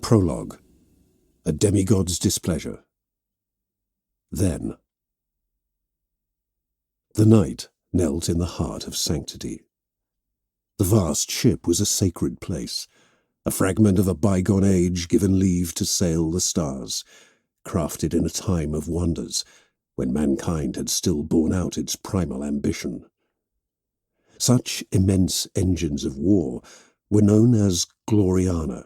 Prologue. A Demigod's Displeasure. Then. The knight knelt in the heart of sanctity. The vast ship was a sacred place, a fragment of a bygone age given leave to sail the stars, crafted in a time of wonders, when mankind had still borne out its primal ambition. Such immense engines of war were known as Gloriana.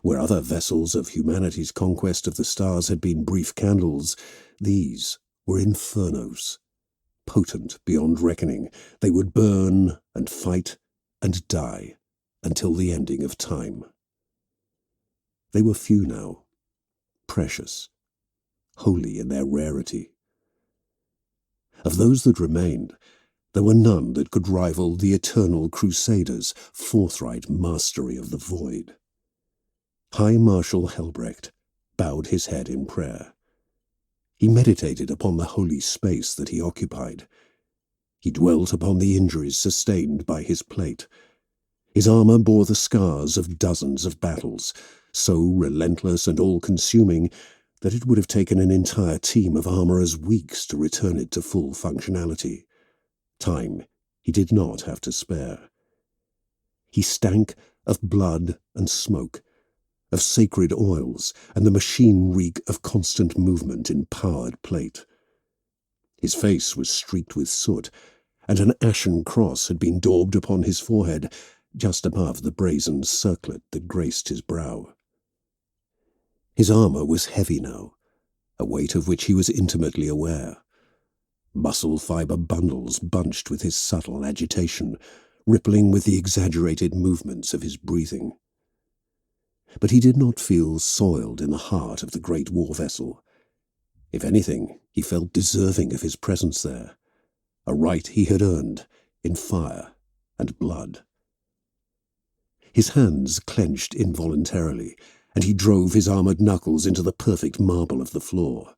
Where other vessels of humanity's conquest of the stars had been brief candles, these were infernos. Potent beyond reckoning, they would burn and fight and die until the ending of time. They were few now, precious, holy in their rarity. Of those that remained, there were none that could rival the eternal Crusaders' forthright mastery of the void. High Marshal Helbrecht bowed his head in prayer. He meditated upon the holy space that he occupied. He dwelt upon the injuries sustained by his plate. His armor bore the scars of dozens of battles, so relentless and all-consuming that it would have taken an entire team of armorers weeks to return it to full functionality. Time he did not have to spare. He stank of blood and smoke, of sacred oils, and the machine reek of constant movement in powered plate. His face was streaked with soot, and an ashen cross had been daubed upon his forehead, just above the brazen circlet that graced his brow. His armor was heavy now, a weight of which he was intimately aware. Muscle fiber bundles bunched with his subtle agitation, rippling with the exaggerated movements of his breathing. But he did not feel soiled in the heart of the great war vessel. If anything, he felt deserving of his presence there, a right he had earned in fire and blood. His hands clenched involuntarily, and he drove his armored knuckles into the perfect marble of the floor.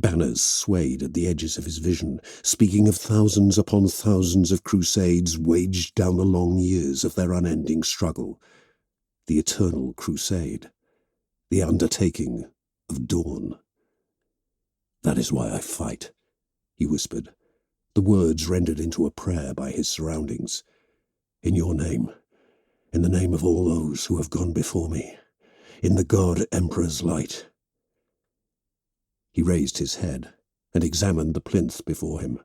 Banners swayed at the edges of his vision, speaking of thousands upon thousands of crusades waged down the long years of their unending struggle. The eternal crusade, the undertaking of dawn. "That is why I fight," he whispered, the words rendered into a prayer by his surroundings. "In your name, in the name of all those who have gone before me, in the God Emperor's light." He raised his head and examined the plinth before him.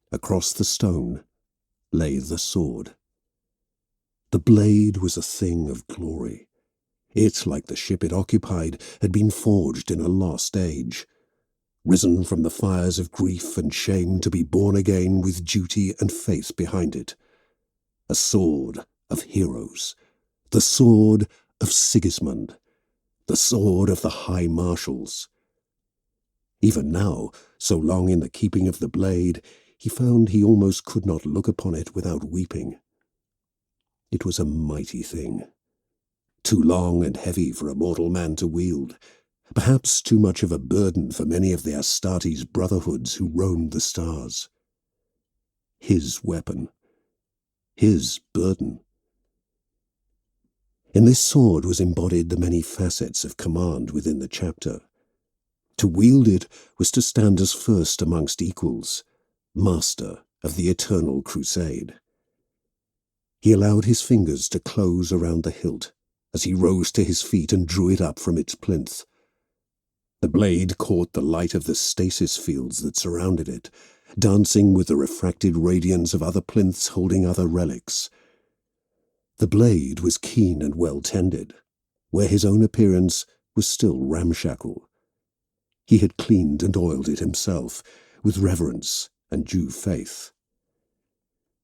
Across the stone lay the sword. The blade was a thing of glory. It, like the ship it occupied, had been forged in a lost age, risen from the fires of grief and shame to be born again with duty and faith behind it. A sword of heroes, the sword of Sigismund, the sword of the High Marshals. Even now, so long in the keeping of the blade, he found he almost could not look upon it without weeping. It was a mighty thing, too long and heavy for a mortal man to wield, perhaps too much of a burden for many of the Astartes' brotherhoods who roamed the stars. His weapon, his burden. In this sword was embodied the many facets of command within the chapter. To wield it was to stand as first amongst equals, master of the eternal crusade. He allowed his fingers to close around the hilt as he rose to his feet and drew it up from its plinth. The blade caught the light of the stasis fields that surrounded it, dancing with the refracted radiance of other plinths holding other relics. The blade was keen and well tended, where his own appearance was still ramshackle. He had cleaned and oiled it himself, with reverence and due faith.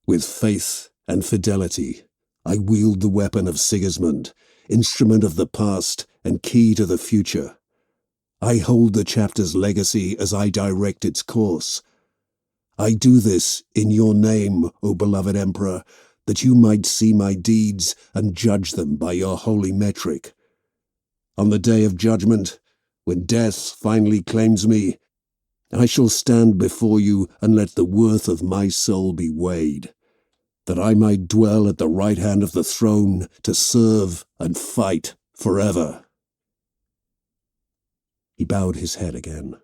"With faith and fidelity, I wield the weapon of Sigismund, instrument of the past and key to the future. I hold the chapter's legacy as I direct its course. I do this in your name, O beloved Emperor, that you might see my deeds and judge them by your holy metric. On the day of judgment, when death finally claims me, I shall stand before you and let the worth of my soul be weighed. that I might dwell at the right hand of the throne to serve and fight forever." He bowed his head again.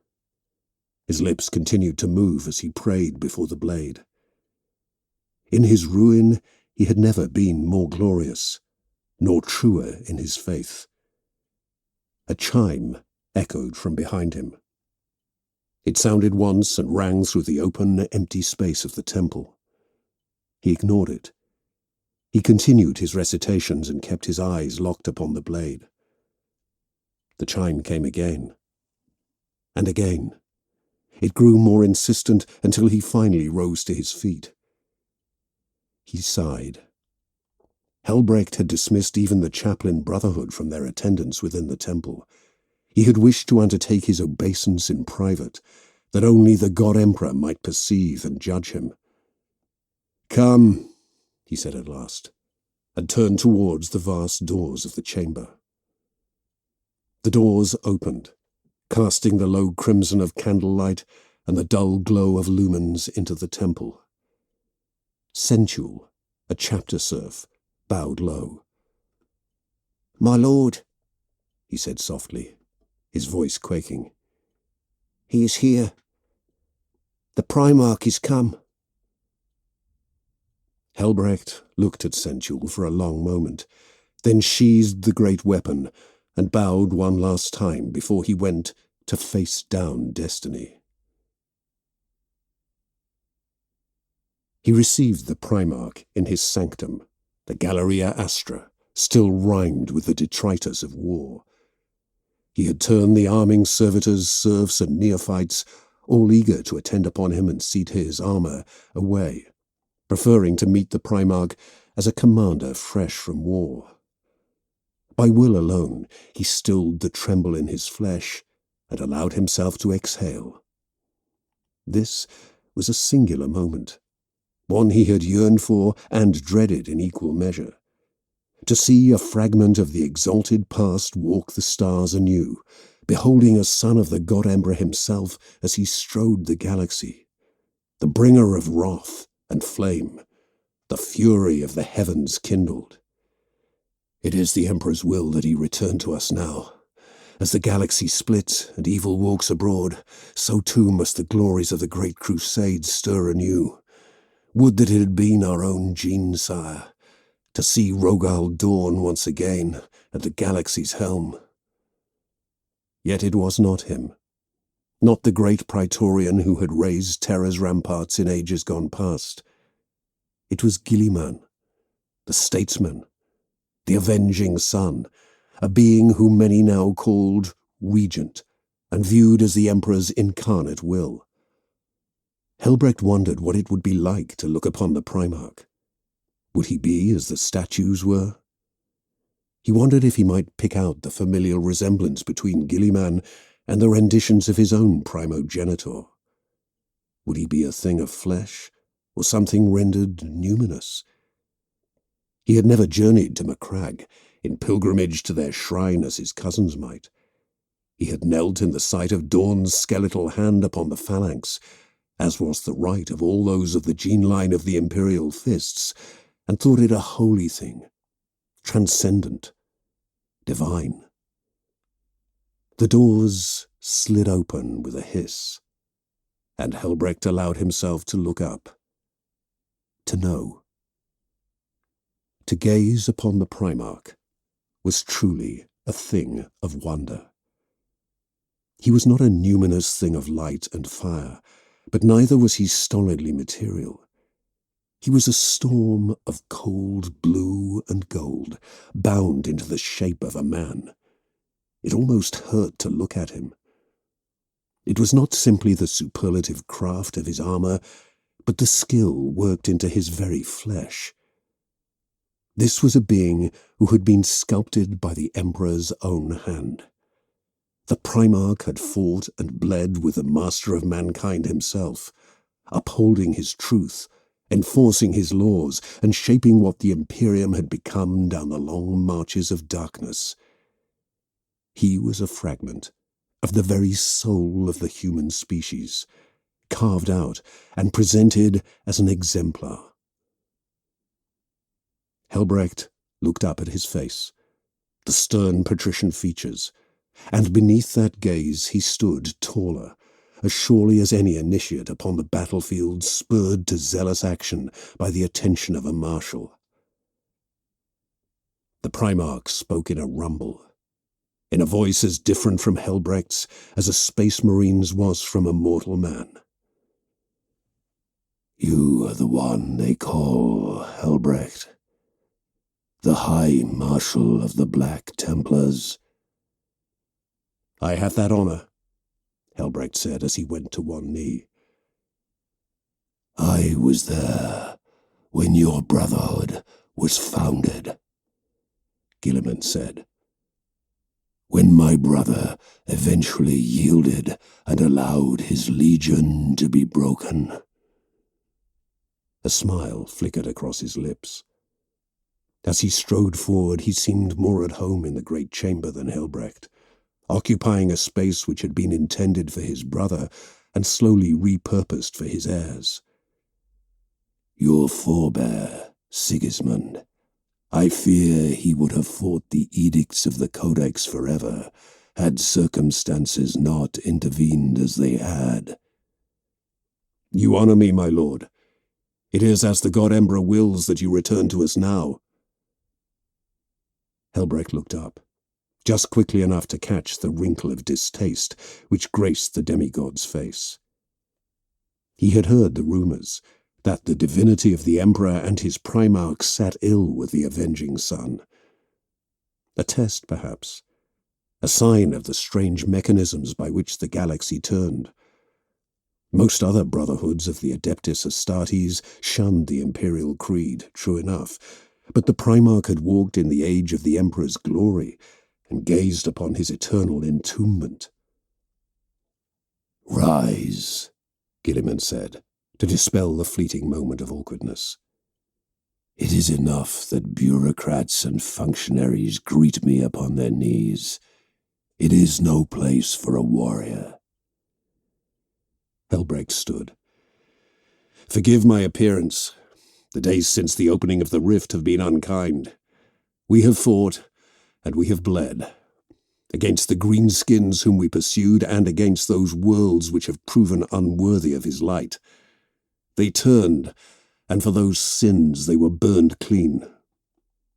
His lips continued to move as he prayed before the blade. In his ruin, he had never been more glorious, nor truer in his faith. A chime echoed from behind him. It sounded once and rang through the open, empty space of the temple. He ignored it. He continued his recitations and kept his eyes locked upon the blade. The chime came again. And again. It grew more insistent until he finally rose to his feet. He sighed. Helbrecht had dismissed even the chaplain brotherhood from their attendance within the temple. He had wished to undertake his obeisance in private, that only the God Emperor might perceive and judge him. "Come," he said at last, and turned towards the vast doors of the chamber. The doors opened, casting the low crimson of candlelight and the dull glow of lumens into the temple. Sensual, a chapter serf, bowed low. "My lord," he said softly, his voice quaking. "He is here. The Primarch is come." Helbrecht looked at Sensual for a long moment, then sheathed the great weapon and bowed one last time before he went to face down destiny. He received the Primarch in his sanctum, the Galleria Astra, still rhymed with the detritus of war. He had turned the arming servitors, serfs, and neophytes, all eager to attend upon him and see to his armour, away, preferring to meet the Primarch as a commander fresh from war. By will alone, he stilled the tremble in his flesh and allowed himself to exhale. This was a singular moment, one he had yearned for and dreaded in equal measure. To see a fragment of the exalted past walk the stars anew, beholding a son of the God Emperor himself as he strode the galaxy, the bringer of wrath and flame, the fury of the heavens kindled. It is the Emperor's will that he return to us now. As the galaxy splits and evil walks abroad, so too must the glories of the great crusade stir anew. Would that it had been our own Jean Sire, to see Rogal dawn once again at the galaxy's helm. Yet it was not him, not the great Praetorian who had raised terror's ramparts in ages gone past. It was Guilliman, the statesman, the avenging son, a being whom many now called regent, and viewed as the Emperor's incarnate will. Helbrecht wondered what it would be like to look upon the Primarch. Would he be as the statues were? He wondered if he might pick out the familial resemblance between Guilliman and the renditions of his own primogenitor. Would he be a thing of flesh, or something rendered numinous? He had never journeyed to Macragge, in pilgrimage to their shrine as his cousins might. He had knelt in the sight of Dawn's skeletal hand upon the phalanx, as was the right of all those of the gene line of the imperial fists, and thought it a holy thing, transcendent, divine. The doors slid open with a hiss, and Helbrecht allowed himself to look up, to know. To gaze upon the Primarch was truly a thing of wonder. He was not a numinous thing of light and fire, but neither was he stolidly material. He was a storm of cold blue and gold, bound into the shape of a man. It almost hurt to look at him. It was not simply the superlative craft of his armour, but the skill worked into his very flesh. This was a being who had been sculpted by the Emperor's own hand. The Primarch had fought and bled with the master of mankind himself, upholding his truth, enforcing his laws, and shaping what the Imperium had become down the long marches of darkness. He was a fragment of the very soul of the human species, carved out and presented as an exemplar. Helbrecht looked up at his face, the stern patrician features, and beneath that gaze he stood taller, as surely as any initiate upon the battlefield spurred to zealous action by the attention of a marshal. The Primarch spoke in a rumble, in a voice as different from Helbrecht's as a space marine's was from a mortal man. "You are the one they call Helbrecht, the High Marshal of the Black Templars." "I have that honor," Helbrecht said as he went to one knee. "I was there when your brotherhood was founded," Guilliman said. "When my brother eventually yielded and allowed his legion to be broken." A smile flickered across his lips. As he strode forward, he seemed more at home in the great chamber than Helbrecht, occupying a space which had been intended for his brother and slowly repurposed for his heirs. "Your forebear, Sigismund, I fear he would have fought the edicts of the Codex forever, had circumstances not intervened as they had." "You honor me, my lord. It is as the God Emperor wills that you return to us now." Helbrecht looked up, just quickly enough to catch the wrinkle of distaste which graced the demigod's face. He had heard the rumors that the divinity of the Emperor and his Primarch sat ill with the avenging sun. A test, perhaps, a sign of the strange mechanisms by which the galaxy turned. Most other brotherhoods of the Adeptus Astartes shunned the imperial creed, true enough, but the Primarch had walked in the age of the Emperor's glory and gazed upon his eternal entombment. "Rise," Guilliman said, to dispel the fleeting moment of awkwardness. "It is enough that bureaucrats and functionaries greet me upon their knees. It is no place for a warrior." Helbrecht stood. "Forgive my appearance. The days since the opening of the rift have been unkind. We have fought, and we have bled, against the greenskins whom we pursued and against those worlds which have proven unworthy of his light. They turned, and for those sins they were burned clean.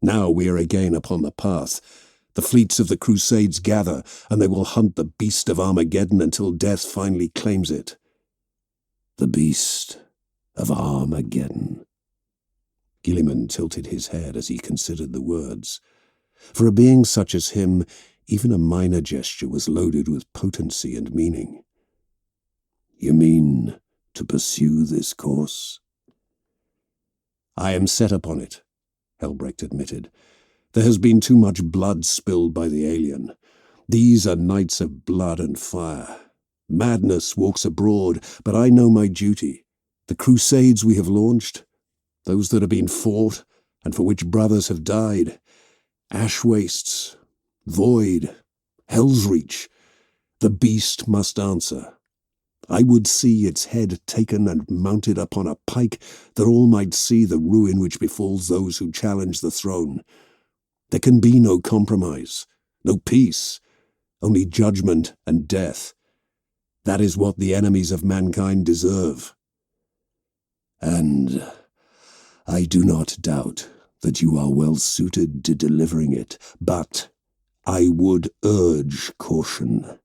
Now we are again upon the path. The fleets of the Crusades gather, and they will hunt the beast of Armageddon until death finally claims it." "The beast of Armageddon." Guilliman tilted his head as he considered the words. For a being such as him, even a minor gesture was loaded with potency and meaning. "You mean to pursue this course?" "I am set upon it," Helbrecht admitted. "There has been too much blood spilled by the alien. These are nights of blood and fire. Madness walks abroad, but I know my duty. The crusades we have launched, those that have been fought, and for which brothers have died, ash wastes, void, hell's reach, the beast must answer. I would see its head taken and mounted upon a pike, that all might see the ruin which befalls those who challenge the throne. There can be no compromise, no peace, only judgment and death. That is what the enemies of mankind deserve." "And I do not doubt that you are well suited to delivering it, but I would urge caution.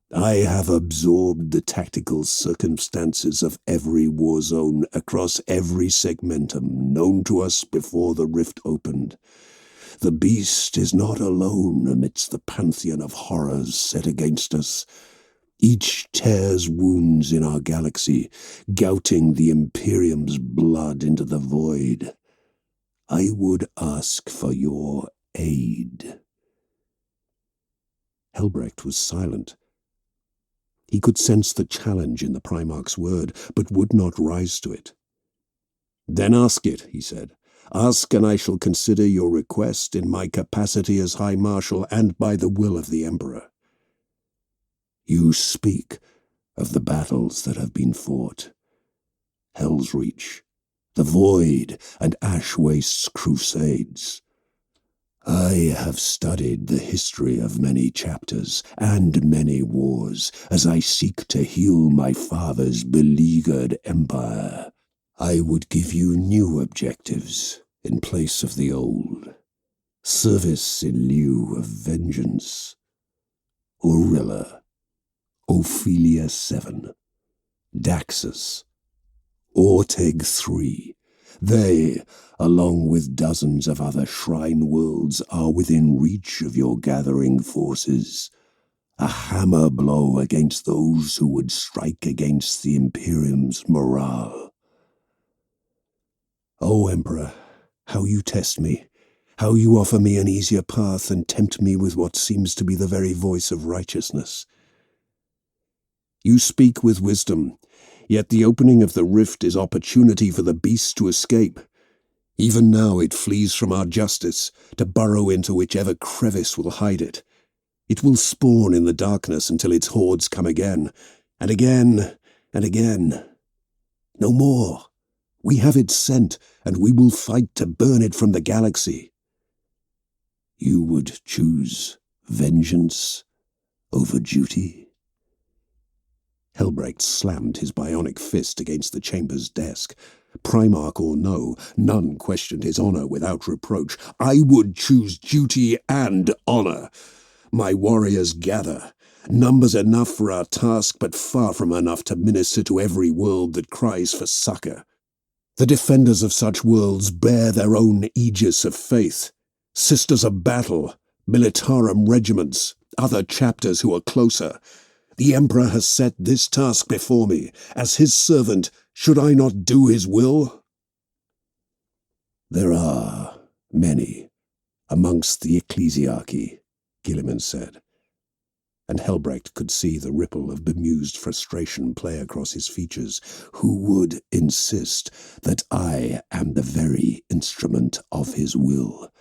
I have absorbed the tactical circumstances of every war zone across every segmentum known to us before the rift opened. The beast is not alone amidst the pantheon of horrors set against us. Each tears wounds in our galaxy, gouting the Imperium's blood into the void. I would ask for your aid." Helbrecht was silent. He could sense the challenge in the Primarch's word, but would not rise to it. "Then ask it," he said. "Ask, and I shall consider your request in my capacity as High Marshal and by the will of the Emperor." "You speak of the battles that have been fought. Hell's Reach, the Void and Ash-Waste's crusades. I have studied the history of many chapters and many wars as I seek to heal my father's beleaguered empire. I would give you new objectives in place of the old. Service in lieu of vengeance. Orilla, Ophelia 7, Daxus, Orteg 3. They, along with dozens of other shrine worlds, are within reach of your gathering forces. A hammer blow against those who would strike against the Imperium's morale. O Emperor, how you test me, how you offer me an easier path and tempt me with what seems to be the very voice of righteousness. You speak with wisdom, yet the opening of the rift is opportunity for the beast to escape. Even now it flees from our justice, to burrow into whichever crevice will hide it. It will spawn in the darkness until its hordes come again, and again, and again. No more. We have its scent, and we will fight to burn it from the galaxy. You would choose vengeance over duty? Helbrecht slammed his bionic fist against the chamber's desk. Primarch or no, none questioned his honor without reproach. I would choose duty and honor. My warriors gather. Numbers enough for our task, but far from enough to minister to every world that cries for succor. The defenders of such worlds bear their own aegis of faith. Sisters of battle, militarum regiments, other chapters who are closer. The Emperor has set this task before me. As his servant, should I not do his will? There are many amongst the ecclesiarchy, Guilliman said, and Helbrecht could see the ripple of bemused frustration play across his features, who would insist that I am the very instrument of his will.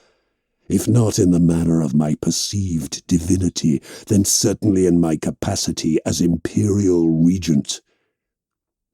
If not in the manner of my perceived divinity, then certainly in my capacity as Imperial Regent.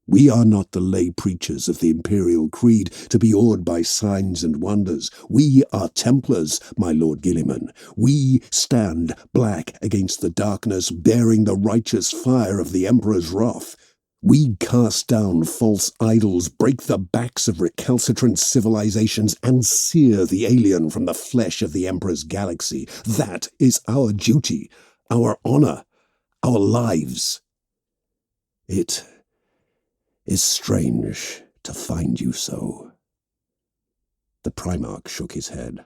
We are not the lay preachers of the Imperial Creed to be awed by signs and wonders. We are Templars, my Lord Guilliman. We stand black against the darkness, bearing the righteous fire of the Emperor's wrath. We cast down false idols, break the backs of recalcitrant civilizations, and sear the alien from the flesh of the Emperor's galaxy. That is our duty, our honor, our lives. It is strange to find you so. The Primarch shook his head.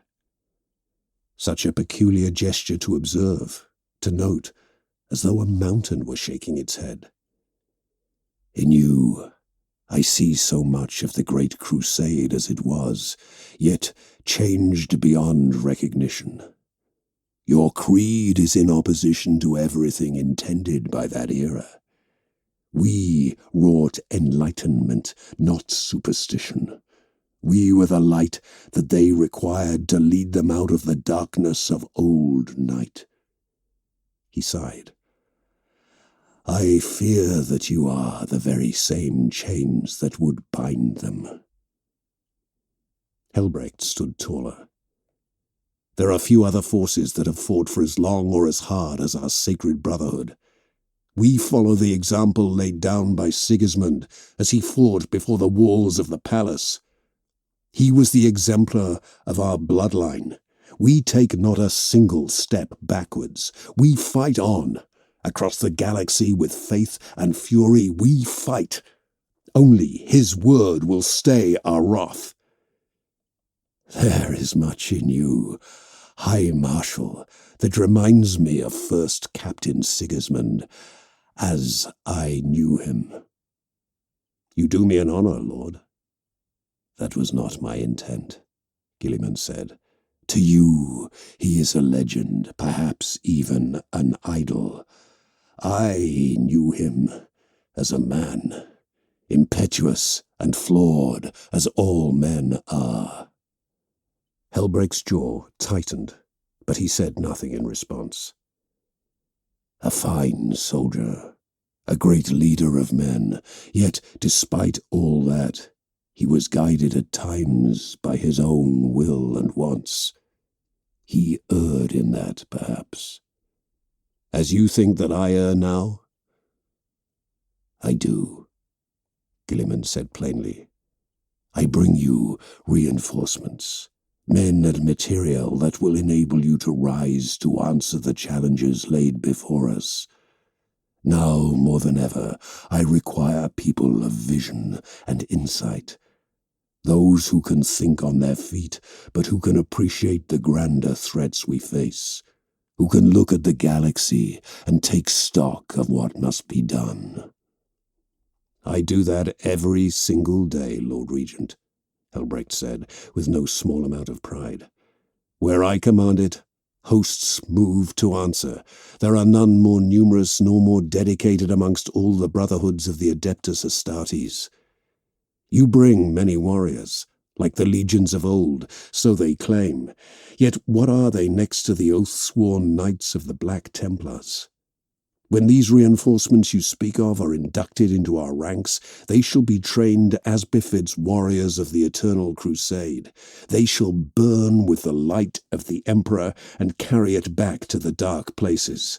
Such a peculiar gesture to observe, to note, as though a mountain were shaking its head. In you, I see so much of the Great Crusade as it was, yet changed beyond recognition. Your creed is in opposition to everything intended by that era. We wrought enlightenment, not superstition. We were the light that they required to lead them out of the darkness of old night. He sighed. I fear that you are the very same chains that would bind them. Helbrecht stood taller. There are few other forces that have fought for as long or as hard as our sacred brotherhood. We follow the example laid down by Sigismund as he fought before the walls of the palace. He was the exemplar of our bloodline. We take not a single step backwards. We fight on. Across the galaxy with faith and fury we fight. Only his word will stay our wrath. There is much in you, High Marshal, that reminds me of First Captain Sigismund, as I knew him. You do me an honor, Lord. That was not my intent, Guilliman said. To you he is a legend, perhaps even an idol. I knew him as a man, impetuous and flawed as all men are. Helbrecht's jaw tightened, but he said nothing in response. A fine soldier, a great leader of men, yet despite all that, He was guided at times by his own will and wants. He erred in that, perhaps. As you think that I err now? I do, Gilliman said plainly. I bring you reinforcements, men and material that will enable you to rise to answer the challenges laid before us. Now, more than ever, I require people of vision and insight. Those who can think on their feet, but who can appreciate the grander threats we face, who can look at the galaxy and take stock of what must be done. I do that every single day, Lord Regent, Helbrecht said, with no small amount of pride. Where I command it, hosts move to answer. There are none more numerous nor more dedicated amongst all the brotherhoods of the Adeptus Astartes. You bring many warriors, like the legions of old, so they claim. Yet what are they next to the oath-sworn knights of the Black Templars? When these reinforcements you speak of are inducted into our ranks, they shall be trained as befits warriors of the Eternal Crusade. They shall burn with the light of the Emperor and carry it back to the dark places.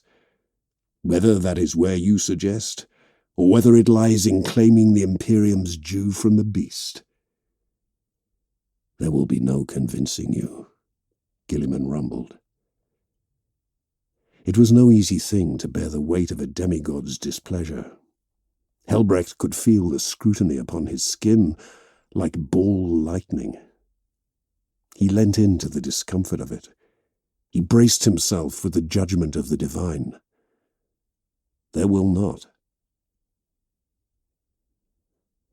Whether that is where you suggest, or whether it lies in claiming the Imperium's due from the beast. There will be no convincing you, Gilliman rumbled. It was no easy thing to bear the weight of a demigod's displeasure. Helbrecht could feel the scrutiny upon his skin like ball lightning. He leant into the discomfort of it. He braced himself with the judgment of the divine. There will not.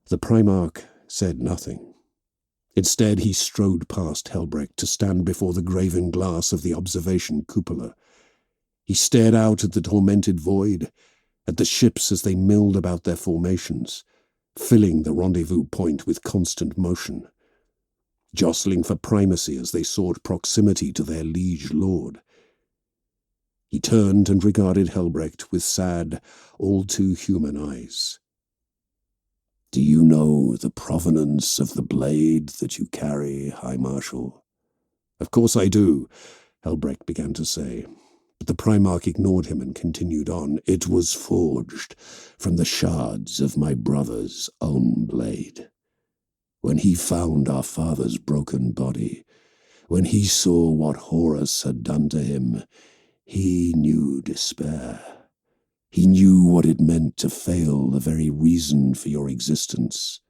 The Primarch said nothing. Instead, he strode past Helbrecht to stand before the graven glass of the observation cupola. He stared out at the tormented void, at the ships as they milled about their formations, filling the rendezvous point with constant motion, jostling for primacy as they sought proximity to their liege lord. He turned and regarded Helbrecht with sad, all-too-human eyes. Do you know the provenance of the blade that you carry, High Marshal? Of course I do, Helbrecht began to say. But the Primarch ignored him and continued on. It was forged from the shards of my brother's own blade. When he found our father's broken body, when he saw what Horus had done to him, he knew despair. He knew what it meant to fail the very reason for your existence.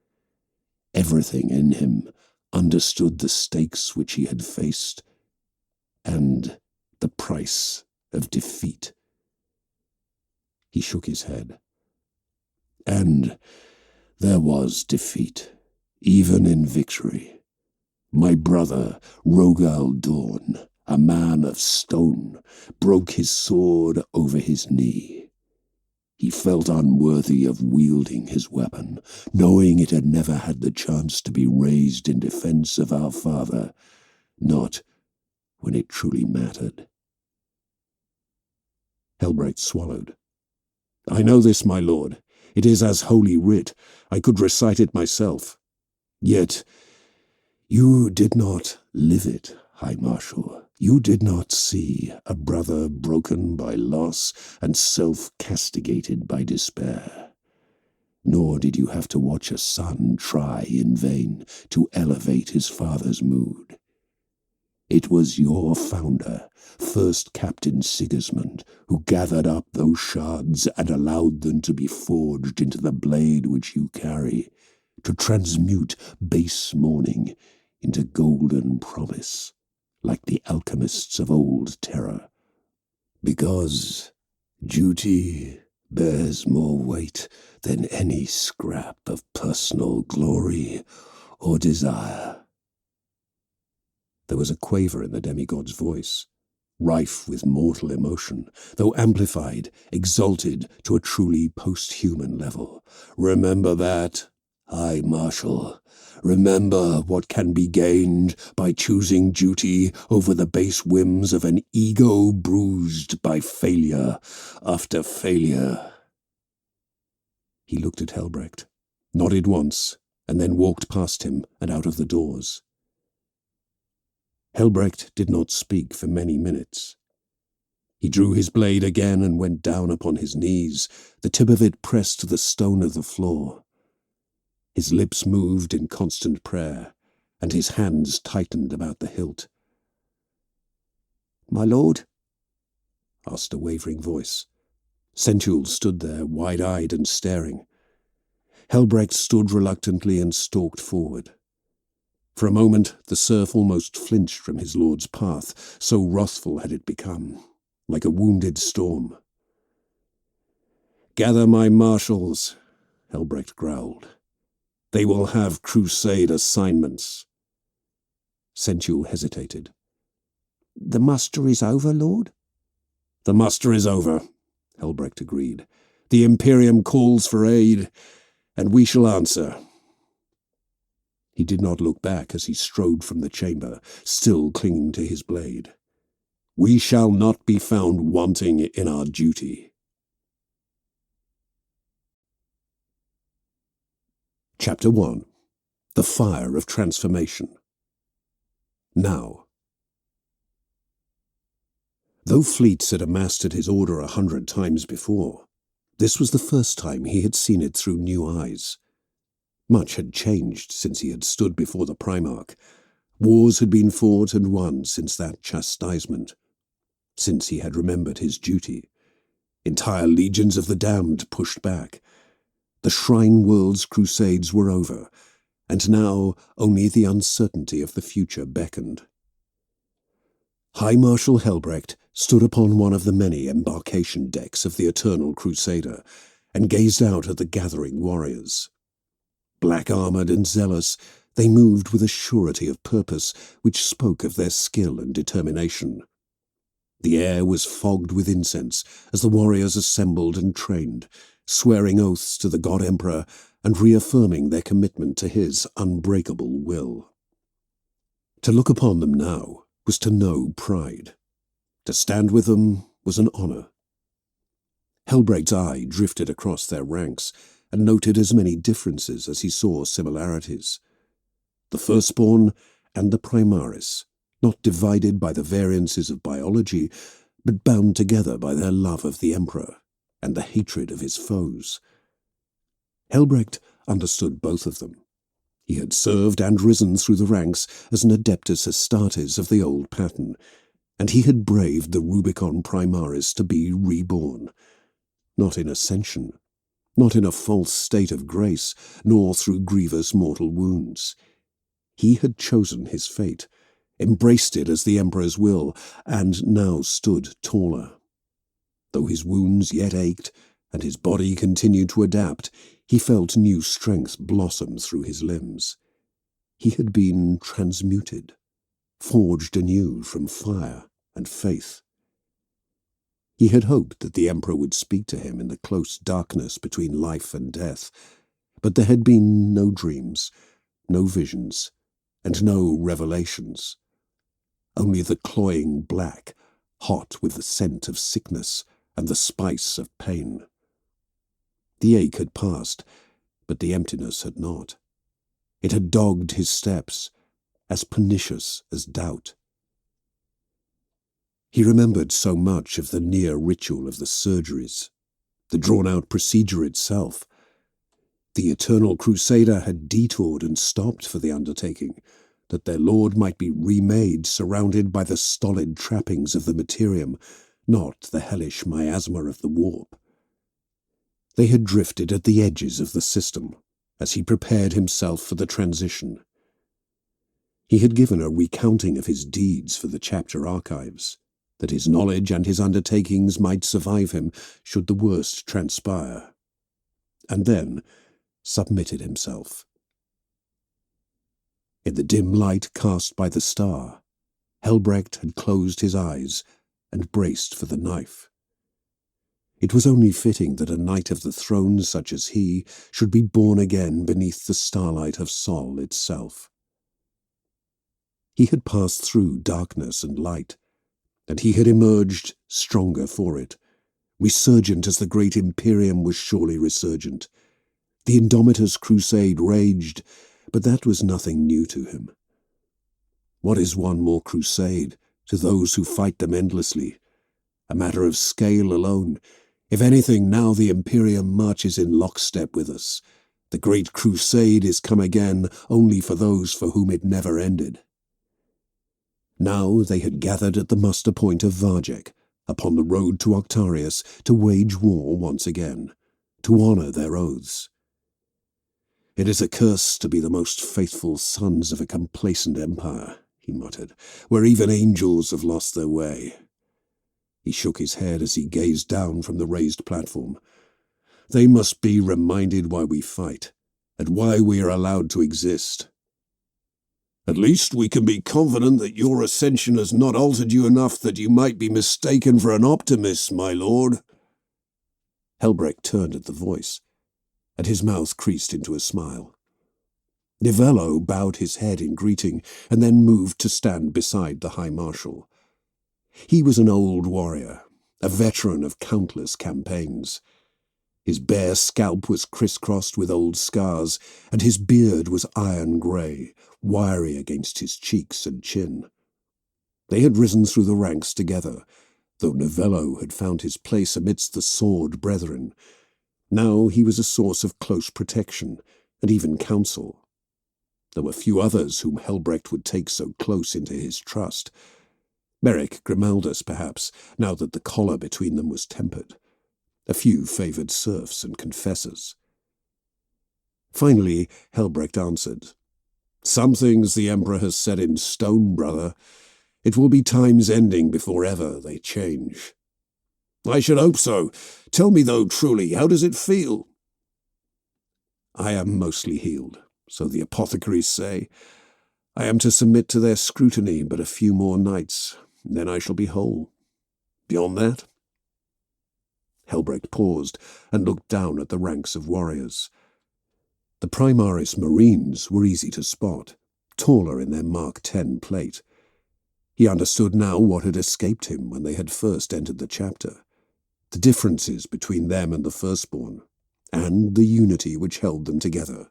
Everything in him understood the stakes which he had faced, and the price of defeat. He shook his head. And there was defeat, even in victory. My brother, Rogal Dorn, a man of stone, broke his sword over his knee. He felt unworthy of wielding his weapon, knowing it had never had the chance to be raised in defense of our father, not when it truly mattered. Helbrecht swallowed. I know this, my lord. It is as holy writ. I could recite it myself. Yet you did not live it, High Marshal. You did not see a brother broken by loss and self-castigated by despair. Nor did you have to watch a son try in vain to elevate his father's mood. It was your founder, First Captain Sigismund, who gathered up those shards and allowed them to be forged into the blade which you carry, to transmute base mourning into golden promise, like the alchemists of old terror. Because duty bears more weight than any scrap of personal glory or desire. There was a quaver in the demigod's voice, rife with mortal emotion, though amplified, exalted to a truly post-human level. Remember that, High Marshal. Remember what can be gained by choosing duty over the base whims of an ego bruised by failure after failure. He looked at Helbrecht, nodded once, and then walked past him and out of the doors. Helbrecht did not speak for many minutes. He drew his blade again and went down upon his knees, the tip of it pressed to the stone of the floor. His lips moved in constant prayer, and his hands tightened about the hilt. "My lord?" asked a wavering voice. Sensual stood there, wide-eyed and staring. Helbrecht stood reluctantly and stalked forward. For a moment the serf almost flinched from his lord's path, so wrathful had it become, like a wounded storm. "Gather my marshals," Helbrecht growled. "They will have crusade assignments." Sensual hesitated. "The muster is over, lord?" "The muster is over," Helbrecht agreed. "The Imperium calls for aid, and we shall answer." He did not look back as he strode from the chamber, still clinging to his blade. "We shall not be found wanting in our duty." Chapter 1. The Fire of Transformation. Now. Though fleets had amassed at his order 100 times before, this was the first time he had seen it through new eyes. Much had changed since he had stood before the Primarch. Wars had been fought and won since that chastisement, since he had remembered his duty. Entire legions of the damned pushed back. The Shrine World's crusades were over, and now only the uncertainty of the future beckoned. High Marshal Helbrecht stood upon one of the many embarkation decks of the Eternal Crusader and gazed out at the gathering warriors. Black-armoured and zealous, they moved with a surety of purpose which spoke of their skill and determination. The air was fogged with incense as the warriors assembled and trained, swearing oaths to the God Emperor and reaffirming their commitment to his unbreakable will. To look upon them now was to know pride. To stand with them was an honour. Helbrecht's eye drifted across their ranks and noted as many differences as he saw similarities. The Firstborn and the Primaris, not divided by the variances of biology, but bound together by their love of the Emperor and the hatred of his foes. Helbrecht understood both of them. He had served and risen through the ranks as an Adeptus Astartes of the old pattern, and he had braved the Rubicon Primaris to be reborn, not in ascension, not in a false state of grace, nor through grievous mortal wounds. He had chosen his fate, embraced it as the Emperor's will, and now stood taller. Though his wounds yet ached, and his body continued to adapt, he felt new strength blossom through his limbs. He had been transmuted, forged anew from fire and faith. He had hoped that the Emperor would speak to him in the close darkness between life and death, but there had been no dreams, no visions, and no revelations. Only the cloying black, hot with the scent of sickness and the spice of pain. The ache had passed, but the emptiness had not. It had dogged his steps, as pernicious as doubt. He remembered so much of the near ritual of the surgeries, the drawn-out procedure itself. The Eternal Crusader had detoured and stopped for the undertaking, that their lord might be remade, surrounded by the stolid trappings of the Imperium, not the hellish miasma of the warp. They had drifted at the edges of the system, as he prepared himself for the transition. He had given a recounting of his deeds for the chapter archives, that his knowledge and his undertakings might survive him should the worst transpire, and then submitted himself. In the dim light cast by the star, Helbrecht had closed his eyes and braced for the knife. It was only fitting that a knight of the throne such as he should be born again beneath the starlight of Sol itself. He had passed through darkness and light, and he had emerged stronger for it, resurgent as the great Imperium was surely resurgent. The Indomitus crusade raged, but that was nothing new to him. What is one more crusade to those who fight them endlessly? A matter of scale alone. If anything, now the Imperium marches in lockstep with us. The great crusade is come again only for those for whom it never ended. Now they had gathered at the muster point of Varjek, upon the road to Octarius, to wage war once again, to honour their oaths. It is a curse to be the most faithful sons of a complacent empire, he muttered, where even angels have lost their way. He shook his head as he gazed down from the raised platform. They must be reminded why we fight, and why we are allowed to exist. At least we can be confident that your ascension has not altered you enough that you might be mistaken for an optimist, my lord. Helbrecht turned at the voice, and his mouth creased into a smile. Novello bowed his head in greeting, and then moved to stand beside the High Marshal. He was an old warrior, a veteran of countless campaigns. His bare scalp was crisscrossed with old scars, and his beard was iron grey, wiry against his cheeks and chin. They had risen through the ranks together, though Novello had found his place amidst the sword brethren. Now he was a source of close protection, and even counsel. There were few others whom Helbrecht would take so close into his trust. Merrick Grimaldus, perhaps, now that the collar between them was tempered. A few favoured serfs and confessors. Finally, Helbrecht answered, Some things the Emperor has set in stone, brother. It will be time's ending before ever they change. I should hope so. Tell me, though, truly, how does it feel? I am mostly healed, so the apothecaries say. I am to submit to their scrutiny but a few more nights, then I shall be whole. Beyond that? Helbrecht paused and looked down at the ranks of warriors. The Primaris Marines were easy to spot, taller in their Mark X plate. He understood now what had escaped him when they had first entered the chapter, the differences between them and the firstborn, and the unity which held them together.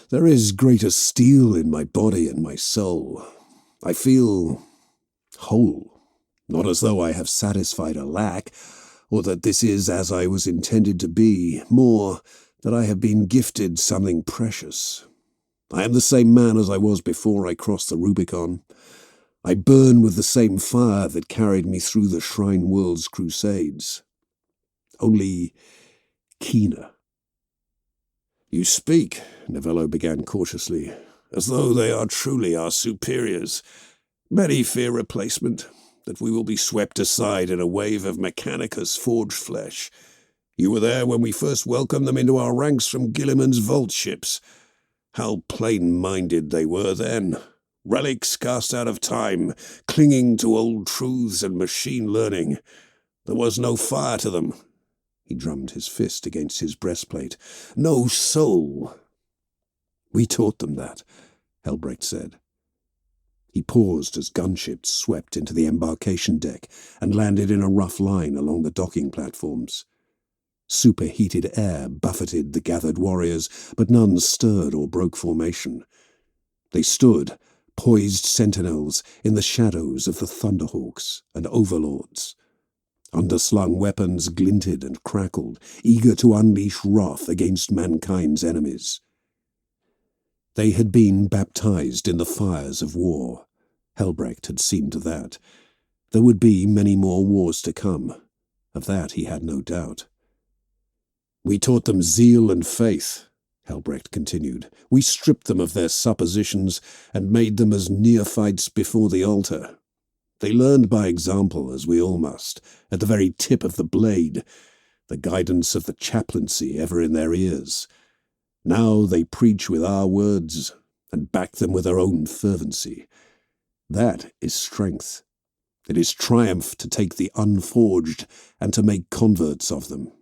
There is greater steel in my body and my soul. I feel whole, not as though I have satisfied a lack, or that this is as I was intended to be, more that I have been gifted something precious. I am the same man as I was before I crossed the Rubicon. I burn with the same fire that carried me through the Shrine World's crusades. Only keener. You speak, Novello began cautiously, as though they are truly our superiors. Many fear replacement, that we will be swept aside in a wave of Mechanicus forged flesh. You were there when we first welcomed them into our ranks from Gilliman's vault ships. How plain-minded they were then. Relics cast out of time, clinging to old truths and machine learning. There was no fire to them. He drummed his fist against his breastplate. No soul. We taught them that, Helbrecht said. He paused as gunships swept into the embarkation deck and landed in a rough line along the docking platforms. Superheated air buffeted the gathered warriors, but none stirred or broke formation. They stood, poised sentinels, in the shadows of the Thunderhawks and Overlords. Underslung weapons glinted and crackled, eager to unleash wrath against mankind's enemies. They had been baptized in the fires of war. Helbrecht had seen to that. There would be many more wars to come. Of that he had no doubt. We taught them zeal and faith, Helbrecht continued. We stripped them of their suppositions and made them as neophytes before the altar. They learned by example, as we all must, at the very tip of the blade, the guidance of the chaplaincy ever in their ears. Now they preach with our words and back them with their own fervency. That is strength. It is triumph to take the unforged and to make converts of them.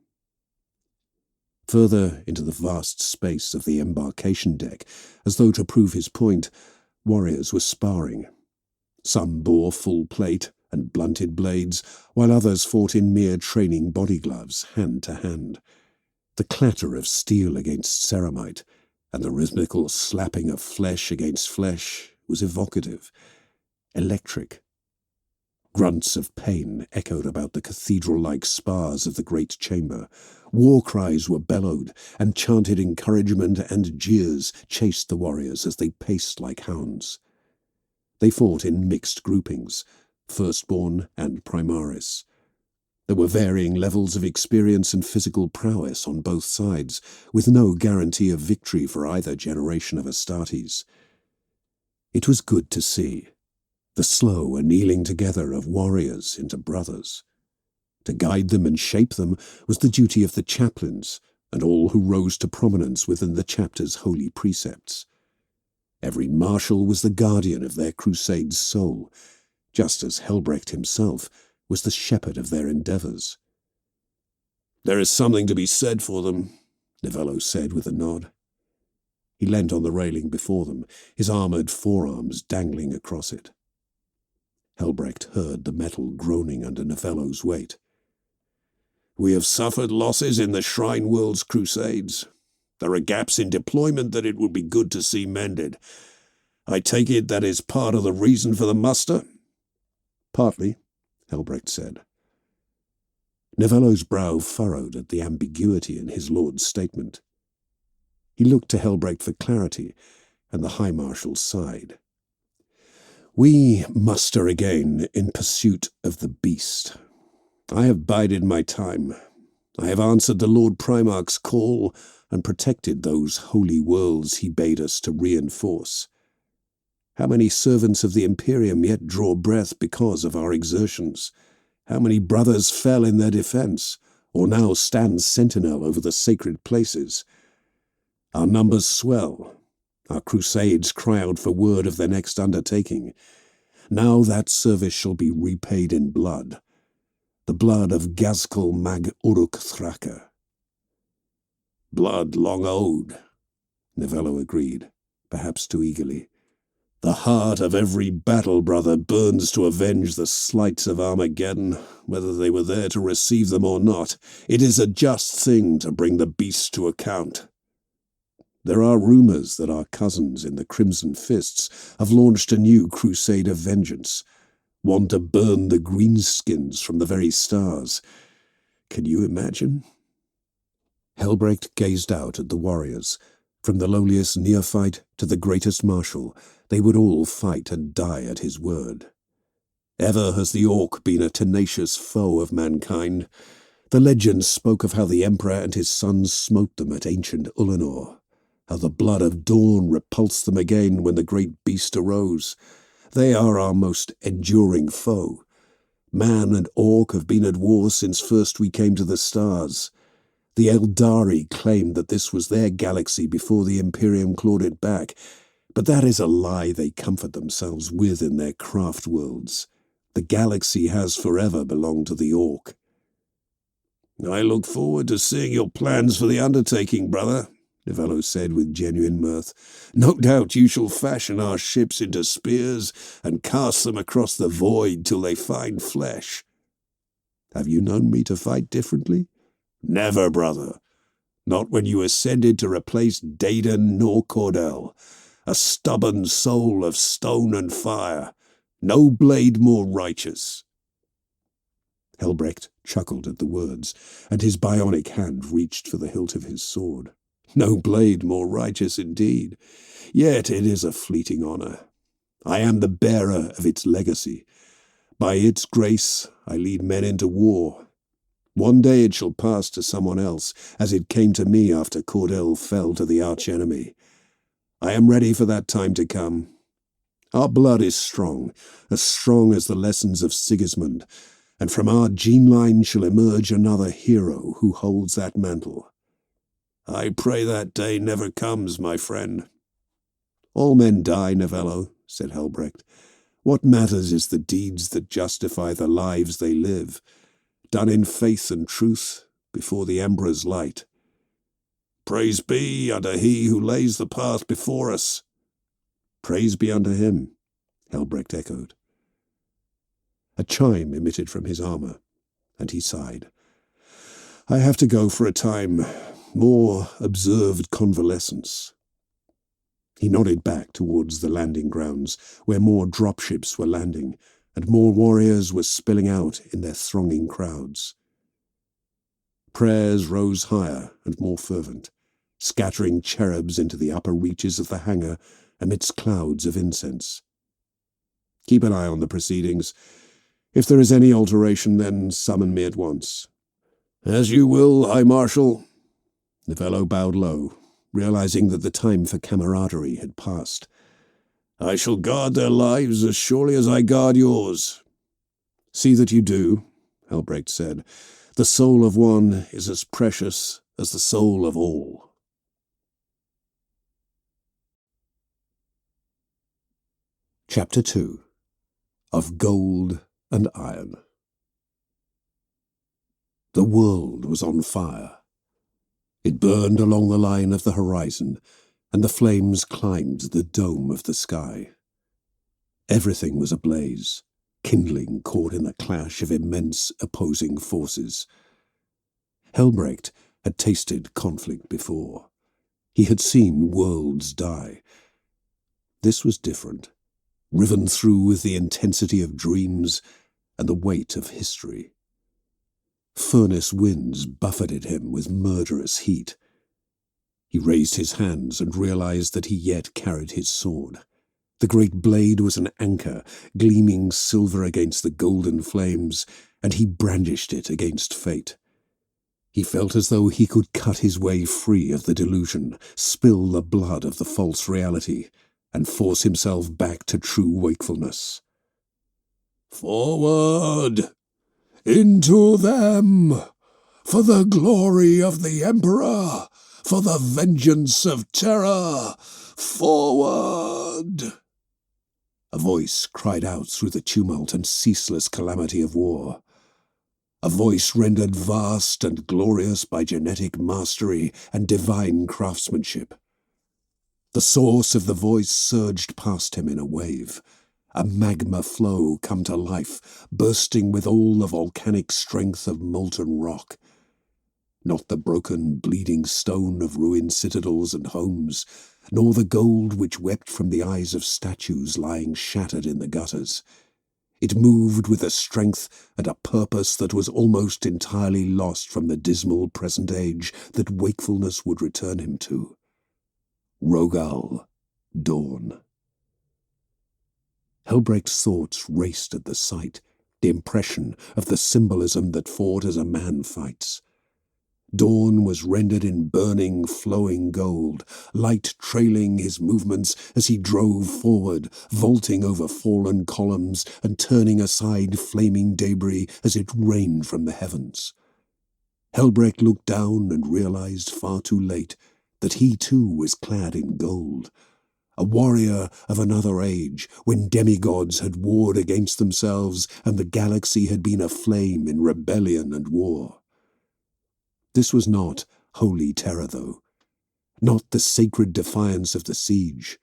Further into the vast space of the embarkation deck, as though to prove his point, warriors were sparring. Some bore full plate and blunted blades, while others fought in mere training body gloves, hand to hand. The clatter of steel against ceramite and the rhythmical slapping of flesh against flesh was evocative, electric. Grunts of pain echoed about the cathedral-like spars of the great chamber. War cries were bellowed, and chanted encouragement and jeers chased the warriors as they paced like hounds. They fought in mixed groupings, firstborn and primaris. There were varying levels of experience and physical prowess on both sides, with no guarantee of victory for either generation of Astartes. It was good to see. The slow annealing together of warriors into brothers. To guide them and shape them was the duty of the chaplains and all who rose to prominence within the chapter's holy precepts. Every marshal was the guardian of their crusade's soul, just as Helbrecht himself was the shepherd of their endeavours. "There is something to be said for them," Novello said with a nod. He leant on the railing before them, his armoured forearms dangling across it. Helbrecht heard the metal groaning under Novello's weight. "We have suffered losses in the Shrine World's crusades. There are gaps in deployment that it would be good to see mended. I take it that is part of the reason for the muster?" "Partly," Helbrecht said. Novello's brow furrowed at the ambiguity in his lord's statement. He looked to Helbrecht for clarity, and the High Marshal sighed. "We muster again in pursuit of the beast. I have bided my time. I have answered the Lord Primarch's call and protected those holy worlds he bade us to reinforce. How many servants of the Imperium yet draw breath because of our exertions? How many brothers fell in their defence, or now stand sentinel over the sacred places? Our numbers swell. Our crusades cry out for word of their next undertaking. Now that service shall be repaid in blood. The blood of Gazkul Mag Uruk Thraka." "Blood long owed," Novello agreed, perhaps too eagerly. "The heart of every battle brother burns to avenge the slights of Armageddon, whether they were there to receive them or not. It is a just thing to bring the beast to account. There are rumours that our cousins in the Crimson Fists have launched a new crusade of vengeance, one to burn the greenskins from the very stars. Can you imagine?" Helbrecht gazed out at the warriors. From the lowliest neophyte to the greatest marshal, they would all fight and die at his word. Ever has the Orc been a tenacious foe of mankind. The legends spoke of how the Emperor and his sons smote them at ancient Ulanor, how the blood of Dawn repulsed them again when the great beast arose. They are our most enduring foe. Man and Orc have been at war since first we came to the stars. The Eldari claimed that this was their galaxy before the Imperium clawed it back, but that is a lie they comfort themselves with in their craft worlds. The galaxy has forever belonged to the Orc. "I look forward to seeing your plans for the undertaking, brother," Novello said with genuine mirth. "No doubt you shall fashion our ships into spears and cast them across the void till they find flesh." "Have you known me to fight differently?" "Never, brother. Not when you ascended to replace Daden nor Cordell. A stubborn soul of stone and fire. No blade more righteous." Helbrecht chuckled at the words, and his bionic hand reached for the hilt of his sword. No blade more righteous indeed. Yet it is a fleeting honour. I am the bearer of its legacy. By its grace I lead men into war. One day it shall pass to someone else, as it came to me after Cordell fell to the archenemy. I am ready for that time to come. Our blood is strong as the lessons of Sigismund, and from our gene line shall emerge another hero who holds that mantle. I pray that day never comes, my friend." "All men die, Novello," said Helbrecht. "What matters is the deeds that justify the lives they live, done in faith and truth before the Emperor's light." "Praise be unto he who lays the path before us." "Praise be unto him," Helbrecht echoed. A chime emitted from his armour, and he sighed. "I have to go for a time. more observed convalescence. He nodded back towards the landing grounds, where more dropships were landing, and more warriors were spilling out in their thronging crowds. Prayers rose higher and more fervent, scattering cherubs into the upper reaches of the hangar amidst clouds of incense. Keep an eye on the proceedings. If there is any alteration, then summon me at once. As you will, High Marshal. The fellow bowed low, realizing that the time for camaraderie had passed. I shall guard their lives as surely as I guard yours. See that you do, Helbrecht said. The soul of one is as precious as the soul of all. Chapter 2. Of Gold and Iron. The world was on fire. It burned along the line of the horizon, and the flames climbed the dome of the sky. Everything was ablaze, kindling caught in the clash of immense opposing forces. Helbrecht had tasted conflict before. He had seen worlds die. This was different, riven through with the intensity of dreams and the weight of history. Furnace winds buffeted him with murderous heat. He raised his hands and realized that he yet carried his sword. The great blade was an anchor, gleaming silver against the golden flames, and he brandished it against fate. He felt as though he could cut his way free of the delusion, spill the blood of the false reality, and force himself back to true wakefulness. Forward! Into them! For the glory of the Emperor! For the vengeance of terror! Forward! A voice cried out through the tumult and ceaseless calamity of war. A voice rendered vast and glorious by genetic mastery and divine craftsmanship. The source of the voice surged past him in a wave, a magma flow come to life, bursting with all the volcanic strength of molten rock. Not the broken, bleeding stone of ruined citadels and homes, nor the gold which wept from the eyes of statues lying shattered in the gutters. It moved with a strength and a purpose that was almost entirely lost from the dismal present age that wakefulness would return him to. Rogal, dawn. Helbrecht's thoughts raced at the sight, the impression of the symbolism that fought as a man fights. Dawn was rendered in burning, flowing gold, light trailing his movements as he drove forward, vaulting over fallen columns and turning aside flaming debris as it rained from the heavens. Helbrecht looked down and realized far too late that he too was clad in gold, a warrior of another age, when demigods had warred against themselves and the galaxy had been aflame in rebellion and war. This was not holy terror, though, not the sacred defiance of the siege.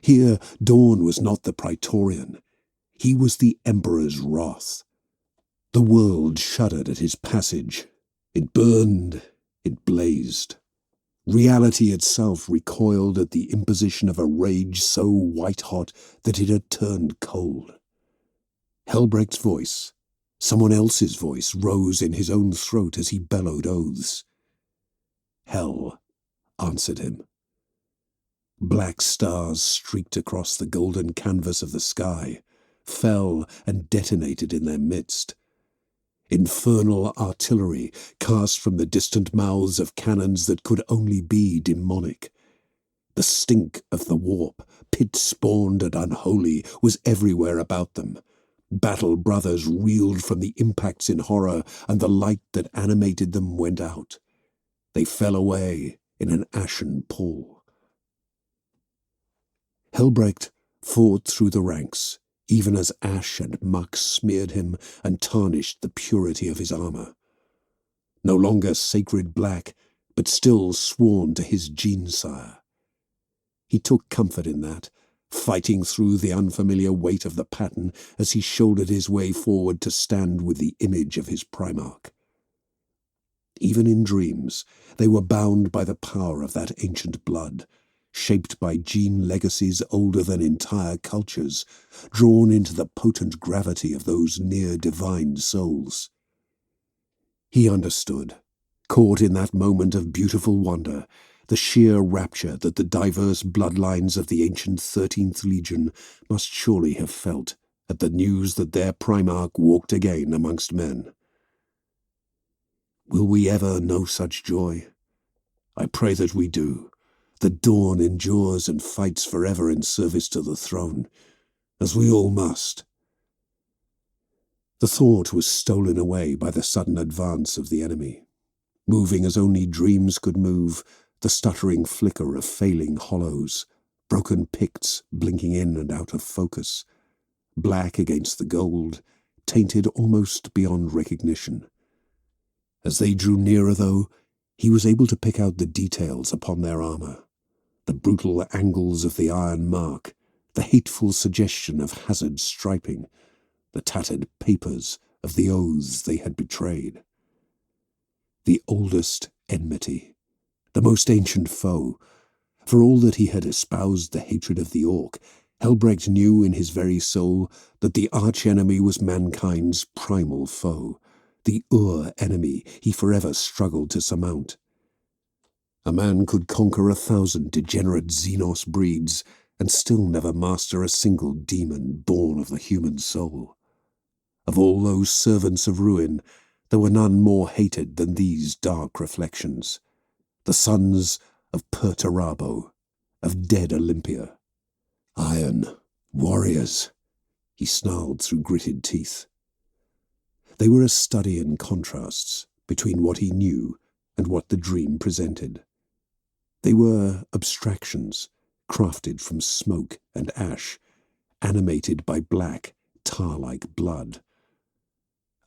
Here, Dawn was not the Praetorian. He was the Emperor's wrath. The world shuddered at his passage. It burned, it blazed. Reality itself recoiled at the imposition of a rage so white-hot that it had turned cold. Helbrecht's voice, someone else's voice, rose in his own throat as he bellowed oaths. Hell answered him. Black stars streaked across the golden canvas of the sky, fell and detonated in their midst. Infernal artillery cast from the distant mouths of cannons that could only be demonic. The stink of the warp, pit-spawned and unholy, was everywhere about them. Battle brothers reeled from the impacts in horror, and the light that animated them went out. They fell away in an ashen pall. Helbrecht fought through the ranks, even as ash and muck smeared him and tarnished the purity of his armor. No longer sacred black, but still sworn to his gene-sire. He took comfort in that, fighting through the unfamiliar weight of the pattern as he shouldered his way forward to stand with the image of his Primarch. Even in dreams, they were bound by the power of that ancient blood, shaped by gene legacies older than entire cultures, drawn into the potent gravity of those near-divine souls. He understood, caught in that moment of beautiful wonder, the sheer rapture that the diverse bloodlines of the ancient 13th Legion must surely have felt at the news that their Primarch walked again amongst men. Will we ever know such joy? I pray that we do. The Dawn endures and fights forever in service to the throne, as we all must. The thought was stolen away by the sudden advance of the enemy. Moving as only dreams could move, the stuttering flicker of failing hollows, broken picts blinking in and out of focus, black against the gold, tainted almost beyond recognition. As they drew nearer, though, he was able to pick out the details upon their armor, the brutal angles of the iron mark, the hateful suggestion of hazard striping, the tattered papers of the oaths they had betrayed. The oldest enmity, the most ancient foe. For all that he had espoused the hatred of the Orc, Helbrecht knew in his very soul that the arch-enemy was mankind's primal foe, the enemy he forever struggled to surmount. A man could conquer 1,000 degenerate Xenos breeds and still never master a single demon born of the human soul. Of all those servants of ruin, there were none more hated than these dark reflections, the sons of Perturabo, of dead Olympia. Iron warriors, he snarled through gritted teeth. They were a study in contrasts between what he knew and what the dream presented. They were abstractions, crafted from smoke and ash, animated by black, tar-like blood.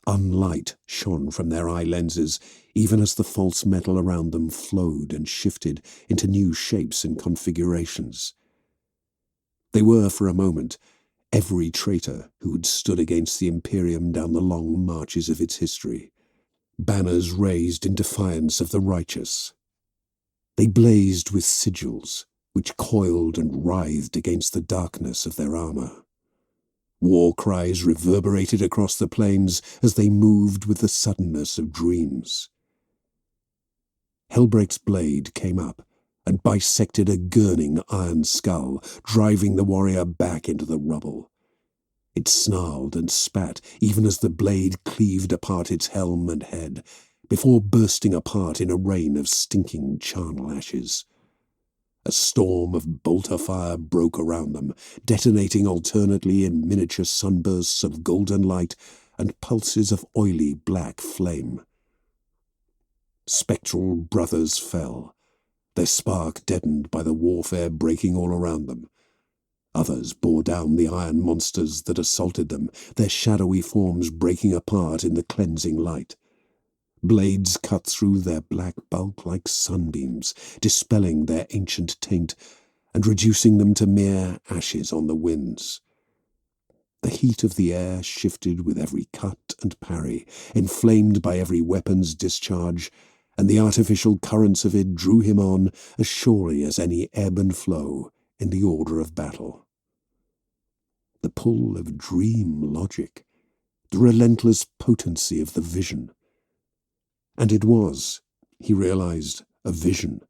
Unlight shone from their eye lenses, even as the false metal around them flowed and shifted into new shapes and configurations. They were, for a moment, every traitor who had stood against the Imperium down the long marches of its history, banners raised in defiance of the righteous. They blazed with sigils, which coiled and writhed against the darkness of their armor. War cries reverberated across the plains as they moved with the suddenness of dreams. Helbrecht's blade came up and bisected a gurning iron skull, driving the warrior back into the rubble. It snarled and spat even as the blade cleaved apart its helm and head, before bursting apart in a rain of stinking charnel ashes. A storm of bolter fire broke around them, detonating alternately in miniature sunbursts of golden light and pulses of oily black flame. Spectral brothers fell, their spark deadened by the warfare breaking all around them. Others bore down the iron monsters that assaulted them, their shadowy forms breaking apart in the cleansing light. Blades cut through their black bulk like sunbeams, dispelling their ancient taint and reducing them to mere ashes on the winds. The heat of the air shifted with every cut and parry, inflamed by every weapon's discharge, and the artificial currents of it drew him on as surely as any ebb and flow in the order of battle. The pull of dream logic, the relentless potency of the vision. And it was, he realized, a vision,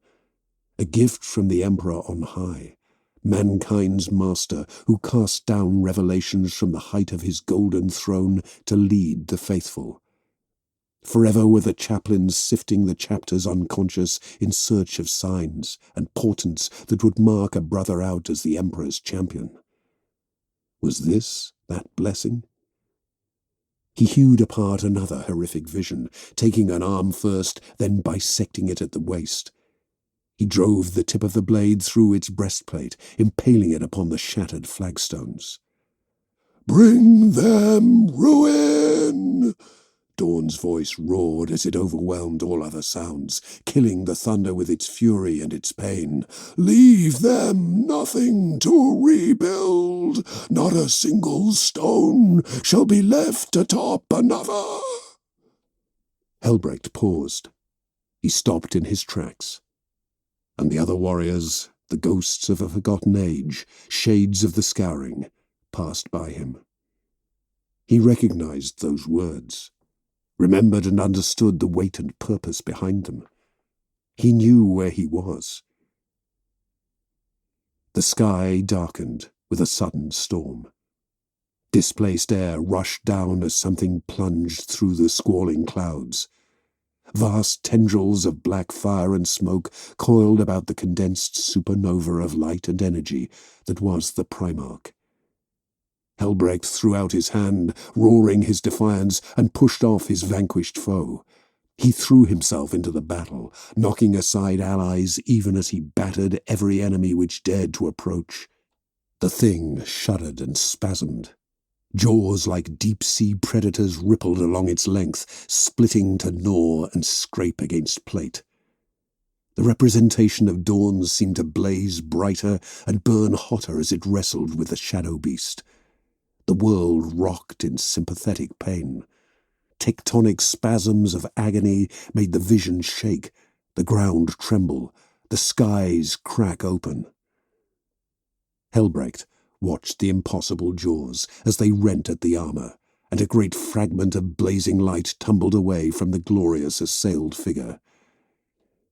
a gift from the Emperor on high, mankind's master who cast down revelations from the height of his golden throne to lead the faithful. Forever were the chaplains sifting the chapters unconscious in search of signs and portents that would mark a brother out as the Emperor's champion. Was this that blessing? He hewed apart another horrific vision, taking an arm first, then bisecting it at the waist. He drove the tip of the blade through its breastplate, impaling it upon the shattered flagstones. "Bring them ruin!" Dawn's voice roared as it overwhelmed all other sounds, killing the thunder with its fury and its pain. "Leave them nothing to rebuild. Not a single stone shall be left atop another." Helbrecht paused, He stopped in his tracks, and the other warriors, the ghosts of a forgotten age, shades of the scouring, passed by him. He recognized those words, remembered and understood the weight and purpose behind them. He knew where he was. The sky darkened with a sudden storm. Displaced air rushed down as something plunged through the squalling clouds. Vast tendrils of black fire and smoke coiled about the condensed supernova of light and energy that was the Primarch. Helbrecht threw out his hand, roaring his defiance, and pushed off his vanquished foe. He threw himself into the battle, knocking aside allies even as he battered every enemy which dared to approach. The thing shuddered and spasmed. Jaws like deep-sea predators rippled along its length, splitting to gnaw and scrape against plate. The representation of dawn seemed to blaze brighter and burn hotter as it wrestled with the shadow beast. The world rocked in sympathetic pain. Tectonic spasms of agony made the vision shake, the ground tremble, the skies crack open. Helbrecht watched the impossible jaws as they rent at the armor, and a great fragment of blazing light tumbled away from the glorious assailed figure.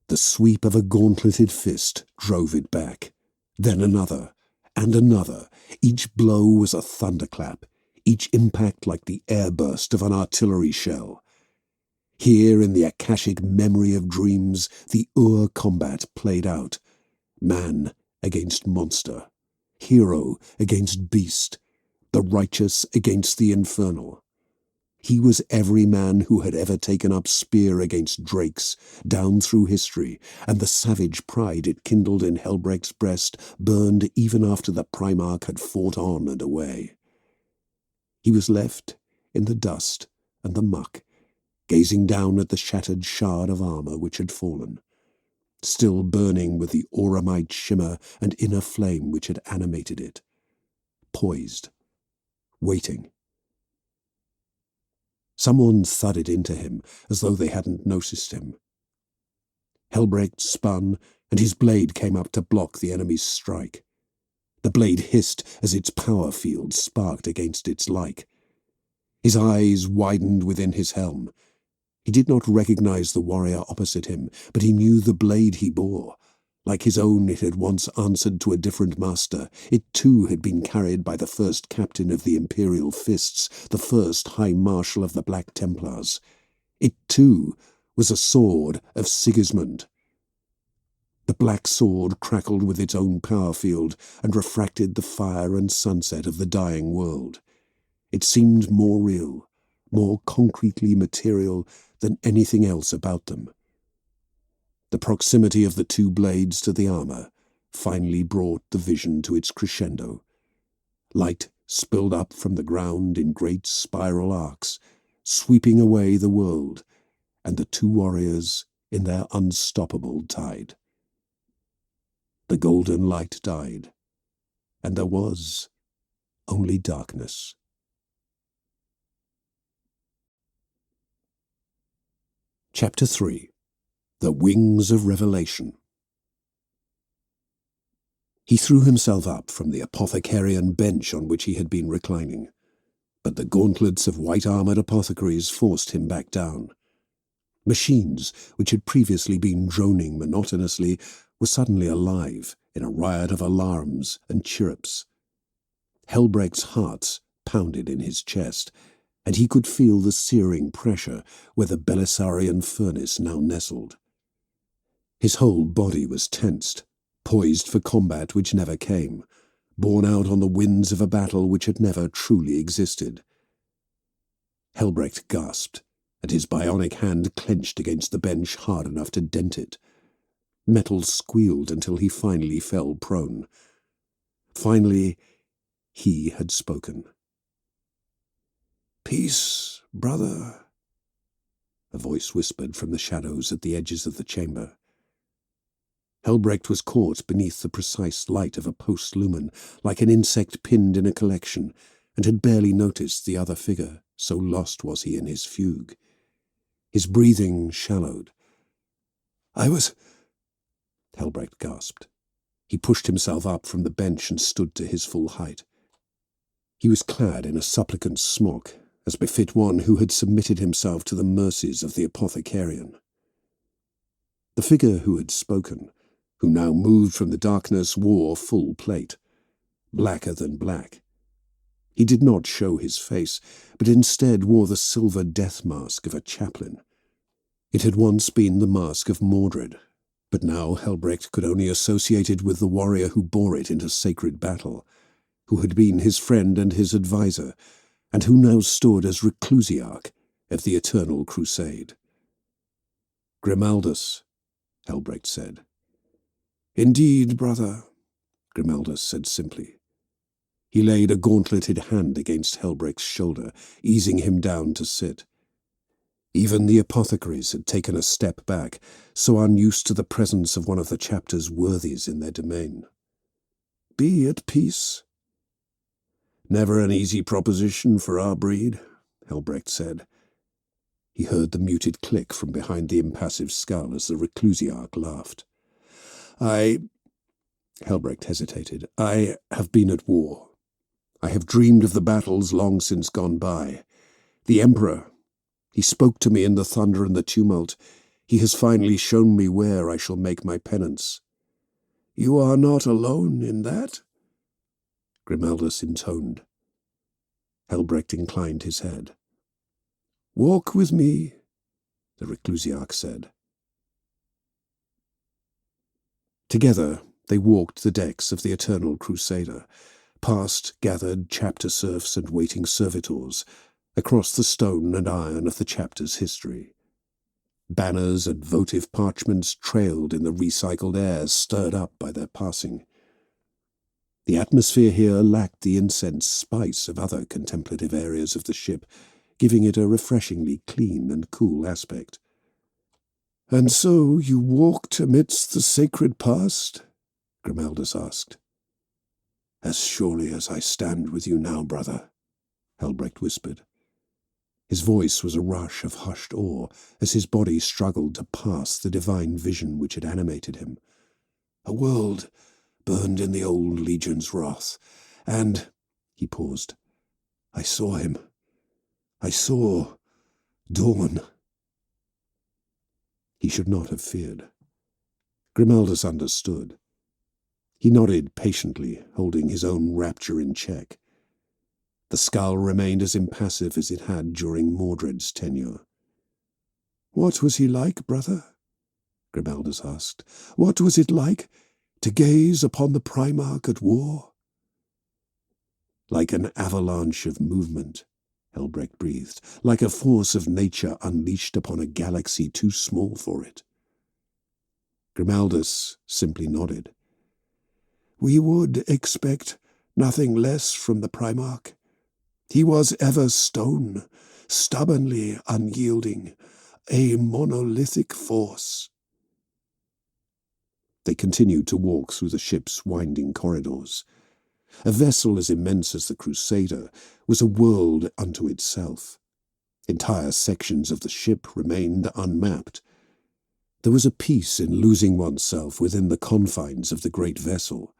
The sweep of a gauntleted fist drove it back, then another, and another. Each blow was a thunderclap, each impact like the airburst of an artillery shell. Here in the Akashic memory of dreams, the combat played out. Man against monster. Hero against beast, the righteous against the infernal. He was every man who had ever taken up spear against drakes, down through history, and the savage pride it kindled in Helbrecht's breast burned even after the Primarch had fought on and away. He was left in the dust and the muck, gazing down at the shattered shard of armor which had fallen, still burning with the auramite shimmer and inner flame which had animated it, poised, waiting. Someone thudded into him as though they hadn't noticed him. Helbrecht spun, and his blade came up to block the enemy's strike. The blade hissed as its power field sparked against its like. His eyes widened within his helm. He did not recognize the warrior opposite him, but he knew the blade he bore. Like his own, it had once answered to a different master. It too had been carried by the first captain of the Imperial Fists, the first High Marshal of the Black Templars. It too was a sword of Sigismund. The black sword crackled with its own power field and refracted the fire and sunset of the dying world. It seemed more real, more concretely material than anything else about them. The proximity of the two blades to the armor finally brought the vision to its crescendo. Light spilled up from the ground in great spiral arcs, sweeping away the world and the two warriors in their unstoppable tide. The golden light died, and there was only darkness. Chapter 3. The Wings of Revelation. He threw himself up from the apothecarian bench on which he had been reclining, but the gauntlets of white-armoured apothecaries forced him back down. Machines, which had previously been droning monotonously, were suddenly alive in a riot of alarms and chirrups. Helbrecht's heart pounded in his chest, and he could feel the searing pressure where the Belisarian furnace now nestled. His whole body was tensed, poised for combat which never came, borne out on the winds of a battle which had never truly existed. Helbrecht gasped, and his bionic hand clenched against the bench hard enough to dent it. Metal squealed until he finally fell prone. Finally, he had spoken. "Peace, brother," a voice whispered from the shadows at the edges of the chamber. Helbrecht was caught beneath the precise light of a post-lumen, like an insect pinned in a collection, and had barely noticed the other figure, so lost was he in his fugue. His breathing shallowed. I was... Helbrecht gasped. He pushed himself up from the bench and stood to his full height. He was clad in a supplicant's smock, as befit one who had submitted himself to the mercies of the apothecarian. The figure who had spoken, who now moved from the darkness, wore full plate, blacker than black. He did not show his face, but instead wore the silver death mask of a chaplain. It had once been the mask of Mordred, but now Helbrecht could only associate it with the warrior who bore it into sacred battle, who had been his friend and his adviser, and who now stood as reclusiarch of the Eternal Crusade. "Grimaldus," Helbrecht said. "Indeed, brother," Grimaldus said simply. He laid a gauntleted hand against Helbrecht's shoulder, easing him down to sit. Even the apothecaries had taken a step back, so unused to the presence of one of the chapter's worthies in their domain. "Be at peace." "Never an easy proposition for our breed," Helbrecht said. He heard the muted click from behind the impassive skull as the reclusiarch laughed. Helbrecht hesitated. "I have been at war. I have dreamed of the battles long since gone by. The Emperor, he spoke to me in the thunder and the tumult. He has finally shown me where I shall make my penance." "You are not alone in that?" Grimaldus intoned. Helbrecht inclined his head. "Walk with me," the reclusiarch said. Together they walked the decks of the Eternal Crusader, past gathered chapter serfs and waiting servitors, across the stone and iron of the chapter's history. Banners and votive parchments trailed in the recycled air stirred up by their passing. The atmosphere here lacked the incense spice of other contemplative areas of the ship, giving it a refreshingly clean and cool aspect. "And so you walked amidst the sacred past?" Grimaldus asked. "As surely as I stand with you now, brother," Helbrecht whispered. His voice was a rush of hushed awe as his body struggled to pass the divine vision which had animated him. "A world burned in the old legion's wrath, and—" he paused. "I saw him. I saw Dawn." He should not have feared. Grimaldus understood. He nodded patiently, holding his own rapture in check. The skull remained as impassive as it had during Mordred's tenure. "What was he like, brother?" Grimaldus asked. "What was it like to gaze upon the Primarch at war?" "Like an avalanche of movement," Helbrecht breathed, "like a force of nature unleashed upon a galaxy too small for it." Grimaldus simply nodded. "We would expect nothing less from the Primarch. He was ever stone, stubbornly unyielding, a monolithic force." They continued to walk through the ship's winding corridors. A vessel as immense as the Crusader was a world unto itself. Entire sections of the ship remained unmapped. There was a peace in losing oneself within the confines of the great vessel,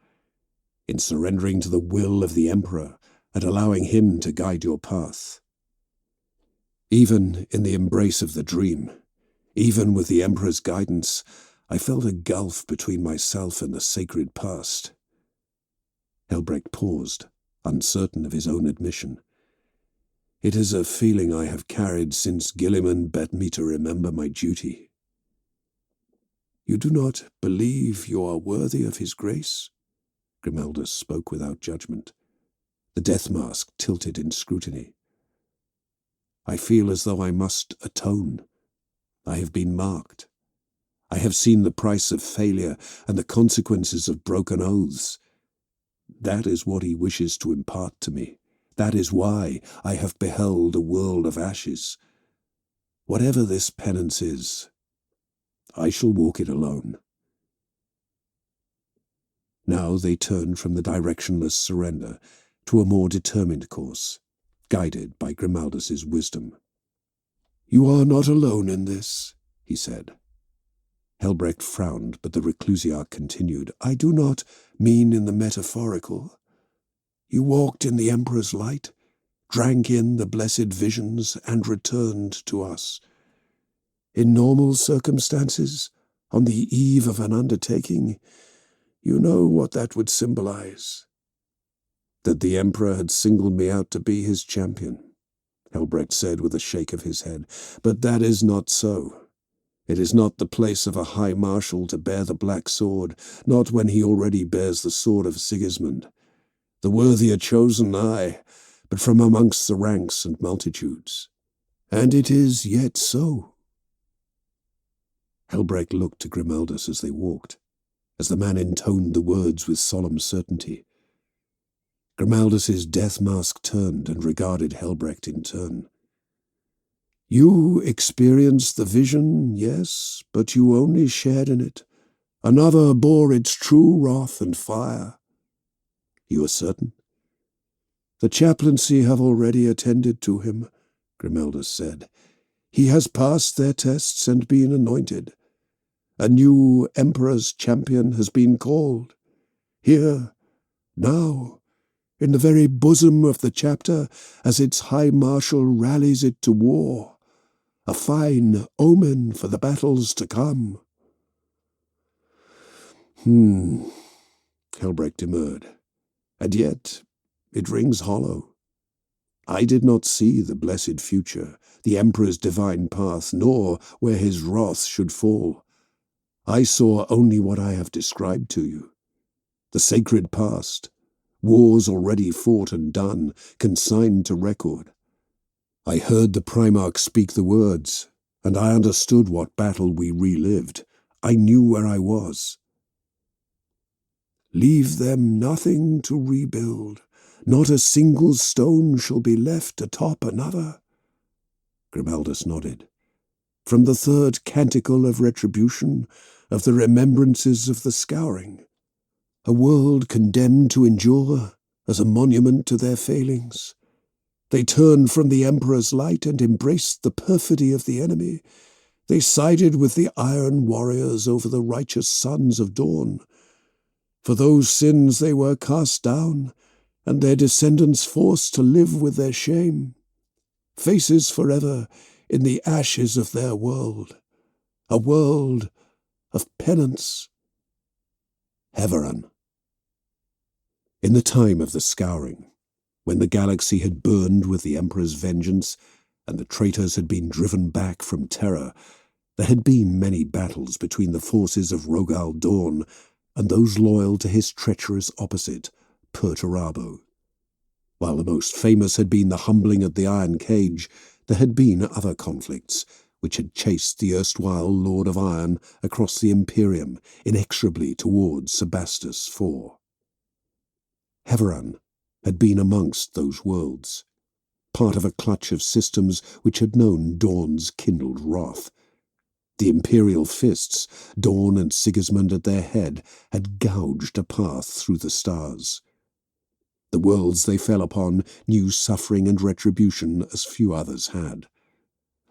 in surrendering to the will of the Emperor and allowing him to guide your path. Even in the embrace of the dream, even with the Emperor's guidance, I felt a gulf between myself and the sacred past. Helbrecht paused, uncertain of his own admission. "It is a feeling I have carried since Gilliman bade me to remember my duty." "You do not believe you are worthy of his grace?" Grimaldus spoke without judgment. The death mask tilted in scrutiny. "I feel as though I must atone. I have been marked. I have seen the price of failure and the consequences of broken oaths. That is what he wishes to impart to me. That is why I have beheld a world of ashes. Whatever this penance is, I shall walk it alone." Now they turned from the directionless surrender to a more determined course, guided by Grimaldus's wisdom. "You are not alone in this," he said. Helbrecht frowned, but the reclusiarch continued. I do not mean in the metaphorical. You walked in the Emperor's light, drank in the blessed visions, and returned to us. In normal circumstances, on the eve of an undertaking, you know what that would symbolize. That the Emperor had singled me out to be his champion, Helbrecht said with a shake of his head. But that is not so. It is not the place of a high marshal to bear the black sword, not when he already bears the sword of Sigismund. The worthier chosen, aye, but from amongst the ranks and multitudes. And it is yet so. Helbrecht looked to Grimaldus as they walked, as the man intoned the words with solemn certainty. Grimaldus's death mask turned and regarded Helbrecht in turn. You experienced the vision, yes, but you only shared in it. Another bore its true wrath and fire. You are certain? The chaplaincy have already attended to him, Grimaldus said. He has passed their tests and been anointed. A new Emperor's champion has been called. Here, now, in the very bosom of the chapter, as its High Marshal rallies it to war. A fine omen for the battles to come. Helbrecht demurred. And yet it rings hollow. I did not see the blessed future, the Emperor's divine path, nor where his wrath should fall. I saw only what I have described to you. The sacred past, wars already fought and done, consigned to record. I heard the Primarch speak the words, and I understood what battle we relived. I knew where I was. Leave them nothing to rebuild. Not a single stone shall be left atop another. Grimaldus nodded. From the third canticle of retribution, of the remembrances of the scouring, a world condemned to endure as a monument to their failings. They turned from the Emperor's light and embraced the perfidy of the enemy. They sided with the iron warriors over the righteous sons of Dawn. For those sins they were cast down, and their descendants forced to live with their shame. Faces forever in the ashes of their world. A world of penance. Heveran. In the time of the scouring, when the galaxy had burned with the Emperor's vengeance, and the traitors had been driven back from terror, there had been many battles between the forces of Rogal Dorn and those loyal to his treacherous opposite, Perturabo. While the most famous had been the humbling at the Iron Cage, there had been other conflicts, which had chased the erstwhile Lord of Iron across the Imperium, inexorably towards Sebastus IV. Heveran had been amongst those worlds, part of a clutch of systems which had known Dawn's kindled wrath. The Imperial fists, Dawn and Sigismund at their head, had gouged a path through the stars. The worlds they fell upon knew suffering and retribution as few others had.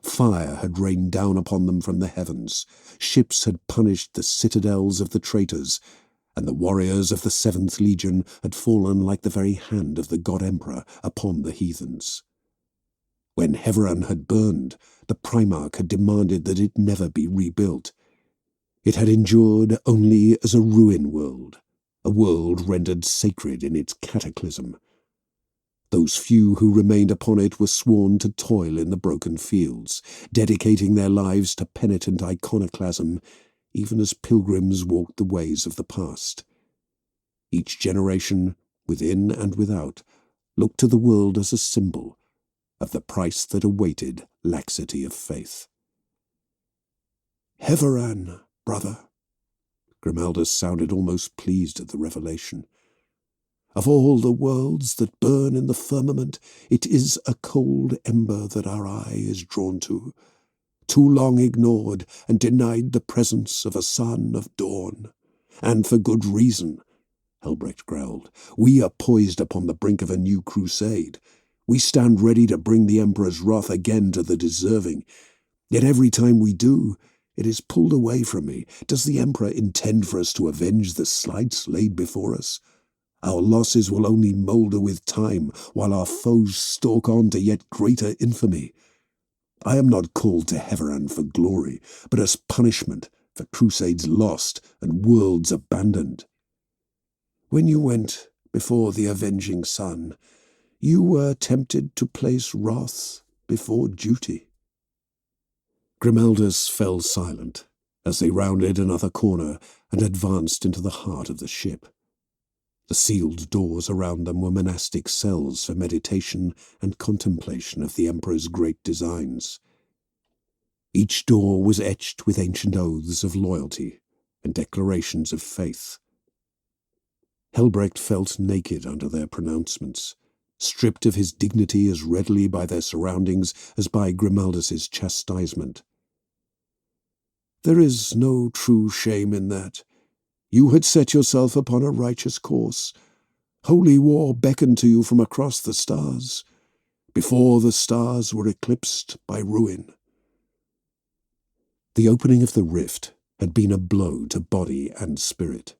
Fire had rained down upon them from the heavens, ships had punished the citadels of the traitors, and the warriors of the 7th Legion had fallen like the very hand of the God-Emperor upon the heathens. When Heveran had burned, the Primarch had demanded that it never be rebuilt. It had endured only as a ruin world, a world rendered sacred in its cataclysm. Those few who remained upon it were sworn to toil in the broken fields, dedicating their lives to penitent iconoclasm, even as pilgrims walked the ways of the past. Each generation, within and without, looked to the world as a symbol of the price that awaited laxity of faith. Heveran, brother. Grimaldus sounded almost pleased at the revelation. Of all the worlds that burn in the firmament, it is a cold ember that our eye is drawn to, too long ignored and denied the presence of a son of Dawn. And for good reason, Helbrecht growled. We are poised upon the brink of a new crusade. We stand ready to bring the Emperor's wrath again to the deserving. Yet every time we do, It is pulled away from me. Does the Emperor intend for us to avenge the slights laid before us? Our losses will only moulder with time, while our foes stalk on to yet greater infamy. I am not called to Heveran for glory, but as punishment for crusades lost and worlds abandoned. When you went before the avenging sun, you were tempted to place wrath before duty. Grimaldus fell silent as they rounded another corner and advanced into the heart of the ship. The sealed doors around them were monastic cells for meditation and contemplation of the Emperor's great designs. Each door was etched with ancient oaths of loyalty and declarations of faith. Helbrecht felt naked under their pronouncements, stripped of his dignity as readily by their surroundings as by Grimaldus's chastisement. There is no true shame in that. You had set yourself upon a righteous course. Holy war beckoned to you from across the stars, before the stars were eclipsed by ruin. The opening of the rift had been a blow to body and spirit.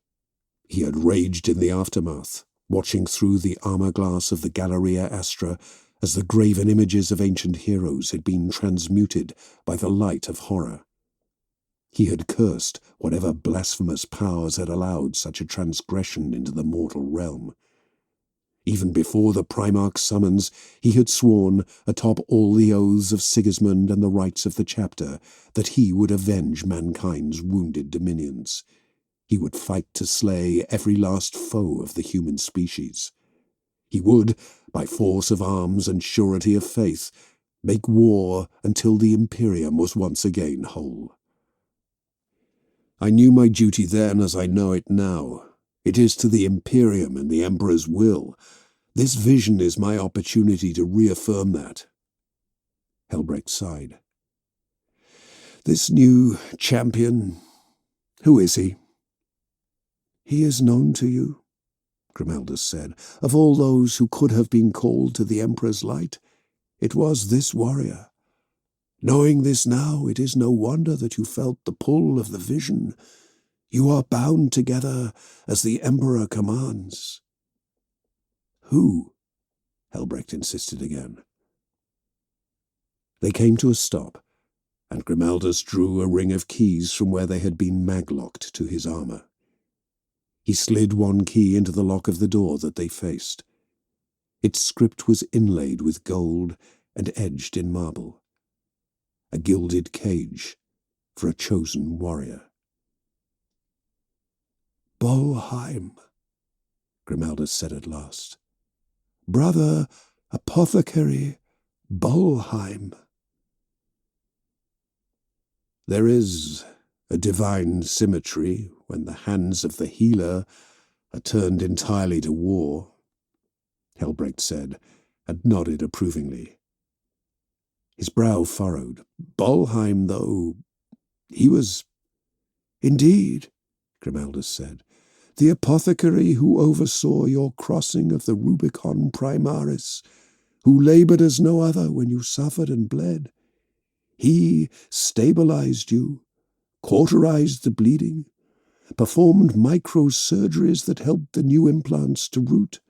He had raged in the aftermath, watching through the armor glass of the Galleria Astra as the graven images of ancient heroes had been transmuted by the light of horror. He had cursed whatever blasphemous powers had allowed such a transgression into the mortal realm. Even before the Primarch's summons, he had sworn, atop all the oaths of Sigismund and the rites of the chapter, that he would avenge mankind's wounded dominions. He would fight to slay every last foe of the human species. He would, by force of arms and surety of faith, make war until the Imperium was once again whole. I knew my duty then as I know it now. It is to the Imperium and the Emperor's will. This vision is my opportunity to reaffirm that. Helbrecht sighed. This new champion, who is he? He is known to you, Grimaldus said. Of all those who could have been called to the Emperor's light, it was this warrior. Knowing this now, it is no wonder that you felt the pull of the vision. You are bound together as the Emperor commands. Who? Helbrecht insisted again. They came to a stop, and Grimaldus drew a ring of keys from where they had been maglocked to his armor. He slid one key into the lock of the door that they faced. Its script was inlaid with gold and edged in marble. A gilded cage for a chosen warrior. Bolheim, Grimaldus said at last. Brother Apothecary Bolheim. There is a divine symmetry when the hands of the healer are turned entirely to war, Helbrecht said, and nodded approvingly. His brow furrowed. Bolheim, though, he was... Indeed, Grimaldus said, the apothecary who oversaw your crossing of the Rubicon Primaris, who laboured as no other when you suffered and bled. He stabilized you, cauterized the bleeding, performed microsurgeries that helped the new implants to root.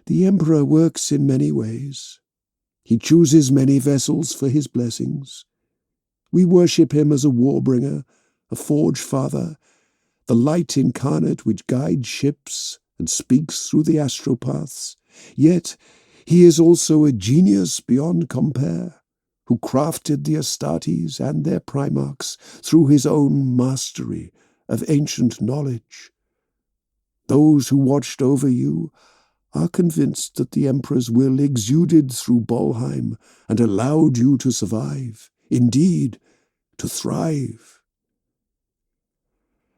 The Emperor works in many ways. He chooses many vessels for his blessings. We worship him as a warbringer, a forge father, the light incarnate which guides ships and speaks through the astropaths. Yet he is also a genius beyond compare, who crafted the Astartes and their Primarchs through his own mastery of ancient knowledge. Those who watched over you are convinced that the Emperor's will exuded through Bolheim and allowed you to survive, indeed, to thrive.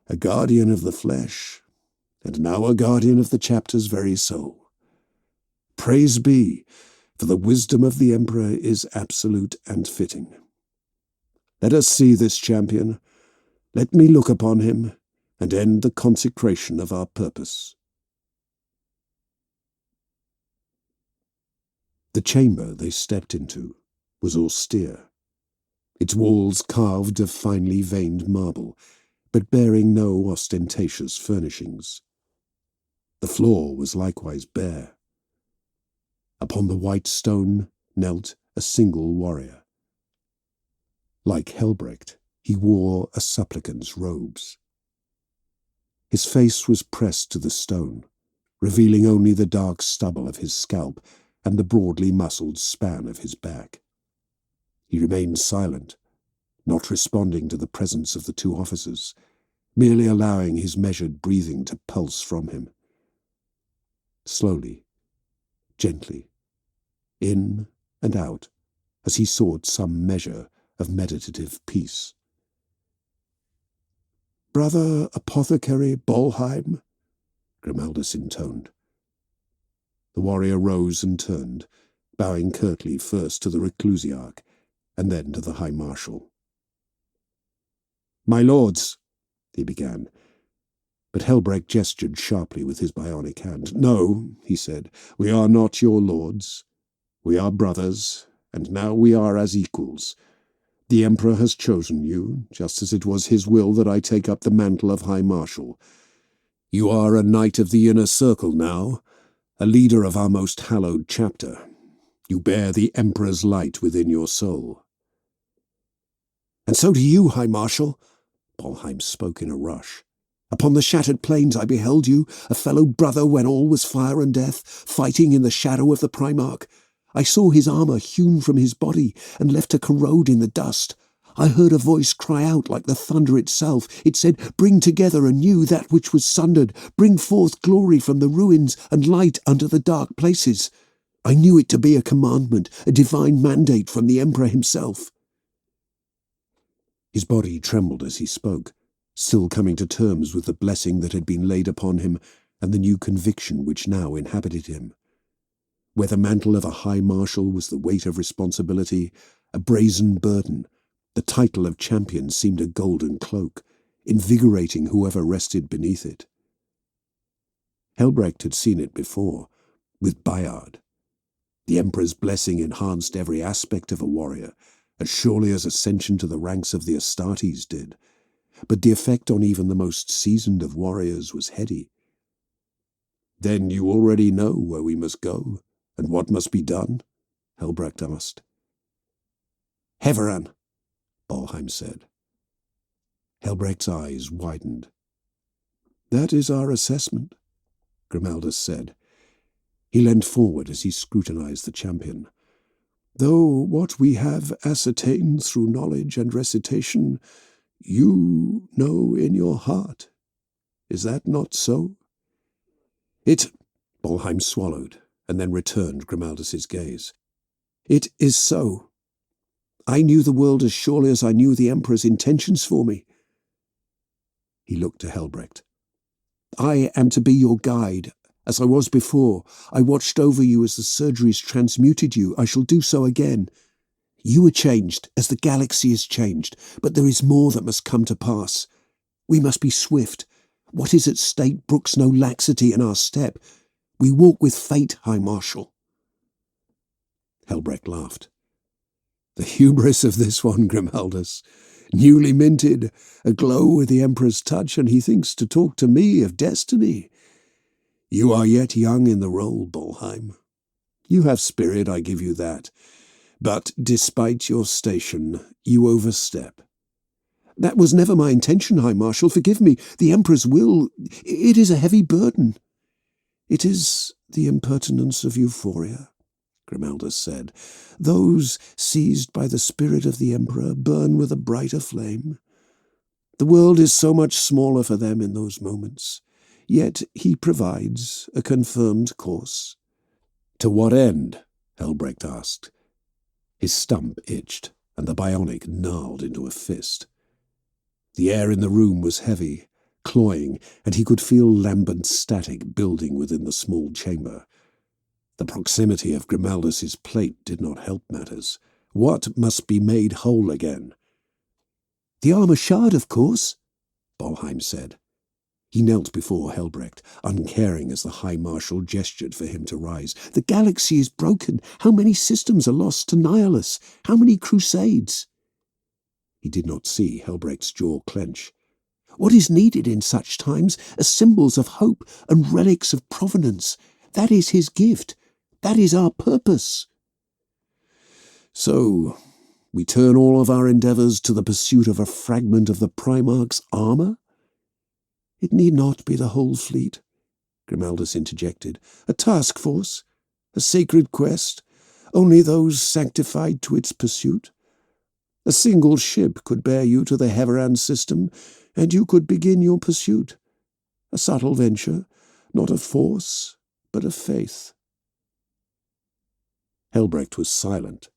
A guardian of the flesh, and now a guardian of the chapter's very soul. Praise be, for the wisdom of the Emperor is absolute and fitting. Let us see this champion. Let me look upon him, and end the consecration of our purpose. The chamber they stepped into was austere. its walls carved of finely veined marble, but bearing no ostentatious furnishings. The floor was likewise bare. Upon the white stone knelt a single warrior. Like Helbrecht, he wore a supplicant's robes. His face was pressed to the stone, revealing only the dark stubble of his scalp and the broadly muscled span of his back. He remained silent, not responding to the presence of the two officers, merely allowing his measured breathing to pulse from him. Slowly, gently, in and out, as he sought some measure of meditative peace. "Brother Apothecary Bolheim," Grimaldus intoned. The warrior rose and turned, bowing curtly first to the reclusiarch, and then to the High Marshal. "My lords," he began, but Helbrecht gestured sharply with his bionic hand. "No," he said, "we are not your lords. We are brothers, and now we are as equals. The Emperor has chosen you, just as it was his will that I take up the mantle of High Marshal. You are a knight of the Inner Circle now, a leader of our most hallowed chapter. You bear the Emperor's light within your soul." "And so do you, High Marshal," Bolheim spoke in a rush. "Upon the shattered plains I beheld you, a fellow brother when all was fire and death, fighting in the shadow of the Primarch. I saw his armour hewn from his body and left to corrode in the dust. I heard a voice cry out like the thunder itself. It said, 'Bring together anew that which was sundered. Bring forth glory from the ruins and light unto the dark places.' I knew it to be a commandment, a divine mandate from the Emperor himself." His body trembled as he spoke, still coming to terms with the blessing that had been laid upon him and the new conviction which now inhabited him. Where the mantle of a High Marshal was the weight of responsibility, a brazen burden, the title of champion seemed a golden cloak, invigorating whoever rested beneath it. Helbrecht had seen it before, with Bayard. The Emperor's blessing enhanced every aspect of a warrior, as surely as ascension to the ranks of the Astartes did, but the effect on even the most seasoned of warriors was heady. "Then you already know where we must go, and what must be done?" Helbrecht asked. "Heveran," Bolheim said. Helbrecht's eyes widened. "That is our assessment," Grimaldus said. He leaned forward as he scrutinized the champion. "Though what we have ascertained through knowledge and recitation, you know in your heart. Is that not so?" Bolheim swallowed, and then returned Grimaldus's gaze. "It is so. I knew the world as surely as I knew the Emperor's intentions for me." He looked to Helbrecht. "I am to be your guide, as I was before. I watched over you as the surgeries transmuted you. I shall do so again. You are changed, as the galaxy is changed, but there is more that must come to pass. We must be swift. What is at stake brooks no laxity in our step. We walk with fate, High Marshal." Helbrecht laughed. "The hubris of this one, Grimaldus. Newly minted, aglow with the Emperor's touch, and he thinks to talk to me of destiny. You are yet young in the role, Bolheim. You have spirit, I give you that. But despite your station, you overstep." "That was never my intention, High Marshal. Forgive me. The Emperor's will, it is a heavy burden." "It is the impertinence of euphoria," Grimaldus said. "Those seized by the spirit of the Emperor burn with a brighter flame. The world is so much smaller for them in those moments. Yet he provides a confirmed course." "To what end?" Helbrecht asked. His stump itched, and the bionic gnarled into a fist. The air in the room was heavy, cloying, and he could feel lambent static building within the small chamber. The proximity of Grimaldus's plate did not help matters. What must be made whole again? "The armour shard, of course," Bolheim said. He knelt before Helbrecht, uncaring as the High Marshal gestured for him to rise. "The galaxy is broken. How many systems are lost to Nihilus? How many crusades?" He did not see Helbrecht's jaw clench. "What is needed in such times are symbols of hope and relics of provenance. That is his gift. That is our purpose." "So, we turn all of our endeavours to the pursuit of a fragment of the Primarch's armour?" "It need not be the whole fleet," Grimaldus interjected. "A task force, a sacred quest, only those sanctified to its pursuit. A single ship could bear you to the Heveran system, and you could begin your pursuit. A subtle venture, not of force, but of faith." Helbrecht was silent.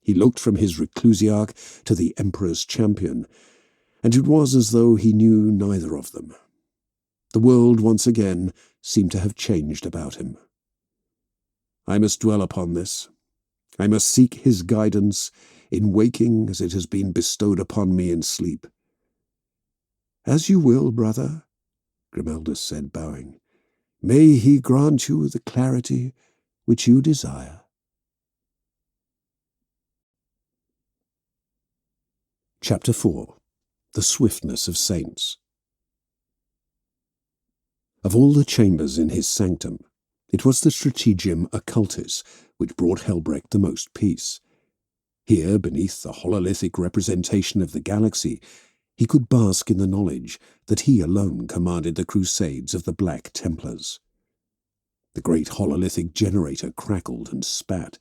He looked from his reclusiarch to the Emperor's champion, and it was as though he knew neither of them. The world once again seemed to have changed about him. "I must dwell upon this. I must seek his guidance in waking as it has been bestowed upon me in sleep." "As you will, brother," Grimaldus said, bowing. "May he grant you the clarity which you desire." Chapter 4. The Swiftness of Saints. Of all the chambers in his sanctum, it was the Strategium Occultis which brought Helbrecht the most peace. Here, beneath the hololithic representation of the galaxy, he could bask in the knowledge that he alone commanded the crusades of the Black Templars. The great hololithic generator crackled and spat,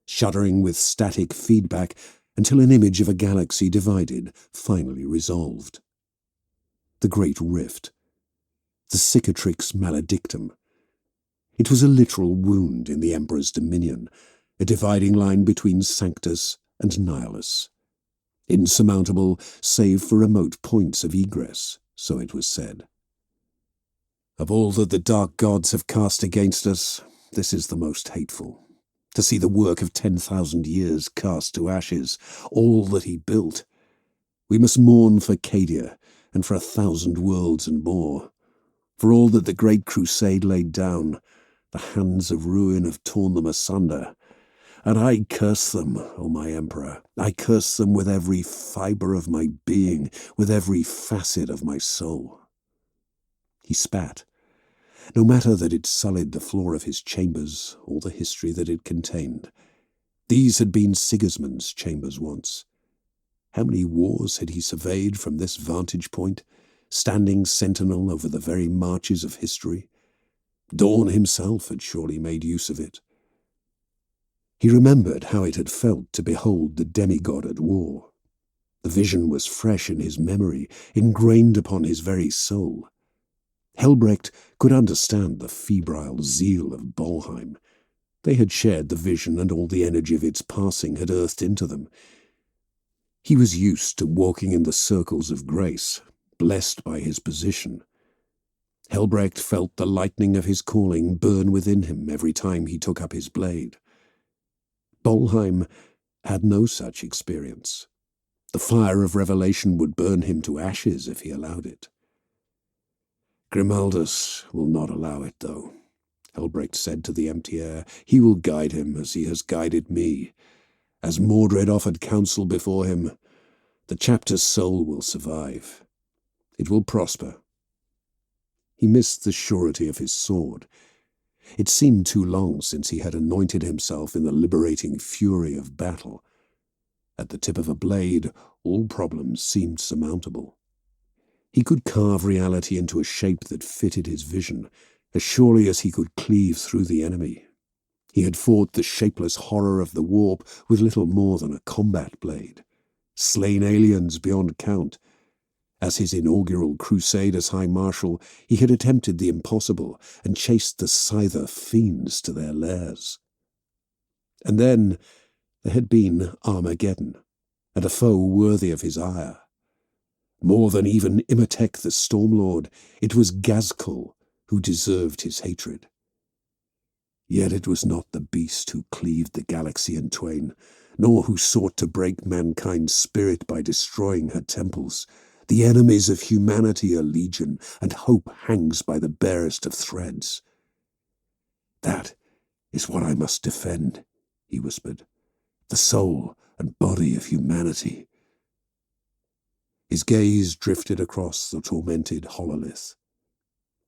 shuddering with static feedback until an image of a galaxy divided finally resolved. The Great Rift. The Cicatrix Maledictum. It was a literal wound in the Emperor's dominion, a dividing line between Sanctus and Nihilus. Insurmountable save for remote points of egress, so it was said. Of all that the dark gods have cast against us, this is the most hateful. To see the work of 10,000 years cast to ashes, all that he built. We must mourn for Cadia, and for 1,000 worlds and more. For all that the great crusade laid down, the hands of ruin have torn them asunder. And I curse them, O my Emperor. I curse them with every fibre of my being, with every facet of my soul. He spat. No matter that it sullied the floor of his chambers, or the history that it contained. These had been Sigismund's chambers once. How many wars had he surveyed from this vantage point, standing sentinel over the very marches of history? Dawn himself had surely made use of it. He remembered how it had felt to behold the demigod at war. The vision was fresh in his memory, ingrained upon his very soul. Helbrecht could understand the febrile zeal of Bolheim. They had shared the vision, and all the energy of its passing had earthed into them. He was used to walking in the circles of grace, blessed by his position. Helbrecht felt the lightning of his calling burn within him every time he took up his blade. Bolheim had no such experience. The fire of revelation would burn him to ashes if he allowed it. "Grimaldus will not allow it, though," Helbrecht said to the empty air. "He will guide him as he has guided me. As Mordred offered counsel before him, the chapter's soul will survive. It will prosper." He missed the surety of his sword. It seemed too long since he had anointed himself in the liberating fury of battle. At the tip of a blade, all problems seemed surmountable. He could carve reality into a shape that fitted his vision, as surely as he could cleave through the enemy. He had fought the shapeless horror of the warp with little more than a combat blade, slain aliens beyond count. As his inaugural crusade as High Marshal, he had attempted the impossible and chased the Scyther fiends to their lairs. And then there had been Armageddon, and a foe worthy of his ire. More than even Imatek the Stormlord, it was Gazkul who deserved his hatred. Yet it was not the beast who cleaved the galaxy in twain, nor who sought to break mankind's spirit by destroying her temples. The enemies of humanity are legion, and hope hangs by the barest of threads. "That is what I must defend," he whispered. "The soul and body of humanity. His gaze drifted across the tormented hololith.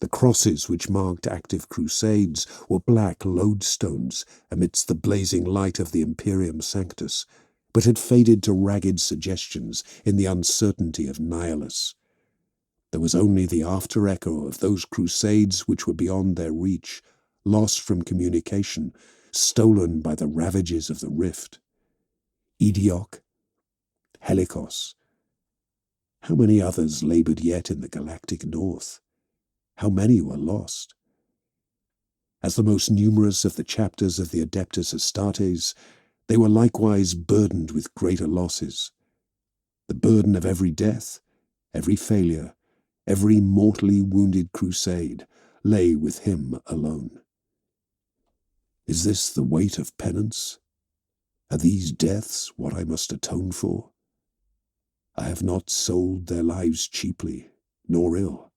The crosses which marked active crusades were black lodestones amidst the blazing light of the Imperium Sanctus, but had faded to ragged suggestions in the uncertainty of Nihilus. There was only the after-echo of those crusades which were beyond their reach, lost from communication, stolen by the ravages of the rift. Idiok, Helikos. How many others laboured yet in the galactic north? How many were lost? As the most numerous of the chapters of the Adeptus Astartes, they were likewise burdened with greater losses. The burden of every death, every failure, every mortally wounded crusade lay with him alone. Is this the weight of penance? Are these deaths what I must atone for? I have not sold their lives cheaply, nor ill.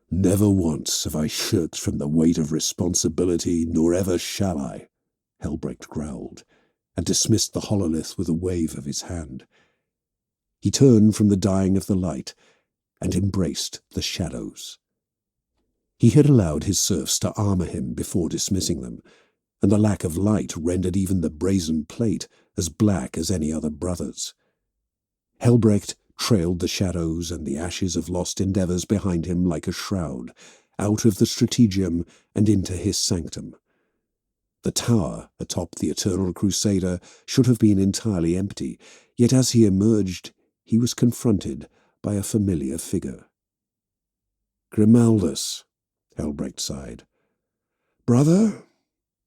Never once have I shirked from the weight of responsibility, nor ever shall I, Helbrecht growled, and dismissed the hololith with a wave of his hand. He turned from the dying of the light and embraced the shadows. He had allowed his serfs to armour him before dismissing them, and the lack of light rendered even the brazen plate as black as any other brother's. Helbrecht trailed the shadows and the ashes of lost endeavours behind him like a shroud, out of the strategium and into his sanctum. The tower atop the Eternal Crusader should have been entirely empty, yet as he emerged, he was confronted by a familiar figure. "Grimaldus," Helbrecht sighed. "Brother,"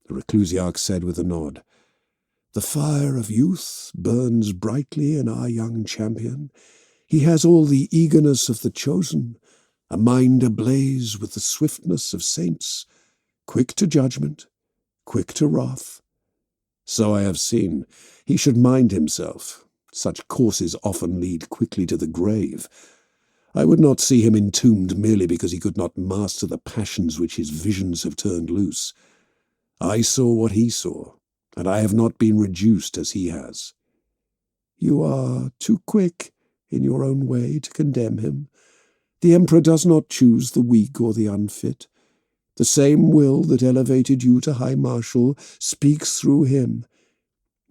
the Reclusiarch said with a nod, "the fire of youth burns brightly in our young champion. He has all the eagerness of the chosen, a mind ablaze with the swiftness of saints, quick to judgment, quick to wrath. So I have seen. He should mind himself. Such courses often lead quickly to the grave. I would not see him entombed merely because he could not master the passions which his visions have turned loose. I saw what he saw, and I have not been reduced as he has." "You are too quick in your own way to condemn him. The Emperor does not choose the weak or the unfit. The same will that elevated you to High Marshal speaks through him.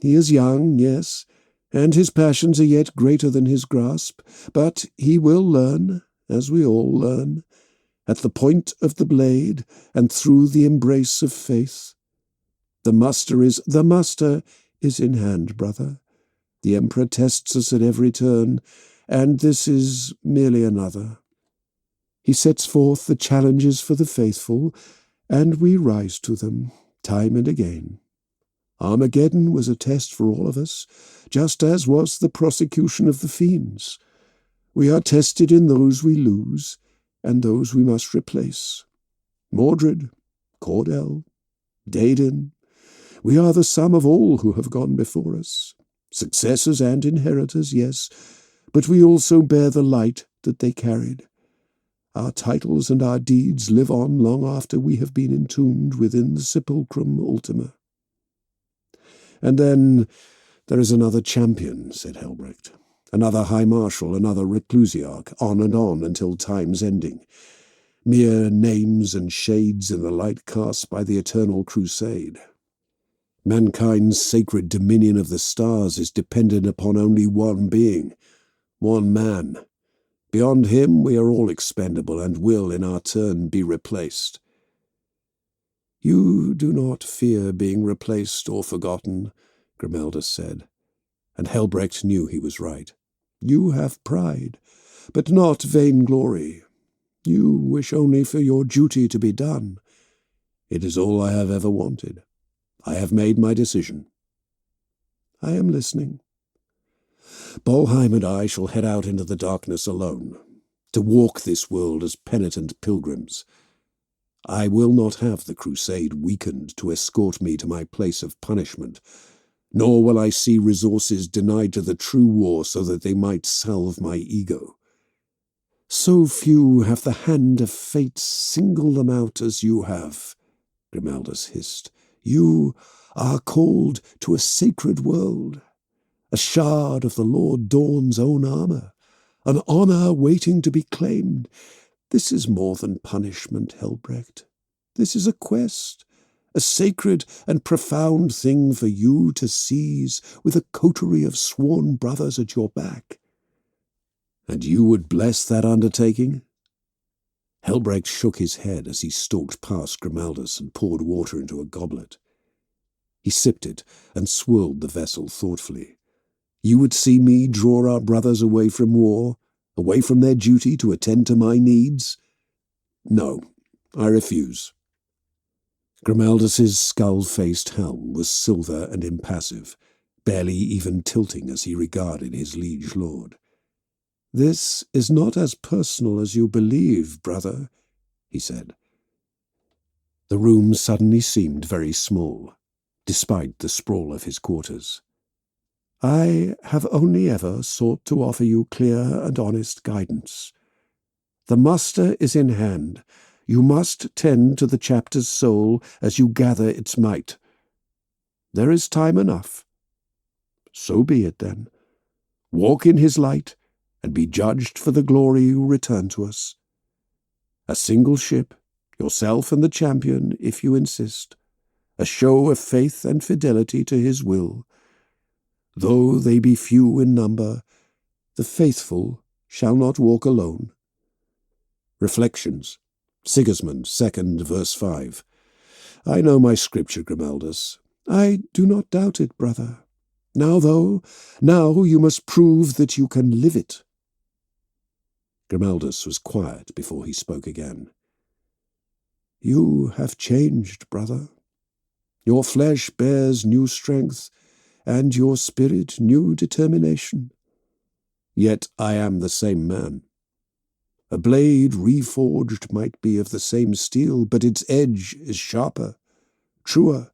He is young, yes, and his passions are yet greater than his grasp, but he will learn, as we all learn, at the point of the blade and through the embrace of faith. The muster is in hand, brother. The Emperor tests us at every turn, and this is merely another. He sets forth the challenges for the faithful, and we rise to them, time and again. Armageddon was a test for all of us, just as was the prosecution of the fiends. We are tested in those we lose, and those we must replace. Mordred, Cordell, Daedin, we are the sum of all who have gone before us. Successors and inheritors, yes, but we also bear the light that they carried. Our titles and our deeds live on long after we have been entombed within the sepulchrum ultima." "And then there is another champion," said Helbrecht. "Another High Marshal, another Reclusiarch, on and on until time's ending. Mere names and shades in the light cast by the Eternal Crusade. Mankind's sacred dominion of the stars is dependent upon only one being, one man. Beyond him we are all expendable and will, in our turn, be replaced." "You do not fear being replaced or forgotten," Grimaldus said, and Helbrecht knew he was right. "You have pride, but not vainglory. You wish only for your duty to be done. It is all I have ever wanted. I have made my decision." "I am listening." "Bolheim and I shall head out into the darkness alone, to walk this world as penitent pilgrims. I will not have the crusade weakened to escort me to my place of punishment, nor will I see resources denied to the true war so that they might salve my ego. So few have the hand of fate single them out as you have," Grimaldus hissed. "You are called to a sacred world, a a shard of the Lord Dawn's own armour, an honour waiting to be claimed. This is more than punishment, Helbrecht. This is a quest, a sacred and profound thing for you to seize with a coterie of sworn brothers at your back. And you would bless that undertaking? Helbrecht shook his head as he stalked past Grimaldus and poured water into a goblet. He sipped it and swirled the vessel thoughtfully. You would see me draw our brothers away from war, away from their duty to attend to my needs? No, I refuse. Grimaldus's skull-faced helm was silver and impassive, barely even tilting as he regarded his liege lord. This is not as personal as you believe, brother, he said. The room suddenly seemed very small, despite the sprawl of his quarters. I have only ever sought to offer you clear and honest guidance. The muster is in hand. You must tend to the chapter's soul as you gather its might. There is time enough. So be it, then. Walk in his light, and be judged for the glory you return to us. A single ship, yourself and the champion, if you insist. A show of faith and fidelity to his will. Though they be few in number, the faithful shall not walk alone. Reflections. Sigismund, 2nd, verse 5. I know my scripture, Grimaldus. I do not doubt it, brother. Now you must prove that you can live it. Grimaldus was quiet before he spoke again. You have changed, brother. Your flesh bears new strength, and your spirit new determination. Yet I am the same man. A blade reforged might be of the same steel, but its edge is sharper, truer.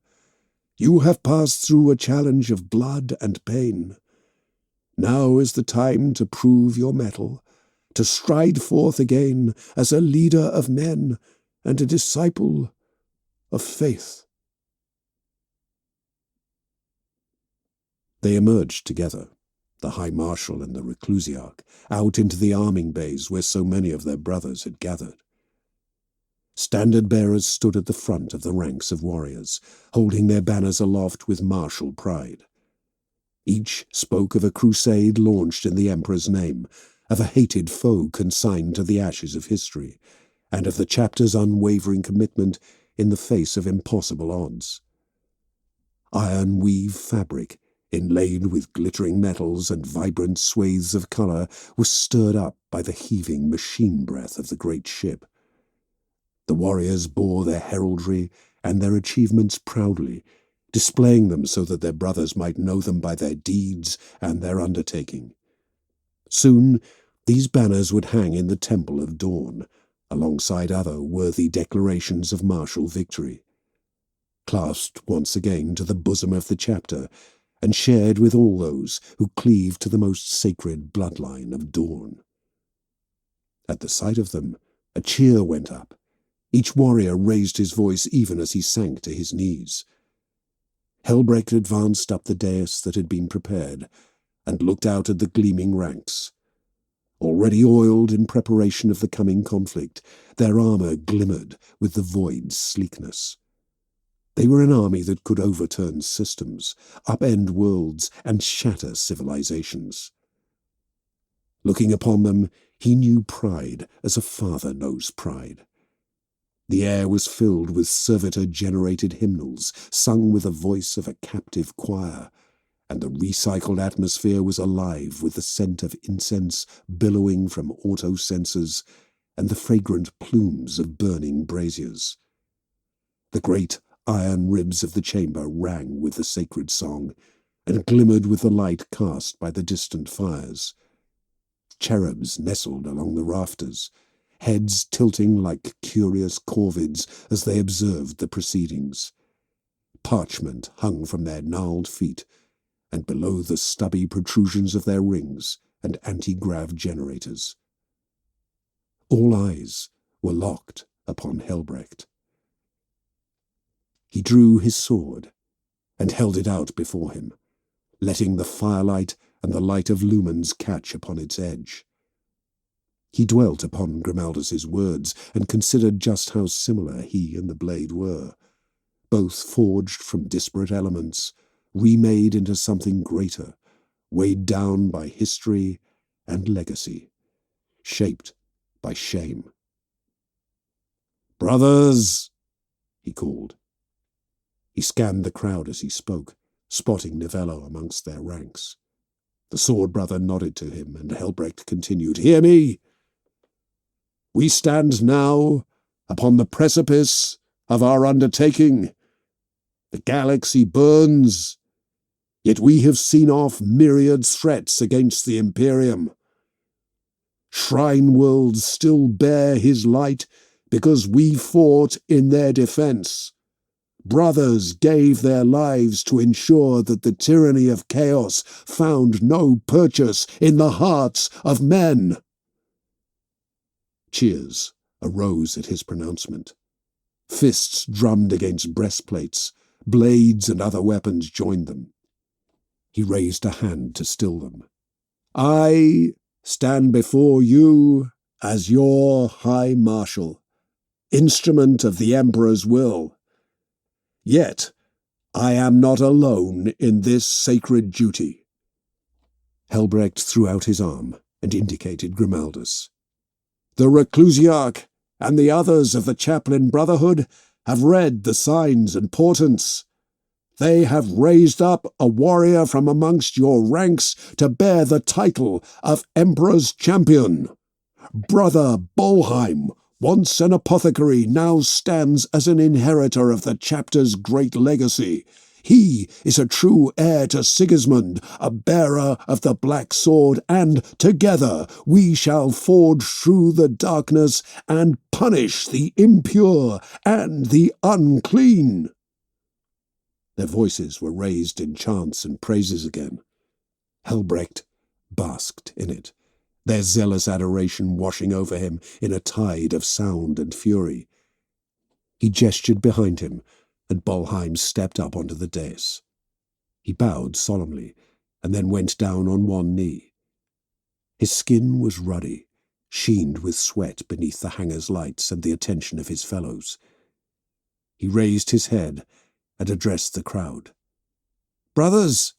You have passed through a challenge of blood and pain. Now is the time to prove your mettle, to stride forth again as a leader of men and a disciple of faith. They emerged together, the High Marshal and the Reclusiarch, out into the arming bays where so many of their brothers had gathered. Standard-bearers stood at the front of the ranks of warriors, holding their banners aloft with martial pride. Each spoke of a crusade launched in the Emperor's name, of a hated foe consigned to the ashes of history, and of the chapter's unwavering commitment in the face of impossible odds. Iron-weave fabric, inlaid with glittering metals and vibrant swathes of colour, was stirred up by the heaving machine breath of the great ship. The warriors bore their heraldry and their achievements proudly, displaying them so that their brothers might know them by their deeds and their undertaking. Soon these banners would hang in the Temple of Dawn, alongside other worthy declarations of martial victory. Clasped once again to the bosom of the chapter, and shared with all those who cleave to the most sacred bloodline of Dawn. At the sight of them, a cheer went up. Each warrior raised his voice even as he sank to his knees. Helbrecht advanced up the dais that had been prepared, and looked out at the gleaming ranks. Already oiled in preparation of the coming conflict, their armour glimmered with the void's sleekness. They were an army that could overturn systems, upend worlds, and shatter civilizations. Looking upon them, he knew pride as a father knows pride. The air was filled with servitor-generated hymnals, sung with the voice of a captive choir, and the recycled atmosphere was alive with the scent of incense billowing from auto-censors and the fragrant plumes of burning braziers. The great iron ribs of the chamber rang with the sacred song, and glimmered with the light cast by the distant fires. Cherubs nestled along the rafters, heads tilting like curious corvids as they observed the proceedings. Parchment hung from their gnarled feet, and below the stubby protrusions of their rings and anti-grav generators. All eyes were locked upon Helbrecht. He drew his sword and held it out before him, letting the firelight and the light of lumens catch upon its edge. He dwelt upon Grimaldus's words and considered just how similar he and the blade were, both forged from disparate elements, remade into something greater, weighed down by history and legacy, shaped by shame. "Brothers!" he called. He scanned the crowd as he spoke, spotting Novello amongst their ranks. The sword brother nodded to him, and Helbrecht continued, "Hear me! We stand now upon the precipice of our undertaking. The galaxy burns, yet we have seen off myriad threats against the Imperium. Shrine worlds still bear his light because we fought in their defense. Brothers gave their lives to ensure that the tyranny of chaos found no purchase in the hearts of men." Cheers arose at his pronouncement. Fists drummed against breastplates. Blades and other weapons joined them. He raised a hand to still them. "I stand before you as your High Marshal, instrument of the Emperor's will. Yet I am not alone in this sacred duty." Helbrecht threw out his arm and indicated Grimaldus. "The Reclusiarch and the others of the Chaplain Brotherhood have read the signs and portents. They have raised up a warrior from amongst your ranks to bear the title of Emperor's Champion. Brother Bolheim, once an apothecary, now stands as an inheritor of the chapter's great legacy. He is a true heir to Sigismund, a bearer of the black sword, and together we shall forge through the darkness and punish the impure and the unclean." Their voices were raised in chants and praises again. Helbrecht basked in it, their zealous adoration washing over him in a tide of sound and fury. He gestured behind him, and Bolheim stepped up onto the dais. He bowed solemnly, and then went down on one knee. His skin was ruddy, sheened with sweat beneath the hangar's lights and the attention of his fellows. He raised his head and addressed the crowd. "Brothers,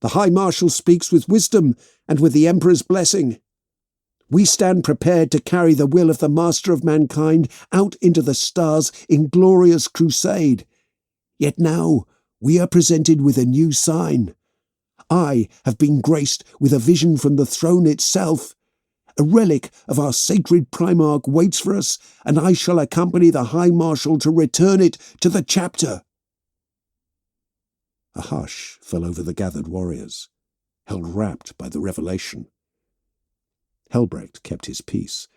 the High Marshal speaks with wisdom and with the Emperor's blessing. We stand prepared to carry the will of the Master of Mankind out into the stars in glorious crusade. Yet now we are presented with a new sign. I have been graced with a vision from the throne itself. A relic of our sacred Primarch waits for us, and I shall accompany the High Marshal to return it to the chapter." A hush fell over the gathered warriors, held rapt by the revelation. Helbrecht kept his peace.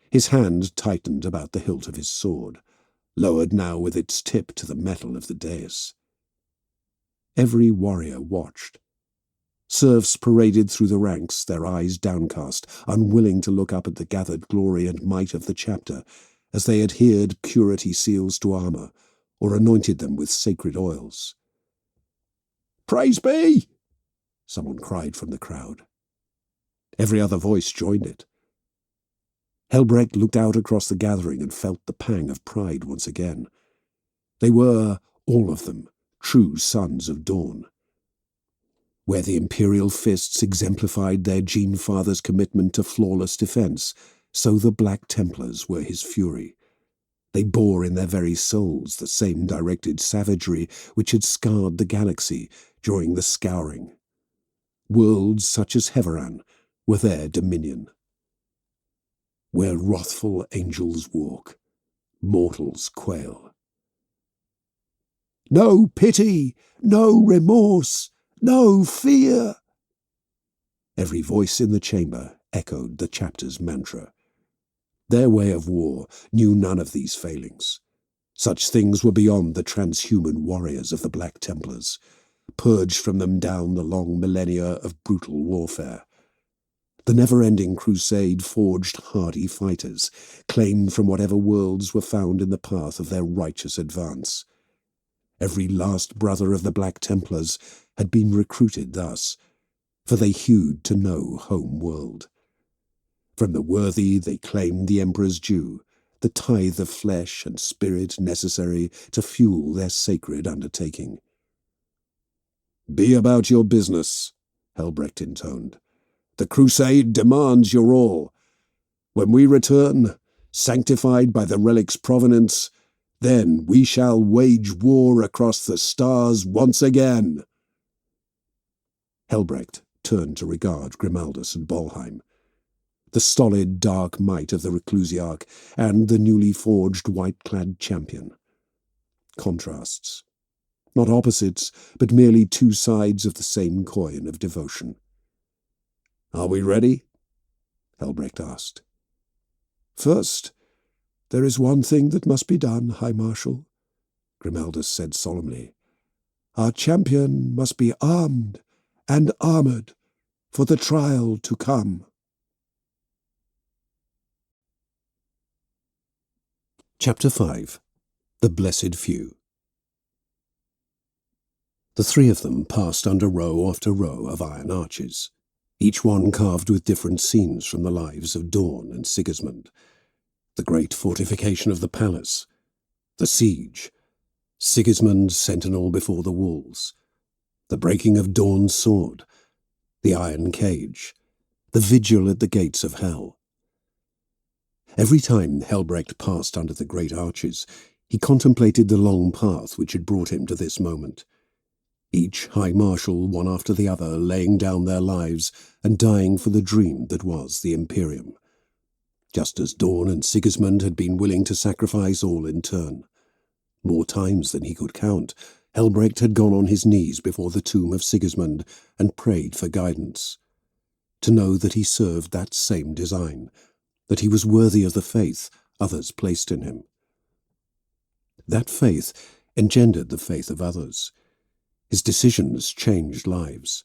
His hand tightened about the hilt of his sword, lowered now with its tip to the metal of the dais. Every warrior watched. Serfs paraded through the ranks, their eyes downcast, unwilling to look up at the gathered glory and might of the chapter, as they adhered purity seals to armor, or anointed them with sacred oils. "Praise be!" someone cried from the crowd. Every other voice joined it. Helbrecht looked out across the gathering and felt the pang of pride once again. They were, all of them, true sons of Dawn. Where the Imperial fists exemplified their Gene-Father's commitment to flawless defense, so the Black Templars were his fury. They bore in their very souls the same directed savagery which had scarred the galaxy during the Scouring. Worlds such as Heveran were their dominion. Where wrathful angels walk, mortals quail. "No pity, no remorse, no fear!" Every voice in the chamber echoed the chapter's mantra. Their way of war knew none of these failings. Such things were beyond the transhuman warriors of the Black Templars, purged from them down the long millennia of brutal warfare. The never-ending crusade forged hardy fighters, claimed from whatever worlds were found in the path of their righteous advance. Every last brother of the Black Templars had been recruited thus, for they hewed to no home world. From the worthy they claimed the emperor's due, the tithe of flesh and spirit necessary to fuel their sacred undertaking. "Be about your business," Helbrecht intoned. "The crusade demands your all. When we return, sanctified by the relic's provenance, then we shall wage war across the stars once again." Helbrecht turned to regard Grimaldus and Bolheim, the stolid dark might of the Reclusiarch and the newly forged white-clad champion. Contrasts. Not opposites, but merely two sides of the same coin of devotion. "Are we ready?" Helbrecht asked. "First, there is one thing that must be done, High Marshal," Grimaldus said solemnly. "Our champion must be armed and armoured for the trial to come." Chapter 5. The Blessed Few. The three of them passed under row after row of iron arches, each one carved with different scenes from the lives of Dawn and Sigismund. The great fortification of the palace, the siege, Sigismund's sentinel before the walls, the breaking of Dawn's sword, the iron cage, the vigil at the gates of hell. Every time Helbrecht passed under the great arches, he contemplated the long path which had brought him to this moment. Each high marshal, one after the other, laying down their lives and dying for the dream that was the Imperium. Just as Dawn and Sigismund had been willing to sacrifice all in turn. More times than he could count, Helbrecht had gone on his knees before the tomb of Sigismund and prayed for guidance. To know that he served that same design, that he was worthy of the faith others placed in him. That faith engendered the faith of others. His decisions changed lives.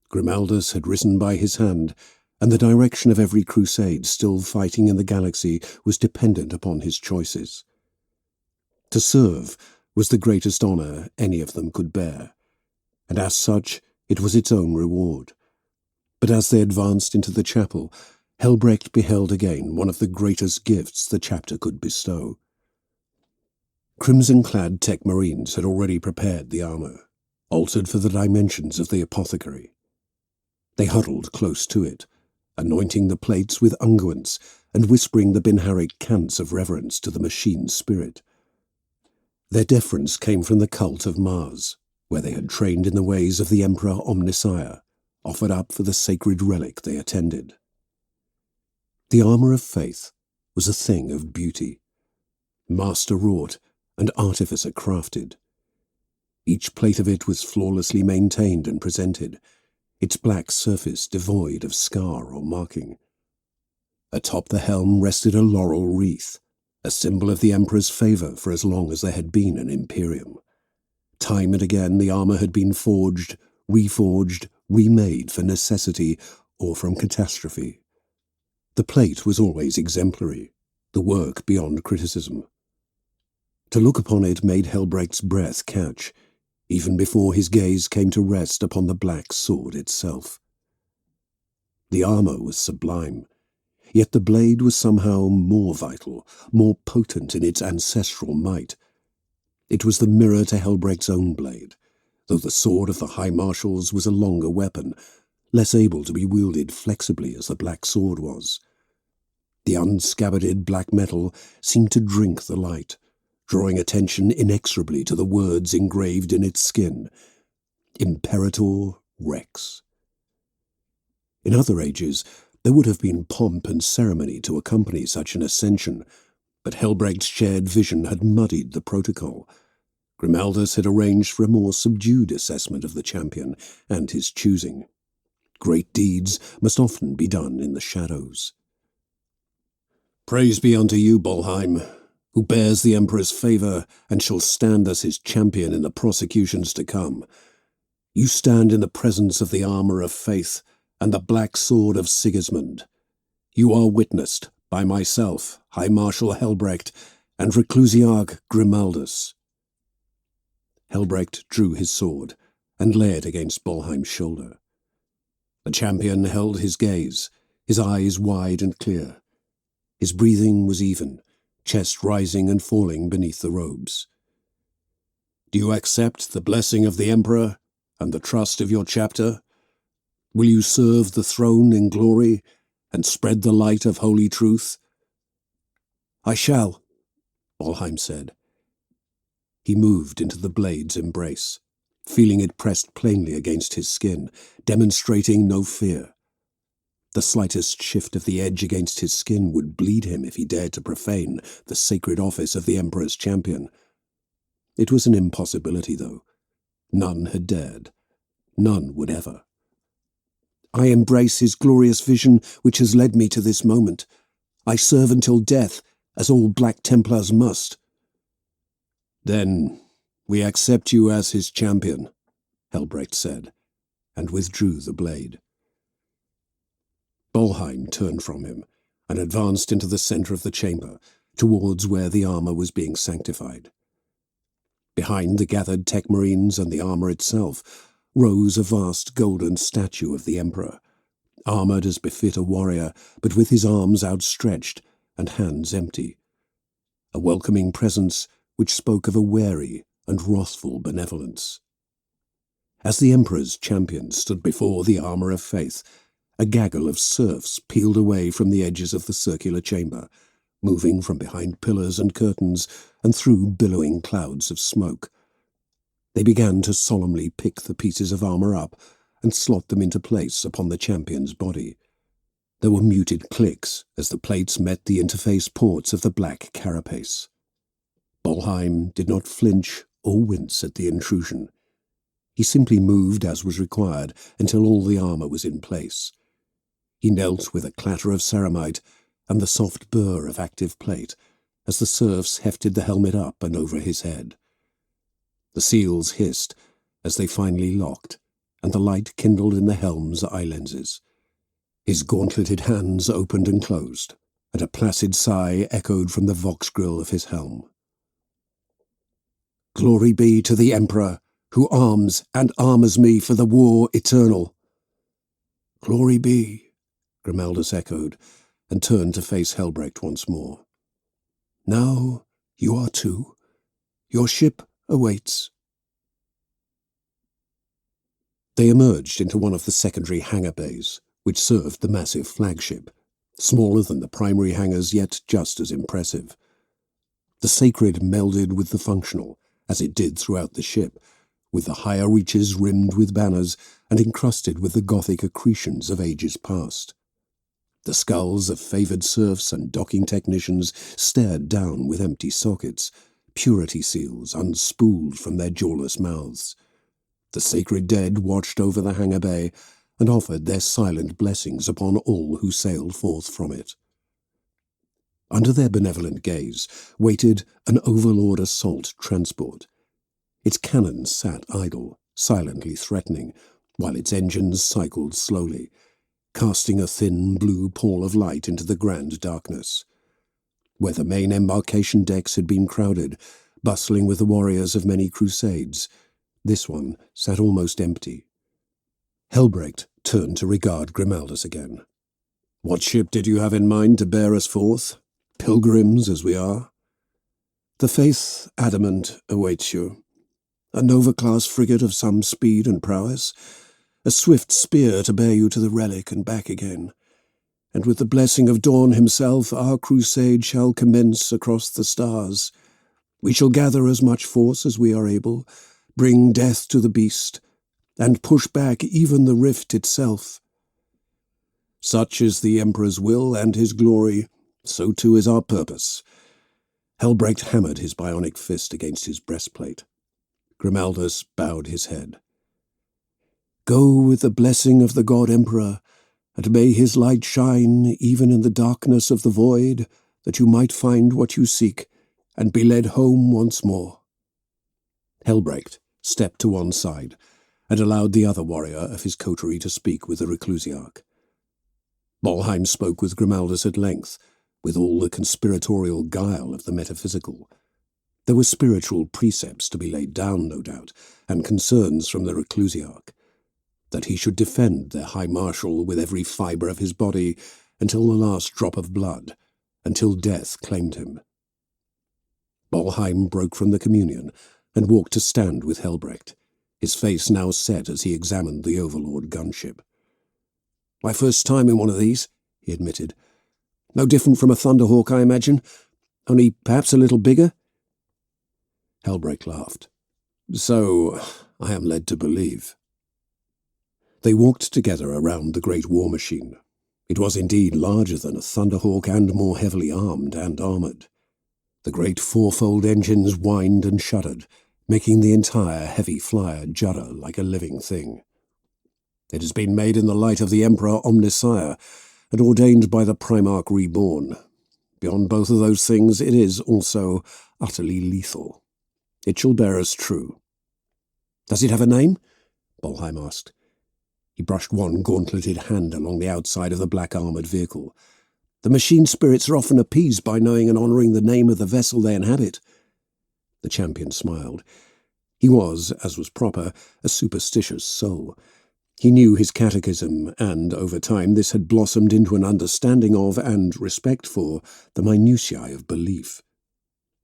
Grimaldus had risen by his hand, and the direction of every crusade still fighting in the galaxy was dependent upon his choices. To serve was the greatest honour any of them could bear, and as such it was its own reward. But as they advanced into the chapel, Helbrecht beheld again one of the greatest gifts the chapter could bestow. Crimson-clad tech marines had already prepared the armour, altered for the dimensions of the apothecary. They huddled close to it, anointing the plates with unguents and whispering the Binharic cants of reverence to the machine's spirit. Their deference came from the cult of Mars, where they had trained in the ways of the Emperor Omnissiah, offered up for the sacred relic they attended. The armour of faith was a thing of beauty, master-wrought and artificer-crafted. Each plate of it was flawlessly maintained and presented, its black surface devoid of scar or marking. Atop the helm rested a laurel wreath, a symbol of the Emperor's favour for as long as there had been an Imperium. Time and again the armour had been forged, reforged, remade for necessity or from catastrophe. The plate was always exemplary, the work beyond criticism. To look upon it made Helbrecht's breath catch, even before his gaze came to rest upon the black sword itself. The armour was sublime, yet the blade was somehow more vital, more potent in its ancestral might. It was the mirror to Helbrecht's own blade, though the sword of the High Marshals was a longer weapon, less able to be wielded flexibly as the black sword was. The unscabbarded black metal seemed to drink the light, drawing attention inexorably to the words engraved in its skin, Imperator Rex. In other ages, there would have been pomp and ceremony to accompany such an ascension, but Helbrecht's shared vision had muddied the protocol. Grimaldus had arranged for a more subdued assessment of the champion and his choosing. Great deeds must often be done in the shadows. "Praise be unto you, Bolheim, who bears the Emperor's favour and shall stand as his champion in the prosecutions to come. You stand in the presence of the armour of faith and the black sword of Sigismund. You are witnessed by myself, High Marshal Helbrecht, and Reclusiarch Grimaldus." Helbrecht drew his sword, and lay it against Bolheim's shoulder. The champion held his gaze, his eyes wide and clear. His breathing was even, chest rising and falling beneath the robes. "Do you accept the blessing of the Emperor and the trust of your chapter? Will you serve the throne in glory and spread the light of holy truth?" "I shall," Bolheim said. He moved into the blade's embrace, feeling it pressed plainly against his skin, demonstrating no fear. The slightest shift of the edge against his skin would bleed him if he dared to profane the sacred office of the Emperor's champion. It was an impossibility, though. None had dared. None would ever. "I embrace his glorious vision which has led me to this moment. I serve until death, as all Black Templars must." "Then we accept you as his champion," Helbrecht said, and withdrew the blade. Bolheim turned from him and advanced into the center of the chamber, towards where the armor was being sanctified. Behind the gathered tech marines and the armor itself rose a vast golden statue of the Emperor, armored as befit a warrior, but with his arms outstretched and hands empty. A welcoming presence which spoke of a wary and wrathful benevolence. As the Emperor's champion stood before the armor of faith, a gaggle of serfs peeled away from the edges of the circular chamber, moving from behind pillars and curtains and through billowing clouds of smoke. They began to solemnly pick the pieces of armor up and slot them into place upon the champion's body. There were muted clicks as the plates met the interface ports of the black carapace. Bolheim did not flinch or wince at the intrusion. He simply moved as was required until all the armor was in place. He knelt with a clatter of ceramite and the soft burr of active plate as the serfs hefted the helmet up and over his head. The seals hissed as they finally locked, and the light kindled in the helm's eye lenses. His gauntleted hands opened and closed, and a placid sigh echoed from the vox grill of his helm. "Glory be to the Emperor, who arms and armors me for the war eternal." "Glory be," Grimaldus echoed, and turned to face Helbrecht once more. "Now you are too. Your ship awaits." They emerged into one of the secondary hangar bays, which served the massive flagship, smaller than the primary hangars, yet just as impressive. The sacred melded with the functional, as it did throughout the ship, with the higher reaches rimmed with banners and encrusted with the Gothic accretions of ages past. The skulls of favoured serfs and docking technicians stared down with empty sockets, purity seals unspooled from their jawless mouths. The sacred dead watched over the hangar bay and offered their silent blessings upon all who sailed forth from it. Under their benevolent gaze waited an overlord assault transport. Its cannons sat idle, silently threatening, while its engines cycled slowly, casting a thin blue pall of light into the grand darkness. Where the main embarkation decks had been crowded, bustling with the warriors of many crusades, this one sat almost empty. Helbrecht turned to regard Grimaldus again. "What ship did you have in mind to bear us forth, pilgrims as we are?" "The Faith Adamant awaits you. A Nova-class frigate of some speed and prowess, a swift spear to bear you to the relic and back again. And with the blessing of Dawn himself, our crusade shall commence across the stars. We shall gather as much force as we are able, bring death to the beast, and push back even the rift itself." "Such is the Emperor's will and his glory, so too is our purpose." Helbrecht hammered his bionic fist against his breastplate. Grimaldus bowed his head. "Go with the blessing of the God Emperor, and may his light shine even in the darkness of the void, that you might find what you seek, and be led home once more." Helbrecht stepped to one side, and allowed the other warrior of his coterie to speak with the Reclusiarch. Bolheim spoke with Grimaldus at length, with all the conspiratorial guile of the metaphysical. There were spiritual precepts to be laid down, no doubt, and concerns from the Reclusiarch, that he should defend their High Marshal with every fibre of his body until the last drop of blood, until death claimed him. Bolheim broke from the communion and walked to stand with Helbrecht, his face now set as he examined the Overlord gunship. "My first time in one of these," he admitted. "No different from a Thunderhawk, I imagine, only perhaps a little bigger?" Helbrecht laughed. "So I am led to believe." They walked together around the great war machine. It was indeed larger than a Thunderhawk and more heavily armed and armoured. The great fourfold engines whined and shuddered, making the entire heavy flyer judder like a living thing. "It has been made in the light of the Emperor Omnissiah, and ordained by the Primarch Reborn. Beyond both of those things, it is also utterly lethal. It shall bear us true." "Does it have a name?" Bolheim asked. He brushed one gauntleted hand along the outside of the black armoured vehicle. "The machine spirits are often appeased by knowing and honouring the name of the vessel they inhabit." The champion smiled. He was, as was proper, a superstitious soul. He knew his catechism, and, over time, this had blossomed into an understanding of, and respect for, the minutiae of belief.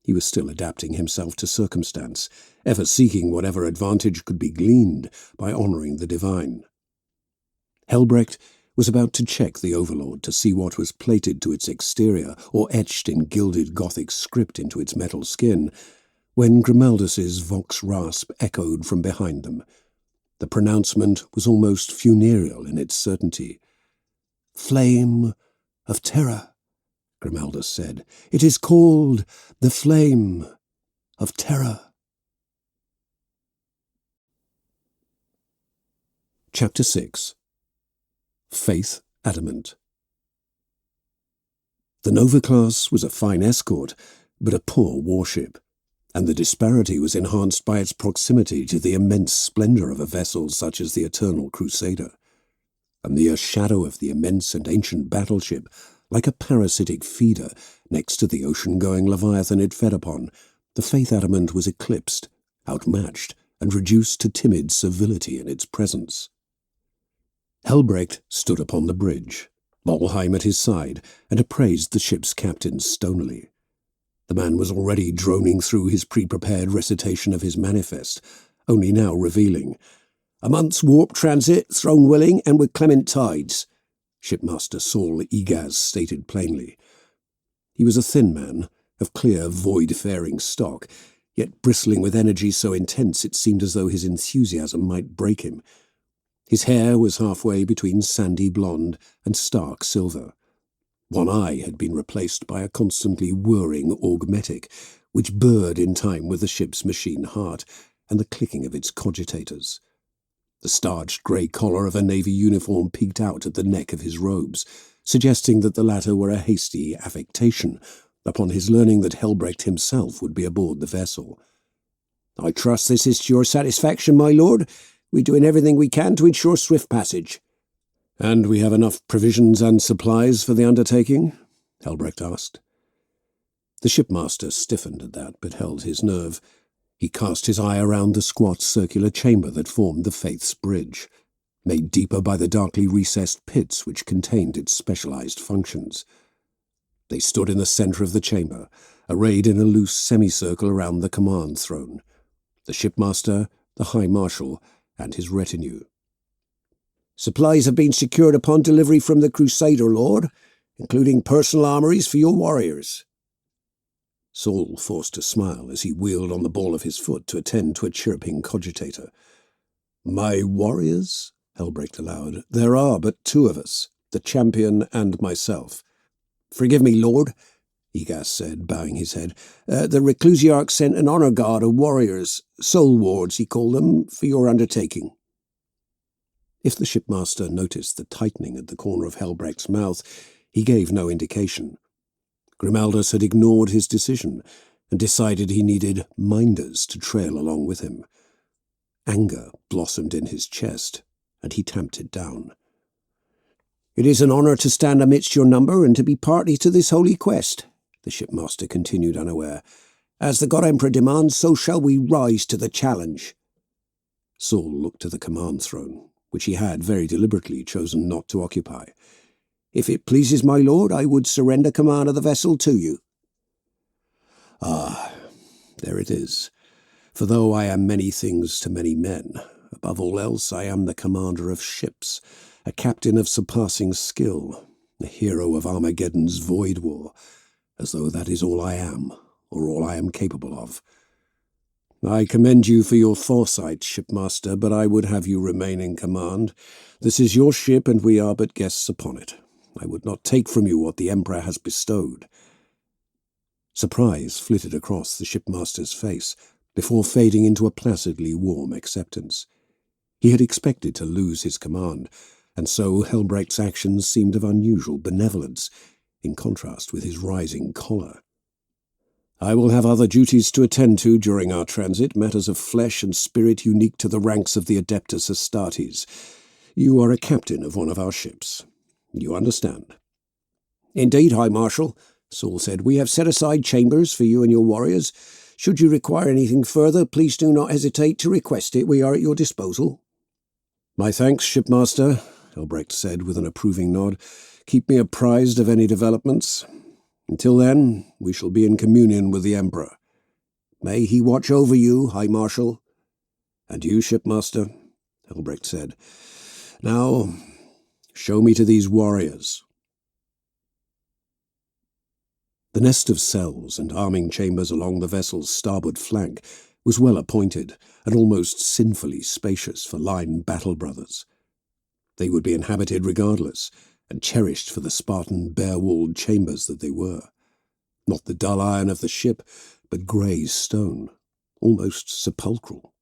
He was still adapting himself to circumstance, ever seeking whatever advantage could be gleaned by honouring the divine. Helbrecht was about to check the Overlord to see what was plated to its exterior or etched in gilded Gothic script into its metal skin, when Grimaldus's vox rasp echoed from behind them. The pronouncement was almost funereal in its certainty. "Flame of terror," Grimaldus said. "It is called the Flame of Terror." Chapter 6. Faith Adamant. The Nova class was a fine escort, but a poor warship, and the disparity was enhanced by its proximity to the immense splendour of a vessel such as the Eternal Crusader. A mere shadow of the immense and ancient battleship, like a parasitic feeder next to the ocean-going Leviathan it fed upon, the Faith Adamant was eclipsed, outmatched, and reduced to timid servility in its presence. Helbrecht stood upon the bridge, Bolheim at his side, and appraised the ship's captain stonily. The man was already droning through his pre-prepared recitation of his manifest, only now revealing, "A month's warp transit, thrown willing, and with clement tides," Shipmaster Saul Egaz stated plainly. He was a thin man, of clear, void-faring stock, yet bristling with energy so intense it seemed as though his enthusiasm might break him. His hair was halfway between sandy blonde and stark silver. One eye had been replaced by a constantly whirring augmetic, which burred in time with the ship's machine heart and the clicking of its cogitators. The starched grey collar of a navy uniform peeked out at the neck of his robes, suggesting that the latter were a hasty affectation, upon his learning that Helbrecht himself would be aboard the vessel. "I trust this is to your satisfaction, my lord. We're doing everything we can to ensure swift passage." "And we have enough provisions and supplies for the undertaking?" Helbrecht asked. The shipmaster stiffened at that, but held his nerve. He cast his eye around the squat circular chamber that formed the Faith's bridge, made deeper by the darkly recessed pits which contained its specialized functions. They stood in the center of the chamber, arrayed in a loose semicircle around the command throne, the shipmaster, the High Marshal, and his retinue. "Supplies have been secured upon delivery from the Crusader, Lord, including personal armories for your warriors." Saul forced a smile as he wheeled on the ball of his foot to attend to a chirping cogitator. "My warriors?" Helbrecht allowed. "There are but two of us, the champion and myself." "Forgive me, Lord," Egaz said, bowing his head. "The Reclusiarch sent an honour guard of warriors, soul wards he called them, for your undertaking." If the shipmaster noticed the tightening at the corner of Helbrecht's mouth, he gave no indication. Grimaldus had ignored his decision and decided he needed minders to trail along with him. Anger blossomed in his chest, and he tamped it down. "It is an honour to stand amidst your number and to be party to this holy quest," the shipmaster continued unaware. As the God Emperor demands, so shall we rise to the challenge. Saul looked to the command throne, which he had very deliberately chosen not to occupy. If it pleases my lord, I would surrender command of the vessel to you. Ah, there it is. For though I am many things to many men, above all else I am the commander of ships, a captain of surpassing skill, a hero of Armageddon's void war, as though that is all I am, or all I am capable of. I commend you for your foresight, shipmaster, but I would have you remain in command. This is your ship, and we are but guests upon it. I would not take from you what the Emperor has bestowed. Surprise flitted across the shipmaster's face, before fading into a placidly warm acceptance. He had expected to lose his command, and so Helbrecht's actions seemed of unusual benevolence, in contrast with his rising choler. I will have other duties to attend to during our transit, matters of flesh and spirit unique to the ranks of the Adeptus Astartes. You are a captain of one of our ships. You understand. Indeed, High Marshal, Saul said. We have set aside chambers for you and your warriors. Should you require anything further, please do not hesitate to request it. We are at your disposal. My thanks, shipmaster, Helbrecht said with an approving nod. Keep me apprised of any developments. Until then, we shall be in communion with the Emperor. May he watch over you, High Marshal. And you, shipmaster, Helbrecht said. Now, show me to these warriors. The nest of cells and arming chambers along the vessel's starboard flank was well appointed and almost sinfully spacious for line battle brothers. They would be inhabited regardless, and cherished for the Spartan bare-walled chambers that they were. Not the dull iron of the ship, but grey stone, almost sepulchral.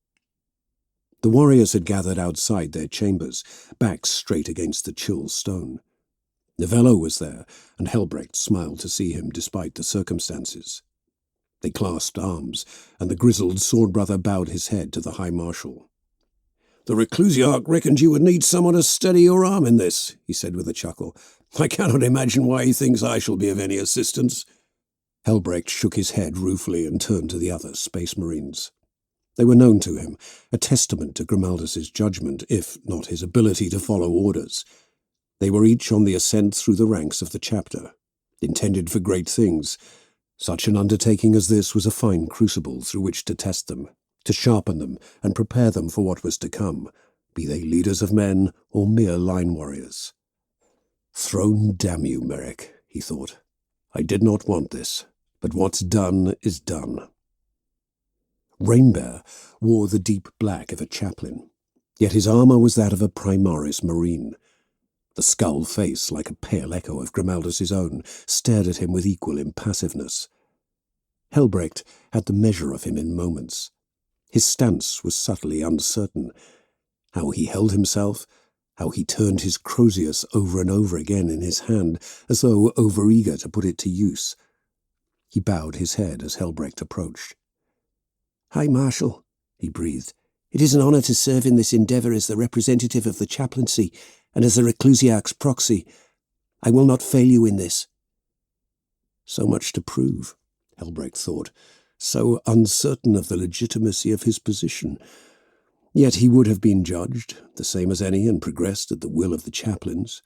The warriors had gathered outside their chambers, backs straight against the chill stone. Novello was there, and Helbrecht smiled to see him despite the circumstances. They clasped arms, and the grizzled sword-brother bowed his head to the High Marshal. The Reclusiarch reckoned you would need someone to steady your arm in this, he said with a chuckle. I cannot imagine why he thinks I shall be of any assistance. Helbrecht shook his head ruefully and turned to the other Space Marines. They were known to him, a testament to Grimaldus's judgment, if not his ability to follow orders. They were each on the ascent through the ranks of the chapter, intended for great things. Such an undertaking as this was a fine crucible through which to test them, to sharpen them and prepare them for what was to come, be they leaders of men or mere line warriors. Throne damn you, Merrick, he thought. I did not want this, but what's done is done. Rainbear wore the deep black of a chaplain, yet his armour was that of a Primaris Marine. The skull face, like a pale echo of Grimaldus's own, stared at him with equal impassiveness. Helbrecht had the measure of him in moments. His stance was subtly uncertain. How he held himself, how he turned his Crozius over and over again in his hand, as though overeager to put it to use. He bowed his head as Helbrecht approached. High Marshal, he breathed, it is an honour to serve in this endeavour as the representative of the chaplaincy and as the Reclusiarch's proxy. I will not fail you in this. So much to prove, Helbrecht thought, so uncertain of the legitimacy of his position. Yet he would have been judged, the same as any, and progressed at the will of the chaplains.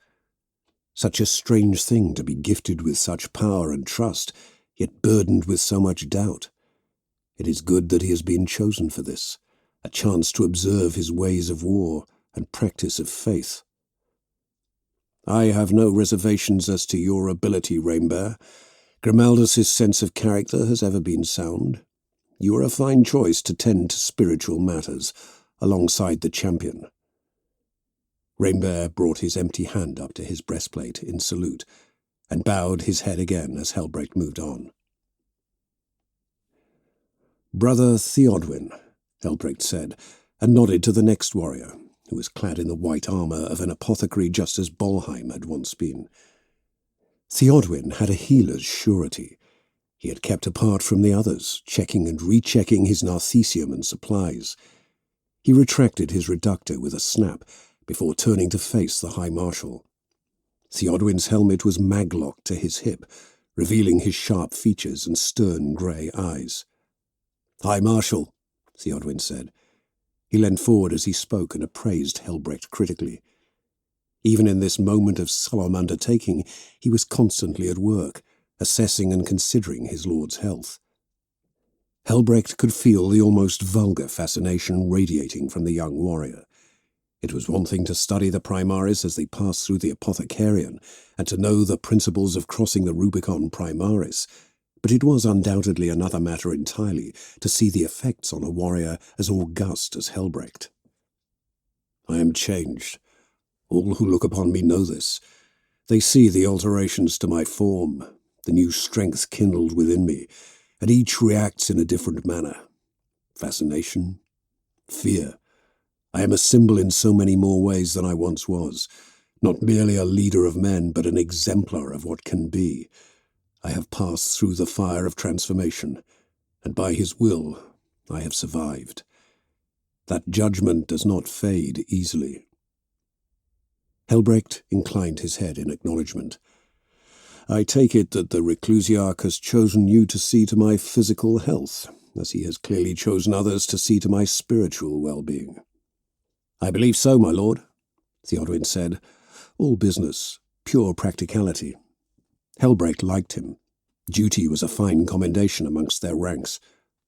Such a strange thing to be gifted with such power and trust, yet burdened with so much doubt. It is good that he has been chosen for this, a chance to observe his ways of war and practice of faith. I have no reservations as to your ability, Rainbear. Grimaldus's sense of character has ever been sound. You are a fine choice to tend to spiritual matters, alongside the champion. Rainbear brought his empty hand up to his breastplate in salute, and bowed his head again as Helbrecht moved on. Brother Theodwyn, Helbrecht said, and nodded to the next warrior, who was clad in the white armour of an apothecary just as Bolheim had once been. Theodwyn had a healer's surety. He had kept apart from the others, checking and rechecking his narthecium and supplies. He retracted his reductor with a snap before turning to face the High Marshal. Theodwyn's helmet was maglocked to his hip, revealing his sharp features and stern grey eyes. "High Marshal," Theodwyn said. He leant forward as he spoke and appraised Helbrecht critically. Even in this moment of solemn undertaking, he was constantly at work, assessing and considering his lord's health. Helbrecht could feel the almost vulgar fascination radiating from the young warrior. It was one thing to study the Primaris as they passed through the Apothecarian, and to know the principles of crossing the Rubicon Primaris, but it was undoubtedly another matter entirely to see the effects on a warrior as august as Helbrecht. "I am changed. All who look upon me know this. They see the alterations to my form, the new strength kindled within me, and each reacts in a different manner. Fascination, fear. I am a symbol in so many more ways than I once was, not merely a leader of men, but an exemplar of what can be. I have passed through the fire of transformation, and by his will I have survived. That judgment does not fade easily." Helbrecht inclined his head in acknowledgement. "I take it that the Reclusiarch has chosen you to see to my physical health, as he has clearly chosen others to see to my spiritual well-being." "I believe so, my lord," Theodwyn said. All business, pure practicality. Helbrecht liked him. Duty was a fine commendation amongst their ranks.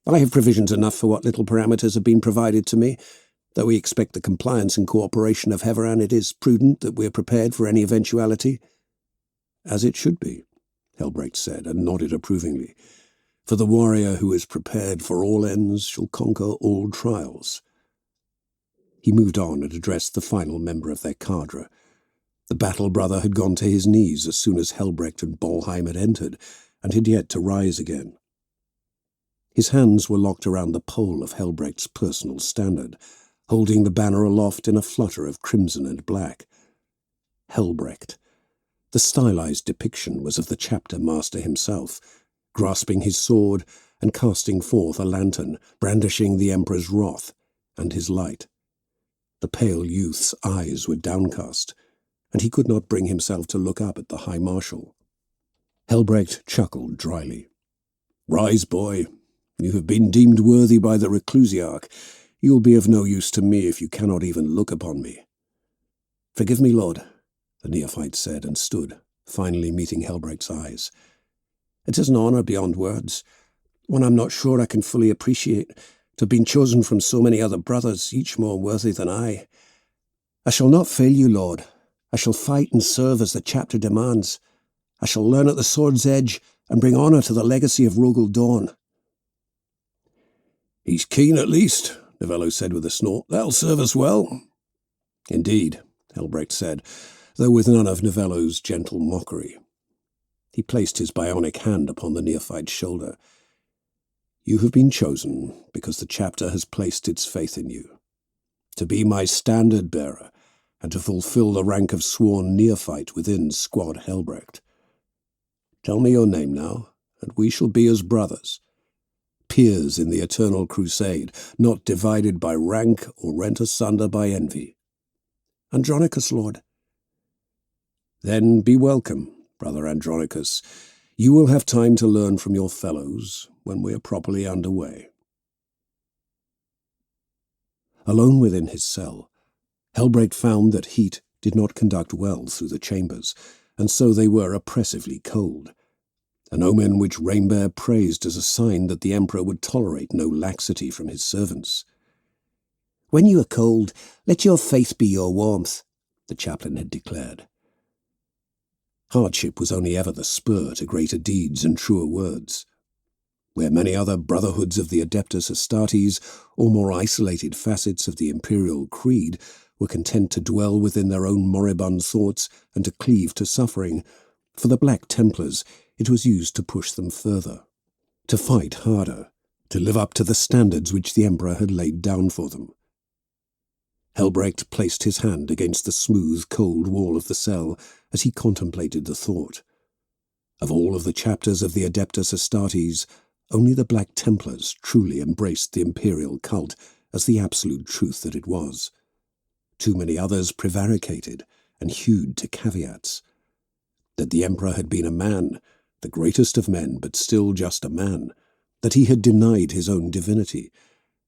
"I have provisions enough for what little parameters have been provided to me. Though we expect the compliance and cooperation of Heveran, it is prudent that we are prepared for any eventuality." "As it should be," Helbrecht said, and nodded approvingly. "For the warrior who is prepared for all ends shall conquer all trials." He moved on and addressed the final member of their cadre. The battle brother had gone to his knees as soon as Helbrecht and Bolheim had entered, and had yet to rise again. His hands were locked around the pole of Helbrecht's personal standard, holding the banner aloft in a flutter of crimson and black. Helbrecht. The stylized depiction was of the chapter master himself, grasping his sword and casting forth a lantern, brandishing the Emperor's wrath and his light. The pale youth's eyes were downcast, and he could not bring himself to look up at the High Marshal. Helbrecht chuckled dryly. "Rise, boy. You have been deemed worthy by the Reclusiarch. You will be of no use to me if you cannot even look upon me." "Forgive me, lord," the neophyte said, and stood, finally meeting Helbrecht's eyes. "It is an honour beyond words, one I'm not sure I can fully appreciate, to have been chosen from so many other brothers, each more worthy than I. I shall not fail you, lord. I shall fight and serve as the chapter demands. I shall learn at the sword's edge and bring honour to the legacy of Rogel Dawn." "He's keen at least," Novello said with a snort. "That'll serve us well." "Indeed," Helbrecht said, though with none of Novello's gentle mockery. He placed his bionic hand upon the neophyte's shoulder. "You have been chosen because the chapter has placed its faith in you. To be my standard-bearer, and to fulfill the rank of sworn neophyte within Squad Helbrecht. Tell me your name now, and we shall be as brothers. Peers in the eternal crusade, not divided by rank or rent asunder by envy." "Andronicus, lord." "Then be welcome, brother Andronicus. You will have time to learn from your fellows when we are properly underway." Alone within his cell, Helbrecht found that heat did not conduct well through the chambers, and so they were oppressively cold, an omen which Rainbear praised as a sign that the Emperor would tolerate no laxity from his servants. "When you are cold, let your faith be your warmth," the chaplain had declared. Hardship was only ever the spur to greater deeds and truer words. Where many other brotherhoods of the Adeptus Astartes, or more isolated facets of the imperial creed, were content to dwell within their own moribund thoughts and to cleave to suffering, for the Black Templars it was used to push them further, to fight harder, to live up to the standards which the Emperor had laid down for them. Helbrecht placed his hand against the smooth, cold wall of the cell as he contemplated the thought. Of all of the chapters of the Adeptus Astartes, only the Black Templars truly embraced the imperial cult as the absolute truth that it was. Too many others prevaricated and hewed to caveats. That the Emperor had been a man, the greatest of men, but still just a man, that he had denied his own divinity,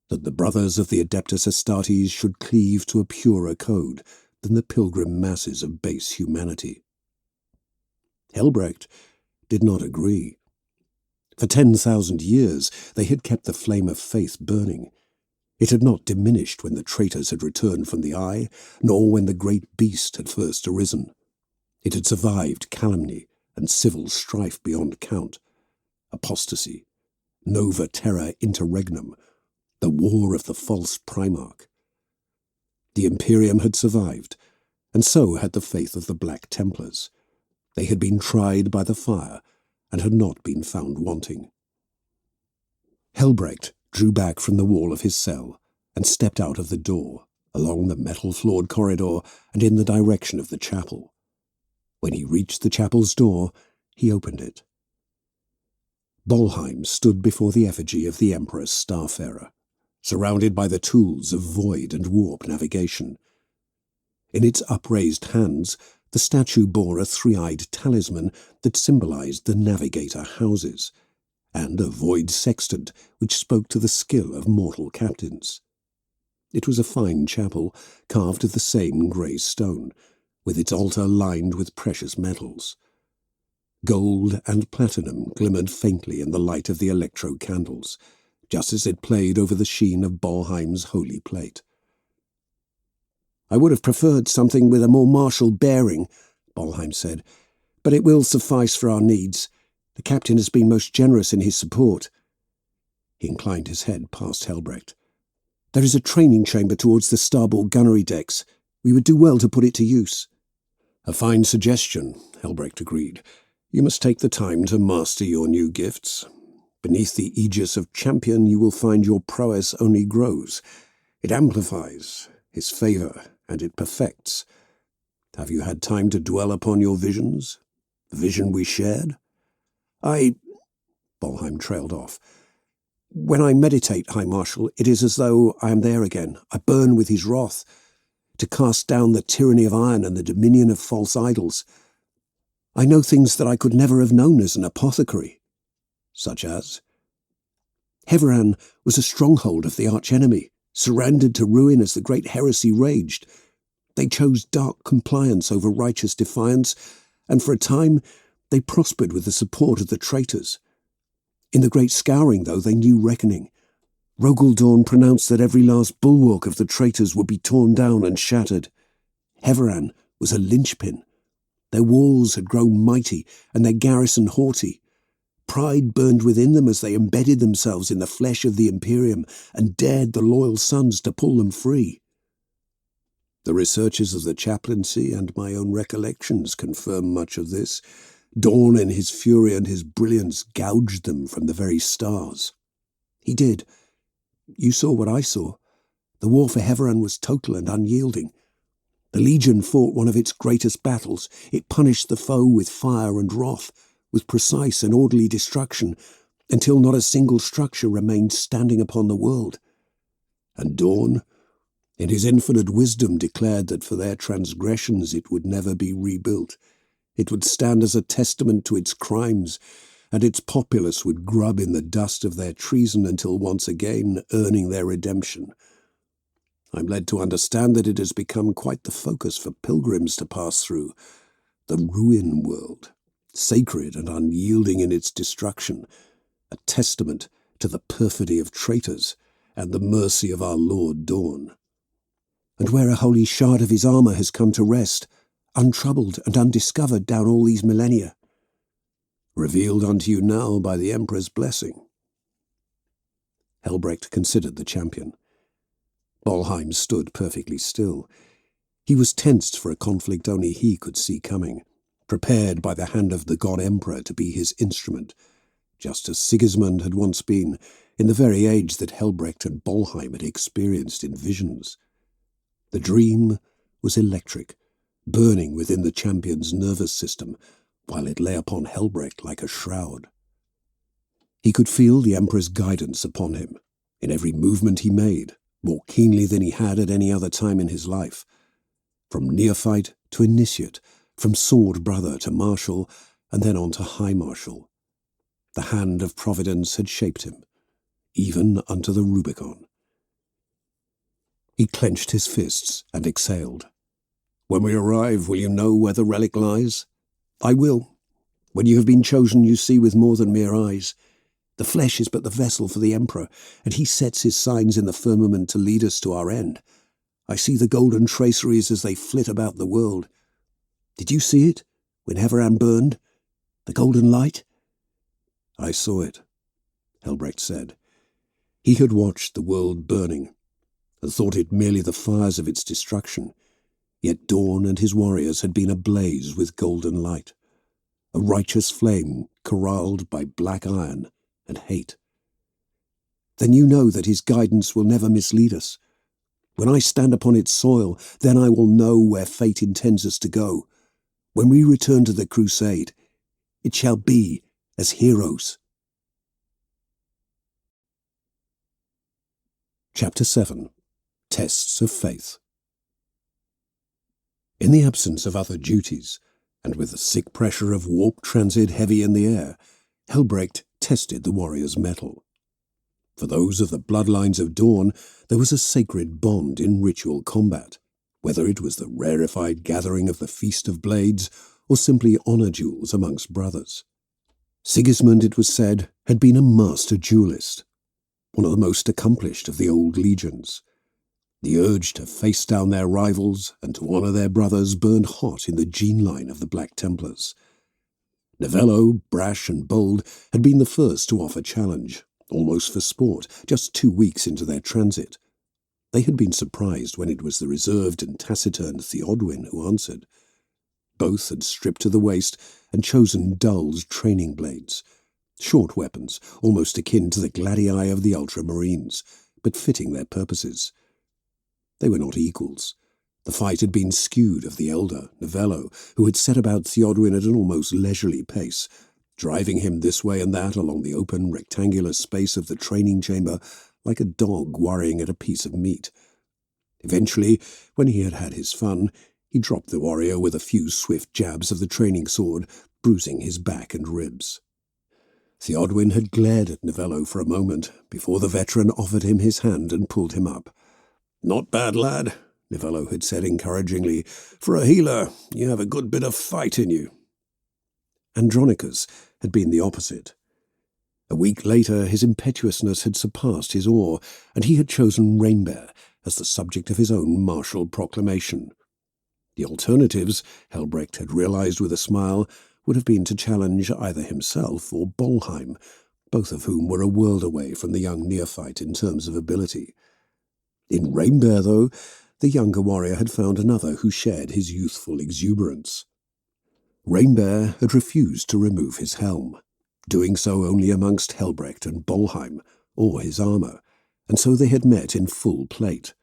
that the brothers of the Adeptus Astartes should cleave to a purer code than the pilgrim masses of base humanity. Helbrecht did not agree. For 10,000 years they had kept the flame of faith burning. It had not diminished when the traitors had returned from the Eye, nor when the great beast had first arisen. It had survived calumny and civil strife beyond count, apostasy, nova terra interregnum, the war of the false Primarch. The Imperium had survived, and so had the faith of the Black Templars. They had been tried by the fire and had not been found wanting. Helbrecht drew back from the wall of his cell and stepped out of the door, along the metal-floored corridor and in the direction of the chapel. When he reached the chapel's door, he opened it. Bolheim stood before the effigy of the Emperor Starfarer, surrounded by the tools of void and warp navigation. In its upraised hands, the statue bore a three-eyed talisman that symbolized the navigator houses, and a void sextant which spoke to the skill of mortal captains. It was a fine chapel, carved of the same grey stone, with its altar lined with precious metals. Gold and platinum glimmered faintly in the light of the electro candles, just as it played over the sheen of Bolheim's holy plate. "I would have preferred something with a more martial bearing," Bolheim said, "but it will suffice for our needs. The captain has been most generous in his support." He inclined his head past Helbrecht. "There is a training chamber towards the starboard gunnery decks. We would do well to put it to use." "A fine suggestion," Helbrecht agreed. "You must take the time to master your new gifts. Beneath the aegis of Champion you will find your prowess only grows. It amplifies his favour, and it perfects. Have you had time to dwell upon your visions? The vision we shared?" Bolheim trailed off. "When I meditate, High Marshal, it is as though I am there again. I burn with his wrath, to cast down the tyranny of iron and the dominion of false idols. I know things that I could never have known as an apothecary." "Such as?" "Heveran was a stronghold of the archenemy, surrendered to ruin as the great heresy raged. They chose dark compliance over righteous defiance, and for a time they prospered with the support of the traitors. In the great scouring, though, they knew reckoning. Rogaldorn pronounced that every last bulwark of the traitors would be torn down and shattered. Heveran was a linchpin. Their walls had grown mighty and their garrison haughty. Pride burned within them as they embedded themselves in the flesh of the Imperium and dared the loyal sons to pull them free. The researches of the chaplaincy and my own recollections confirm much of this. Dawn in his fury and his brilliance gouged them from the very stars. He did. You saw what I saw. The war for Heveran was total and unyielding. The Legion fought one of its greatest battles. It punished the foe with fire and wrath, with precise and orderly destruction, until not a single structure remained standing upon the world. And Dawn, in his infinite wisdom, declared that for their transgressions it would never be rebuilt. It would stand as a testament to its crimes, and its populace would grub in the dust of their treason until once again earning their redemption. I'm led to understand that it has become quite the focus for pilgrims to pass through. The ruin world, sacred and unyielding in its destruction, a testament to the perfidy of traitors and the mercy of our Lord Dawn. And where a holy shard of his armour has come to rest, untroubled and undiscovered down all these millennia. Revealed unto you now by the Emperor's blessing." Helbrecht considered the champion. Bolheim stood perfectly still. He was tensed for a conflict only he could see coming, prepared by the hand of the God Emperor to be his instrument, just as Sigismund had once been, in the very age that Helbrecht and Bolheim had experienced in visions. The dream was electric, burning within the champion's nervous system, while it lay upon Helbrecht like a shroud. He could feel the Emperor's guidance upon him, in every movement he made, more keenly than he had at any other time in his life. From neophyte to initiate, from sword brother to marshal, and then on to high marshal. The hand of Providence had shaped him, even unto the Rubicon. He clenched his fists and exhaled. "When we arrive, will you know where the relic lies?" "I will. When you have been chosen, you see with more than mere eyes. The flesh is but the vessel for the Emperor, and he sets his signs in the firmament to lead us to our end. I see the golden traceries as they flit about the world. Did you see it, when Heveran burned? The golden light?" "I saw it," Helbrecht said. He had watched the world burning, and thought it merely the fires of its destruction. Yet Dawn and his warriors had been ablaze with golden light, a righteous flame corralled by black iron and hate. "Then you know that his guidance will never mislead us. When I stand upon its soil, then I will know where fate intends us to go. When we return to the crusade, it shall be as heroes." Chapter 7. Tests of Faith. In the absence of other duties, and with the sick pressure of warp transit heavy in the air, Helbrecht tested the warrior's mettle. For those of the bloodlines of Dawn, there was a sacred bond in ritual combat, whether it was the rarefied gathering of the Feast of Blades or simply honour duels amongst brothers. Sigismund, it was said, had been a master duellist, one of the most accomplished of the old legions. The urge to face down their rivals and to honour their brothers burned hot in the gene line of the Black Templars. Novello, brash and bold, had been the first to offer challenge, almost for sport, just 2 weeks into their transit. They had been surprised when it was the reserved and taciturn Theodwyn who answered. Both had stripped to the waist and chosen dulled training blades, short weapons, almost akin to the gladii of the ultramarines, but fitting their purposes. They were not equals. The fight had been skewed of the elder, Novello, who had set about Theodwyn at an almost leisurely pace, driving him this way and that along the open, rectangular space of the training chamber like a dog worrying at a piece of meat. Eventually, when he had had his fun, he dropped the warrior with a few swift jabs of the training sword, bruising his back and ribs. Theodwyn had glared at Novello for a moment before the veteran offered him his hand and pulled him up. "Not bad, lad," Novello had said encouragingly. "For a healer, you have a good bit of fight in you." Andronicus had been the opposite. A week later, his impetuousness had surpassed his awe, and he had chosen Rainbear as the subject of his own martial proclamation. The alternatives, Helbrecht had realized with a smile, would have been to challenge either himself or Bolheim, both of whom were a world away from the young neophyte in terms of ability. In Rainbear, though, the younger warrior had found another who shared his youthful exuberance. Rainbear had refused to remove his helm, doing so only amongst Helbrecht and Bolheim, or his armour, and so they had met in full plate.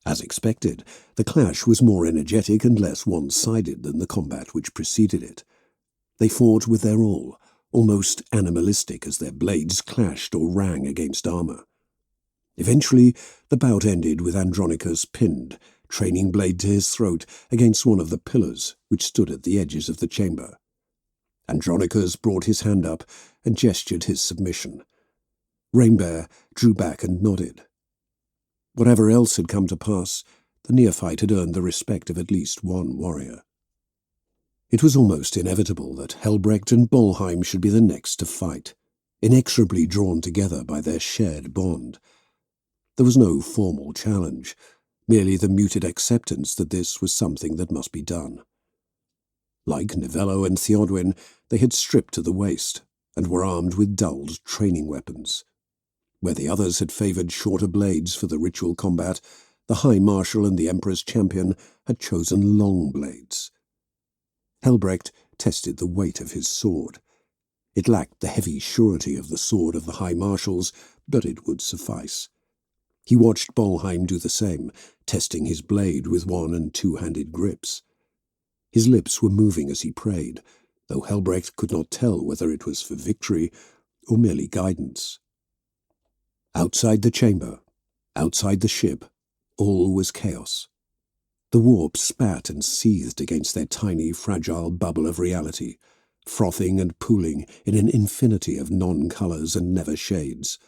As expected, the clash was more energetic and less one-sided than the combat which preceded it. They fought with their all, almost animalistic as their blades clashed or rang against armour. Eventually, the bout ended with Andronicus pinned, training blade to his throat, against one of the pillars which stood at the edges of the chamber. Andronicus brought his hand up and gestured his submission. Rainbear drew back and nodded. Whatever else had come to pass, the neophyte had earned the respect of at least one warrior. It was almost inevitable that Helbrecht and Bolheim should be the next to fight, inexorably drawn together by their shared bond. There was no formal challenge, merely the muted acceptance that this was something that must be done. Like Novello and Theodwyn, they had stripped to the waist and were armed with dulled training weapons. Where the others had favoured shorter blades for the ritual combat, the High Marshal and the Emperor's champion had chosen long blades. Helbrecht tested the weight of his sword. It lacked the heavy surety of the sword of the High Marshals, but it would suffice. He watched Bolheim do the same, testing his blade with one- and two-handed grips. His lips were moving as he prayed, though Helbrecht could not tell whether it was for victory or merely guidance. Outside the chamber, outside the ship, all was chaos. The warp spat and seethed against their tiny, fragile bubble of reality, frothing and pooling in an infinity of non-colours and never shades,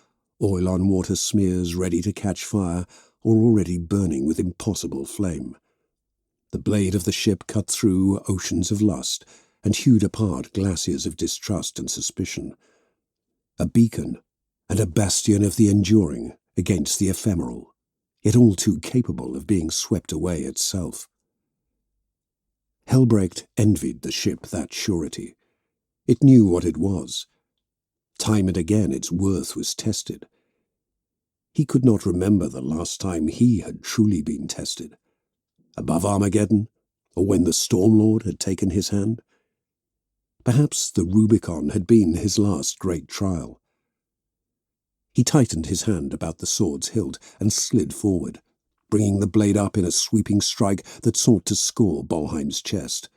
oil-on-water smears ready to catch fire or already burning with impossible flame. The blade of the ship cut through oceans of lust and hewed apart glaciers of distrust and suspicion. A beacon and a bastion of the enduring against the ephemeral, yet all too capable of being swept away itself. Helbrecht envied the ship that surety. It knew what it was. Time and again its worth was tested. He could not remember the last time he had truly been tested. Above Armageddon, or when the Stormlord had taken his hand? Perhaps the Rubicon had been his last great trial. He tightened his hand about the sword's hilt and slid forward, bringing the blade up in a sweeping strike that sought to score Bolheim's chest.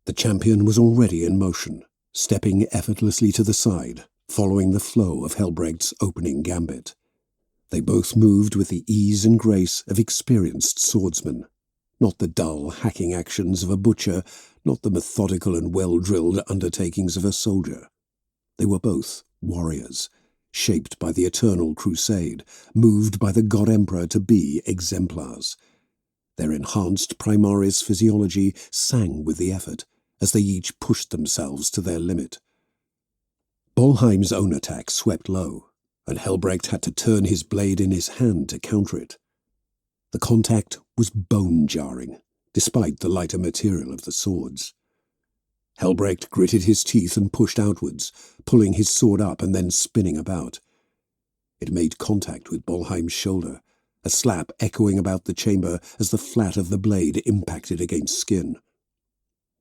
The champion was already in motion, stepping effortlessly to the side, following the flow of Helbrecht's opening gambit. They both moved with the ease and grace of experienced swordsmen, not the dull, hacking actions of a butcher, not the methodical and well-drilled undertakings of a soldier. They were both warriors, shaped by the eternal crusade, moved by the God-Emperor to be exemplars. Their enhanced Primaris physiology sang with the effort, as they each pushed themselves to their limit. Bolheim's own attack swept low, and Helbrecht had to turn his blade in his hand to counter it. The contact was bone-jarring, despite the lighter material of the swords. Helbrecht gritted his teeth and pushed outwards, pulling his sword up and then spinning about. It made contact with Bolheim's shoulder, a slap echoing about the chamber as the flat of the blade impacted against skin.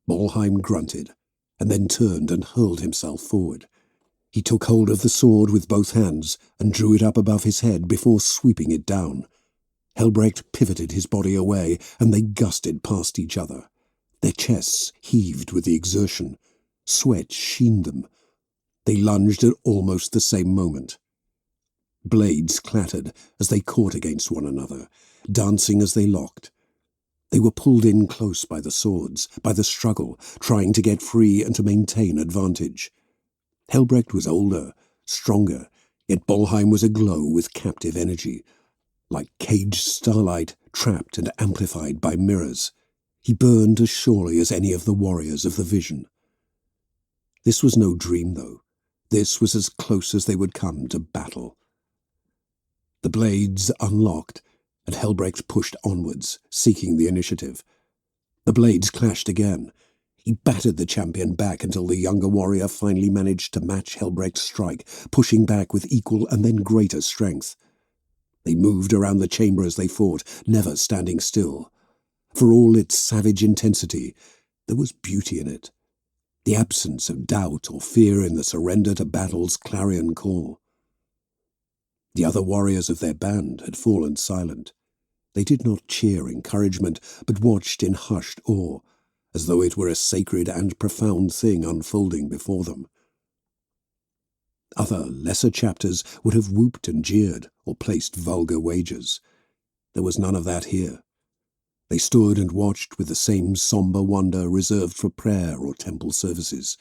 Bolheim grunted, and then turned and hurled himself forward. He took hold of the sword with both hands and drew it up above his head before sweeping it down. Helbrecht pivoted his body away, and they gusted past each other. Their chests heaved with the exertion. Sweat sheened them. They lunged at almost the same moment. Blades clattered as they caught against one another, dancing as they locked. They were pulled in close by the swords, by the struggle, trying to get free and to maintain advantage. Helbrecht was older, stronger, yet Bolheim was aglow with captive energy. Like caged starlight, trapped and amplified by mirrors, he burned as surely as any of the warriors of the vision. This was no dream, though. This was as close as they would come to battle. The blades unlocked, and Helbrecht pushed onwards, seeking the initiative. The blades clashed again. He battered the champion back until the younger warrior finally managed to match Helbrecht's strike, pushing back with equal and then greater strength. They moved around the chamber as they fought, never standing still. For all its savage intensity, there was beauty in it. The absence of doubt or fear in the surrender to battle's clarion call. The other warriors of their band had fallen silent. They did not cheer encouragement, but watched in hushed awe, as though it were a sacred and profound thing unfolding before them. Other, lesser chapters would have whooped and jeered or placed vulgar wagers. There was none of that here. They stood and watched with the same sombre wonder reserved for prayer or temple services,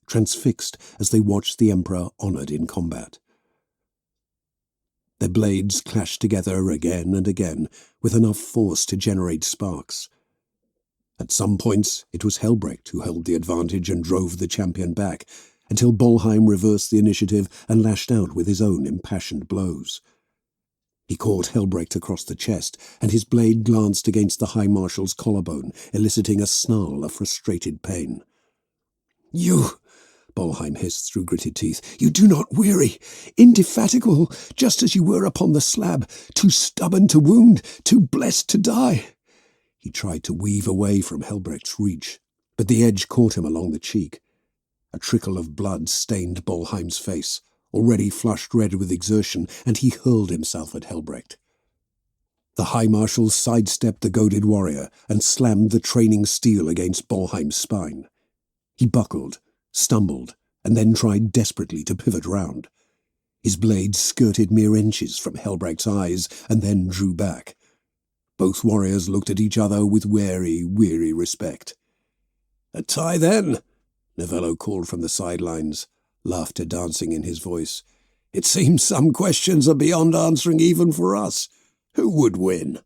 transfixed as they watched the Emperor honoured in combat. Their blades clashed together again and again, with enough force to generate sparks. At some points, it was Helbrecht who held the advantage and drove the champion back, until Bolheim reversed the initiative and lashed out with his own impassioned blows. He caught Helbrecht across the chest, and his blade glanced against the High Marshal's collarbone, eliciting a snarl of frustrated pain. "You," Bolheim hissed through gritted teeth, "you do not weary, indefatigable, just as you were upon the slab, too stubborn to wound, too blessed to die." He tried to weave away from Helbrecht's reach, but the edge caught him along the cheek. A trickle of blood stained Bolheim's face, already flushed red with exertion, and he hurled himself at Helbrecht. The High Marshal sidestepped the goaded warrior and slammed the training steel against Bolheim's spine. He buckled, stumbled, and then tried desperately to pivot round. His blade skirted mere inches from Helbrecht's eyes and then drew back. Both warriors looked at each other with wary, weary respect. "A tie, then?" Novello called from the sidelines, laughter dancing in his voice. "It seems some questions are beyond answering even for us. Who would win?"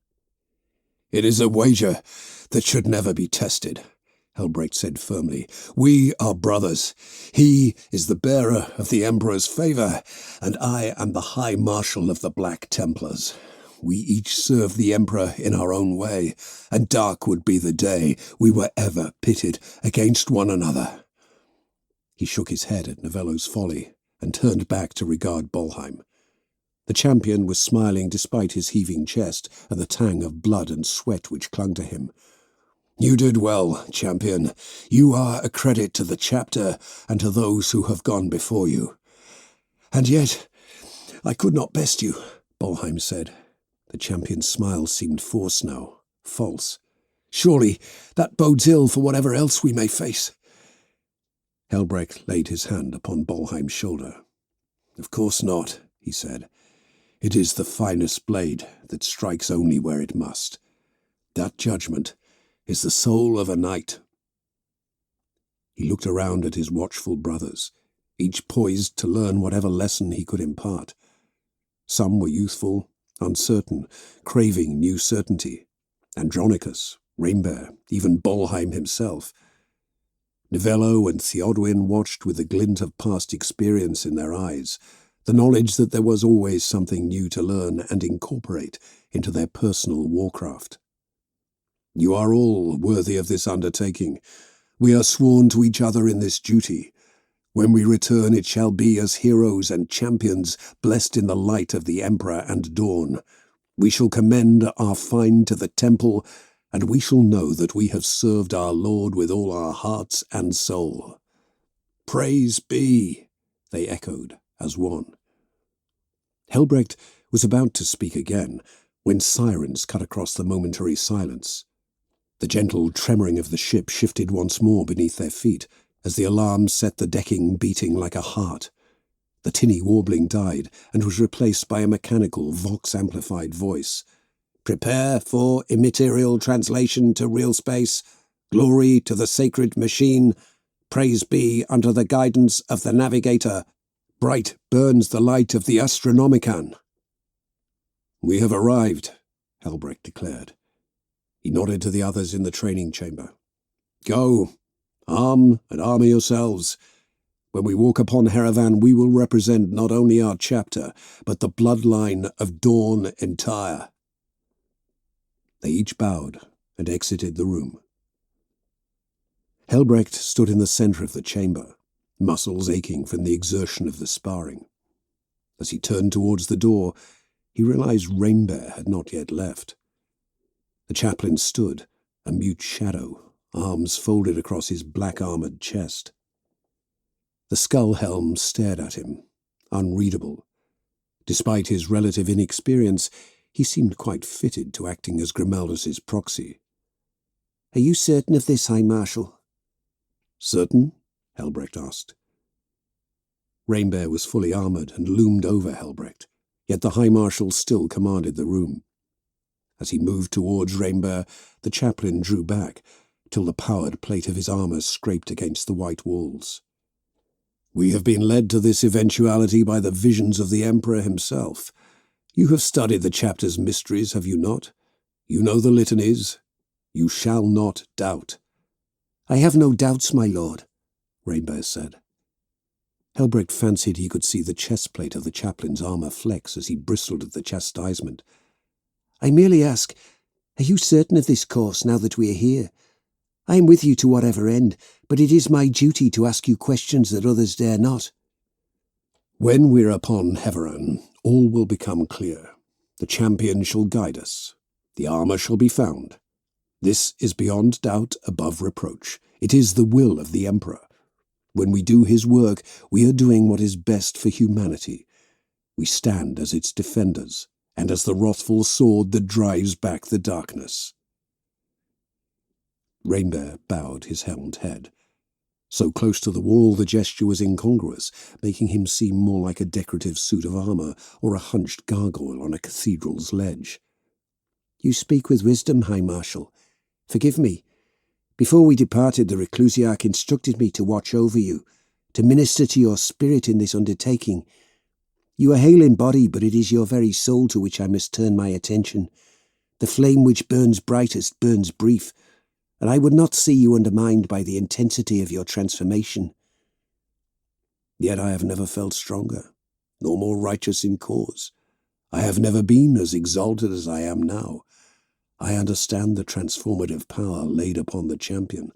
"It is a wager that should never be tested," Helbrecht said firmly. "We are brothers. He is the bearer of the Emperor's favor, and I am the High Marshal of the Black Templars. We each serve the Emperor in our own way, and dark would be the day we were ever pitted against one another." He shook his head at Novello's folly and turned back to regard Bolheim. The champion was smiling despite his heaving chest and the tang of blood and sweat which clung to him. "You did well, champion. You are a credit to the chapter and to those who have gone before you." "And yet, I could not best you," Bolheim said. The champion's smile seemed forced now, false. "Surely that bodes ill for whatever else we may face." Helbrecht laid his hand upon Bolheim's shoulder. "Of course not," he said. "It is the finest blade that strikes only where it must. That judgment is the soul of a knight." He looked around at his watchful brothers, each poised to learn whatever lesson he could impart. Some were youthful, uncertain, craving new certainty. Andronicus, Rainbear, even Bolheim himself. Novello and Theodwyn watched with the glint of past experience in their eyes, the knowledge that there was always something new to learn and incorporate into their personal warcraft. "You are all worthy of this undertaking. We are sworn to each other in this duty. When we return, it shall be as heroes and champions blessed in the light of the Emperor and dawn. We shall commend our find to the temple, and we shall know that we have served our Lord with all our hearts and soul." "Praise be," they echoed as one. Helbrecht was about to speak again when sirens cut across the momentary silence. The gentle tremoring of the ship shifted once more beneath their feet as the alarm set the decking beating like a heart. The tinny warbling died and was replaced by a mechanical vox-amplified voice. "Prepare for immaterial translation to real space. Glory to the sacred machine. Praise be under the guidance of the navigator. Bright burns the light of the Astronomicon." "We have arrived," Helbrecht declared. He nodded to the others in the training chamber. "Go, arm and armour yourselves. When we walk upon Heravan, we will represent not only our chapter, but the bloodline of Dawn entire." They each bowed and exited the room. Helbrecht stood in the centre of the chamber, muscles aching from the exertion of the sparring. As he turned towards the door, he realized Rainbear had not yet left. The chaplain stood, a mute shadow, arms folded across his black-armoured chest. The skull helm stared at him, unreadable. Despite his relative inexperience, he seemed quite fitted to acting as Grimaldus's proxy. "Are you certain of this, High Marshal?" "Certain?" Helbrecht asked. Rainbear was fully armoured and loomed over Helbrecht, yet the High Marshal still commanded the room. As he moved towards Rainbear, the chaplain drew back, till the powered plate of his armour scraped against the white walls. "We have been led to this eventuality by the visions of the Emperor himself. You have studied the chapter's mysteries, have you not? You know the litanies. You shall not doubt." "I have no doubts, my lord," Rainbear said. Helbrecht fancied he could see the chestplate of the chaplain's armour flex as he bristled at the chastisement. "I merely ask, are you certain of this course now that we are here? I am with you to whatever end, but it is my duty to ask you questions that others dare not." "When we're upon Heveran, all will become clear. The champion shall guide us. The armour shall be found. This is beyond doubt, above reproach. It is the will of the Emperor. When we do his work, we are doing what is best for humanity. We stand as its defenders, and as the wrathful sword that drives back the darkness." Rainbear bowed his helmed head. So close to the wall, the gesture was incongruous, making him seem more like a decorative suit of armour or a hunched gargoyle on a cathedral's ledge. "You speak with wisdom, High Marshal. Forgive me, Before we departed, the Reclusiarch instructed me to watch over you, to minister to your spirit in this undertaking. You are hale in body, but it is your very soul to which I must turn my attention. The flame which burns brightest burns brief, and I would not see you undermined by the intensity of your transformation. Yet I have never felt stronger, nor more righteous in cause. I have never been as exalted as I am now. I understand the transformative power laid upon the champion,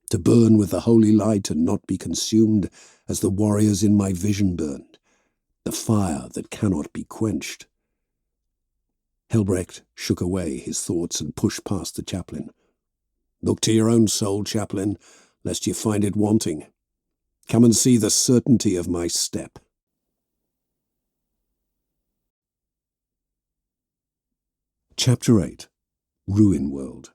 to burn with the holy light and not be consumed as the warriors in my vision burned, the fire that cannot be quenched. Helbrecht shook away his thoughts and pushed past the chaplain. Look to your own soul, chaplain, lest you find it wanting. Come and see the certainty of my step. Chapter 8. Ruin World.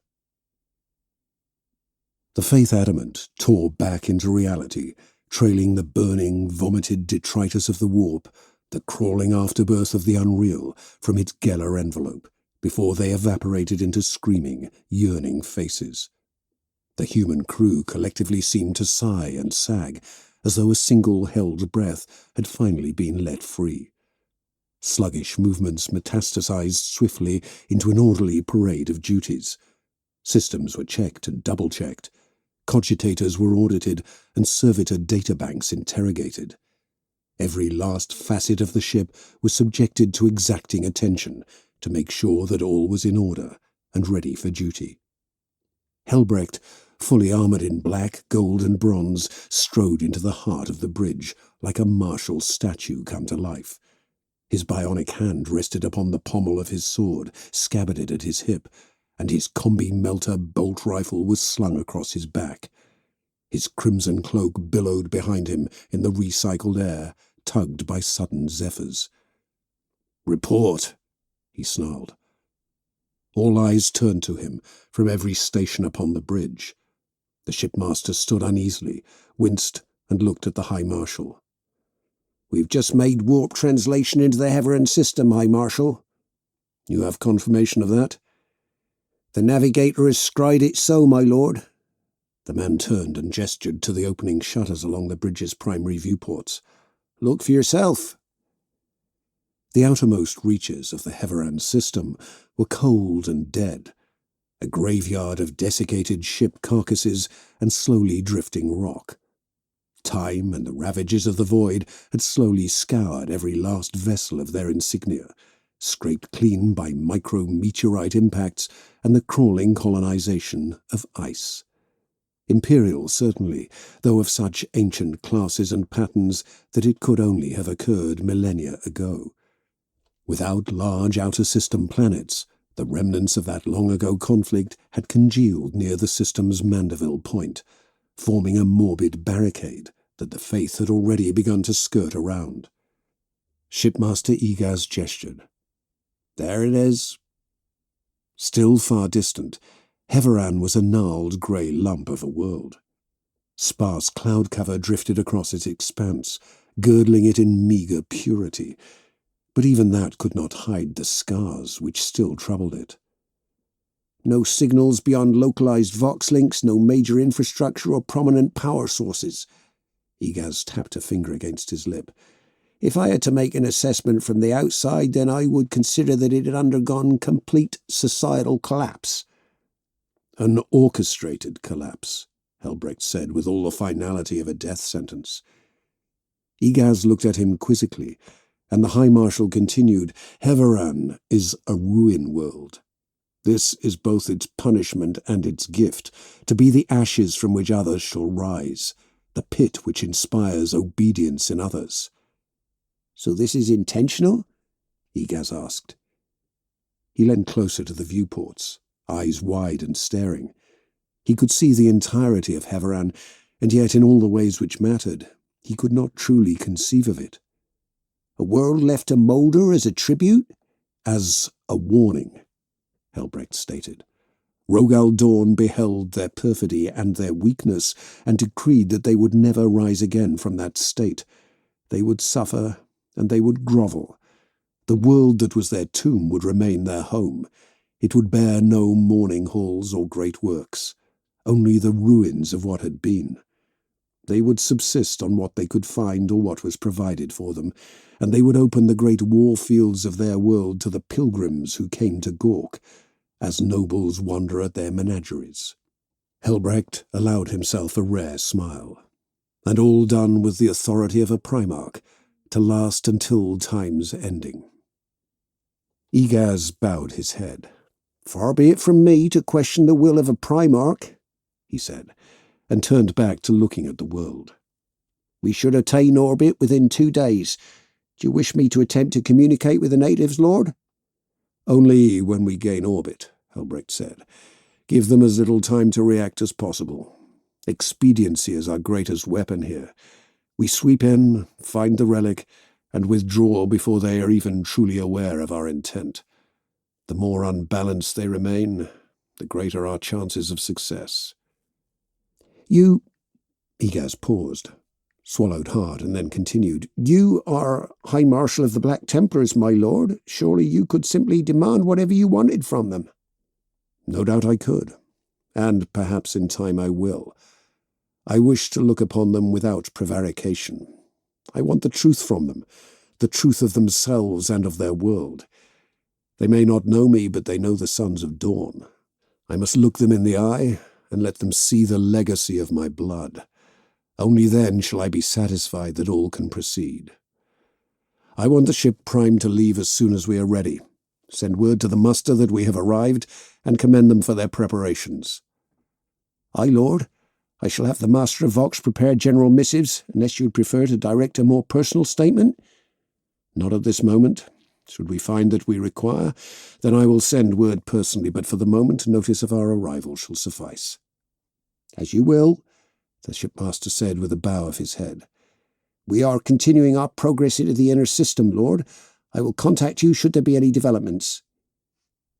The Faith Adamant tore back into reality, trailing the burning, vomited detritus of the warp, the crawling afterbirth of the unreal, from its Geller envelope, before they evaporated into screaming, yearning faces. The human crew collectively seemed to sigh and sag, as though a single held breath had finally been let free. Sluggish movements metastasized swiftly into an orderly parade of duties. Systems were checked and double-checked. Cogitators were audited and servitor databanks interrogated. Every last facet of the ship was subjected to exacting attention to make sure that all was in order and ready for duty. Helbrecht, fully armoured in black, gold and bronze, strode into the heart of the bridge like a martial statue come to life. His bionic hand rested upon the pommel of his sword, scabbarded at his hip, and his combi-melter bolt rifle was slung across his back. His crimson cloak billowed behind him in the recycled air, tugged by sudden zephyrs. "Report," he snarled. All eyes turned to him from every station upon the bridge. The shipmaster stood uneasily, winced, and looked at the High Marshal. "We've just made warp translation into the Heveran system, High Marshal." "You have confirmation of that?" "The navigator has scried it so, my lord." The man turned and gestured to the opening shutters along the bridge's primary viewports. "Look for yourself." The outermost reaches of the Heveran system were cold and dead, a graveyard of desiccated ship carcasses and slowly drifting rock. Time and the ravages of the void had slowly scoured every last vessel of their insignia, scraped clean by micro-meteorite impacts and the crawling colonization of ice. Imperial, certainly, though of such ancient classes and patterns that it could only have occurred millennia ago. Without large outer-system planets, the remnants of that long-ago conflict had congealed near the system's Mandeville point, forming a morbid barricade that the Faith had already begun to skirt around. Shipmaster Egaz gestured. "There it is." Still far distant, Heveran was a gnarled grey lump of a world. Sparse cloud cover drifted across its expanse, girdling it in meagre purity, but even that could not hide the scars which still troubled it. "No signals beyond localized Vox links, no major infrastructure or prominent power sources." Egaz tapped a finger against his lip. "If I had to make an assessment from the outside, then I would consider that it had undergone complete societal collapse." "An orchestrated collapse," Helbrecht said with all the finality of a death sentence. Egaz looked at him quizzically, and the High Marshal continued, "Heveran is a ruin world. This is both its punishment and its gift, to be the ashes from which others shall rise, the pit which inspires obedience in others." "So this is intentional?" Egaz asked. He leaned closer to the viewports, eyes wide and staring. He could see the entirety of Heveran, and yet in all the ways which mattered, he could not truly conceive of it. "A world left to moulder as a tribute?" "As a warning," Helbrecht stated. Rogal Dorn beheld their perfidy and their weakness, and decreed that they would never rise again from that state. They would suffer, and they would grovel. The world that was their tomb would remain their home. It would bear no mourning halls or great works. only the ruins of what had been. They would subsist on what they could find or what was provided for them, and they would open the great war fields of their world to the pilgrims who came to Gork, as nobles wander at their menageries. Helbrecht allowed himself a rare smile, and all done with the authority of a Primarch, to last until time's ending. Egaz bowed his head. "Far be it from me to question the will of a Primarch," he said, and turned back to looking at the world. "We should attain orbit within 2 days. Do you wish me to attempt to communicate with the natives, Lord?" "Only when we gain orbit," Helbrecht said. "Give them as little time to react as possible. Expediency is our greatest weapon here. We sweep in, find the relic, and withdraw before they are even truly aware of our intent. The more unbalanced they remain, the greater our chances of success." "You—" Egaz paused, swallowed hard, and then continued. "You are High Marshal of the Black Templars, my lord. Surely you could simply demand whatever you wanted from them." "No doubt I could, and perhaps in time I will. I wish to look upon them without prevarication. I want the truth from them, the truth of themselves and of their world. They may not know me, but they know the Sons of Dawn. I must look them in the eye and let them see the legacy of my blood. Only then shall I be satisfied that all can proceed. I want the ship primed to leave as soon as we are ready. Send word to the muster that we have arrived, and commend them for their preparations." "Aye, Lord. I shall have the Master of Vox prepare general missives, unless you would prefer to direct a more personal statement." "Not at this moment. Should we find that we require, then I will send word personally, but for the moment notice of our arrival shall suffice." "As you will," the shipmaster said with a bow of his head. "We are continuing our progress into the inner system, Lord. I will contact you should there be any developments."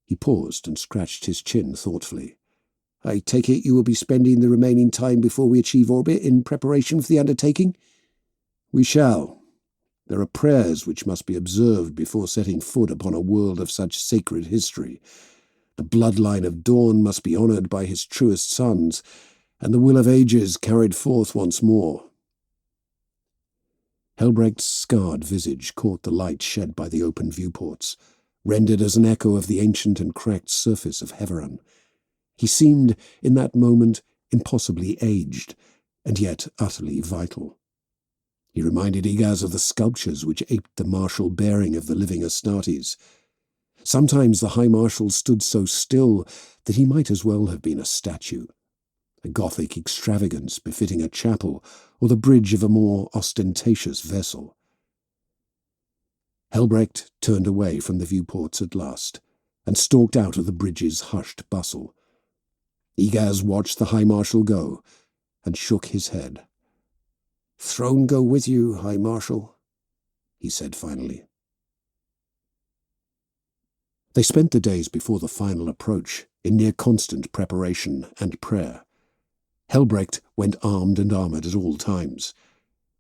He paused and scratched his chin thoughtfully. "I take it you will be spending the remaining time before we achieve orbit in preparation for the undertaking?" "We shall. There are prayers which must be observed before setting foot upon a world of such sacred history. The bloodline of Dawn must be honoured by his truest sons, and the will of ages carried forth once more." Helbrecht's scarred visage caught the light shed by the open viewports, rendered as an echo of the ancient and cracked surface of Heveran. He seemed, in that moment, impossibly aged, and yet utterly vital. He reminded Egaz of the sculptures which aped the martial bearing of the living Astartes. Sometimes the High Marshal stood so still that he might as well have been a statue, a Gothic extravagance befitting a chapel or the bridge of a more ostentatious vessel. Helbrecht turned away from the viewports at last, and stalked out of the bridge's hushed bustle. Egaz watched the High Marshal go, and shook his head. "Throne go with you, High Marshal," he said finally. They spent the days before the final approach in near constant preparation and prayer. Helbrecht went armed and armoured at all times,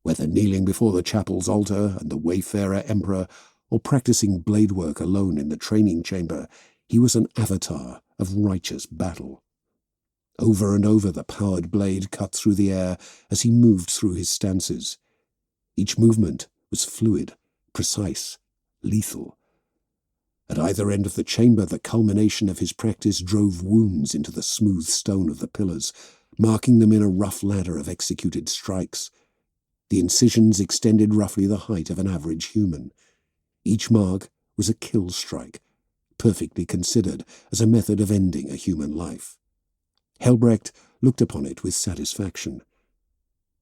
whether kneeling before the chapel's altar and the Wayfarer Emperor, or practising blade work alone in the training chamber. He was an avatar of righteous battle. Over and over the powered blade cut through the air as he moved through his stances. Each movement was fluid, precise, lethal. At either end of the chamber, the culmination of his practice drove wounds into the smooth stone of the pillars, marking them in a rough ladder of executed strikes. The incisions extended roughly the height of an average human. Each mark was a kill strike, perfectly considered as a method of ending a human life. Helbrecht looked upon it with satisfaction.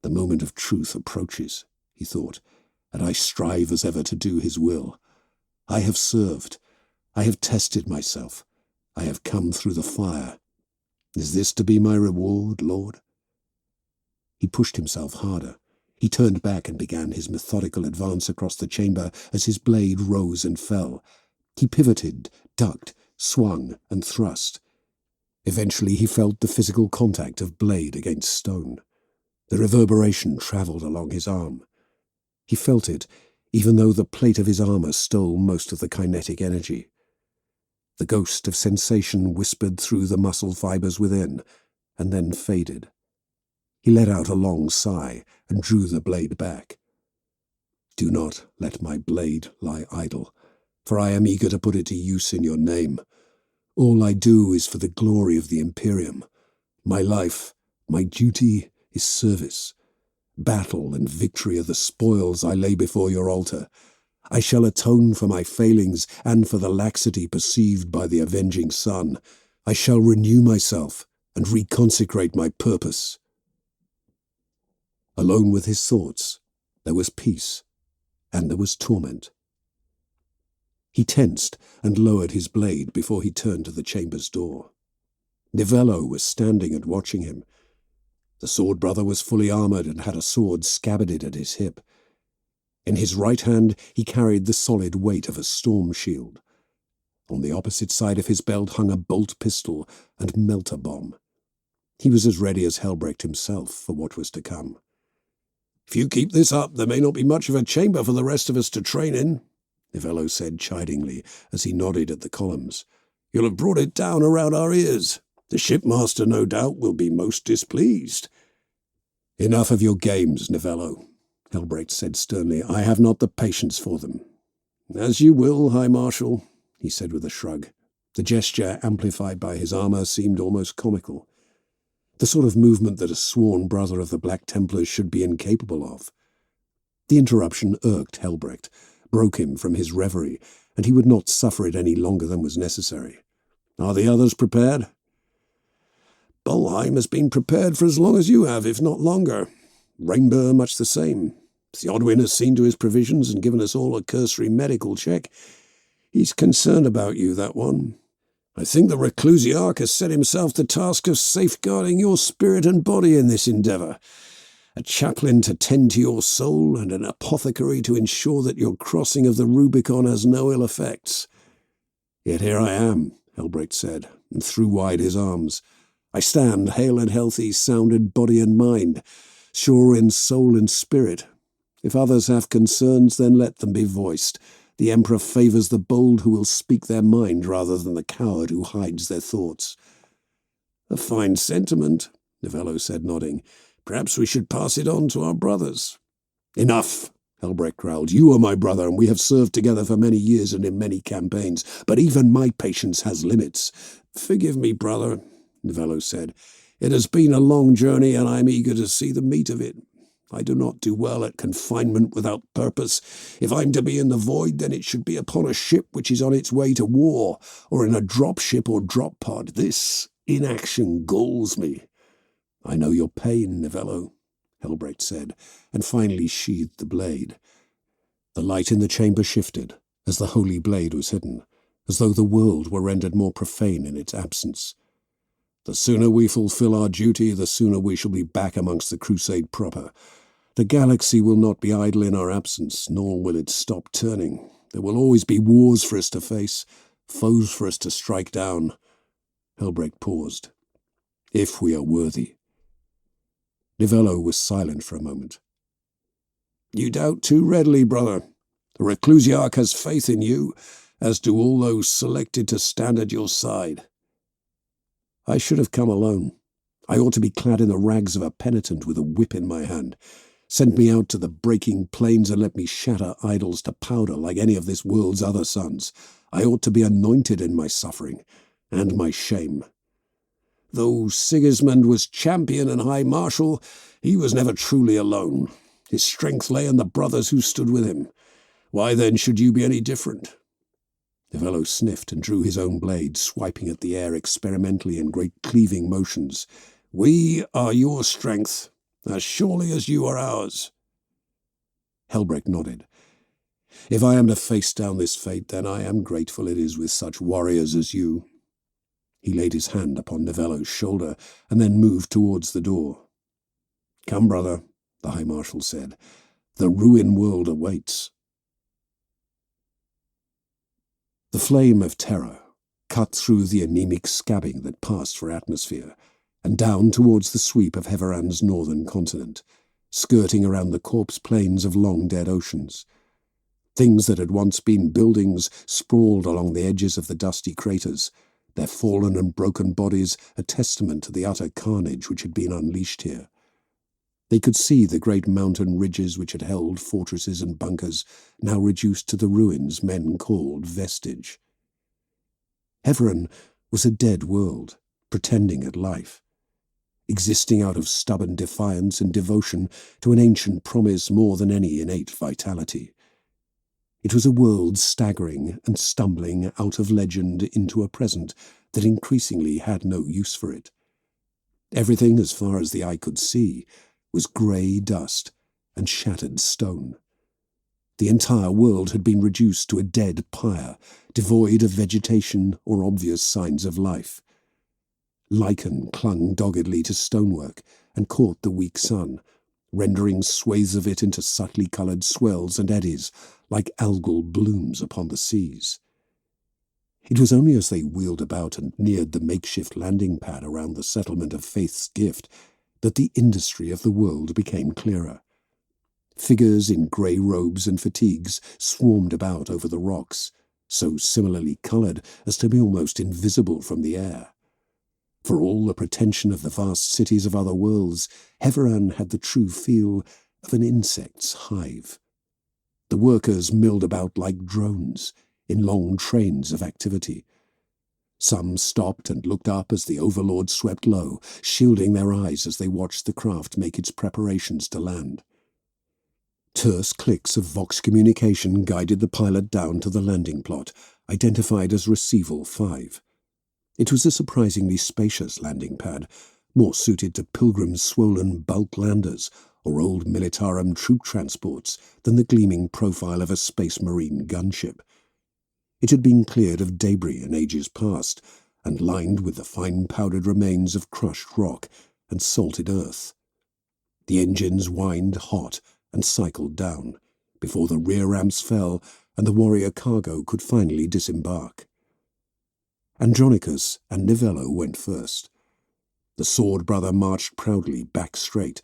The moment of truth approaches, he thought, and I strive as ever to do his will. I have served. I have tested myself. I have come through the fire. Is this to be my reward, Lord? He pushed himself harder. He turned back and began his methodical advance across the chamber as his blade rose and fell. He pivoted, ducked, swung, and thrust. Eventually he felt the physical contact of blade against stone. The reverberation travelled along his arm. He felt it, even though the plate of his armour stole most of the kinetic energy. The ghost of sensation whispered through the muscle fibres within, and then faded. He let out a long sigh and drew the blade back. "Do not let my blade lie idle, for I am eager to put it to use in your name. All I do is for the glory of the Imperium. My life, my duty is service. Battle and victory are the spoils I lay before your altar. I shall atone for my failings and for the laxity perceived by the avenging sun. I shall renew myself and reconsecrate my purpose." Alone with his thoughts, there was peace, and there was torment. He tensed and lowered his blade before he turned to the chamber's door. Novello was standing and watching him. The sword brother was fully armoured and had a sword scabbarded at his hip. In his right hand he carried the solid weight of a storm shield. On the opposite side of his belt hung a bolt pistol and melter bomb. He was as ready as Helbrecht himself for what was to come. "If you keep this up, there may not be much of a chamber for the rest of us to train in," Novello said chidingly as he nodded at the columns. "You'll have brought it down around our ears. The shipmaster, no doubt, will be most displeased." "Enough of your games, Novello," Helbrecht said sternly. "I have not the patience for them." "As you will, High Marshal," he said with a shrug. The gesture, amplified by his armour, seemed almost comical. The sort of movement that a sworn brother of the Black Templars should be incapable of. The interruption irked Helbrecht, broke him from his reverie, and he would not suffer it any longer than was necessary. "Are the others prepared?" "Bolheim has been prepared for as long as you have, if not longer. Rainbow much the same. Theodwin has seen to his provisions and given us all a cursory medical check. He's concerned about you, that one. I think the Reclusiarch has set himself the task of safeguarding your spirit and body in this endeavour. A chaplain to tend to your soul, and an apothecary to ensure that your crossing of the Rubicon has no ill effects." "Yet here I am," Helbrecht said, and threw wide his arms. "I stand, hale and healthy, sound in body and mind, sure in soul and spirit. If others have concerns, then let them be voiced. The Emperor favours the bold who will speak their mind rather than the coward who hides their thoughts." "A fine sentiment," Novello said, nodding. "Perhaps we should pass it on to our brothers." "Enough," Helbrecht growled. "You are my brother, and we have served together for many years and in many campaigns, but even my patience has limits." "Forgive me, brother," Novello said. "It has been a long journey, and I am eager to see the meat of it. I do not do well at confinement without purpose. If I'm to be in the void, then it should be upon a ship which is on its way to war, or in a drop ship or drop pod. This inaction galls me." "I know your pain, Novello," Helbrecht said, and finally sheathed the blade. The light in the chamber shifted as the holy blade was hidden, as though the world were rendered more profane in its absence. "The sooner we fulfill our duty, the sooner we shall be back amongst the crusade proper. The galaxy will not be idle in our absence, nor will it stop turning. There will always be wars for us to face, foes for us to strike down." Helbrecht paused. "If we are worthy." Novello was silent for a moment. "You doubt too readily, brother. The Reclusiarch has faith in you, as do all those selected to stand at your side." "I should have come alone. I ought to be clad in the rags of a penitent with a whip in my hand. Send me out to the breaking plains and let me shatter idols to powder like any of this world's other sons. I ought to be anointed in my suffering and my shame. Though Sigismund was champion and high marshal, he was never truly alone. His strength lay in the brothers who stood with him. Why then should you be any different?" Novello sniffed and drew his own blade, swiping at the air experimentally in great cleaving motions. "We are your strength, as surely as you are ours." Helbrecht nodded. "If I am to face down this fate, then I am grateful it is with such warriors as you." He laid his hand upon Novello's shoulder, and then moved towards the door. "Come, brother," the High Marshal said. "The ruin world awaits." The flame of terror cut through the anemic scabbing that passed for atmosphere, and down towards the sweep of Heveran's northern continent, skirting around the corpse plains of long-dead oceans. Things that had once been buildings sprawled along the edges of the dusty craters, their fallen and broken bodies a testament to the utter carnage which had been unleashed here. They could see the great mountain ridges which had held fortresses and bunkers, now reduced to the ruins men called vestige. Heveran was a dead world, pretending at life, existing out of stubborn defiance and devotion to an ancient promise more than any innate vitality. It was a world staggering and stumbling out of legend into a present that increasingly had no use for it. Everything, as far as the eye could see, was grey dust and shattered stone. The entire world had been reduced to a dead pyre, devoid of vegetation or obvious signs of life. Lichen clung doggedly to stonework and caught the weak sun, rendering swathes of it into subtly coloured swells and eddies, like algal blooms upon the seas. It was only as they wheeled about and neared the makeshift landing pad around the settlement of Faith's Gift that the industry of the world became clearer. Figures in grey robes and fatigues swarmed about over the rocks, so similarly coloured as to be almost invisible from the air. For all the pretension of the vast cities of other worlds, Heveran had the true feel of an insect's hive. The workers milled about like drones, in long trains of activity. Some stopped and looked up as the Overlord swept low, shielding their eyes as they watched the craft make its preparations to land. Terse clicks of Vox communication guided the pilot down to the landing plot, identified as Receival 5. It was a surprisingly spacious landing pad, more suited to pilgrims' swollen bulk landers or old militarum troop transports than the gleaming profile of a space marine gunship. It had been cleared of debris in ages past, and lined with the fine powdered remains of crushed rock and salted earth. The engines whined hot and cycled down, before the rear ramps fell and the warrior cargo could finally disembark. Andronicus and Nivello went first. The sword brother marched proudly back straight,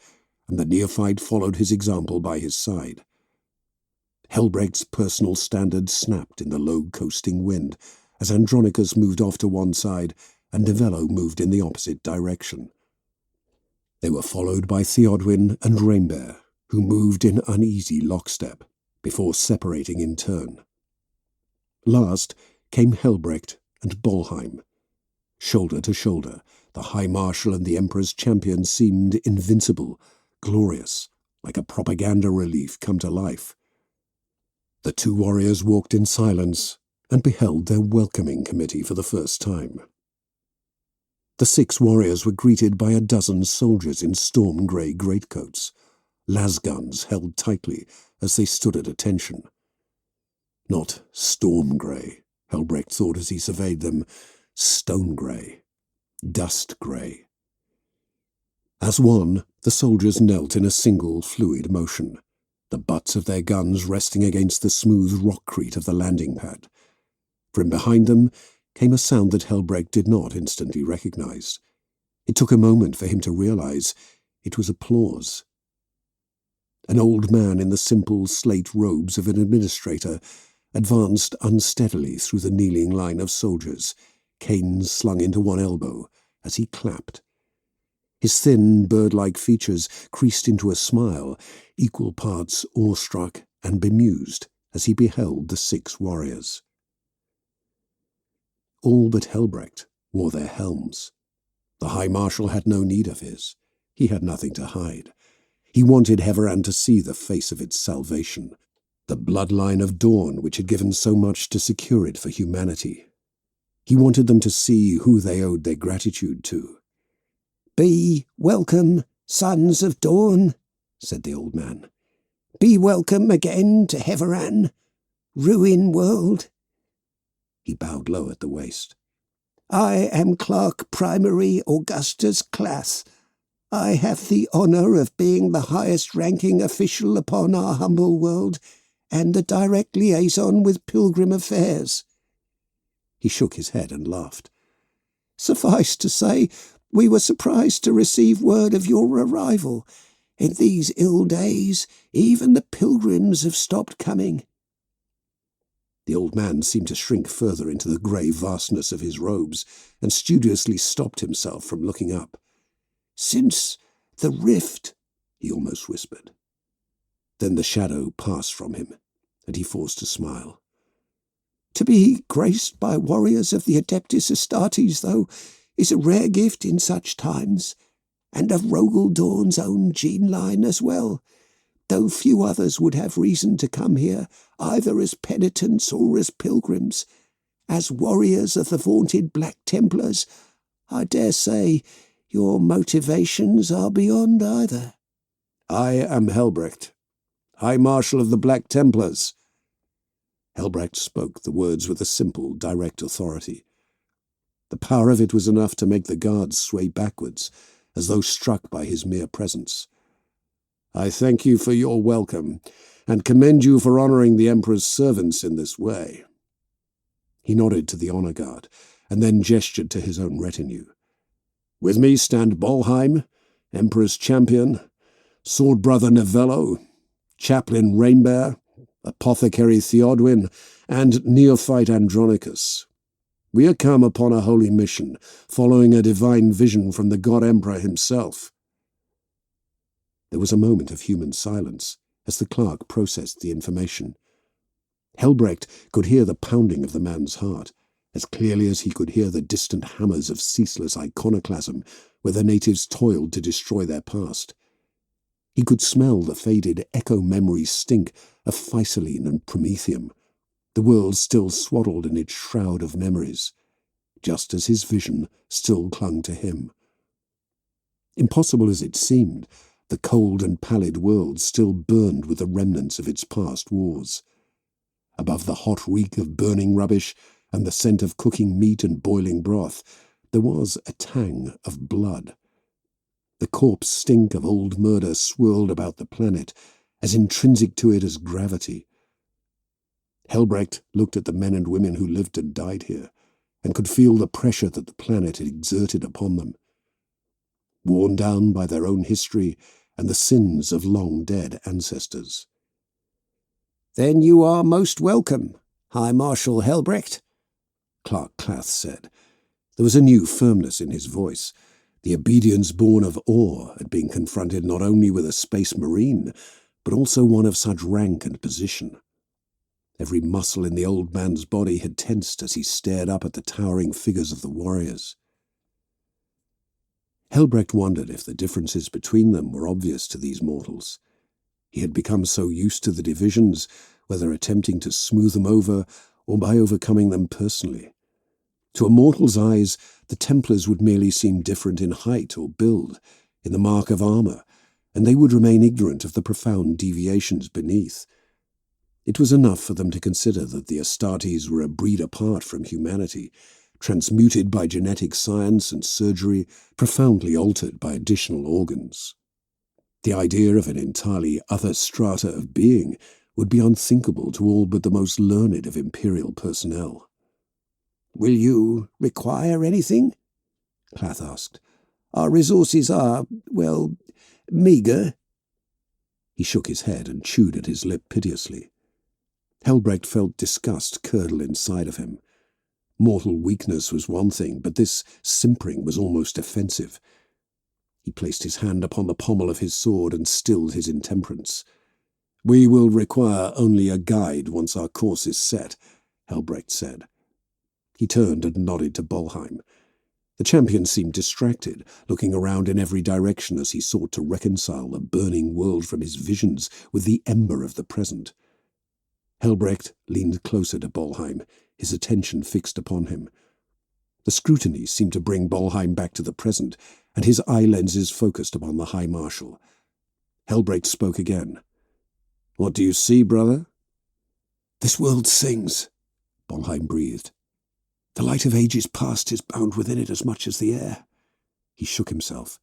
and the neophyte followed his example by his side. Helbrecht's personal standard snapped in the low coasting wind as Andronicus moved off to one side and Nivello moved in the opposite direction. They were followed by Theodwyn and Rainbear, who moved in uneasy lockstep, before separating in turn. Last came Helbrecht and Bolheim. Shoulder to shoulder, the High Marshal and the Emperor's champion seemed invincible, glorious, like a propaganda relief come to life. The two warriors walked in silence and beheld their welcoming committee for the first time. The 6 warriors were greeted by a dozen soldiers in storm-grey greatcoats, lasguns held tightly as they stood at attention. Not storm-grey, Helbrecht thought as he surveyed them, stone-grey, dust-grey. As one, the soldiers knelt in a single fluid motion, the butts of their guns resting against the smooth rockcrete of the landing pad. From behind them came a sound that Helbrecht did not instantly recognize. It took a moment for him to realize it was applause. An old man in the simple slate robes of an administrator advanced unsteadily through the kneeling line of soldiers, canes slung into one elbow, as he clapped. His thin, bird-like features creased into a smile, equal parts awestruck and bemused as he beheld the 6 warriors. All but Helbrecht wore their helms. The High Marshal had no need of his. He had nothing to hide. He wanted Heveran to see the face of its salvation, the bloodline of Dawn which had given so much to secure it for humanity. He wanted them to see who they owed their gratitude to. "Be welcome, sons of Dawn," said the old man. "Be welcome again to Heveran, Ruin World." He bowed low at the waist. "I am Clerk Primary Augustus Class. I have the honour of being the highest-ranking official upon our humble world and the direct liaison with pilgrim affairs." He shook his head and laughed. "Suffice to say, we were surprised to receive word of your arrival. In these ill days, even the pilgrims have stopped coming." The old man seemed to shrink further into the grey vastness of his robes, and studiously stopped himself from looking up. "Since the rift," he almost whispered. Then the shadow passed from him, and he forced a smile. "To be graced by warriors of the Adeptus Astartes, though, is a rare gift in such times, and of Rogel Dawn's own gene line as well, though few others would have reason to come here, either as penitents or as pilgrims. As warriors of the vaunted Black Templars, I dare say your motivations are beyond either." "I am Helbrecht, High Marshal of the Black Templars." Helbrecht spoke the words with a simple, direct authority. The power of it was enough to make the guards sway backwards, as though struck by his mere presence. "I thank you for your welcome, and commend you for honouring the Emperor's servants in this way." He nodded to the honour guard, and then gestured to his own retinue. "With me stand Bolheim, Emperor's champion, sword brother Novello, chaplain Rainbear, apothecary Theodwin, and neophyte Andronicus. We are come upon a holy mission, following a divine vision from the God Emperor himself." There was a moment of human silence as the clerk processed the information. Helbrecht could hear the pounding of the man's heart, as clearly as he could hear the distant hammers of ceaseless iconoclasm where the natives toiled to destroy their past. He could smell the faded echo-memory stink of Physaline and Prometheum, the world still swaddled in its shroud of memories, just as his vision still clung to him. Impossible as it seemed, the cold and pallid world still burned with the remnants of its past wars. Above the hot reek of burning rubbish and the scent of cooking meat and boiling broth, there was a tang of blood. The corpse stink of old murder swirled about the planet, as intrinsic to it as gravity. Helbrecht looked at the men and women who lived and died here, and could feel the pressure that the planet had exerted upon them. Worn down by their own history and the sins of long-dead ancestors. "Then you are most welcome, High Marshal Helbrecht," Clark Clath said. There was a new firmness in his voice, the obedience born of awe at being confronted not only with a space marine, but also one of such rank and position. Every muscle in the old man's body had tensed as he stared up at the towering figures of the warriors. Helbrecht wondered if the differences between them were obvious to these mortals. He had become so used to the divisions, whether attempting to smooth them over or by overcoming them personally. To a mortal's eyes, the Templars would merely seem different in height or build, in the mark of armour, and they would remain ignorant of the profound deviations beneath. It was enough for them to consider that the Astartes were a breed apart from humanity, transmuted by genetic science and surgery, profoundly altered by additional organs. The idea of an entirely other strata of being would be unthinkable to all but the most learned of Imperial personnel. "Will you require anything?" Clath asked. "Our resources are, well, meagre." He shook his head and chewed at his lip piteously. Helbrecht felt disgust curdle inside of him. Mortal weakness was one thing, but this simpering was almost offensive. He placed his hand upon the pommel of his sword and stilled his intemperance. "We will require only a guide once our course is set," Helbrecht said. He turned and nodded to Bolheim. The champion seemed distracted, looking around in every direction as he sought to reconcile the burning world from his visions with the ember of the present. Helbrecht leaned closer to Bolheim, his attention fixed upon him. The scrutiny seemed to bring Bolheim back to the present, and his eye lenses focused upon the High Marshal. Helbrecht spoke again. "What do you see, brother?" "This world sings," Bolheim breathed. "The light of ages past is bound within it as much as the air." He shook himself.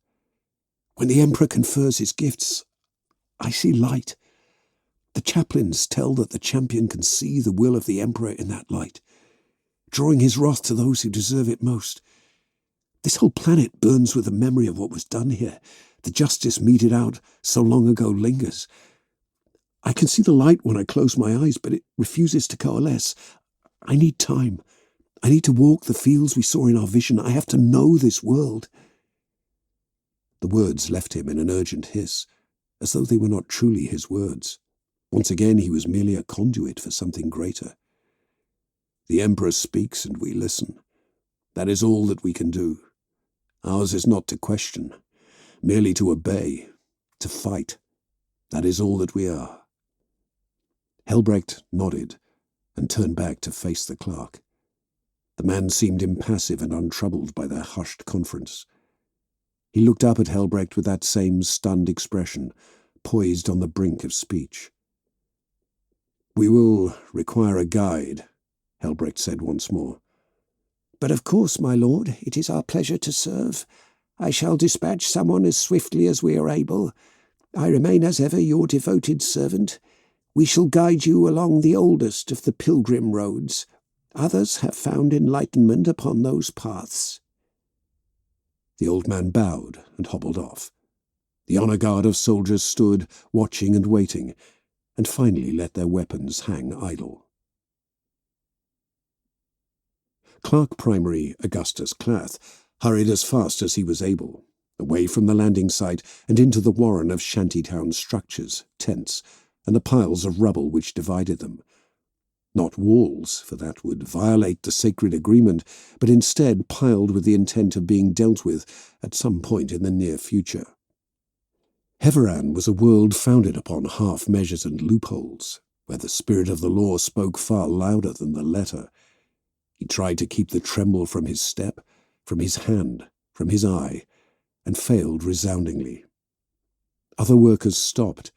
"When the Emperor confers his gifts, I see light. The chaplains tell that the champion can see the will of the Emperor in that light, drawing his wrath to those who deserve it most. This whole planet burns with the memory of what was done here. The justice meted out so long ago lingers. I can see the light when I close my eyes, but it refuses to coalesce. I need time. I need to walk the fields we saw in our vision. I have to know this world. The words left him in an urgent hiss, as though they were not truly his words. Once again he was merely a conduit for something greater. The Emperor speaks and we listen. That is all that we can do. Ours is not to question, merely to obey, to fight. That is all that we are. Helbrecht nodded and turned back to face the clerk. The man seemed impassive and untroubled by their hushed conference. He looked up at Helbrecht with that same stunned expression, poised on the brink of speech. "We will require a guide," Helbrecht said once more. "But of course, my lord, it is our pleasure to serve. I shall dispatch someone as swiftly as we are able. I remain as ever your devoted servant. We shall guide you along the oldest of the pilgrim roads. Others have found enlightenment upon those paths." The old man bowed and hobbled off. The honor guard of soldiers stood, watching and waiting, and finally let their weapons hang idle. Clerk Primary Augustus Clath hurried as fast as he was able, away from the landing site and into the warren of shantytown structures, tents, and the piles of rubble which divided them. Not walls, for that would violate the sacred agreement, but instead piled with the intent of being dealt with at some point in the near future. Heveran was a world founded upon half-measures and loopholes, where the spirit of the law spoke far louder than the letter. He tried to keep the tremble from his step, from his hand, from his eye, and failed resoundingly. Other workers stopped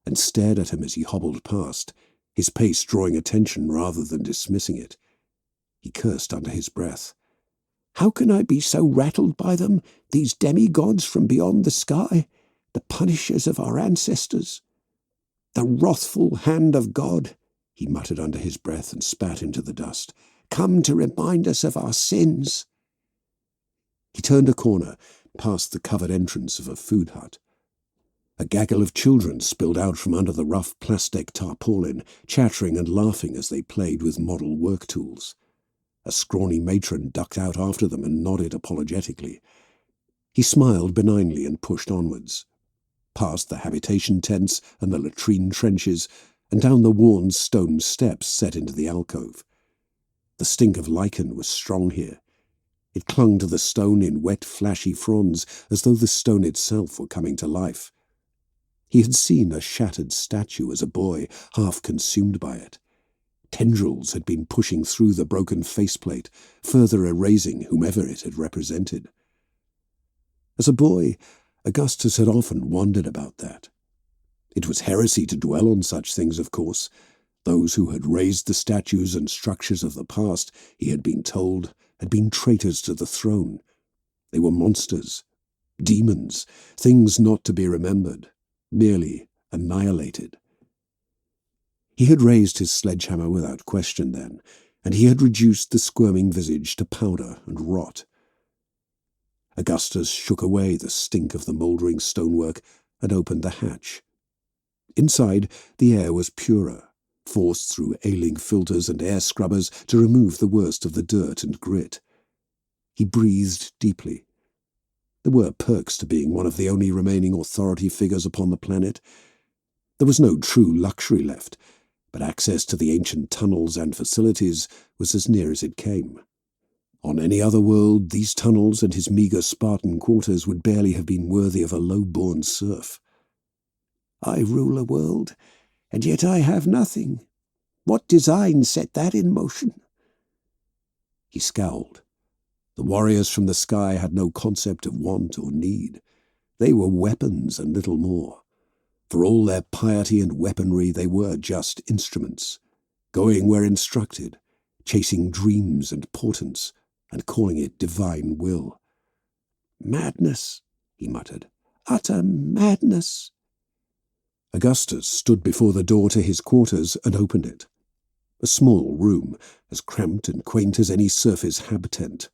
and stared at him as he hobbled past, his pace drawing attention rather than dismissing it. He cursed under his breath. "How can I be so rattled by them, these demigods from beyond the sky, the punishers of our ancestors? The wrathful hand of God," he muttered under his breath and spat into the dust, "come to remind us of our sins." He turned a corner, past the covered entrance of a food hut. A gaggle of children spilled out from under the rough plastic tarpaulin, chattering and laughing as they played with model work tools. A scrawny matron ducked out after them and nodded apologetically. He smiled benignly and pushed onwards, past the habitation tents and the latrine trenches, and down the worn stone steps set into the alcove. The stink of lichen was strong here. It clung to the stone in wet, flashy fronds, as though the stone itself were coming to life. He had seen a shattered statue as a boy, half consumed by it. Tendrils had been pushing through the broken faceplate, further erasing whomever it had represented. As a boy, Augustus had often wondered about that. It was heresy to dwell on such things, of course. Those who had raised the statues and structures of the past, he had been told, had been traitors to the throne. They were monsters, demons, things not to be remembered, merely annihilated. He had raised his sledgehammer without question then, and he had reduced the squirming visage to powder and rot. Augustus shook away the stink of the mouldering stonework and opened the hatch. Inside, the air was purer, forced through ailing filters and air scrubbers to remove the worst of the dirt and grit. He breathed deeply. There were perks to being one of the only remaining authority figures upon the planet. There was no true luxury left, but access to the ancient tunnels and facilities was as near as it came. On any other world, these tunnels and his meagre Spartan quarters would barely have been worthy of a low-born serf. "I rule a world, and yet I have nothing. What design set that in motion?" He scowled. The warriors from the sky had no concept of want or need. They were weapons and little more. For all their piety and weaponry, they were just instruments, going where instructed, chasing dreams and portents, and calling it divine will. "Madness," he muttered. "Utter madness." Augustus stood before the door to his quarters and opened it. A small room, as cramped and quaint as any surface hab tent,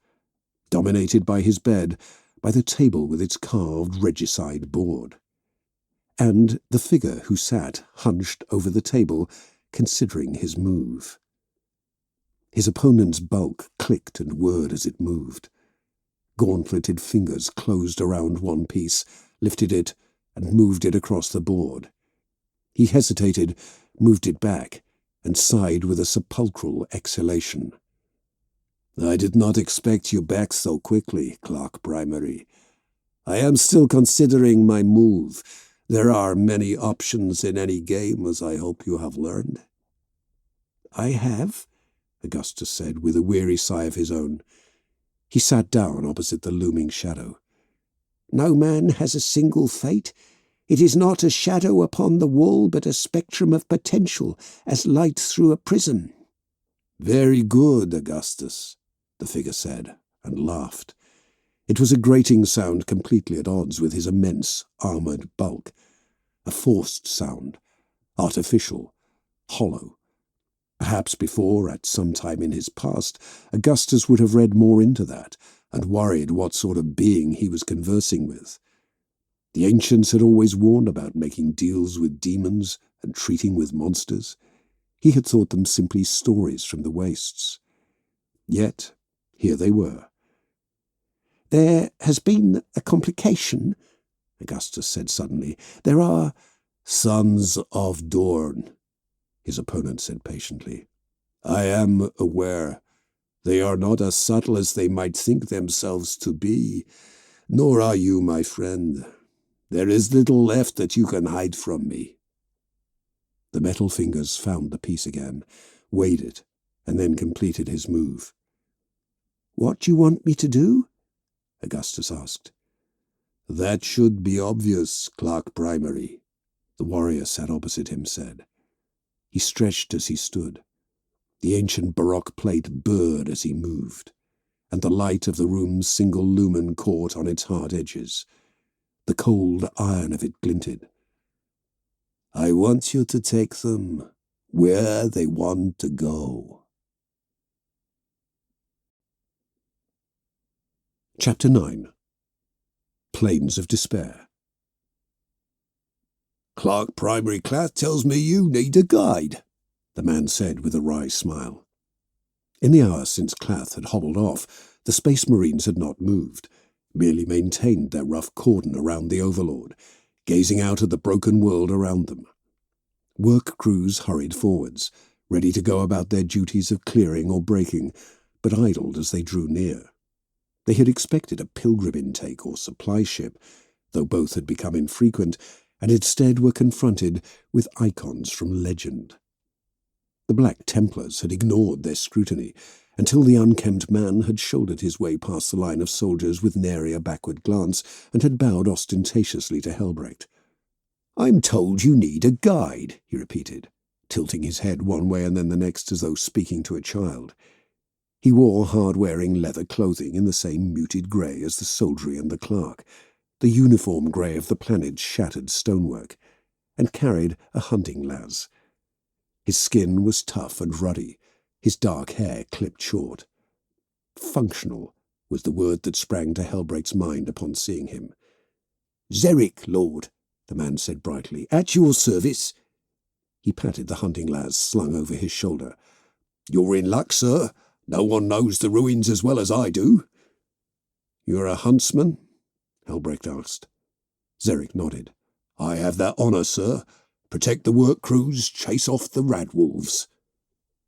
dominated by his bed, by the table with its carved regicide board. and the figure who sat hunched over the table, considering his move. His opponent's bulk clicked and whirred as it moved. Gauntleted fingers closed around one piece, lifted it, and moved it across the board. He hesitated, moved it back, and sighed with a sepulchral exhalation. "I did not expect you back so quickly, Clerk Primary. I am still considering my move. There are many options in any game, as I hope you have learned." "I have," Augustus said, with a weary sigh of his own. He sat down opposite the looming shadow. "No man has a single fate. It is not a shadow upon the wall, but a spectrum of potential, as light through a prism." "Very good, Augustus," the figure said, and laughed. It was a grating sound completely at odds with his immense, armoured bulk. A forced sound, artificial, hollow. Perhaps before, at some time in his past, Augustus would have read more into that, and worried what sort of being he was conversing with. The ancients had always warned about making deals with demons and treating with monsters. He had thought them simply stories from the wastes. Yet, here they were. "There has been a complication," Augustus said suddenly. "There are—" "Sons of Dorn," his opponent said patiently. "I am aware. They are not as subtle as they might think themselves to be, nor are you, my friend. There is little left that you can hide from me." The metal fingers found the piece again, weighed it, and then completed his move. "What do you want me to do?" Augustus asked. "That should be obvious, Clerk Primary," the warrior sat opposite him said. He stretched as he stood. The ancient baroque plate burred as he moved, and the light of the room's single lumen caught on its hard edges. The cold iron of it glinted. "I want you to take them where they want to go." Chapter 9. Plains of Despair. "Clerk Primary Class tells me you need a guide," the man said with a wry smile. In the hour since Clath had hobbled off, the Space Marines had not moved, merely maintained their rough cordon around the Overlord, gazing out at the broken world around them. Work crews hurried forwards, ready to go about their duties of clearing or breaking, but idled as they drew near. They had expected a pilgrim intake or supply ship, though both had become infrequent, and instead were confronted with icons from legend. The Black Templars had ignored their scrutiny, until the unkempt man had shouldered his way past the line of soldiers with nary a backward glance, and had bowed ostentatiously to Helbrecht. "I'm told you need a guide," he repeated, tilting his head one way and then the next as though speaking to a child. He wore hard-wearing leather clothing in the same muted grey as the soldiery and the clerk, the uniform grey of the planet's shattered stonework, and carried a hunting las. His skin was tough and ruddy, his dark hair clipped short. Functional was the word that sprang to Helbrecht's mind upon seeing him. "Xeric, Lord," the man said brightly, "at your service." He patted the hunting las slung over his shoulder. "You're in luck, sir. No one knows the ruins as well as I do." "You're a huntsman?" Helbrecht asked. Xeric nodded. "I have that honour, sir. Protect the work crews, chase off the radwolves."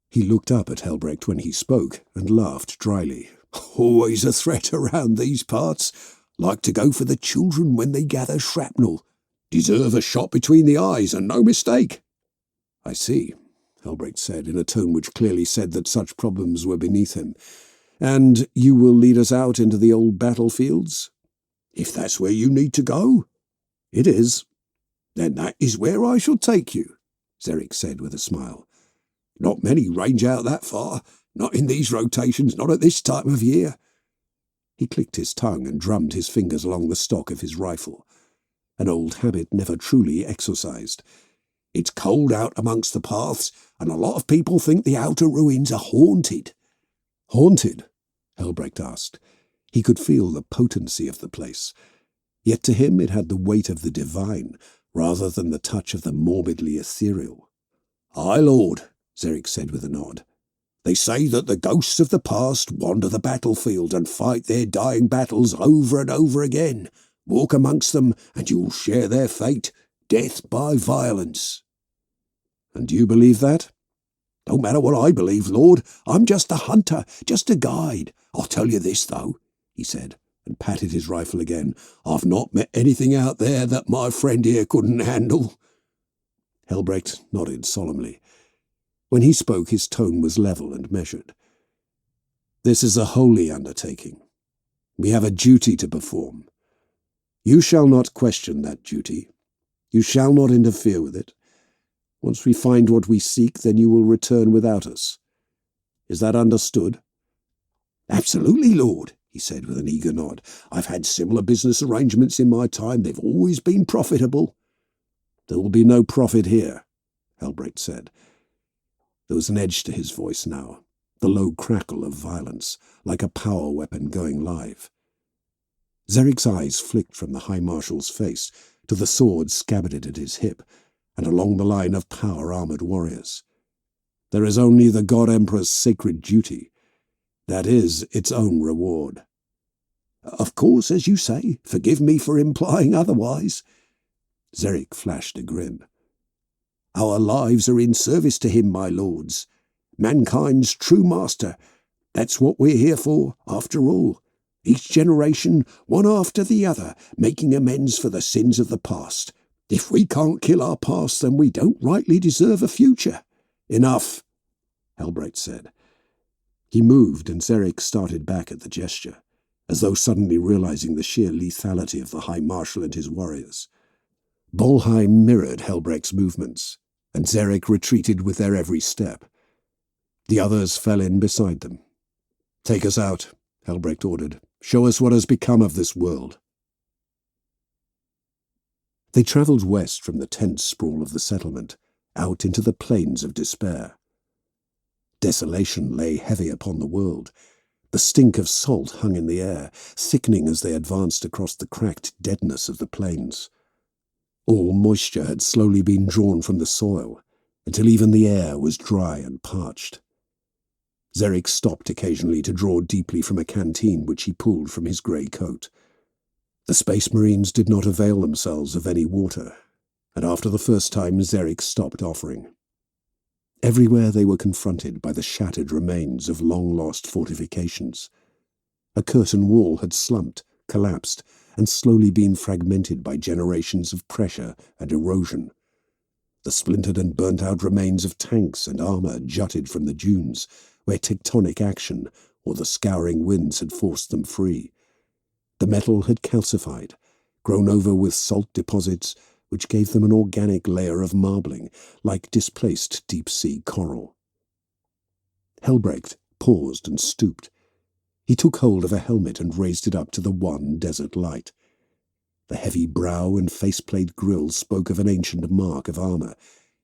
He looked up at Helbrecht when he spoke and laughed dryly. "Always a threat around these parts. Like to go for the children when they gather shrapnel. Deserve a shot between the eyes, and no mistake." "I see," Helbrecht said, in a tone which clearly said that such problems were beneath him. "And you will lead us out into the old battlefields?" "If that's where you need to go." "It is." "Then that is where I shall take you," Xeric said with a smile. "Not many range out that far, not in these rotations, not at this time of year." He clicked his tongue and drummed his fingers along the stock of his rifle, an old habit never truly exorcised. "It's cold out amongst the paths, and a lot of people think the outer ruins are haunted." "Haunted?" Helbrecht asked. He could feel the potency of the place. Yet to him it had the weight of the divine, rather than the touch of the morbidly ethereal. "Aye, Lord," Xeric said with a nod. "They say that the ghosts of the past wander the battlefield and fight their dying battles over and over again. Walk amongst them, and you will share their fate, death by violence." "And do you believe that?" "Don't matter what I believe, Lord. I'm just a hunter, just a guide. I'll tell you this, though," he said, and patted his rifle again. "I've not met anything out there that my friend here couldn't handle." Helbrecht nodded solemnly. When he spoke, his tone was level and measured. "This is a holy undertaking. We have a duty to perform. You shall not question that duty. You shall not interfere with it. Once we find what we seek, then you will return without us. Is that understood?" "Absolutely, Lord," he said with an eager nod. "I've had similar business arrangements in my time. They've always been profitable." "There will be no profit here," Helbrecht said. There was an edge to his voice now, the low crackle of violence, like a power weapon going live. Xeric's eyes flicked from the High Marshal's face to the sword scabbarded at his hip, and along the line of power-armored warriors. "There is only the God Emperor's sacred duty. That is its own reward." "Of course, as you say. Forgive me for implying otherwise." Xeric flashed a grin. "Our lives are in service to him, my lords. Mankind's true master. That's what we're here for, after all. Each generation, one after the other, making amends for the sins of the past. If we can't kill our past, then we don't rightly deserve a future." "Enough," Helbrecht said. He moved, and Xeric started back at the gesture, as though suddenly realizing the sheer lethality of the High Marshal and his warriors. Bolheim mirrored Helbrecht's movements, and Xeric retreated with their every step. The others fell in beside them. "Take us out," Helbrecht ordered. "Show us what has become of this world." They travelled west from the tense sprawl of the settlement, out into the plains of despair. Desolation lay heavy upon the world. The stink of salt hung in the air, thickening as they advanced across the cracked deadness of the plains. All moisture had slowly been drawn from the soil, until even the air was dry and parched. Xeric stopped occasionally to draw deeply from a canteen which he pulled from his grey coat. The Space Marines did not avail themselves of any water, and after the first time Xeric stopped offering. Everywhere they were confronted by the shattered remains of long-lost fortifications. A curtain wall had slumped, collapsed, and slowly been fragmented by generations of pressure and erosion. The splintered and burnt-out remains of tanks and armour jutted from the dunes, where tectonic action or the scouring winds had forced them free. The metal had calcified, grown over with salt deposits, which gave them an organic layer of marbling, like displaced deep-sea coral. Helbrecht paused and stooped. He took hold of a helmet and raised it up to the one desert light. The heavy brow and faceplate grille spoke of an ancient mark of armour,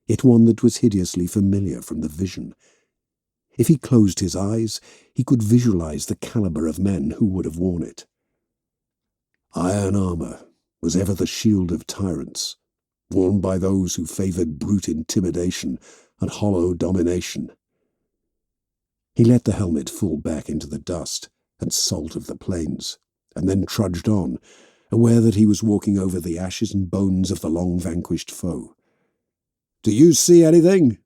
yet one that was hideously familiar from the vision. If he closed his eyes, he could visualize the caliber of men who would have worn it. Iron armour was ever the shield of tyrants, worn by those who favoured brute intimidation and hollow domination. He let the helmet fall back into the dust and salt of the plains, and then trudged on, aware that he was walking over the ashes and bones of the long-vanquished foe. "Do you see anything?"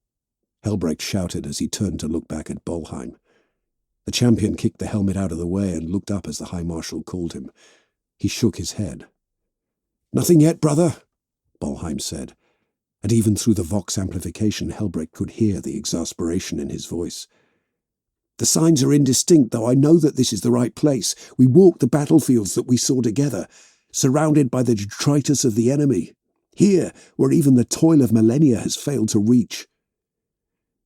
Helbrecht shouted as he turned to look back at Bolheim. The champion kicked the helmet out of the way and looked up as the High Marshal called him. He shook his head. "Nothing yet, brother," Bolheim said, and even through the Vox amplification Helbrecht could hear the exasperation in his voice. "The signs are indistinct, though I know that this is the right place. We walked the battlefields that we saw together, surrounded by the detritus of the enemy. Here, where even the toil of millennia has failed to reach.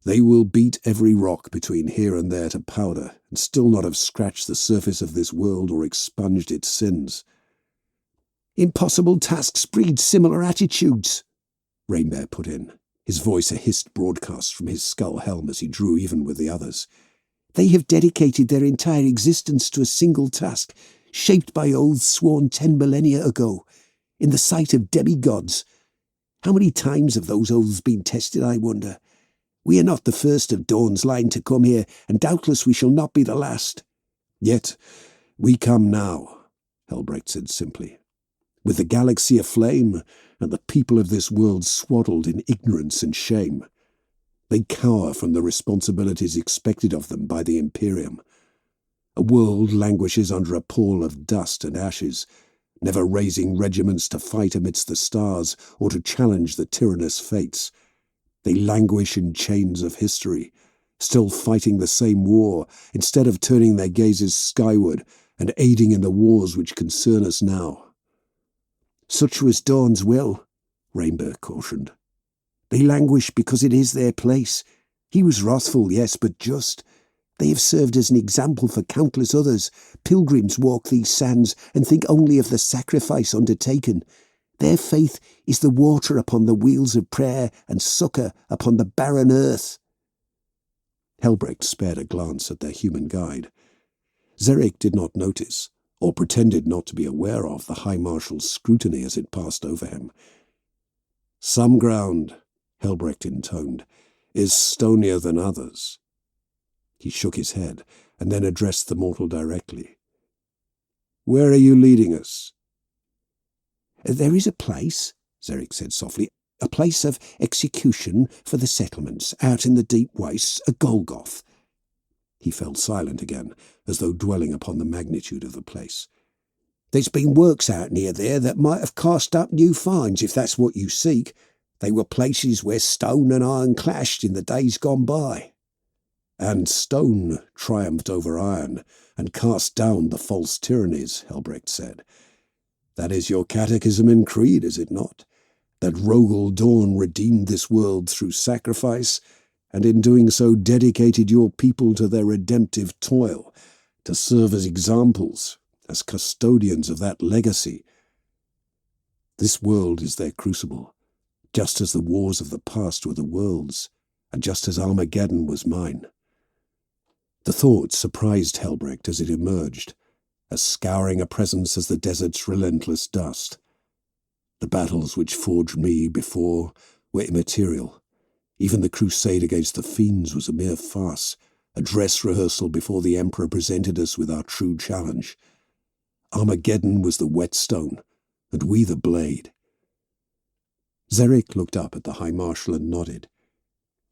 They will beat every rock between here and there to powder, and still not have scratched the surface of this world or expunged its sins." "Impossible tasks breed similar attitudes," Rainbear put in, his voice a hissed broadcast from his skull helm as he drew even with the others. "They have dedicated their entire existence to a single task, shaped by oaths sworn 10 millennia ago, in the sight of demigods. How many times have those oaths been tested, I wonder? We are not the first of Dawn's line to come here, and doubtless we shall not be the last. Yet we come now, Helbrecht said simply, with the galaxy aflame and the people of this world swaddled in ignorance and shame. They cower from the responsibilities expected of them by the Imperium. A world languishes under a pall of dust and ashes, never raising regiments to fight amidst the stars or to challenge the tyrannous fates. They languish in chains of history, still fighting the same war, instead of turning their gazes skyward and aiding in the wars which concern us now. Such was Dawn's will, Rainbow cautioned. They languish because it is their place. He was wrathful, yes, but just. They have served as an example for countless others. Pilgrims walk these sands and think only of the sacrifice undertaken. Their faith is the water upon the wheels of prayer and succour upon the barren earth. Helbrecht spared a glance at their human guide. Zerek did not notice, or pretended not to be aware of, the High Marshal's scrutiny as it passed over him. Some ground, Helbrecht intoned, is stonier than others. He shook his head, and then addressed the mortal directly. Where are you leading us? There is a place, Zerek said softly, a place of execution for the settlements, out in the deep wastes, a Golgoth. He fell silent again, as though dwelling upon the magnitude of the place. There's been works out near there that might have cast up new finds, if that's what you seek. They were places where stone and iron clashed in the days gone by. And stone triumphed over iron, and cast down the false tyrannies, Helbrecht said. That is your catechism and creed, is it not? That Rogel Dawn redeemed this world through sacrifice, and in doing so dedicated your people to their redemptive toil, to serve as examples, as custodians of that legacy. This world is their crucible, just as the wars of the past were the world's, and just as Armageddon was mine. The thought surprised Helbrecht as it emerged, as scouring a presence as the desert's relentless dust. The battles which forged me before were immaterial. Even the crusade against the fiends was a mere farce, a dress rehearsal before the Emperor presented us with our true challenge. Armageddon was the whetstone, and we the blade. Zerek looked up at the High Marshal and nodded.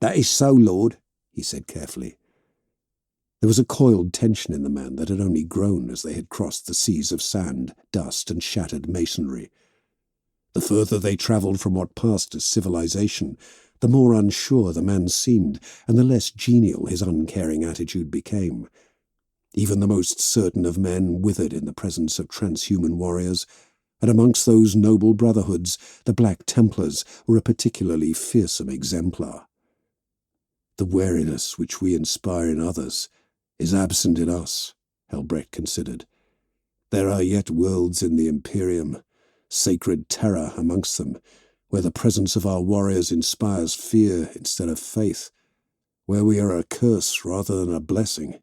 That is so, Lord, he said carefully. There was a coiled tension in the man that had only grown as they had crossed the seas of sand, dust, and shattered masonry. The further they travelled from what passed as civilization, the more unsure the man seemed, and the less genial his uncaring attitude became. Even the most certain of men withered in the presence of transhuman warriors, and amongst those noble brotherhoods, the Black Templars were a particularly fearsome exemplar. The wariness which we inspire in others is absent in us, Helbrecht considered. There are yet worlds in the Imperium, sacred terror amongst them, where the presence of our warriors inspires fear instead of faith, where we are a curse rather than a blessing.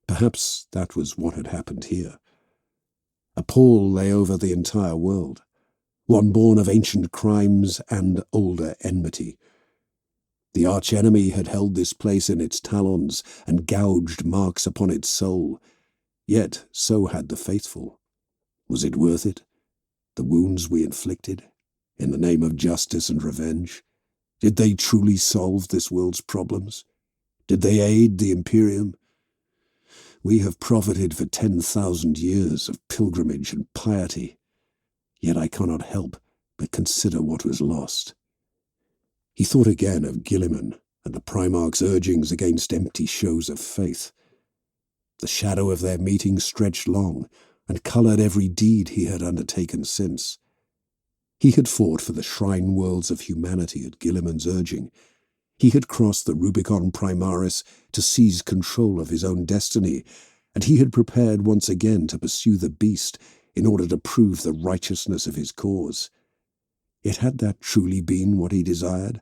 Perhaps that was what had happened here. A pall lay over the entire world, one born of ancient crimes and older enmity. The arch-enemy had held this place in its talons and gouged marks upon its soul, yet so had the faithful. Was it worth it? The wounds we inflicted, in the name of justice and revenge? Did they truly solve this world's problems? Did they aid the Imperium? We have profited for 10,000 years of pilgrimage and piety, yet I cannot help but consider what was lost. He thought again of Guilliman and the Primarch's urgings against empty shows of faith. The shadow of their meeting stretched long and coloured every deed he had undertaken since. He had fought for the shrine worlds of humanity at Guilliman's urging. He had crossed the Rubicon Primaris to seize control of his own destiny, and he had prepared once again to pursue the beast in order to prove the righteousness of his cause. Yet had that truly been what he desired?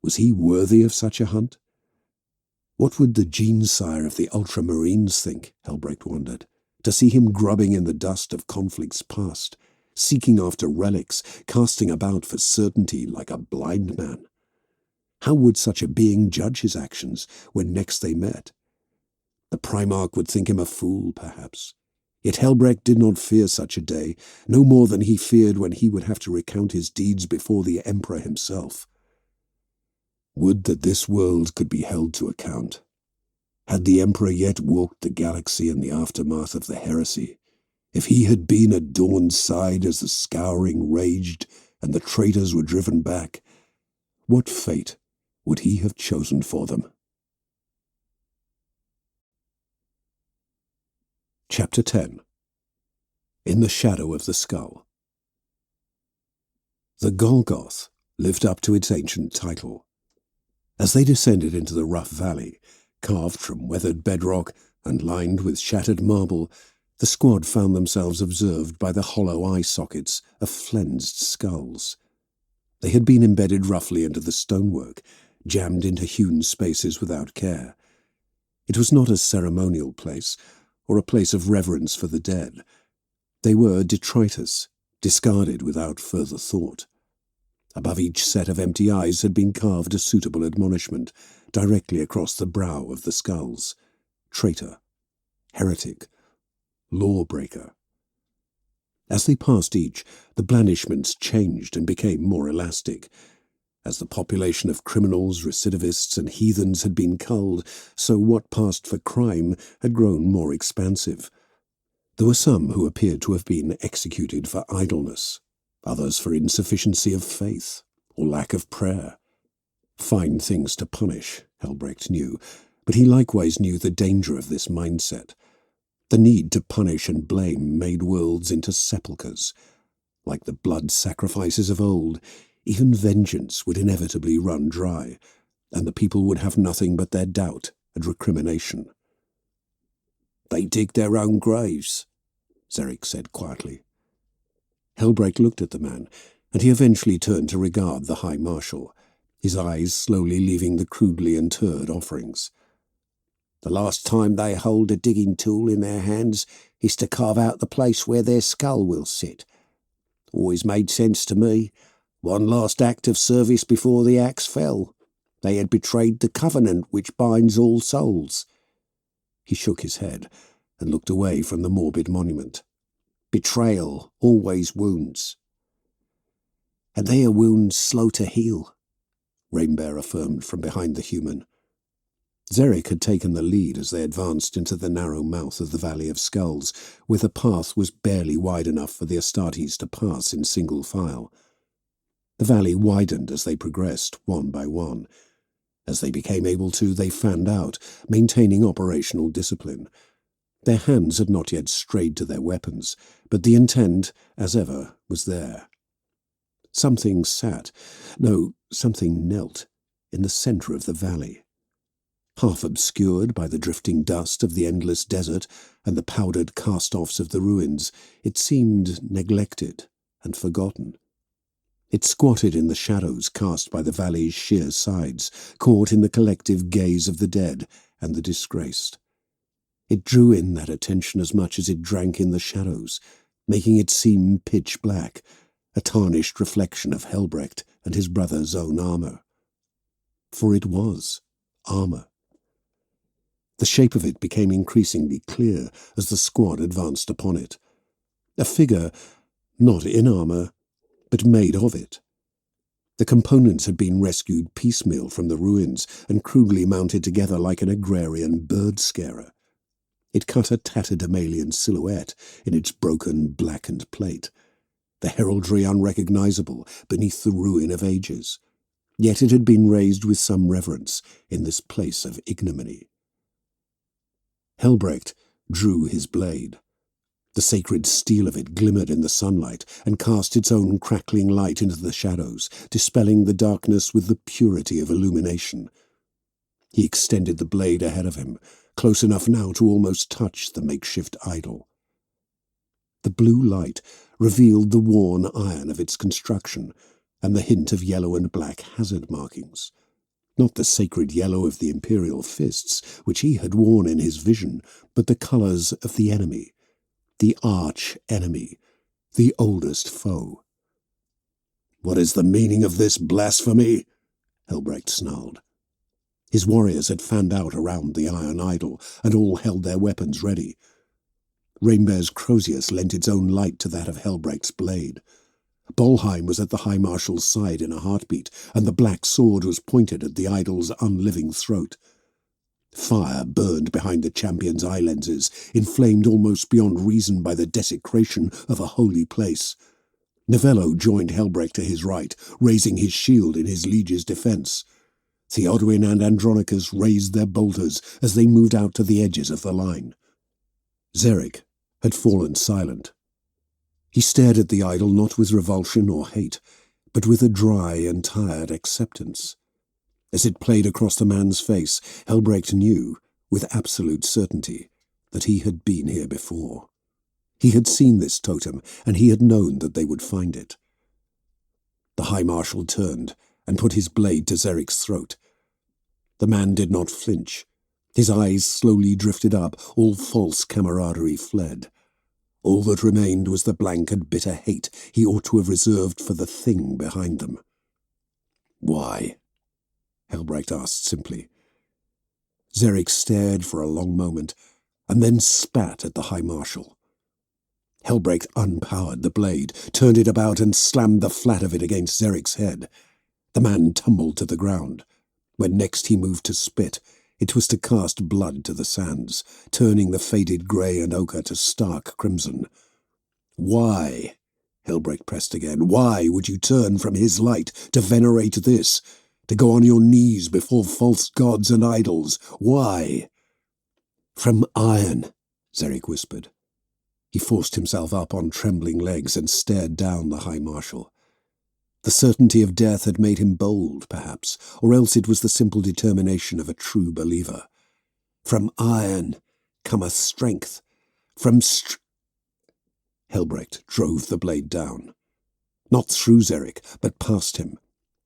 Was he worthy of such a hunt? What would the gene-sire of the Ultramarines think, Helbrecht wondered, to see him grubbing in the dust of conflicts past, seeking after relics, casting about for certainty like a blind man. How would such a being judge his actions when next they met? The Primarch would think him a fool, perhaps. Yet Helbrecht did not fear such a day, no more than he feared when he would have to recount his deeds before the Emperor himself. Would that this world could be held to account. Had the Emperor yet walked the galaxy in the aftermath of the heresy? If he had been at dawn's side as the scouring raged and the traitors were driven back, what fate would he have chosen for them? Chapter 10. In the Shadow of the Skull. The Golgoth lived up to its ancient title. As they descended into the rough valley, carved from weathered bedrock and lined with shattered marble, the squad found themselves observed by the hollow eye sockets of flensed skulls. They had been embedded roughly into the stonework, jammed into hewn spaces without care. It was not a ceremonial place, or a place of reverence for the dead. They were detritus, discarded without further thought. Above each set of empty eyes had been carved a suitable admonishment, directly across the brow of the skulls. Traitor, heretic, lawbreaker. As they passed each, the blandishments changed and became more elastic. As the population of criminals, recidivists, and heathens had been culled, so what passed for crime had grown more expansive. There were some who appeared to have been executed for idleness, others for insufficiency of faith or lack of prayer. Fine things to punish, Helbrecht knew, but he likewise knew the danger of this mindset. The need to punish and blame made worlds into sepulchres. Like the blood sacrifices of old, even vengeance would inevitably run dry, and the people would have nothing but their doubt and recrimination. "They dig their own graves," Zerek said quietly. Helbrecht looked at the man, and he eventually turned to regard the High Marshal, his eyes slowly leaving the crudely interred offerings. "The last time they hold a digging tool in their hands is to carve out the place where their skull will sit. Always made sense to me. One last act of service before the axe fell. They had betrayed the covenant which binds all souls." He shook his head and looked away from the morbid monument. "Betrayal always wounds." "And they are wounds slow to heal," Rainbear affirmed from behind the human. Zerek had taken the lead as they advanced into the narrow mouth of the Valley of Skulls, where the path was barely wide enough for the Astartes to pass in single file. The valley widened as they progressed, one by one. As they became able to, they fanned out, maintaining operational discipline. Their hands had not yet strayed to their weapons, but the intent, as ever, was there. Something something knelt in the centre of the valley. Half obscured by the drifting dust of the endless desert and the powdered cast-offs of the ruins, it seemed neglected and forgotten. It squatted in the shadows cast by the valley's sheer sides, caught in the collective gaze of the dead and the disgraced. It drew in that attention as much as it drank in the shadows, making it seem pitch black, a tarnished reflection of Helbrecht and his brother's own armour. For it was armour. The shape of it became increasingly clear as the squad advanced upon it. A figure, not in armour, but made of it. The components had been rescued piecemeal from the ruins and crudely mounted together like an agrarian bird-scarer. It cut a tatterdemalion silhouette in its broken, blackened plate, the heraldry unrecognizable beneath the ruin of ages. Yet it had been raised with some reverence in this place of ignominy. Helbrecht drew his blade. The sacred steel of it glimmered in the sunlight and cast its own crackling light into the shadows, dispelling the darkness with the purity of illumination. He extended the blade ahead of him, close enough now to almost touch the makeshift idol. The blue light revealed the worn iron of its construction and the hint of yellow and black hazard markings. Not the sacred yellow of the Imperial fists, which he had worn in his vision, but the colours of the enemy. The arch-enemy, the oldest foe. "What is the meaning of this blasphemy?" Helbrecht snarled. His warriors had fanned out around the iron idol, and all held their weapons ready. Rainbear's Crozius lent its own light to that of Helbrecht's blade. Bolheim was at the High Marshal's side in a heartbeat, and the black sword was pointed at the idol's unliving throat. Fire burned behind the champion's eye lenses, inflamed almost beyond reason by the desecration of a holy place. Novello joined Helbrecht to his right, raising his shield in his liege's defence. Theodwyn and Andronicus raised their bolters as they moved out to the edges of the line. Xeric had fallen silent. He stared at the idol not with revulsion or hate, but with a dry and tired acceptance. As it played across the man's face, Helbrecht knew, with absolute certainty, that he had been here before. He had seen this totem, and he had known that they would find it. The High Marshal turned and put his blade to Xeric's throat. The man did not flinch. His eyes slowly drifted up, all false camaraderie fled. All that remained was the blank and bitter hate he ought to have reserved for the thing behind them. "Why?" Helbrecht asked simply. Xeric stared for a long moment, and then spat at the High Marshal. Helbrecht unpowered the blade, turned it about and slammed the flat of it against Xeric's head. The man tumbled to the ground. When next he moved to spit, it was to cast blood to the sands, turning the faded grey and ochre to stark crimson. "Why?" Helbrecht pressed again. "Why would you turn from his light to venerate this, to go on your knees before false gods and idols? Why?" "From iron," Xeric whispered. He forced himself up on trembling legs and stared down the High Marshal. The certainty of death had made him bold, perhaps, or else it was the simple determination of a true believer. "From iron cometh strength. From Helbrecht drove the blade down. Not through Xeric, but past him.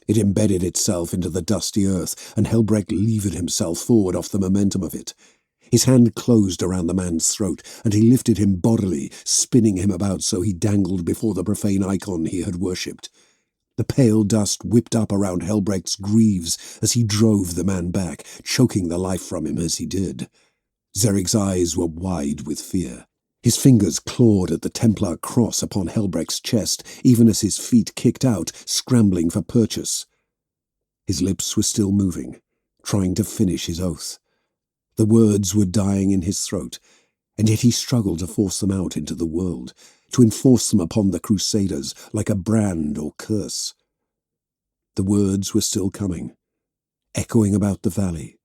It embedded itself into the dusty earth, and Helbrecht levered himself forward off the momentum of it. His hand closed around the man's throat, and he lifted him bodily, spinning him about so he dangled before the profane icon he had worshipped. The pale dust whipped up around Helbrecht's greaves as he drove the man back, choking the life from him as he did. Xeric's eyes were wide with fear. His fingers clawed at the Templar cross upon Helbrecht's chest, even as his feet kicked out, scrambling for purchase. His lips were still moving, trying to finish his oath. The words were dying in his throat, and yet he struggled to force them out into the world, to enforce them upon the Crusaders like a brand or curse. The words were still coming, echoing about the valley,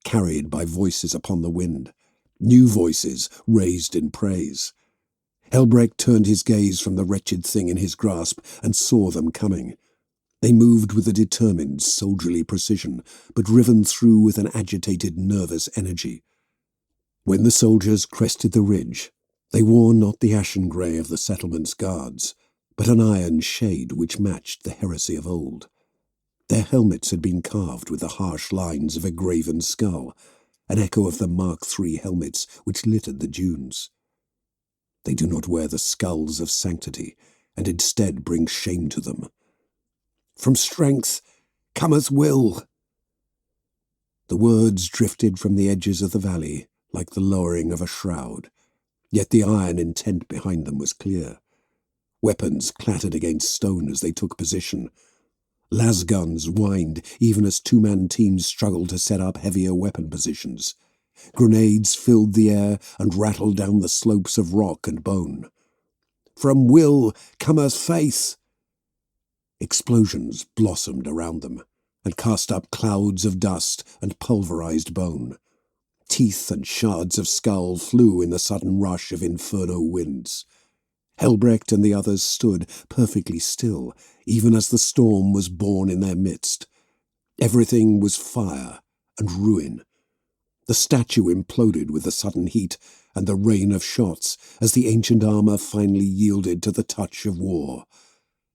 carried by voices upon the wind, new voices raised in praise. Helbrecht turned his gaze from the wretched thing in his grasp and saw them coming. They moved with a determined, soldierly precision, but riven through with an agitated, nervous energy. When the soldiers crested the ridge, they wore not the ashen grey of the settlement's guards, but an iron shade which matched the heresy of old. Their helmets had been carved with the harsh lines of a graven skull, an echo of the Mark III helmets which littered the dunes. They do not wear the skulls of sanctity, and instead bring shame to them. "From strength cometh will." The words drifted from the edges of the valley like the lowering of a shroud, yet the iron intent behind them was clear. Weapons clattered against stone as they took position. Lasguns whined even as two-man teams struggled to set up heavier weapon positions. Grenades filled the air and rattled down the slopes of rock and bone. "From will cometh faith." Explosions blossomed around them, and cast up clouds of dust and pulverized bone. Teeth and shards of skull flew in the sudden rush of inferno winds. Helbrecht and the others stood perfectly still, even as the storm was born in their midst. Everything was fire and ruin. The statue imploded with the sudden heat and the rain of shots as the ancient armor finally yielded to the touch of war.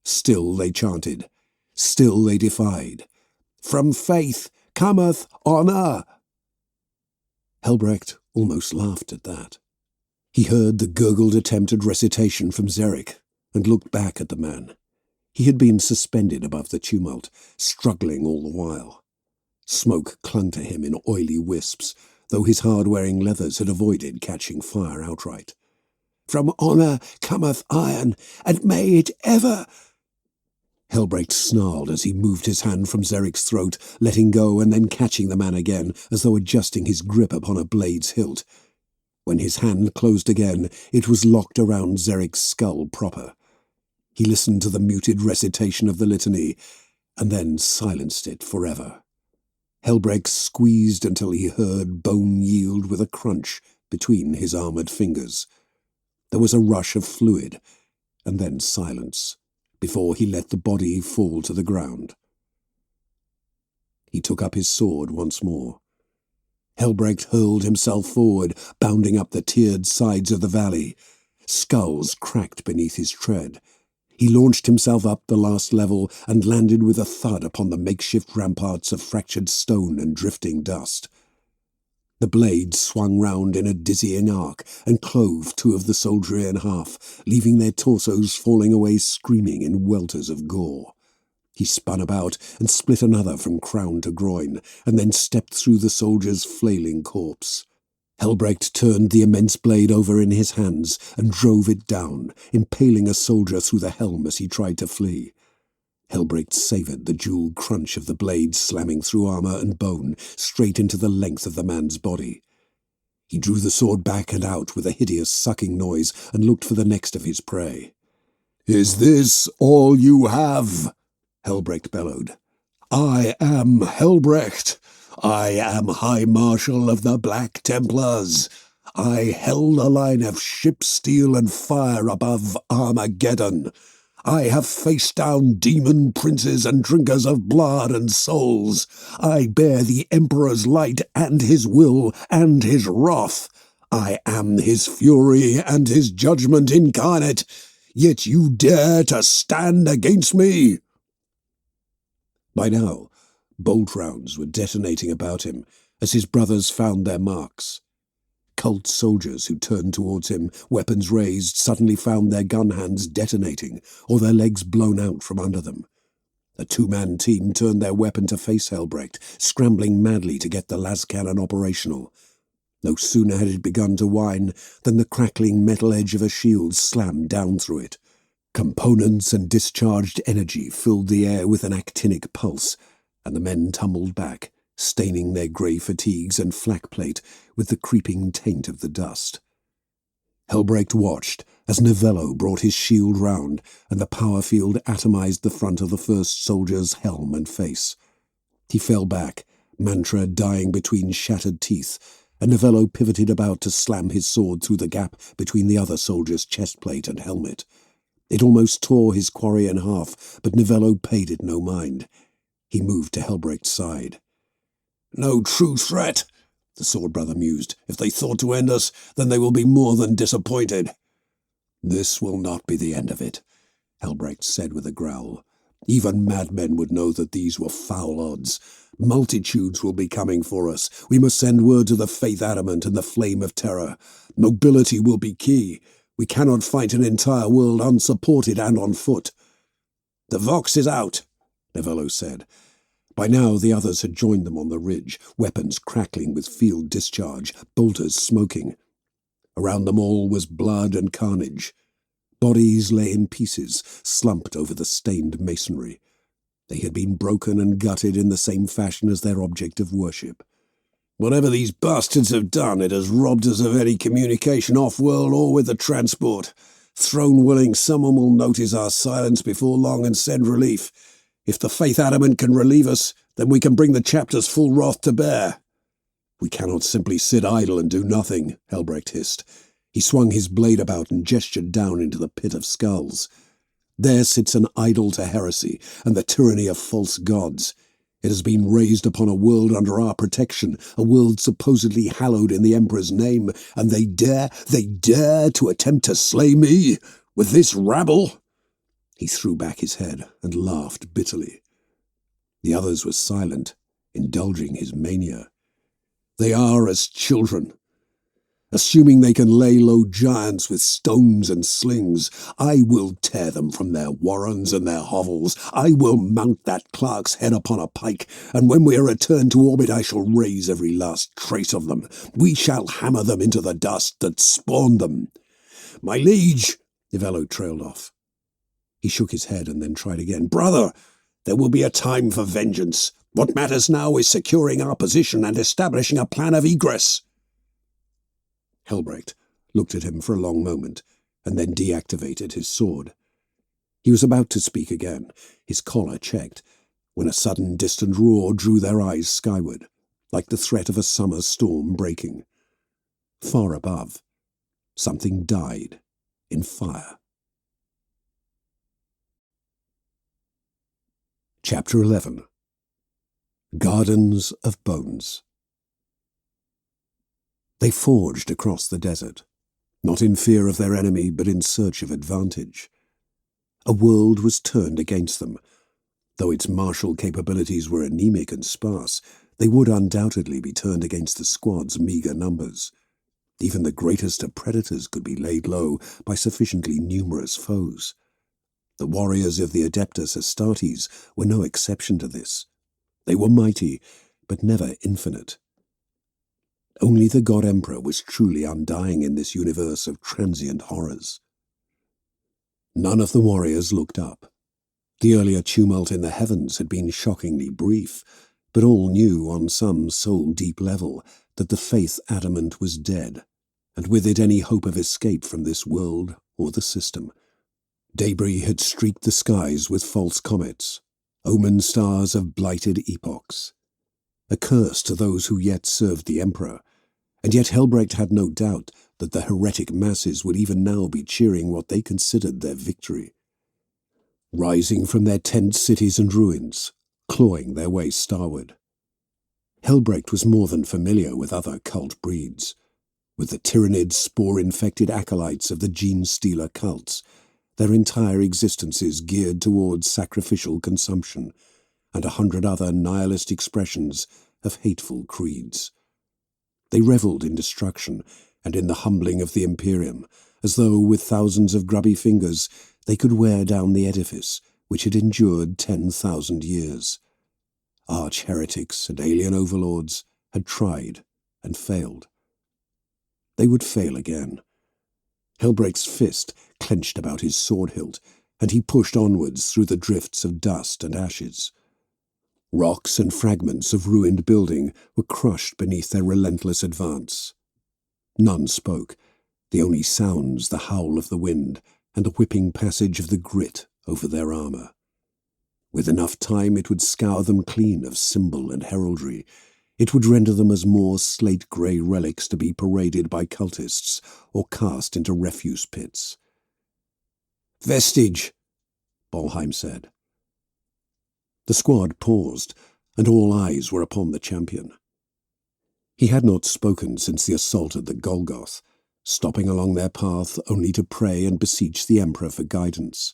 Still they chanted. Still they defied. "From faith cometh honor." Helbrecht almost laughed at that. He heard the gurgled attempt at recitation from Xeric, and looked back at the man. He had been suspended above the tumult, struggling all the while. Smoke clung to him in oily wisps, though his hard-wearing leathers had avoided catching fire outright. "From honour cometh iron, and may it ever—" Helbrecht snarled as he moved his hand from Zeric's throat, letting go and then catching the man again, as though adjusting his grip upon a blade's hilt. When his hand closed again, it was locked around Zeric's skull proper. He listened to the muted recitation of the litany, and then silenced it forever. Helbrecht squeezed until he heard bone yield with a crunch between his armoured fingers. There was a rush of fluid, and then silence, before he let the body fall to the ground. He took up his sword once more. Helbrecht hurled himself forward, bounding up the tiered sides of the valley. Skulls cracked beneath his tread. He launched himself up the last level and landed with a thud upon the makeshift ramparts of fractured stone and drifting dust. The blade swung round in a dizzying arc and clove two of the soldiery in half, leaving their torsos falling away screaming in welters of gore. He spun about and split another from crown to groin, and then stepped through the soldier's flailing corpse. Helbrecht turned the immense blade over in his hands and drove it down, impaling a soldier through the helm as he tried to flee. Helbrecht savoured the dual crunch of the blade slamming through armour and bone, straight into the length of the man's body. He drew the sword back and out with a hideous sucking noise and looked for the next of his prey. "Is this all you have?" Helbrecht bellowed. "I am Helbrecht. I am High Marshal of the Black Templars. I held a line of ship steel and fire above Armageddon. I have faced down demon princes and drinkers of blood and souls. I bear the Emperor's light and his will and his wrath. I am his fury and his judgment incarnate. Yet you dare to stand against me?" By now, bolt rounds were detonating about him as his brothers found their marks. Cult soldiers who turned towards him, weapons raised, suddenly found their gun hands detonating or their legs blown out from under them. A two-man team turned their weapon to face Helbrecht, scrambling madly to get the las cannon operational. No sooner had it begun to whine than the crackling metal edge of a shield slammed down through it. Components and discharged energy filled the air with an actinic pulse, and the men tumbled back, staining their grey fatigues and flak plate with the creeping taint of the dust. Helbrecht watched as Novello brought his shield round, and the power field atomized the front of the first soldier's helm and face. He fell back, mantra dying between shattered teeth, and Novello pivoted about to slam his sword through the gap between the other soldier's chestplate and helmet. It almost tore his quarry in half, but Novello paid it no mind. He moved to Helbrecht's side. "No true threat," the sword brother mused. "If they thought to end us, then they will be more than disappointed." "This will not be the end of it," Helbrecht said with a growl. "Even madmen would know that these were foul odds. Multitudes will be coming for us. We must send word to the Faith Adamant and the Flame of Terror. Mobility will be key. We cannot fight an entire world unsupported and on foot." "The Vox is out," Novello said. By now the others had joined them on the ridge, weapons crackling with field discharge, bolters smoking. Around them all was blood and carnage. Bodies lay in pieces, slumped over the stained masonry. They had been broken and gutted in the same fashion as their object of worship. "Whatever these bastards have done, it has robbed us of any communication off-world or with the transport. Throne willing, someone will notice our silence before long and send relief. If the Faith Adamant can relieve us, then we can bring the chapter's full wrath to bear." "We cannot simply sit idle and do nothing," Helbrecht hissed. He swung his blade about and gestured down into the pit of skulls. "There sits an idol to heresy and the tyranny of false gods. It has been raised upon a world under our protection, a world supposedly hallowed in the Emperor's name, and they dare to attempt to slay me with this rabble?" He threw back his head and laughed bitterly. The others were silent, indulging his mania. "They are as children. Assuming they can lay low giants with stones and slings, I will tear them from their warrens and their hovels. I will mount that clerk's head upon a pike, and when we are returned to orbit I shall raise every last trace of them. We shall hammer them into the dust that spawned them. My liege, Ivello trailed off. He shook his head and then tried again. Brother, there will be a time for vengeance. What matters now is securing our position and establishing a plan of egress. Helbrecht looked at him for a long moment, and then deactivated his sword. He was about to speak again, his collar checked, when a sudden distant roar drew their eyes skyward, like the threat of a summer storm breaking. Far above, something died in fire. Chapter 11. Gardens of Bones. They forged across the desert, not in fear of their enemy, but in search of advantage. A world was turned against them. Though its martial capabilities were anemic and sparse, they would undoubtedly be turned against the squad's meagre numbers. Even the greatest of predators could be laid low by sufficiently numerous foes. The warriors of the Adeptus Astartes were no exception to this. They were mighty, but never infinite. Only the God Emperor was truly undying in this universe of transient horrors. None of the warriors looked up. The earlier tumult in the heavens had been shockingly brief, but all knew on some soul-deep level that the faith adamant was dead, and with it any hope of escape from this world or the system. Debris had streaked the skies with false comets, omen stars of blighted epochs. A curse to those who yet served the Emperor, and yet Helbrecht had no doubt that the heretic masses would even now be cheering what they considered their victory. Rising from their tent cities and ruins, clawing their way starward. Helbrecht was more than familiar with other cult breeds, with the tyrannid, spore-infected acolytes of the gene-stealer cults, their entire existences geared towards sacrificial consumption, and 100 other nihilist expressions of hateful creeds. They revelled in destruction and in the humbling of the Imperium, as though with thousands of grubby fingers they could wear down the edifice which had endured 10,000 years. Arch-heretics and alien overlords had tried and failed. They would fail again. Helbrecht's fist clenched about his sword hilt, and he pushed onwards through the drifts of dust and ashes. Rocks and fragments of ruined building were crushed beneath their relentless advance. None spoke, the only sounds the howl of the wind and the whipping passage of the grit over their armour. With enough time it would scour them clean of symbol and heraldry. It would render them as more slate-grey relics to be paraded by cultists or cast into refuse pits. "Vestige," Bolheim said. The squad paused, and all eyes were upon the champion. He had not spoken since the assault at the Golgoth, stopping along their path only to pray and beseech the Emperor for guidance.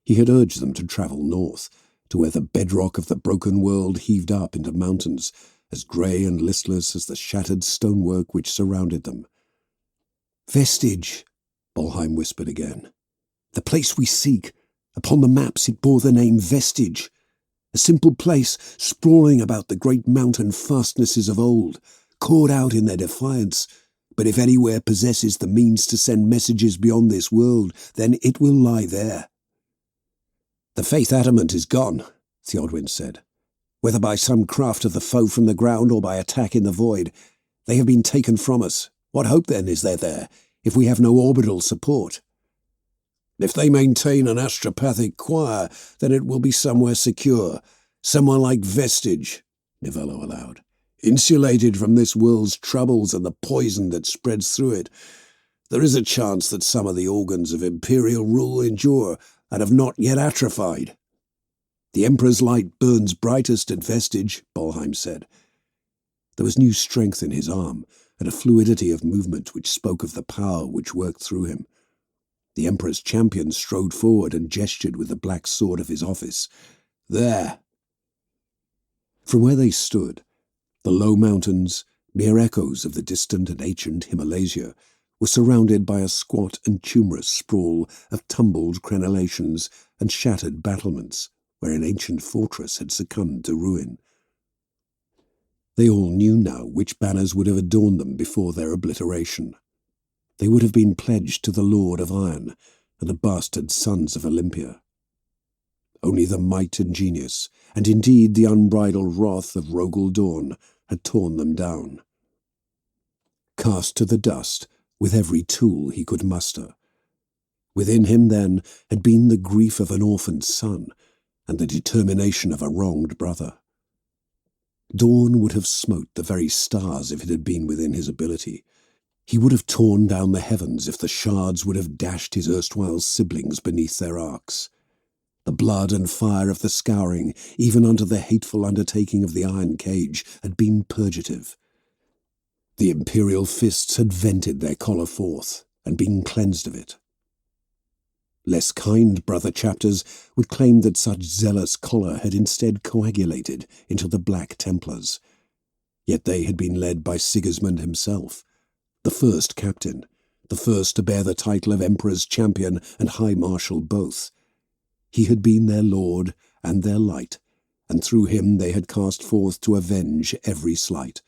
He had urged them to travel north, to where the bedrock of the broken world heaved up into mountains, as grey and listless as the shattered stonework which surrounded them. "Vestige," Bolheim whispered again. "The place we seek. Upon the maps it bore the name Vestige. A simple place sprawling about the great mountain fastnesses of old, caught out in their defiance, but if anywhere possesses the means to send messages beyond this world, then it will lie there." "The faith adamant is gone," Theodwyn said. "Whether by some craft of the foe from the ground or by attack in the void, they have been taken from us. What hope, then, is there, if we have no orbital support?" "If they maintain an astropathic choir, then it will be somewhere secure, somewhere like Vestige," Nivello allowed, "insulated from this world's troubles and the poison that spreads through it. There is a chance that some of the organs of imperial rule endure and have not yet atrophied." "The Emperor's light burns brightest at Vestige," Bolheim said. There was new strength in his arm, and a fluidity of movement which spoke of the power which worked through him. The Emperor's champion strode forward and gestured with the black sword of his office. "There." From where they stood, the low mountains, mere echoes of the distant and ancient Himalasia, were surrounded by a squat and tumorous sprawl of tumbled crenellations and shattered battlements, where an ancient fortress had succumbed to ruin. They all knew now which banners would have adorned them before their obliteration. They would have been pledged to the Lord of Iron and the bastard sons of Olympia. Only the might and genius, and indeed the unbridled wrath of Rogel Dawn, had torn them down. Cast to the dust, with every tool he could muster. Within him, then, had been the grief of an orphaned son, and the determination of a wronged brother. Dawn would have smote the very stars if it had been within his ability. He would have torn down the heavens if the shards would have dashed his erstwhile siblings beneath their arcs. The blood and fire of the scouring, even unto the hateful undertaking of the iron cage, had been purgative. The imperial fists had vented their choler forth, and been cleansed of it. Less kind brother chapters would claim that such zealous choler had instead coagulated into the Black Templars. Yet they had been led by Sigismund himself, the first captain, the first to bear the title of Emperor's Champion and High Marshal both. He had been their lord and their light, and through him they had cast forth to avenge every slight,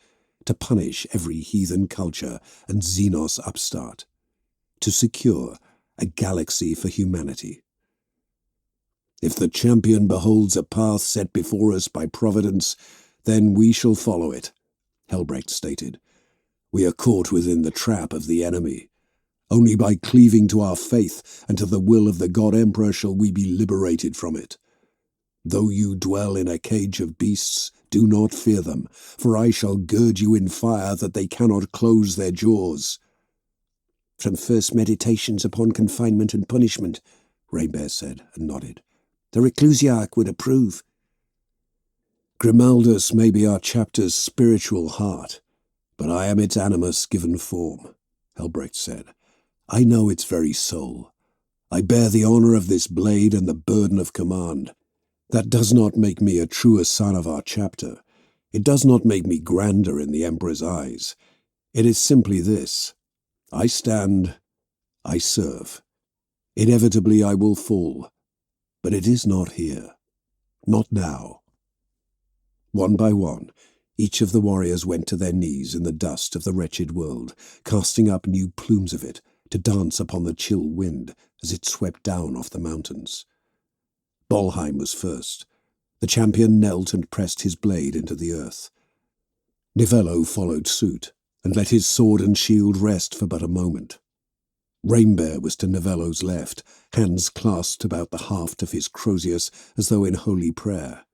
to punish every heathen culture and Xenos upstart, to secure a galaxy for humanity. If the champion beholds a path set before us by Providence, then we shall follow it, Helbrecht stated. We are caught within the trap of the enemy. Only by cleaving to our faith and to the will of the God Emperor shall we be liberated from it. Though you dwell in a cage of beasts, do not fear them, for I shall gird you in fire that they cannot close their jaws. From first meditations upon confinement and punishment, Rainbear said, and nodded. The Reclusiarch would approve. Grimaldus may be our chapter's spiritual heart, but I am its animus given form, Helbrecht said. I know its very soul. I bear the honour of this blade and the burden of command. That does not make me a truer son of our chapter. It does not make me grander in the Emperor's eyes. It is simply this. I stand, I serve. Inevitably I will fall, but it is not here. Not now. One by one, each of the warriors went to their knees in the dust of the wretched world, casting up new plumes of it to dance upon the chill wind as it swept down off the mountains. Bolheim was first. The champion knelt and pressed his blade into the earth. Nivello followed suit, and let his sword and shield rest for but a moment. Rainbear was to Nivello's left, hands clasped about the haft of his Crozius as though in holy prayer.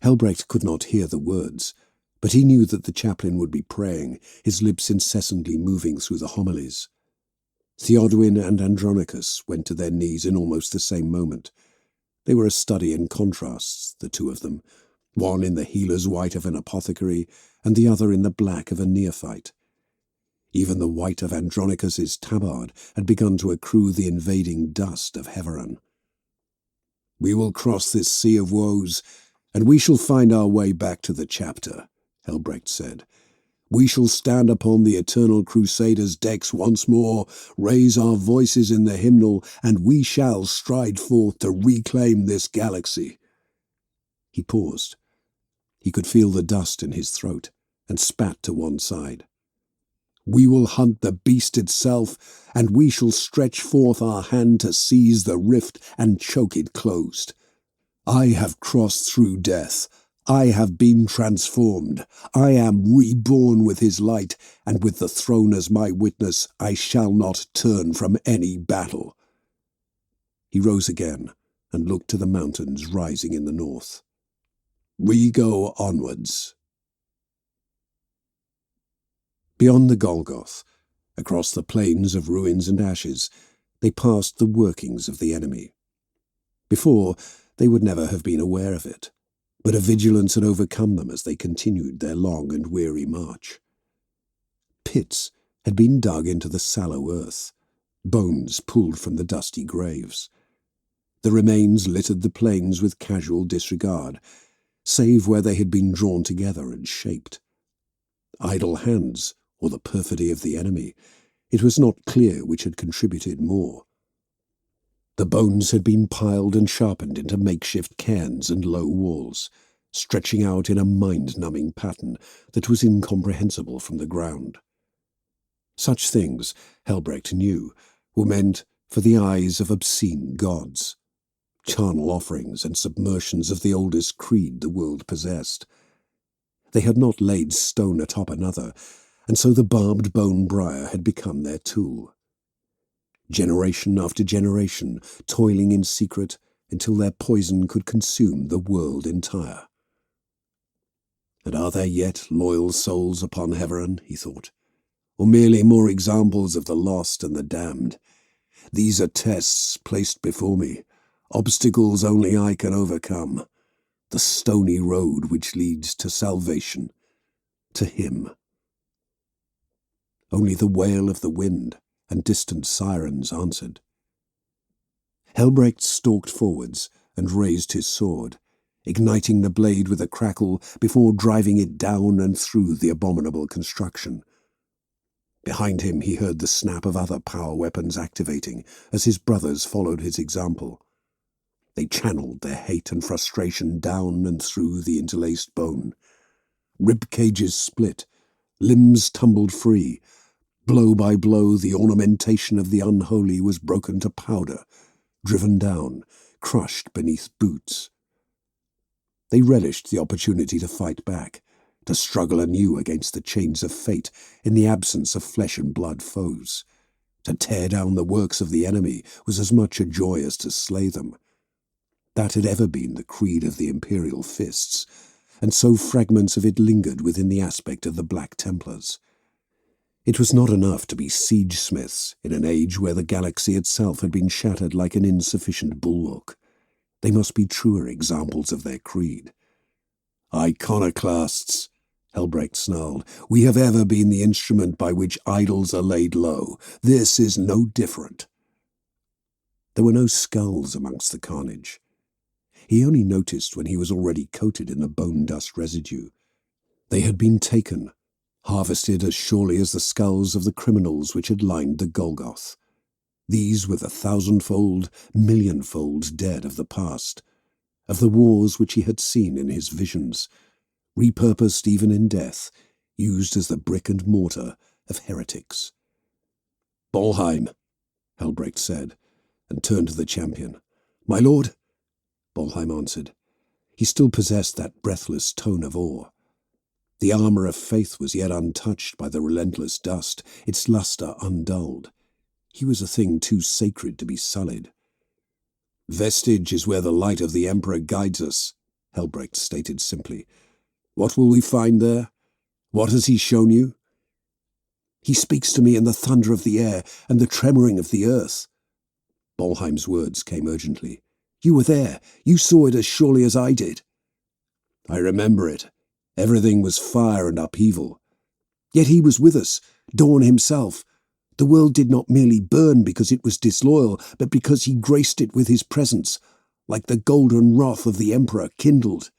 Helbrecht could not hear the words, but he knew that the chaplain would be praying, his lips incessantly moving through the homilies. Theodwyn and Andronicus went to their knees in almost the same moment. They were a study in contrasts, the two of them, one in the healer's white of an apothecary, and the other in the black of a neophyte. Even the white of Andronicus's tabard had begun to accrue the invading dust of Heveron. We will cross this sea of woes, and we shall find our way back to the chapter, Helbrecht said. We shall stand upon the eternal Crusaders' decks once more, raise our voices in the hymnal, and we shall stride forth to reclaim this galaxy. He paused. He could feel the dust in his throat, and spat to one side. We will hunt the beast itself, and we shall stretch forth our hand to seize the rift and choke it closed. I have crossed through death. I have been transformed. I am reborn with his light, and with the throne as my witness, I shall not turn from any battle. He rose again, and looked to the mountains rising in the north. We go onwards. Beyond the Golgoth, across the plains of ruins and ashes, they passed the workings of the enemy. Before, they would never have been aware of it, but a vigilance had overcome them as they continued their long and weary march. Pits had been dug into the sallow earth, bones pulled from the dusty graves. The remains littered the plains with casual disregard, save where they had been drawn together and shaped. idle hands or the perfidy of the enemy. It was not clear which had contributed more. The bones had been piled and sharpened into makeshift cairns and low walls, stretching out in a mind-numbing pattern that was incomprehensible from the ground. Such things, Helbrecht knew, were meant for the eyes of obscene gods, charnel offerings and submersions of the oldest creed the world possessed. They had not laid stone atop another, and so the barbed bone briar had become their tool. Generation after generation, toiling in secret until their poison could consume the world entire. And are there yet loyal souls upon Heveron, he thought, or merely more examples of the lost and the damned? These are tests placed before me, obstacles only I can overcome, the stony road which leads to salvation, to him. Only the wail of the wind and distant sirens answered. Helbrecht stalked forwards and raised his sword, igniting the blade with a crackle before driving it down and through the abominable construction. Behind him he heard the snap of other power weapons activating as his brothers followed his example. They channeled their hate and frustration down and through the interlaced bone. Rib cages split, limbs tumbled free. Blow by blow the ornamentation of the unholy was broken to powder, driven down, crushed beneath boots. They relished the opportunity to fight back, to struggle anew against the chains of fate in the absence of flesh and blood foes. To tear down the works of the enemy was as much a joy as to slay them. That had ever been the creed of the Imperial fists, and so fragments of it lingered within the aspect of the Black Templars. It was not enough to be siege-smiths in an age where the galaxy itself had been shattered like an insufficient bulwark. They must be truer examples of their creed. "Iconoclasts," Helbrecht snarled. "We have ever been the instrument by which idols are laid low. This is no different." There were no skulls amongst the carnage. He only noticed when he was already coated in the bone-dust residue. They had been taken, harvested as surely as the skulls of the criminals which had lined the Golgoth. These were the 1,000-fold, million-fold dead of the past, of the wars which he had seen in his visions, repurposed even in death, used as the brick and mortar of heretics. "Bolheim," Helbrecht said, and turned to the champion. "My lord?" Bolheim answered. He still possessed that breathless tone of awe. The armour of faith was yet untouched by the relentless dust, its lustre undulled. He was a thing too sacred to be sullied. "Vestige is where the light of the Emperor guides us," Helbrecht stated simply. "What will we find there? What has he shown you?" "He speaks to me in the thunder of the air and the tremoring of the earth." Bolheim's words came urgently. "You were there. You saw it as surely as I did." "I remember it. Everything was fire and upheaval." "Yet he was with us, Dawn himself. The world did not merely burn because it was disloyal, but because he graced it with his presence, like the golden wrath of the Emperor kindled.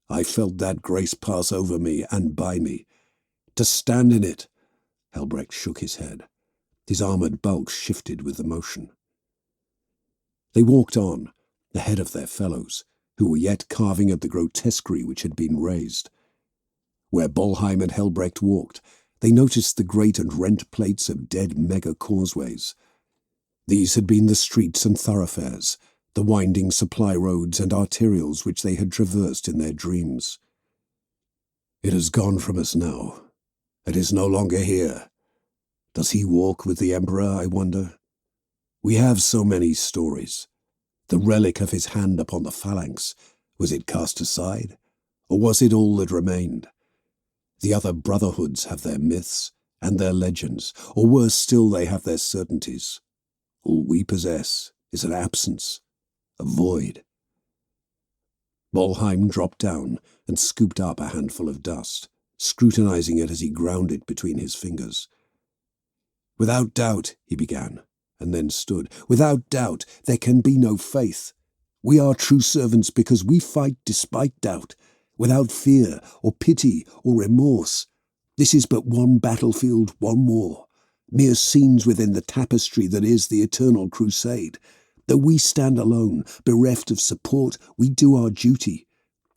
I felt that grace pass over me and by me. To stand in it." Helbrecht shook his head. His armoured bulk shifted with the motion. They walked on, ahead of their fellows, who were yet carving at the grotesquerie which had been raised. Where Bolheim and Helbrecht walked, they noticed the great and rent plates of dead mega-causeways. These had been the streets and thoroughfares, the winding supply roads and arterials which they had traversed in their dreams. "It has gone from us now. It is no longer here. Does he walk with the Emperor, I wonder? We have so many stories. The relic of his hand upon the phalanx, was it cast aside, or was it all that remained? The other brotherhoods have their myths and their legends, or worse still, they have their certainties. All we possess is an absence, a void." Bolheim dropped down and scooped up a handful of dust, scrutinizing it as he ground it between his fingers. "Without doubt," he began, and then stood. "Without doubt, there can be no faith. We are true servants because we fight despite doubt, without fear or pity or remorse. This is but one battlefield, one war, mere scenes within the tapestry that is the eternal crusade. Though we stand alone, bereft of support, we do our duty.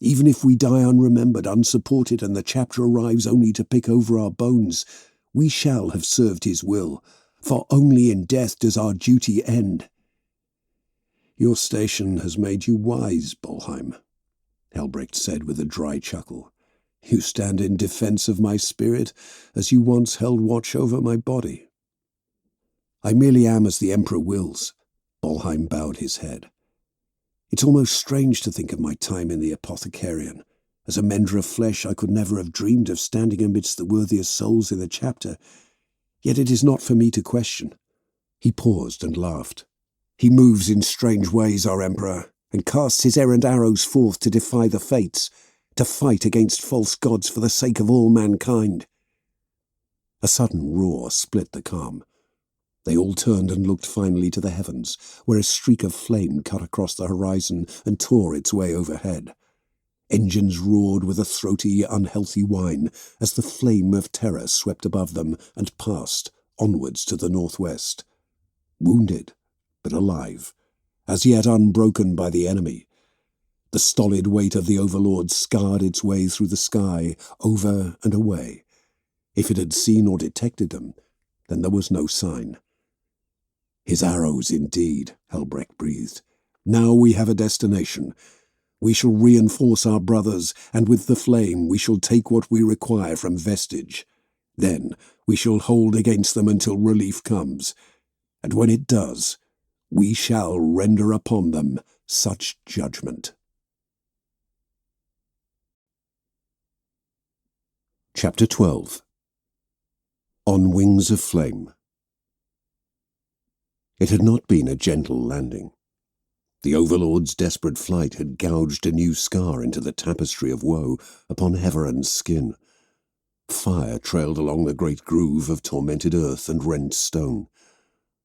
Even if we die unremembered, unsupported, and the chapter arrives only to pick over our bones, we shall have served his will, for only in death does our duty end. Your station has made you wise, Bolheim, Helbrecht said with a dry chuckle. You stand in defence of my spirit, as you once held watch over my body. I merely am as the Emperor wills. Bolheim bowed his head. It's almost strange to think of my time in the Apothecarian. As a mender of flesh, I could never have dreamed of standing amidst the worthiest souls in the chapter. Yet it is not for me to question. He paused and laughed. He moves in strange ways, our Emperor, and casts his errant arrows forth to defy the fates, to fight against false gods for the sake of all mankind. A sudden roar split the calm. They all turned and looked finally to the heavens, where a streak of flame cut across the horizon and tore its way overhead. Engines roared with a throaty, unhealthy whine as the flame of terror swept above them and passed, onwards to the northwest. Wounded, but alive, as yet unbroken by the enemy. The stolid weight of the Overlord scarred its way through the sky, over and away. If it had seen or detected them, then there was no sign. His arrows, indeed, Helbrecht breathed. Now we have a destination. We shall reinforce our brothers, and with the flame we shall take what we require from Vestige. Then we shall hold against them until relief comes. And when it does, we shall render upon them such judgment. Chapter 12. On Wings of Flame. It had not been a gentle landing. The Overlord's desperate flight had gouged a new scar into the tapestry of woe upon Heveron's skin. Fire trailed along the great groove of tormented earth and rent stone.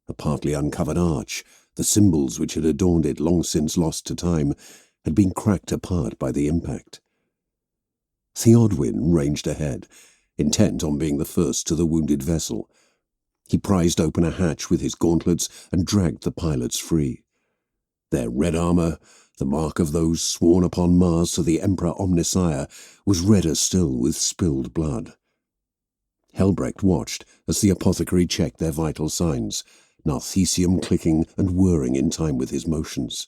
A partly uncovered arch, the symbols which had adorned it long since lost to time, had been cracked apart by the impact. Theodwyn ranged ahead, intent on being the first to the wounded vessel. He prized open a hatch with his gauntlets and dragged the pilots free. Their red armour, the mark of those sworn upon Mars to the Emperor Omnissiah, was redder still with spilled blood. Helbrecht watched as the apothecary checked their vital signs, narthecium clicking and whirring in time with his motions.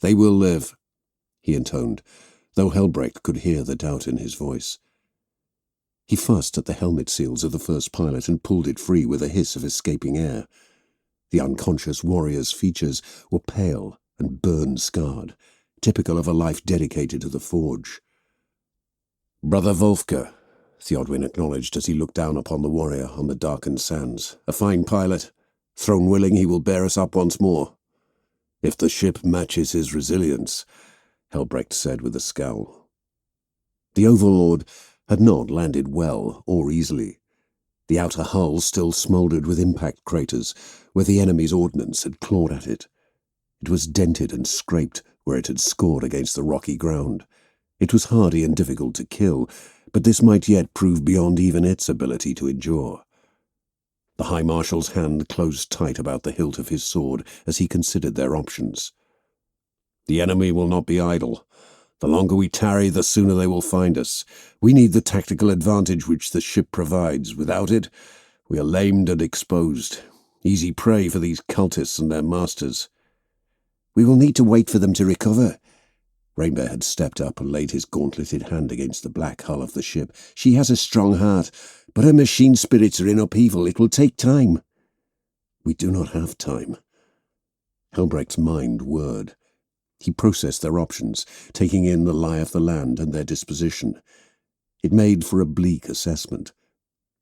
"They will live," he intoned, though Helbrecht could hear the doubt in his voice. He fussed at the helmet seals of the first pilot and pulled it free with a hiss of escaping air. The unconscious warrior's features were pale and burn-scarred, typical of a life dedicated to the forge. "Brother Wolfke," Theodwyn acknowledged as he looked down upon the warrior on the darkened sands. "A fine pilot. Throne willing, he will bear us up once more." "If the ship matches his resilience," Helbrecht said with a scowl. The Overlord had not landed well or easily. The outer hull still smouldered with impact craters, where the enemy's ordnance had clawed at it. It was dented and scraped where it had scored against the rocky ground. It was hardy and difficult to kill, but this might yet prove beyond even its ability to endure. The High Marshal's hand closed tight about the hilt of his sword as he considered their options. "The enemy will not be idle. The longer we tarry, the sooner they will find us. We need the tactical advantage which the ship provides. Without it, we are lamed and exposed. Easy prey for these cultists and their masters." "We will need to wait for them to recover." Rainbear had stepped up and laid his gauntleted hand against the black hull of the ship. "She has a strong heart, but her machine spirits are in upheaval. It will take time." "We do not have time." Helbrecht's mind whirred. He processed their options, taking in the lie of the land and their disposition. It made for a bleak assessment.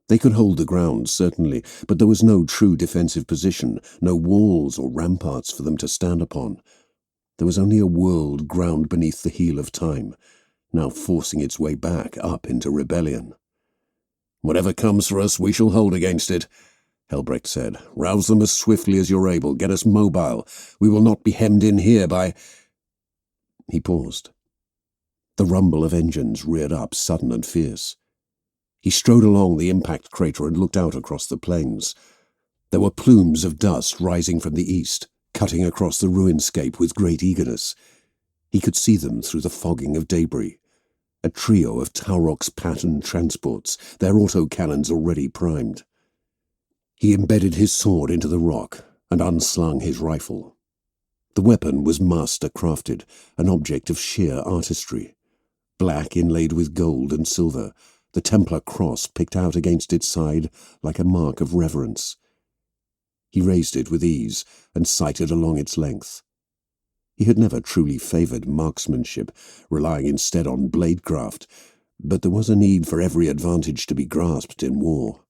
They could hold the ground, certainly, but there was no true defensive position, no walls or ramparts for them to stand upon. There was only a world ground beneath the heel of time, now forcing its way back up into rebellion. "Whatever comes for us, we shall hold against it," Helbrecht said. "Rouse them as swiftly as you're able. Get us mobile. We will not be hemmed in here by—" He paused. The rumble of engines reared up sudden and fierce. He strode along the impact crater and looked out across the plains. There were plumes of dust rising from the east, cutting across the ruinscape with great eagerness. He could see them through the fogging of debris. A trio of Taurox-patterned transports, their autocannons already primed. He embedded his sword into the rock and unslung his rifle. The weapon was master-crafted, an object of sheer artistry. Black inlaid with gold and silver, the Templar cross picked out against its side like a mark of reverence. He raised it with ease and sighted along its length. He had never truly favoured marksmanship, relying instead on bladecraft, but there was a need for every advantage to be grasped in war.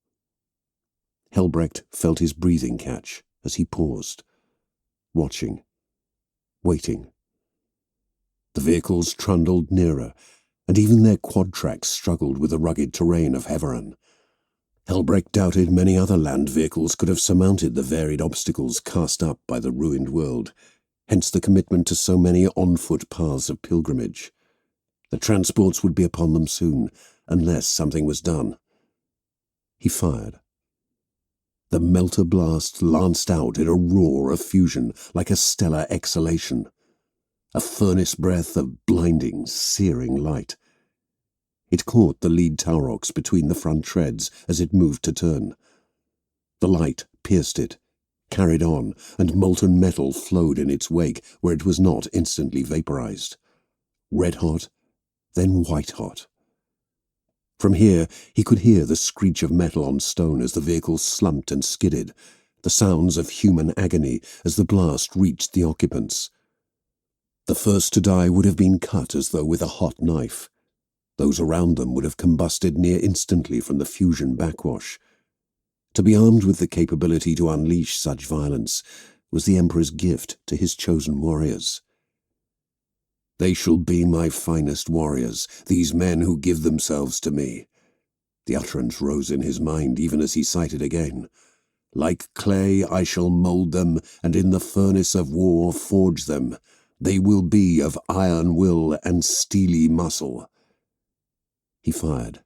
Helbrecht felt his breathing catch as he paused, watching, waiting. The vehicles trundled nearer, and even their quad tracks struggled with the rugged terrain of Heveran. Helbrecht doubted many other land vehicles could have surmounted the varied obstacles cast up by the ruined world, hence the commitment to so many on-foot paths of pilgrimage. The transports would be upon them soon, unless something was done. He fired. The melter blast lanced out in a roar of fusion, like a stellar exhalation. A furnace breath of blinding, searing light. It caught the lead Taurox between the front treads as it moved to turn. The light pierced it, carried on, and molten metal flowed in its wake where it was not instantly vaporized. Red-hot, then white-hot. From here he could hear the screech of metal on stone as the vehicle slumped and skidded, the sounds of human agony as the blast reached the occupants. The first to die would have been cut as though with a hot knife. Those around them would have combusted near instantly from the fusion backwash. To be armed with the capability to unleash such violence was the Emperor's gift to his chosen warriors. They shall be my finest warriors, these men who give themselves to me. The utterance rose in his mind even as he sighted again. Like clay I shall mould them, and in the furnace of war forge them. They will be of iron will and steely muscle. He fired.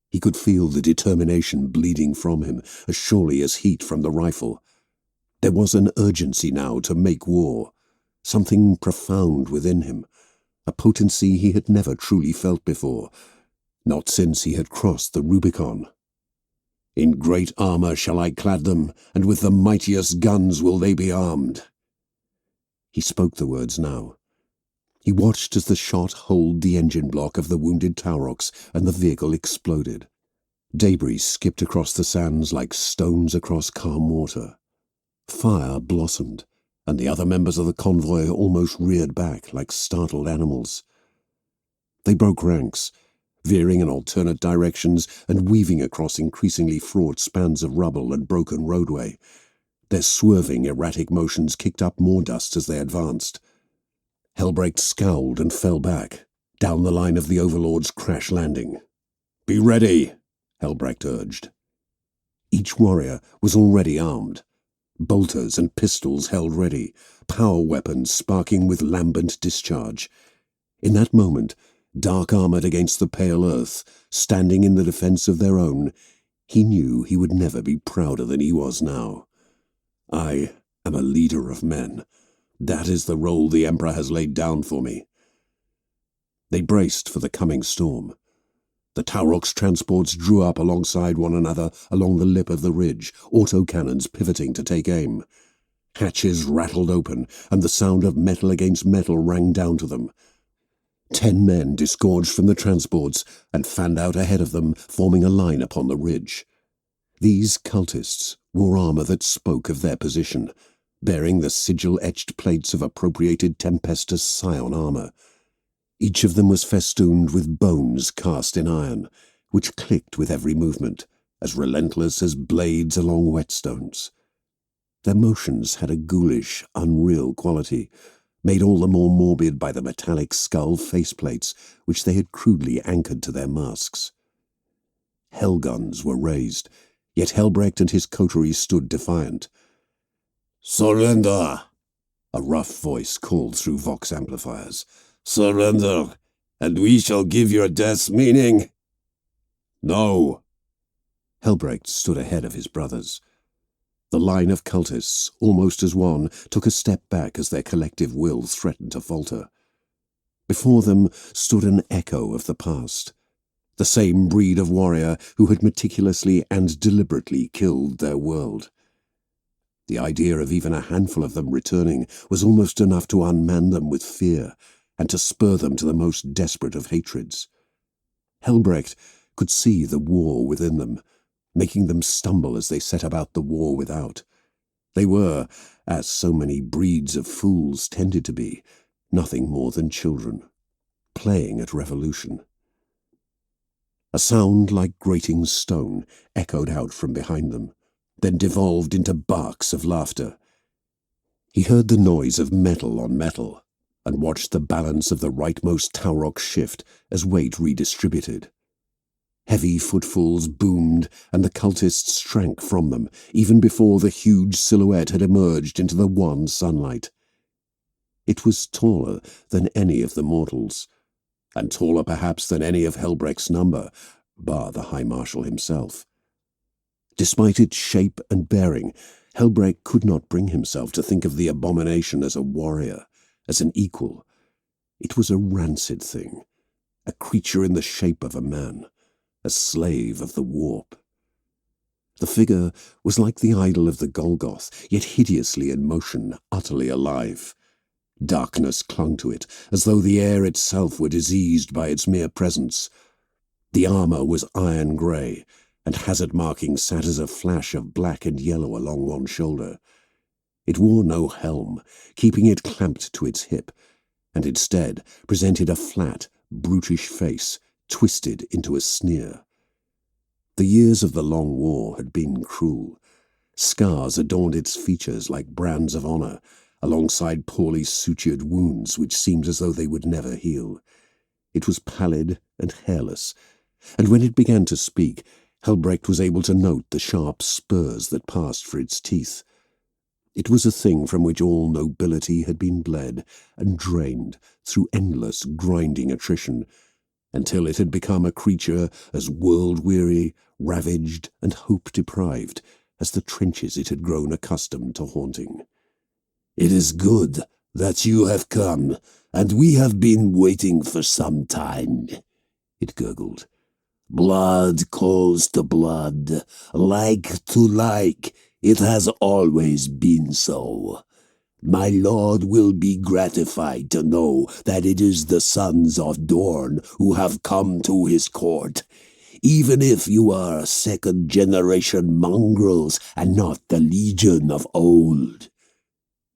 He could feel the determination bleeding from him, as surely as heat from the rifle. There was an urgency now to make war, something profound within him, a potency he had never truly felt before, not since he had crossed the Rubicon. In great armour shall I clad them, and with the mightiest guns will they be armed. He spoke the words now. He watched as the shot holed the engine block of the wounded Taurox and the vehicle exploded. Debris skipped across the sands like stones across calm water. Fire blossomed, and the other members of the convoy almost reared back like startled animals. They broke ranks, veering in alternate directions and weaving across increasingly fraught spans of rubble and broken roadway. Their swerving, erratic motions kicked up more dust as they advanced. Helbrecht scowled and fell back, down the line of the Overlord's crash landing. "Be ready," Helbrecht urged. Each warrior was already armed. Bolters and pistols held ready, power weapons sparking with lambent discharge. In that moment, dark-armored against the pale earth, standing in the defense of their own, he knew he would never be prouder than he was now. I am a leader of men. That is the role the Emperor has laid down for me. They braced for the coming storm. The Taurox transports drew up alongside one another along the lip of the ridge, autocannons pivoting to take aim. Hatches rattled open, and the sound of metal against metal rang down to them. 10 men disgorged from the transports and fanned out ahead of them, forming a line upon the ridge. These cultists wore armour that spoke of their position, bearing the sigil-etched plates of appropriated Tempestus Scion armour. Each of them was festooned with bones cast in iron, which clicked with every movement, as relentless as blades along whetstones. Their motions had a ghoulish, unreal quality, made all the more morbid by the metallic skull faceplates which they had crudely anchored to their masks. Hellguns were raised, yet Helbrecht and his coterie stood defiant. "Surrender!" a rough voice called through vox amplifiers. "Surrender, and we shall give your deaths meaning." No! Helbrecht stood ahead of his brothers. The line of cultists, almost as one, took a step back as their collective will threatened to falter. Before them stood an echo of the past, the same breed of warrior who had meticulously and deliberately killed their world. The idea of even a handful of them returning was almost enough to unman them with fear and to spur them to the most desperate of hatreds. Helbrecht could see the war within them, making them stumble as they set about the war without. They were, as so many breeds of fools tended to be, nothing more than children, playing at revolution. A sound like grating stone echoed out from behind them, then devolved into barks of laughter. He heard the noise of metal on metal, and watched the balance of the rightmost Taurok shift as weight redistributed. Heavy footfalls boomed, and the cultists shrank from them, even before the huge silhouette had emerged into the wan sunlight. It was taller than any of the mortals, and taller perhaps than any of Helbrecht's number, bar the High Marshal himself. Despite its shape and bearing, Helbrecht could not bring himself to think of the abomination as a warrior, as an equal. It was a rancid thing, a creature in the shape of a man, a slave of the warp. The figure was like the idol of the Golgoth, yet hideously in motion, utterly alive. Darkness clung to it, as though the air itself were diseased by its mere presence. The armor was iron grey, and hazard markings sat as a flash of black and yellow along one shoulder. It wore no helm, keeping it clamped to its hip, and instead presented a flat, brutish face, twisted into a sneer. The years of the long war had been cruel. Scars adorned its features like brands of honor, alongside poorly sutured wounds which seemed as though they would never heal. It was pallid and hairless, and when it began to speak, Helbrecht was able to note the sharp spurs that passed for its teeth. It was a thing from which all nobility had been bled and drained through endless grinding attrition, until it had become a creature as world-weary, ravaged, and hope-deprived as the trenches it had grown accustomed to haunting. "It is good that you have come, and we have been waiting for some time," it gurgled. "Blood calls to blood, like to like. It has always been so. My lord will be gratified to know that it is the sons of Dorn who have come to his court, even if you are second-generation mongrels and not the legion of old."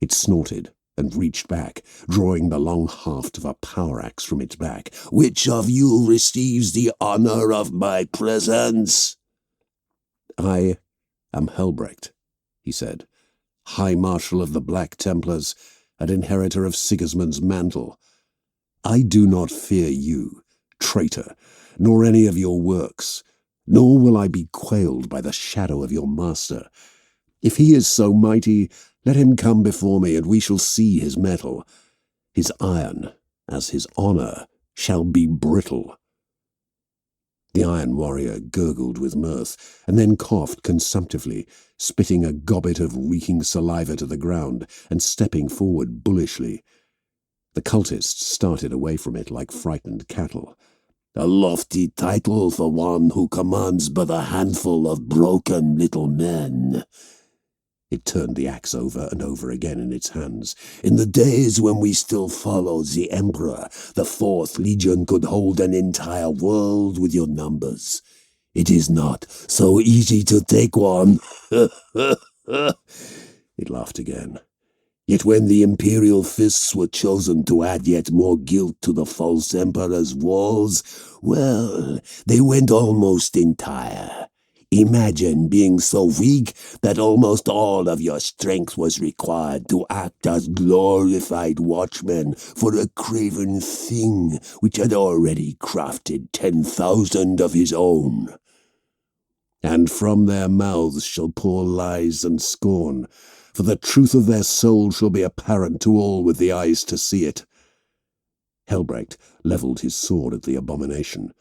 It snorted and reached back, drawing the long haft of a power axe from its back. "Which of you receives the honor of my presence?" "I am Helbrecht," he said, "High Marshal of the Black Templars, and inheritor of Sigismund's mantle. I do not fear you, traitor, nor any of your works, nor will I be quailed by the shadow of your master. If he is so mighty, let him come before me, and we shall see his metal. His iron, as his honor, shall be brittle." The Iron Warrior gurgled with mirth, and then coughed consumptively, spitting a gobbet of reeking saliva to the ground, and stepping forward bullishly. The cultists started away from it like frightened cattle. "A lofty title for one who commands but a handful of broken little men." It turned the axe over and over again in its hands. "In the days when we still followed the Emperor, the 4th Legion could hold an entire world with your numbers. It is not so easy to take one." It laughed again. "Yet when the Imperial fists were chosen to add yet more guilt to the false Emperor's walls, well, they went almost entire. Imagine being so weak that almost all of your strength was required to act as glorified watchmen for a craven thing which had already crafted 10,000 of his own. And from their mouths shall pour lies and scorn, for the truth of their soul shall be apparent to all with the eyes to see it." Helbrecht levelled his sword at the abomination.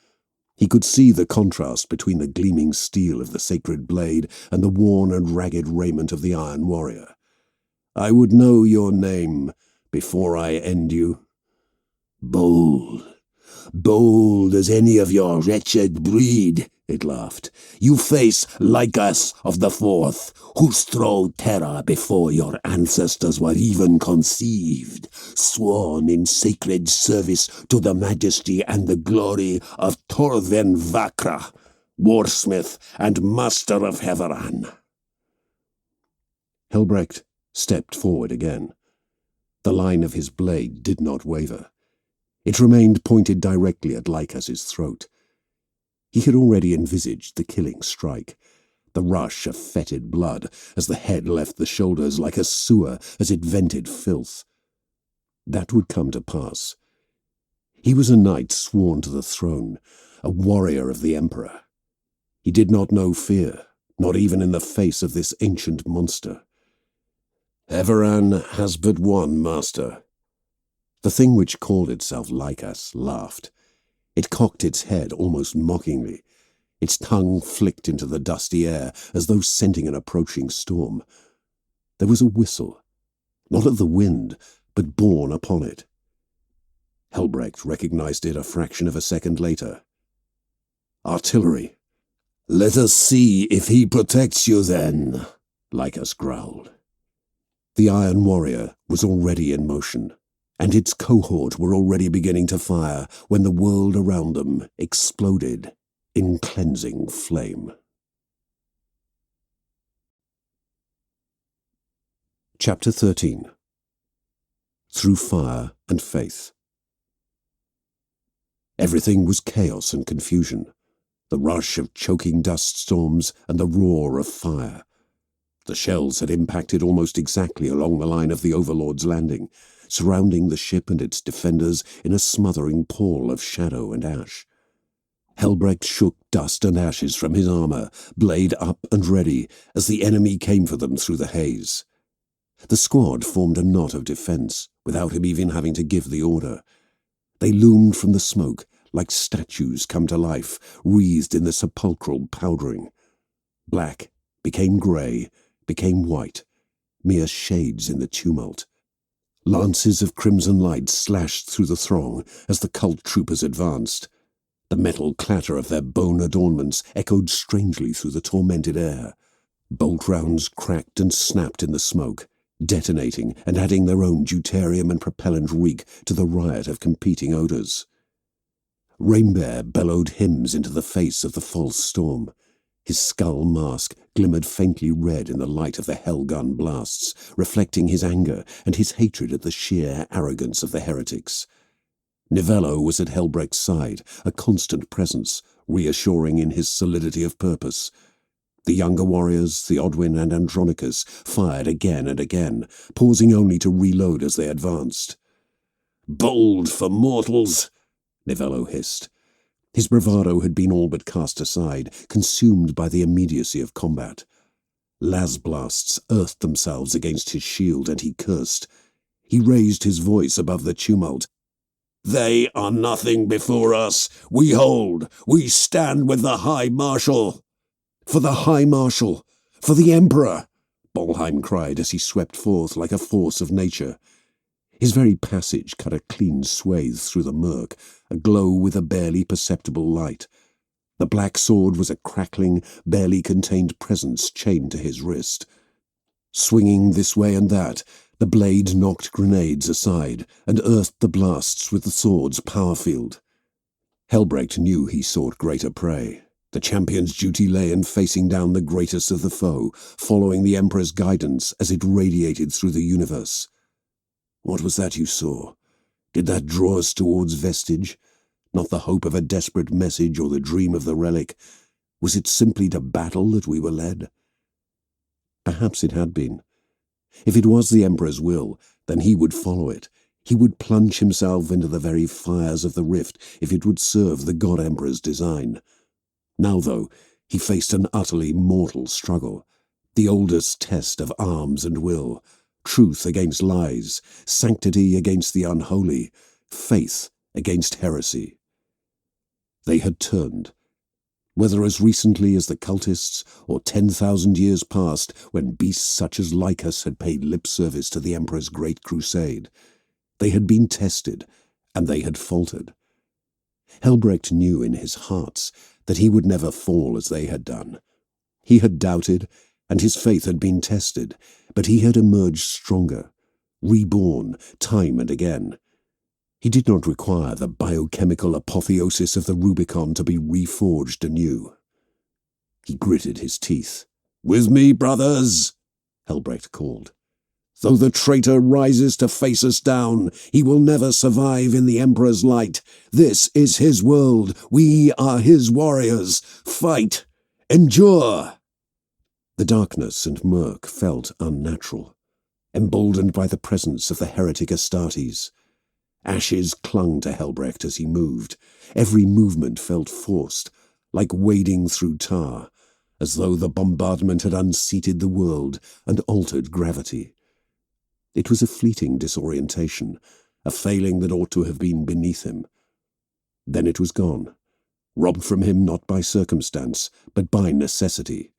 He could see the contrast between the gleaming steel of the sacred blade and the worn and ragged raiment of the Iron Warrior. "I would know your name before I end you." "Bold. Bold as any of your wretched breed," it laughed. "You face Lycus of the Fourth, who strode terror before your ancestors were even conceived, sworn in sacred service to the majesty and the glory of Torven Vakra, warsmith and master of Heveran." Helbrecht stepped forward again. The line of his blade did not waver. It remained pointed directly at Lycus's throat. He had already envisaged the killing strike, the rush of fetid blood as the head left the shoulders like a sewer as it vented filth. That would come to pass. He was a knight sworn to the throne, a warrior of the Emperor. He did not know fear, not even in the face of this ancient monster. "Heveran has but one master." The thing which called itself Lycus laughed. It cocked its head almost mockingly. Its tongue flicked into the dusty air as though scenting an approaching storm. There was a whistle, not of the wind, but borne upon it. Helbrecht recognized it a fraction of a second later. "Artillery." "Let us see if he protects you then," Lycus growled. The Iron Warrior was already in motion, and its cohort were already beginning to fire when the world around them exploded in cleansing flame. Chapter 13. Through Fire and Faith. Everything was chaos and confusion, the rush of choking dust storms and the roar of fire. The shells had impacted almost exactly along the line of the Overlord's landing, surrounding the ship and its defenders in a smothering pall of shadow and ash. Helbrecht shook dust and ashes from his armor, blade up and ready, as the enemy came for them through the haze. The squad formed a knot of defense, without him even having to give the order. They loomed from the smoke, like statues come to life, wreathed in the sepulchral powdering. Black became grey, became white, mere shades in the tumult. Lances of crimson light slashed through the throng as the cult troopers advanced. The metal clatter of their bone adornments echoed strangely through the tormented air. Bolt rounds cracked and snapped in the smoke, detonating and adding their own deuterium and propellant reek to the riot of competing odors. Rainbear bellowed hymns into the face of the false storm. His skull mask glimmered faintly red in the light of the hellgun blasts, reflecting his anger and his hatred at the sheer arrogance of the heretics. Nivello was at Helbrecht's side, a constant presence, reassuring in his solidity of purpose. The younger warriors, Theodwyn and Andronicus, fired again and again, pausing only to reload as they advanced. "Bold for mortals!" Nivello hissed. His bravado had been all but cast aside, consumed by the immediacy of combat. Las blasts earthed themselves against his shield, and he cursed. He raised his voice above the tumult. "They are nothing before us. We hold. We stand with the High Marshal." "For the High Marshal! For the Emperor!" Bolheim cried as he swept forth like a force of nature. His very passage cut a clean swathe through the murk, aglow with a barely perceptible light. The black sword was a crackling, barely contained presence chained to his wrist. Swinging this way and that, the blade knocked grenades aside and earthed the blasts with the sword's power field. Helbrecht knew he sought greater prey. The champion's duty lay in facing down the greatest of the foe, following the Emperor's guidance as it radiated through the universe. What was that you saw? Did that draw us towards Vestige? Not the hope of a desperate message or the dream of the relic. Was it simply to battle that we were led? Perhaps it had been. If it was the Emperor's will, then he would follow it. He would plunge himself into the very fires of the rift if it would serve the God Emperor's design. Now, though, he faced an utterly mortal struggle, the oldest test of arms and will. Truth against lies, sanctity against the unholy, faith against heresy. They had turned. Whether as recently as the cultists, or 10,000 years past, when beasts such as Lycus had paid lip service to the Emperor's great crusade, they had been tested, and they had faltered. Helbrecht knew in his heart that he would never fall as they had done. He had doubted, and his faith had been tested, but he had emerged stronger, reborn time and again. He did not require the biochemical apotheosis of the Rubicon to be reforged anew. He gritted his teeth. "With me, brothers!" Helbrecht called. "Though the traitor rises to face us down, he will never survive in the Emperor's light. This is his world. We are his warriors. Fight! Endure!" The darkness and murk felt unnatural, emboldened by the presence of the heretic Astartes. Ashes clung to Helbrecht as he moved. Every movement felt forced, like wading through tar, as though the bombardment had unseated the world and altered gravity. It was a fleeting disorientation, a failing that ought to have been beneath him. Then it was gone, robbed from him not by circumstance, but by necessity.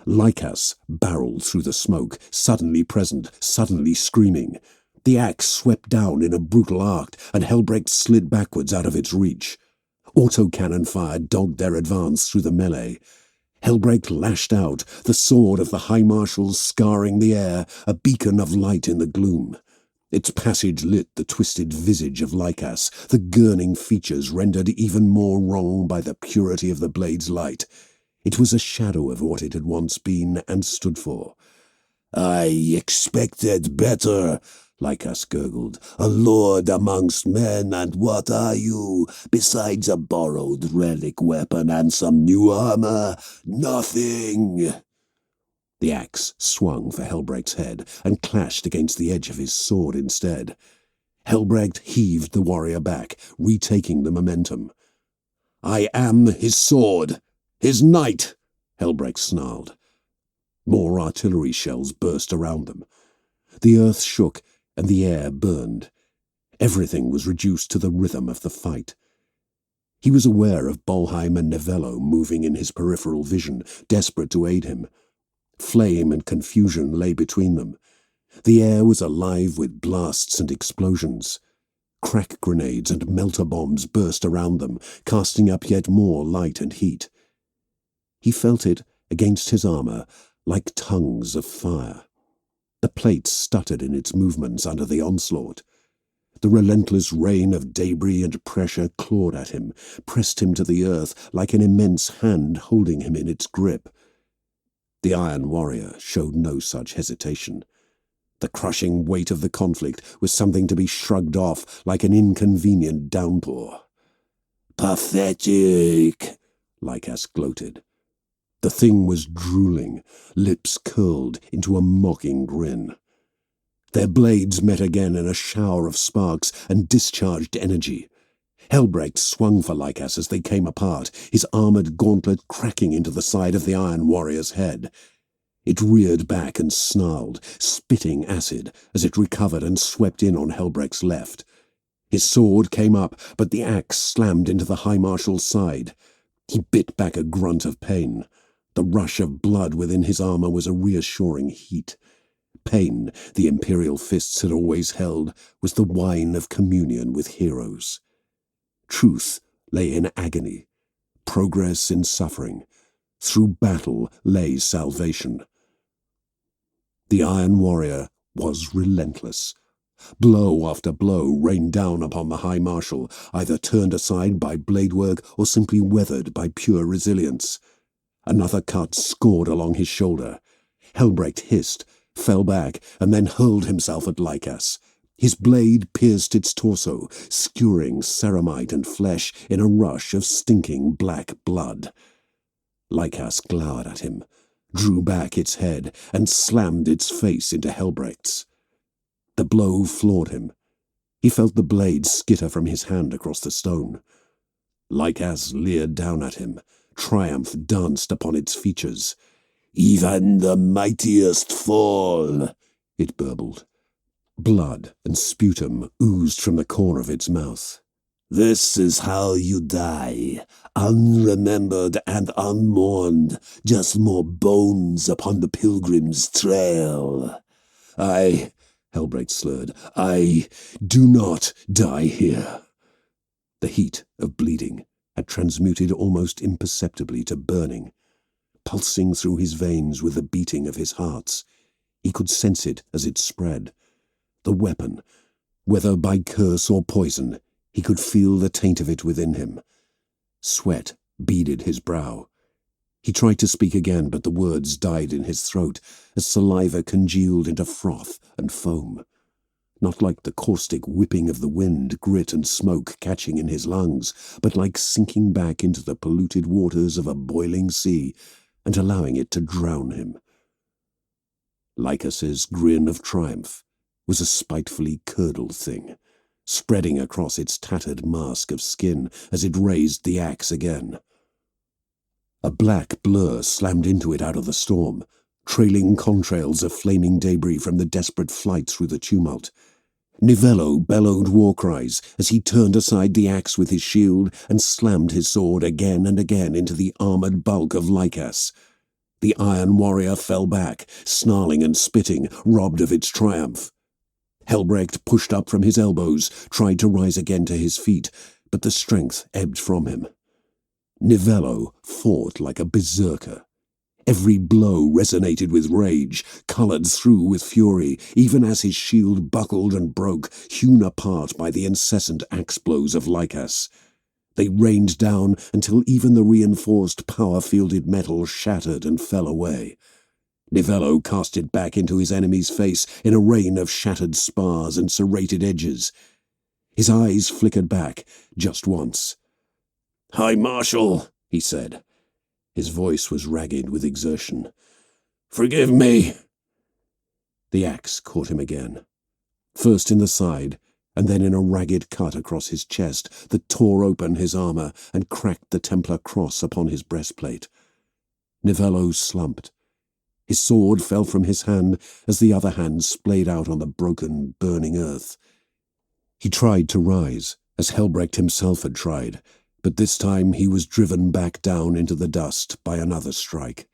Lycus barreled through the smoke, suddenly present, suddenly screaming. The axe swept down in a brutal arc, and Helbrecht slid backwards out of its reach. Autocannon fire dogged their advance through the melee. Helbrecht lashed out, the sword of the High Marshal scarring the air, a beacon of light in the gloom. Its passage lit the twisted visage of Lycus, the gurning features rendered even more wrong by the purity of the blade's light. It was a shadow of what it had once been and stood for. "I expected better," Lycus gurgled. "A lord amongst men, and what are you, besides a borrowed relic weapon and some new armor? Nothing!" The axe swung for Helbrecht's head and clashed against the edge of his sword instead. Helbrecht heaved the warrior back, retaking the momentum. "I am his sword, his knight," Helbrecht snarled. More artillery shells burst around them. The earth shook, and the air burned. Everything was reduced to the rhythm of the fight. He was aware of Bolheim and Novello moving in his peripheral vision, desperate to aid him. Flame and confusion lay between them. The air was alive with blasts and explosions. Crack grenades and melter bombs burst around them, casting up yet more light and heat. He felt it against his armor like tongues of fire. The plate stuttered in its movements under the onslaught. The relentless rain of debris and pressure clawed at him, pressed him to the earth like an immense hand holding him in its grip. The Iron Warrior showed no such hesitation. The crushing weight of the conflict was something to be shrugged off like an inconvenient downpour. "Pathetic," Lycus gloated. The thing was drooling, lips curled into a mocking grin. Their blades met again in a shower of sparks and discharged energy. Helbrecht swung for Lycus as they came apart, his armored gauntlet cracking into the side of the Iron Warrior's head. It reared back and snarled, spitting acid, as it recovered and swept in on Helbrecht's left. His sword came up, but the axe slammed into the High Marshal's side. He bit back a grunt of pain. The rush of blood within his armor was a reassuring heat. Pain, the Imperial fists had always held, was the wine of communion with heroes. Truth lay in agony, progress in suffering. Through battle lay salvation. The Iron Warrior was relentless. Blow after blow rained down upon the High Marshal, either turned aside by bladework or simply weathered by pure resilience. Another cut scored along his shoulder. Helbrecht hissed, fell back, and then hurled himself at Lycus. His blade pierced its torso, skewering ceramite and flesh in a rush of stinking black blood. Lycus glowered at him, drew back its head, and slammed its face into Helbrecht's. The blow floored him. He felt the blade skitter from his hand across the stone. Lycus leered down at him. Triumph danced upon its features. "Even the mightiest fall," it burbled. Blood and sputum oozed from the corner of its mouth. This is how you die, unremembered and unmourned, just more bones upon the pilgrim's trail. Helbrecht slurred, I do not die here. The heat of bleeding had transmuted almost imperceptibly to burning, pulsing through his veins with the beating of his hearts. He could sense it as it spread. The weapon, whether by curse or poison, he could feel the taint of it within him. Sweat beaded his brow. He tried to speak again, but the words died in his throat as saliva congealed into froth and foam. Not like the caustic whipping of the wind, grit and smoke catching in his lungs, but like sinking back into the polluted waters of a boiling sea and allowing it to drown him. Lycus's grin of triumph was a spitefully curdled thing, spreading across its tattered mask of skin as it raised the axe again. A black blur slammed into it out of the storm, trailing contrails of flaming debris from the desperate flight through the tumult. Nivello bellowed war cries as he turned aside the axe with his shield and slammed his sword again and again into the armoured bulk of Lycus. The Iron Warrior fell back, snarling and spitting, robbed of its triumph. Helbrecht pushed up from his elbows, tried to rise again to his feet, but the strength ebbed from him. Nivello fought like a berserker. Every blow resonated with rage, coloured through with fury, even as his shield buckled and broke, hewn apart by the incessant axe blows of Lycus. They rained down until even the reinforced power-fielded metal shattered and fell away. Nivello cast it back into his enemy's face in a rain of shattered spars and serrated edges. His eyes flickered back, just once. "High Marshal," he said. His voice was ragged with exertion. "Forgive me." The axe caught him again, first in the side, and then in a ragged cut across his chest that tore open his armour and cracked the Templar cross upon his breastplate. Nivello slumped. His sword fell from his hand as the other hand splayed out on the broken, burning earth. He tried to rise, as Helbrecht himself had tried, but this time he was driven back down into the dust by another strike.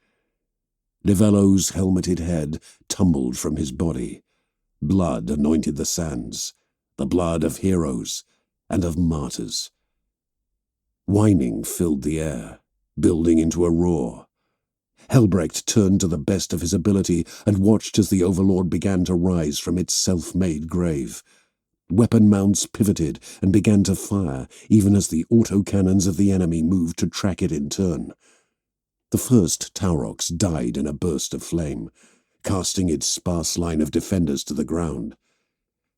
Nivello's helmeted head tumbled from his body. Blood anointed the sands, the blood of heroes and of martyrs. Whining filled the air, building into a roar. Helbrecht turned to the best of his ability and watched as the Overlord began to rise from its self-made grave. Weapon mounts pivoted and began to fire, even as the autocannons of the enemy moved to track it in turn. The first Taurox died in a burst of flame, casting its sparse line of defenders to the ground.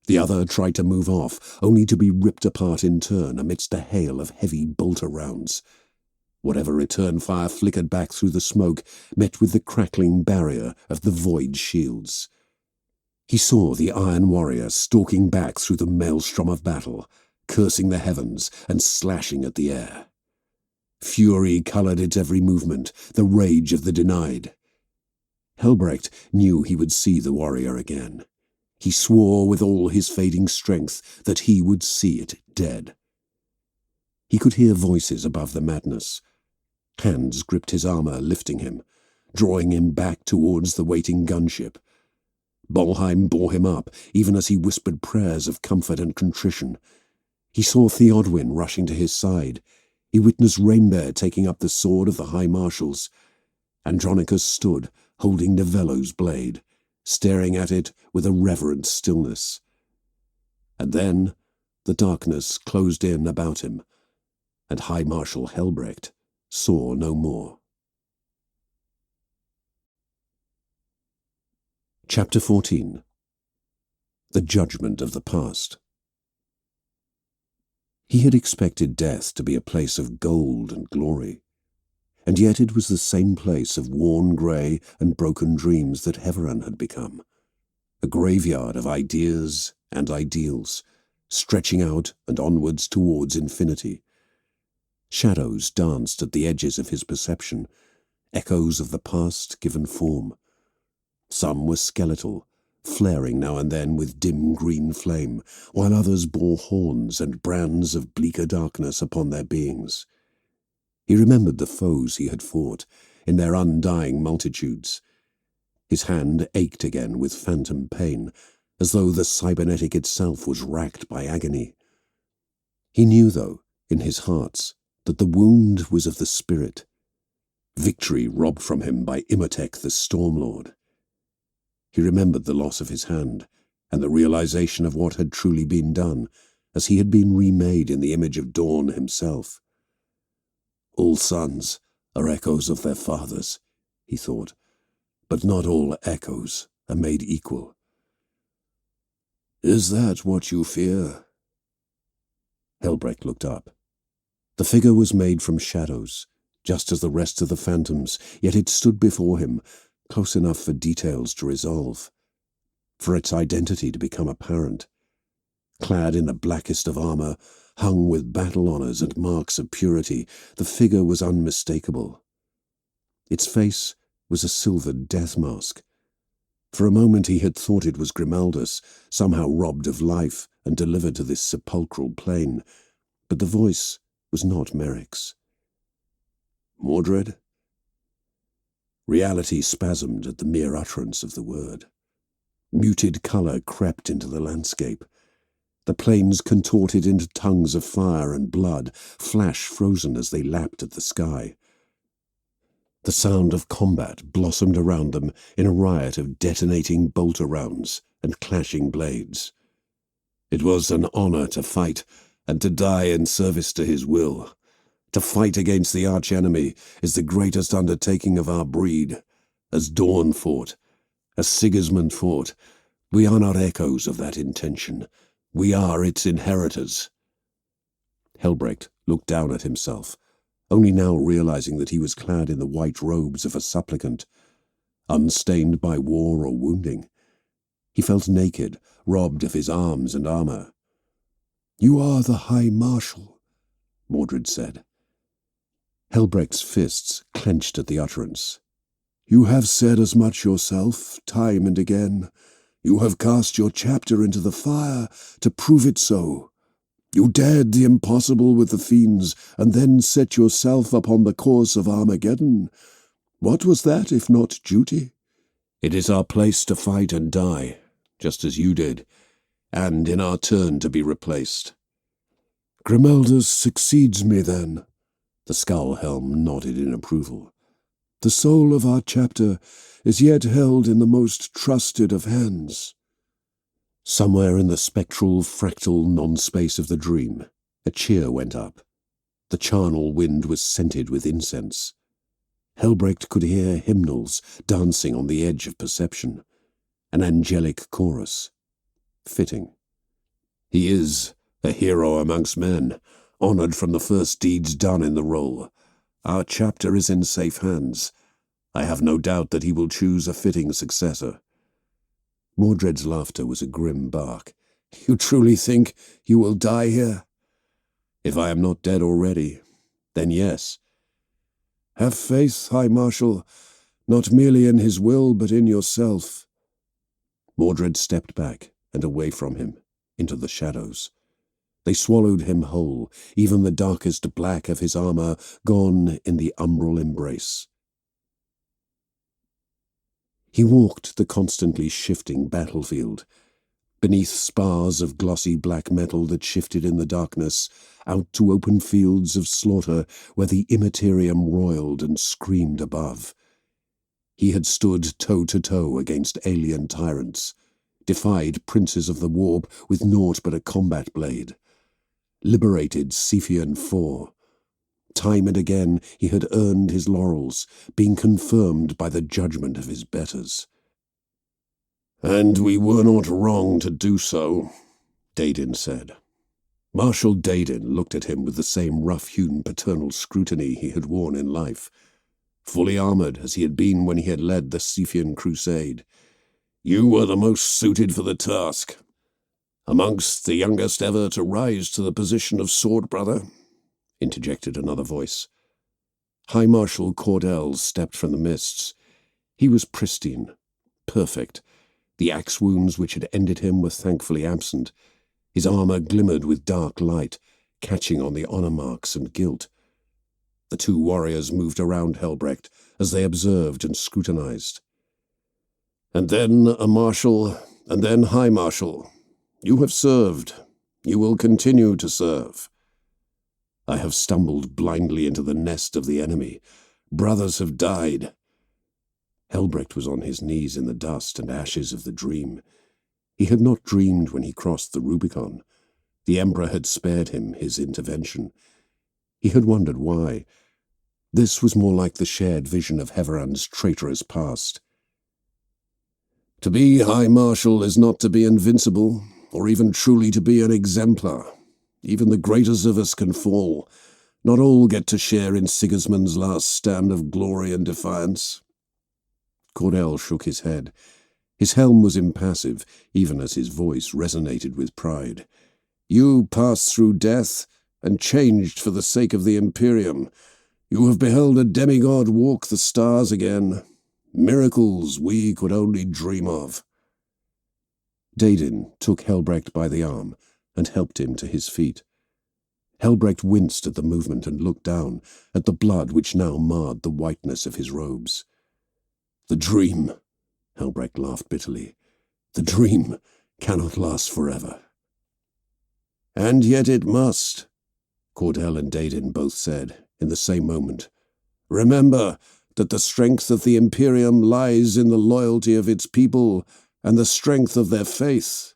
The other tried to move off, only to be ripped apart in turn amidst a hail of heavy bolter rounds. Whatever return fire flickered back through the smoke met with the crackling barrier of the void shields. He saw the Iron Warrior stalking back through the maelstrom of battle, cursing the heavens and slashing at the air. Fury coloured its every movement, the rage of the denied. Helbrecht knew he would see the warrior again. He swore with all his fading strength that he would see it dead. He could hear voices above the madness. Hands gripped his armour, lifting him, drawing him back towards the waiting gunship. Bolheim bore him up, even as he whispered prayers of comfort and contrition. He saw Theodwyn rushing to his side. He witnessed Rainbear taking up the sword of the High Marshals. Andronicus stood, holding Nivello's blade, staring at it with a reverent stillness. And then the darkness closed in about him, and High Marshal Helbrecht saw no more. Chapter 14. The Judgment of the Past. He had expected death to be a place of gold and glory, and yet it was the same place of worn grey and broken dreams that Heveran had become, a graveyard of ideas and ideals, stretching out and onwards towards infinity. Shadows danced at the edges of his perception, echoes of the past given form. Some were skeletal, flaring now and then with dim green flame, while others bore horns and brands of bleaker darkness upon their beings. He remembered the foes he had fought, in their undying multitudes. His hand ached again with phantom pain, as though the cybernetic itself was racked by agony. He knew, though, in his heart, that the wound was of the spirit. Victory robbed from him by Imhotep the Stormlord. He remembered the loss of his hand, and the realization of what had truly been done, as he had been remade in the image of Dawn himself. All sons are echoes of their fathers, he thought, but not all echoes are made equal. Is that what you fear? Helbrecht looked up. The figure was made from shadows, just as the rest of the phantoms, yet it stood before him, close enough for details to resolve, for its identity to become apparent. Clad in the blackest of armor, hung with battle honors and marks of purity, the figure was unmistakable. Its face was a silvered death mask. For a moment he had thought it was Grimaldus, somehow robbed of life and delivered to this sepulchral plane, but the voice was not Merrick's. Mordred? Reality spasmed at the mere utterance of the word. Muted color crept into the landscape. The plains contorted into tongues of fire and blood, flash frozen as they lapped at the sky. The sound of combat blossomed around them in a riot of detonating bolter rounds and clashing blades. It was an honor to fight and to die in service to his will. To fight against the arch-enemy is the greatest undertaking of our breed. As Dawn fought, as Sigismund fought, we are not echoes of that intention. We are its inheritors. Helbrecht looked down at himself, only now realizing that he was clad in the white robes of a supplicant, unstained by war or wounding. He felt naked, robbed of his arms and armor. "You are the High Marshal," Mordred said. Helbrecht's fists clenched at the utterance. "You have said as much yourself, time and again. You have cast your chapter into the fire to prove it so. You dared the impossible with the fiends, and then set yourself upon the course of Armageddon. What was that, if not duty? It is our place to fight and die, just as you did, and in our turn to be replaced." "Grimaldus succeeds me, then?" The skull helm nodded in approval. "The soul of our chapter is yet held in the most trusted of hands." Somewhere in the spectral, fractal non-space of the dream, a cheer went up. The charnel wind was scented with incense. Helbrecht could hear hymnals dancing on the edge of perception, an angelic chorus. Fitting. He is a hero amongst men, honored from the first deeds done in the role. Our chapter is in safe hands. I have no doubt that he will choose a fitting successor. Mordred's laughter was a grim bark. "You truly think you will die here?" "If I am not dead already, then yes." "Have faith, High Marshal, not merely in his will, but in yourself." Mordred stepped back and away from him, into the shadows. They swallowed him whole, even the darkest black of his armor gone in the umbral embrace. He walked the constantly shifting battlefield, beneath spars of glossy black metal that shifted in the darkness, out to open fields of slaughter where the Imperium roiled and screamed above. He had stood toe-to-toe against alien tyrants, defied princes of the warp with naught but a combat blade, liberated Cephian IV. Time and again he had earned his laurels, being confirmed by the judgment of his betters. "And we were not wrong to do so," Dadin said. Marshal Dadin looked at him with the same rough-hewn paternal scrutiny he had worn in life, fully armored as he had been when he had led the Cephian crusade. "You were the most suited for the task. Amongst the youngest ever to rise to the position of sword brother," interjected another voice. High Marshal Cordell stepped from the mists. He was pristine, perfect, The axe wounds which had ended him were thankfully absent. His armour glimmered with dark light, catching on the honour marks and gilt. The two warriors moved around Helbrecht as they observed and scrutinized. "And then a marshal, and then high marshal. You have served. You will continue to serve. I have stumbled blindly into the nest of the enemy. Brothers have died." Helbrecht was on his knees in the dust and ashes of the dream. He had not dreamed when he crossed the Rubicon. The Emperor had spared him his intervention. He had wondered why. This was more like the shared vision of Heveran's traitorous past. To be High Marshal is not to be invincible, or even truly to be an exemplar. Even the greatest of us can fall. Not all get to share in Sigismund's last stand of glory and defiance. Cordell shook his head. His helm was impassive, even as his voice resonated with pride. "You passed through death, and changed for the sake of the Imperium. You have beheld a demigod walk the stars again. Miracles we could only dream of." Dedan took Helbrecht by the arm and helped him to his feet. Helbrecht winced at the movement and looked down, at the blood which now marred the whiteness of his robes. "The dream," Helbrecht laughed bitterly, "the dream cannot last forever." "And yet it must," Cordell and Dedan both said, in the same moment. "Remember that the strength of the Imperium lies in the loyalty of its people and the strength of their faith."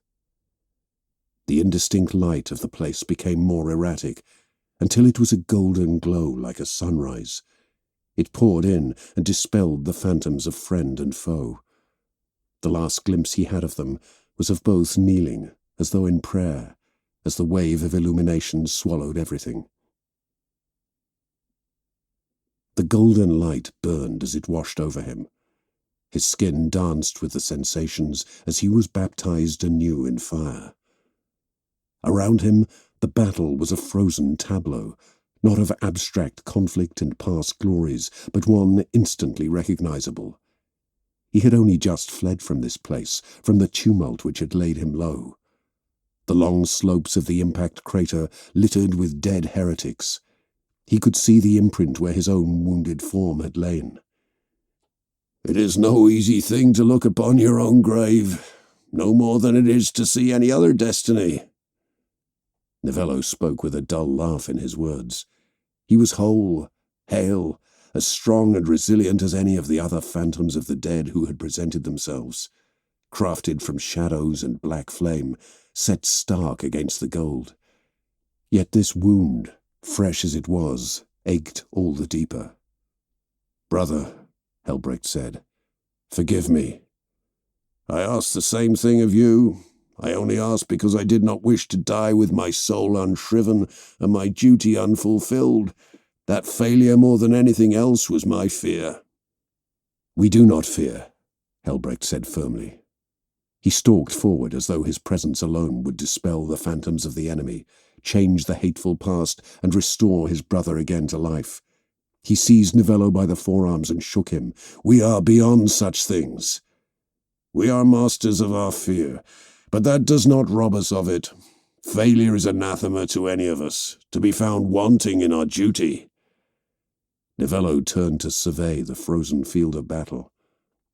The indistinct light of the place became more erratic, until it was a golden glow like a sunrise. It poured in and dispelled the phantoms of friend and foe. The last glimpse he had of them was of both kneeling, as though in prayer, as the wave of illumination swallowed everything. The golden light burned as it washed over him. His skin danced with the sensations as he was baptized anew in fire. Around him, the battle was a frozen tableau, not of abstract conflict and past glories, but one instantly recognizable. He had only just fled from this place, from the tumult which had laid him low. The long slopes of the impact crater littered with dead heretics. He could see the imprint where his own wounded form had lain. "It is no easy thing to look upon your own grave, no more than it is to see any other destiny." Novello spoke with a dull laugh in his words. He was whole, hale, as strong and resilient as any of the other phantoms of the dead who had presented themselves, crafted from shadows and black flame, set stark against the gold. Yet this wound, fresh as it was, ached all the deeper. "Brother," Helbrecht said, "forgive me. I asked the same thing of you. I only asked because I did not wish to die with my soul unshriven and my duty unfulfilled. That failure more than anything else was my fear." "We do not fear," Helbrecht said firmly. He stalked forward as though his presence alone would dispel the phantoms of the enemy, change the hateful past, and restore his brother again to life. He seized Novello by the forearms and shook him. "We are beyond such things. We are masters of our fear, but that does not rob us of it. Failure is anathema to any of us, to be found wanting in our duty." Novello turned to survey the frozen field of battle.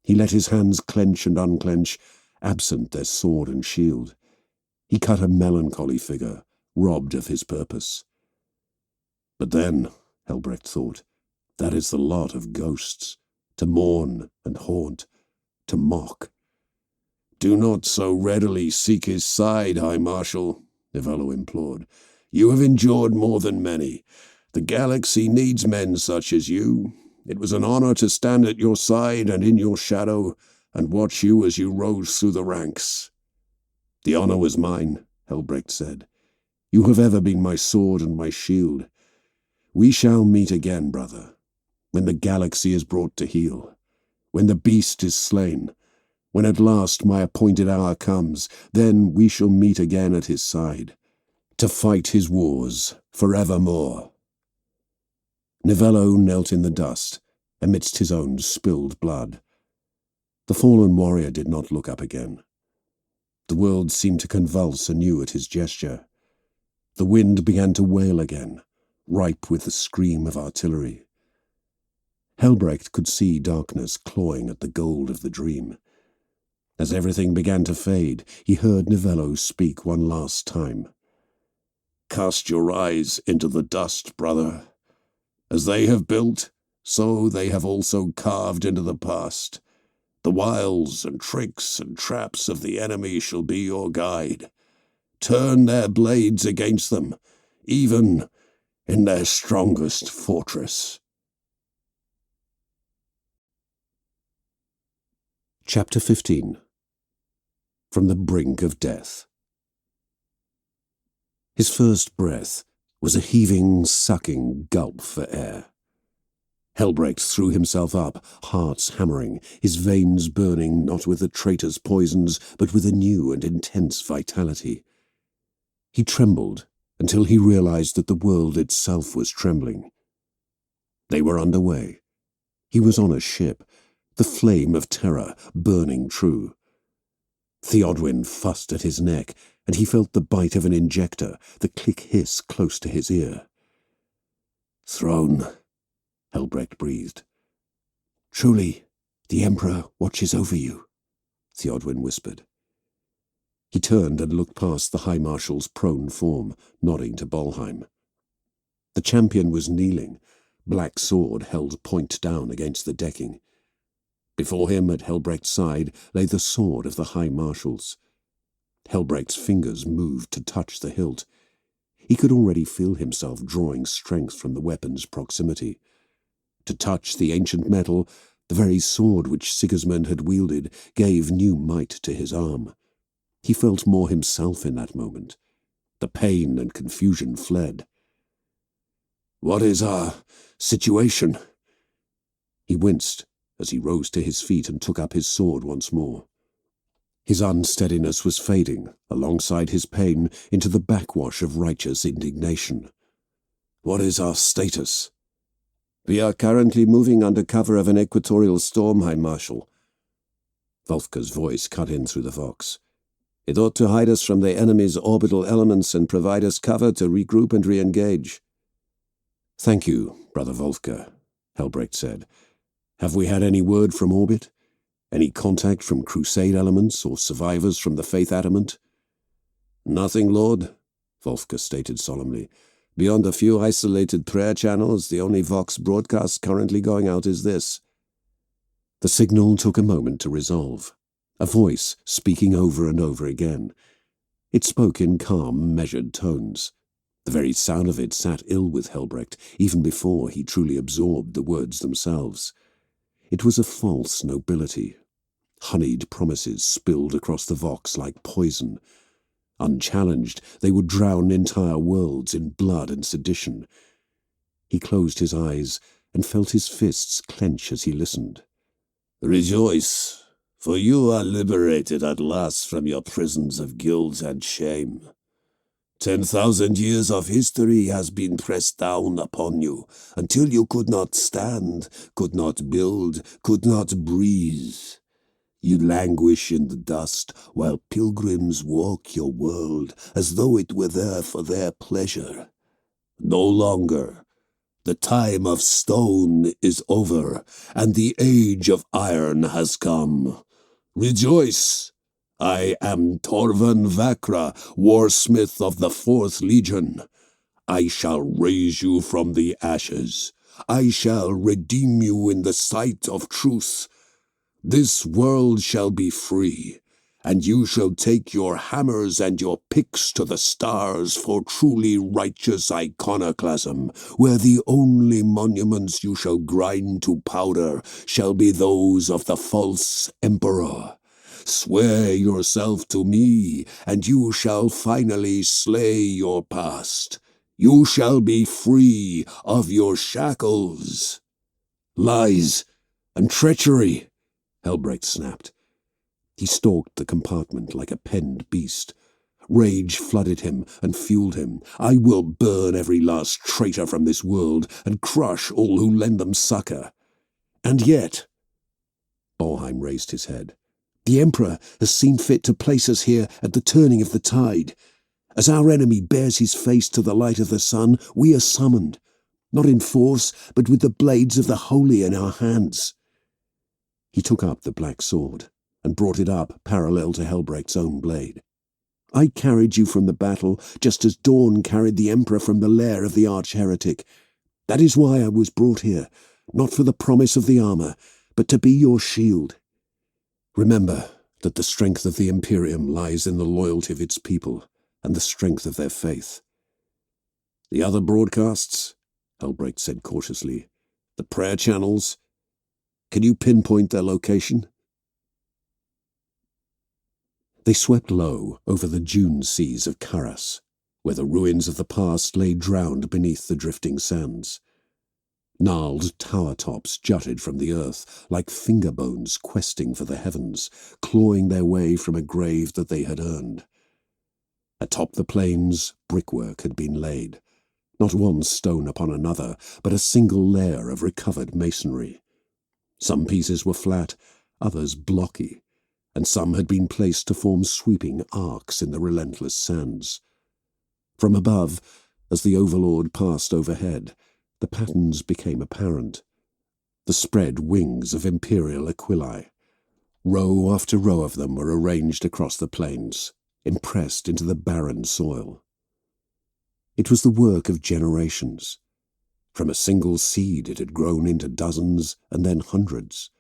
He let his hands clench and unclench, absent their sword and shield. He cut a melancholy figure, robbed of his purpose. But then, Helbrecht thought, that is the lot of ghosts, to mourn and haunt, to mock. "Do not so readily seek his side, High Marshal," Novello implored. "You have endured more than many. The galaxy needs men such as you. It was an honor to stand at your side and in your shadow, and watch you as you rose through the ranks." "The honor was mine," Helbrecht said. "You have ever been my sword and my shield. We shall meet again, brother, when the galaxy is brought to heel, when the beast is slain, when at last my appointed hour comes, then we shall meet again at his side, to fight his wars forevermore." Novello knelt in the dust, amidst his own spilled blood. The fallen warrior did not look up again. The world seemed to convulse anew at his gesture. The wind began to wail again, ripe with the scream of artillery. Helbrecht could see darkness clawing at the gold of the dream. As everything began to fade, he heard Novello speak one last time. "Cast your eyes into the dust, brother. As they have built, so they have also carved into the past. The wiles and tricks and traps of the enemy shall be your guide. Turn their blades against them, even in their strongest fortress." Chapter 15. From the Brink of Death. His first breath was a heaving, sucking gulp for air. Helbrecht threw himself up, hearts hammering, his veins burning not with the traitor's poisons, but with a new and intense vitality. He trembled until he realized that the world itself was trembling. They were underway. He was on a ship, the flame of terror burning true. Theodwyn fussed at his neck, and he felt the bite of an injector, the click hiss close to his ear. "Throne," Helbrecht breathed. "Truly, the Emperor watches over you," Theodwyn whispered. He turned and looked past the High Marshal's prone form, nodding to Bolheim. The champion was kneeling, black sword held point down against the decking. Before him, at Helbrecht's side, lay the sword of the High Marshal's. Helbrecht's fingers moved to touch the hilt. He could already feel himself drawing strength from the weapon's proximity. To touch the ancient metal, the very sword which Sigismund had wielded, gave new might to his arm. He felt more himself in that moment. The pain and confusion fled. "What is our situation?" He winced as he rose to his feet and took up his sword once more. His unsteadiness was fading, alongside his pain, into the backwash of righteous indignation. "What is our status?" "We are currently moving under cover of an equatorial storm, High Marshal." Wolfga's voice cut in through the vox. "It ought to hide us from the enemy's orbital elements and provide us cover to regroup and re-engage." "Thank you, Brother Wolfga," Helbrecht said. "Have we had any word from orbit? Any contact from Crusade elements or survivors from the Faith Adamant?" "Nothing, Lord," Wolfga stated solemnly. "Beyond a few isolated prayer channels, the only Vox broadcast currently going out is this." The signal took a moment to resolve. A voice speaking over and over again. It spoke in calm, measured tones. The very sound of it sat ill with Helbrecht, even before he truly absorbed the words themselves. It was a false nobility. Honeyed promises spilled across the vox like poison. Unchallenged, they would drown entire worlds in blood and sedition. He closed his eyes and felt his fists clench as he listened. "Rejoice, for you are liberated at last from your prisons of guilt and shame. 10,000 years of history has been pressed down upon you until you could not stand, could not build, could not breathe. You languish in the dust while pilgrims walk your world as though it were there for their pleasure. No longer. The time of stone is over, and the age of iron has come. Rejoice! I am Torvan Vakra, warsmith of the 4th Legion. I shall raise you from the ashes. I shall redeem you in the sight of truth. This world shall be free, and you shall take your hammers and your picks to the stars for truly righteous iconoclasm, where the only monuments you shall grind to powder shall be those of the false emperor. Swear yourself to me, and you shall finally slay your past. You shall be free of your shackles." "Lies and treachery," Helbrecht snapped. He stalked the compartment like a penned beast. Rage flooded him and fueled him. "I will burn every last traitor from this world and crush all who lend them succor. And yet, Bolheim raised his head. The Emperor has seen fit to place us here at the turning of the tide. As our enemy bears his face to the light of the sun, we are summoned, not in force, but with the blades of the holy in our hands. He took up the black sword and brought it up parallel to Helbrecht's own blade. I carried you from the battle, just as Dawn carried the Emperor from the lair of the arch-heretic. That is why I was brought here, not for the promise of the armor, but to be your shield. Remember that the strength of the Imperium lies in the loyalty of its people and the strength of their faith. The other broadcasts, Helbrecht said cautiously, the prayer channels, can you pinpoint their location? They swept low over the dune seas of Karas, where the ruins of the past lay drowned beneath the drifting sands. Gnarled tower tops jutted from the earth like finger bones questing for the heavens, clawing their way from a grave that they had earned. Atop the plains, brickwork had been laid, not one stone upon another, but a single layer of recovered masonry. Some pieces were flat, others blocky, and some had been placed to form sweeping arcs in the relentless sands. From above, as the Overlord passed overhead, the patterns became apparent. The spread wings of imperial aquila. Row after row of them were arranged across the plains, impressed into the barren soil. It was the work of generations. From a single seed it had grown into dozens and then hundreds.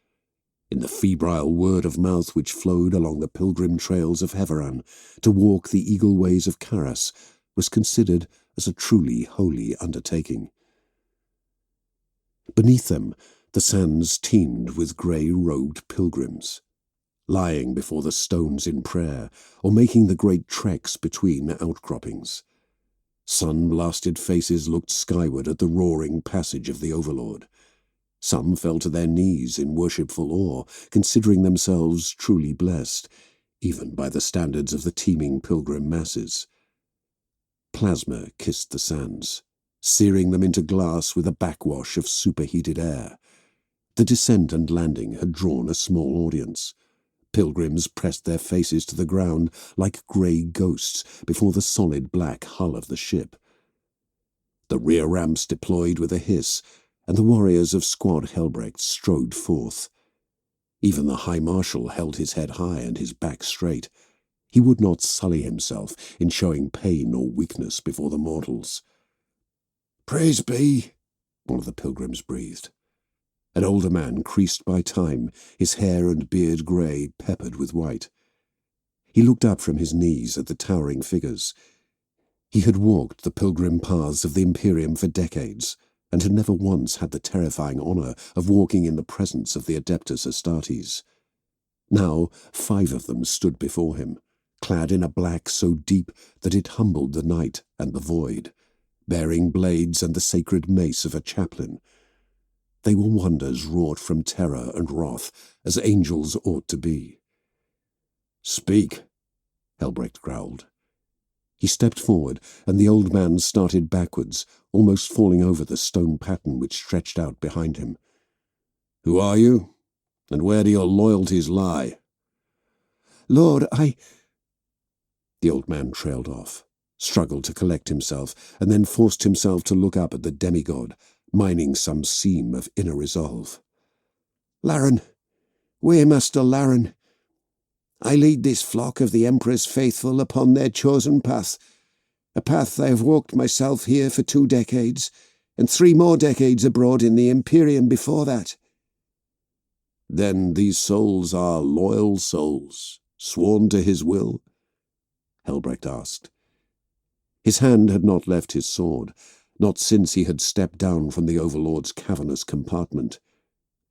In the febrile word of mouth which flowed along the pilgrim trails of Heveran, to walk the eagle ways of Karas was considered as a truly holy undertaking. Beneath them, the sands teemed with grey-robed pilgrims, lying before the stones in prayer, or making the great treks between outcroppings. Sun-blasted faces looked skyward at the roaring passage of the Overlord. Some fell to their knees in worshipful awe, considering themselves truly blessed, even by the standards of the teeming pilgrim masses. Plasma kissed the sands, searing them into glass with a backwash of superheated air. The descent and landing had drawn a small audience. Pilgrims pressed their faces to the ground like grey ghosts before the solid black hull of the ship. The rear ramps deployed with a hiss, and the warriors of Squad Helbrecht strode forth. Even the High Marshal held his head high and his back straight. He would not sully himself in showing pain or weakness before the mortals. "Praise be," one of the pilgrims breathed. An older man, creased by time, his hair and beard grey, peppered with white. He looked up from his knees at the towering figures. He had walked the pilgrim paths of the Imperium for decades, and had never once had the terrifying honour of walking in the presence of the Adeptus Astartes. Now 5 of them stood before him, clad in a black so deep that it humbled the night and the void, bearing blades and the sacred mace of a chaplain. They were wonders wrought from terror and wrath, as angels ought to be. "Speak," Helbrecht growled. He stepped forward, and the old man started backwards, almost falling over the stone pattern which stretched out behind him. "Who are you, and where do your loyalties lie?" "Lord, I—" The old man trailed off, struggled to collect himself, and then forced himself to look up at the demigod, mining some seam of inner resolve. "Laren, Waymaster Laren, I lead this flock of the Emperor's faithful upon their chosen path, a path I have walked myself here for 2 decades, and 3 more decades abroad in the Imperium before that." "Then these souls are loyal souls, sworn to his will?" Helbrecht asked. His hand had not left his sword, not since he had stepped down from the Overlord's cavernous compartment.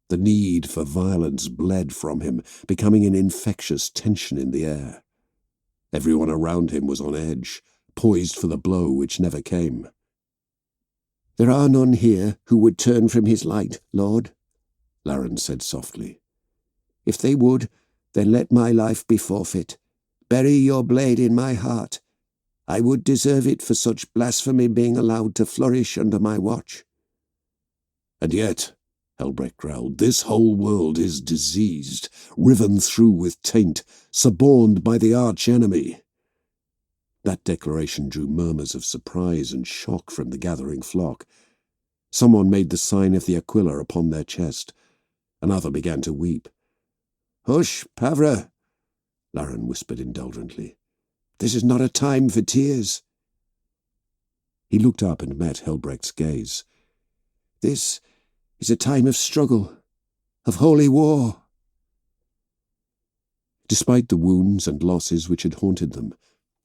The need for violence bled from him, becoming an infectious tension in the air. Everyone around him was on edge, poised for the blow which never came. "There are none here who would turn from his light, Lord," Laren said softly. "If they would, then let my life be forfeit. Bury your blade in my heart. I would deserve it for such blasphemy being allowed to flourish under my watch." "And yet," Helbrecht growled. "This whole world is diseased, riven through with taint, suborned by the arch-enemy." That declaration drew murmurs of surprise and shock from the gathering flock. Someone made the sign of the Aquila upon their chest. Another began to weep. "Hush, Pavra," Laren whispered indulgently. "This is not a time for tears." He looked up and met Helbrecht's gaze. "This is a time of struggle, of holy war." Despite the wounds and losses which had haunted them,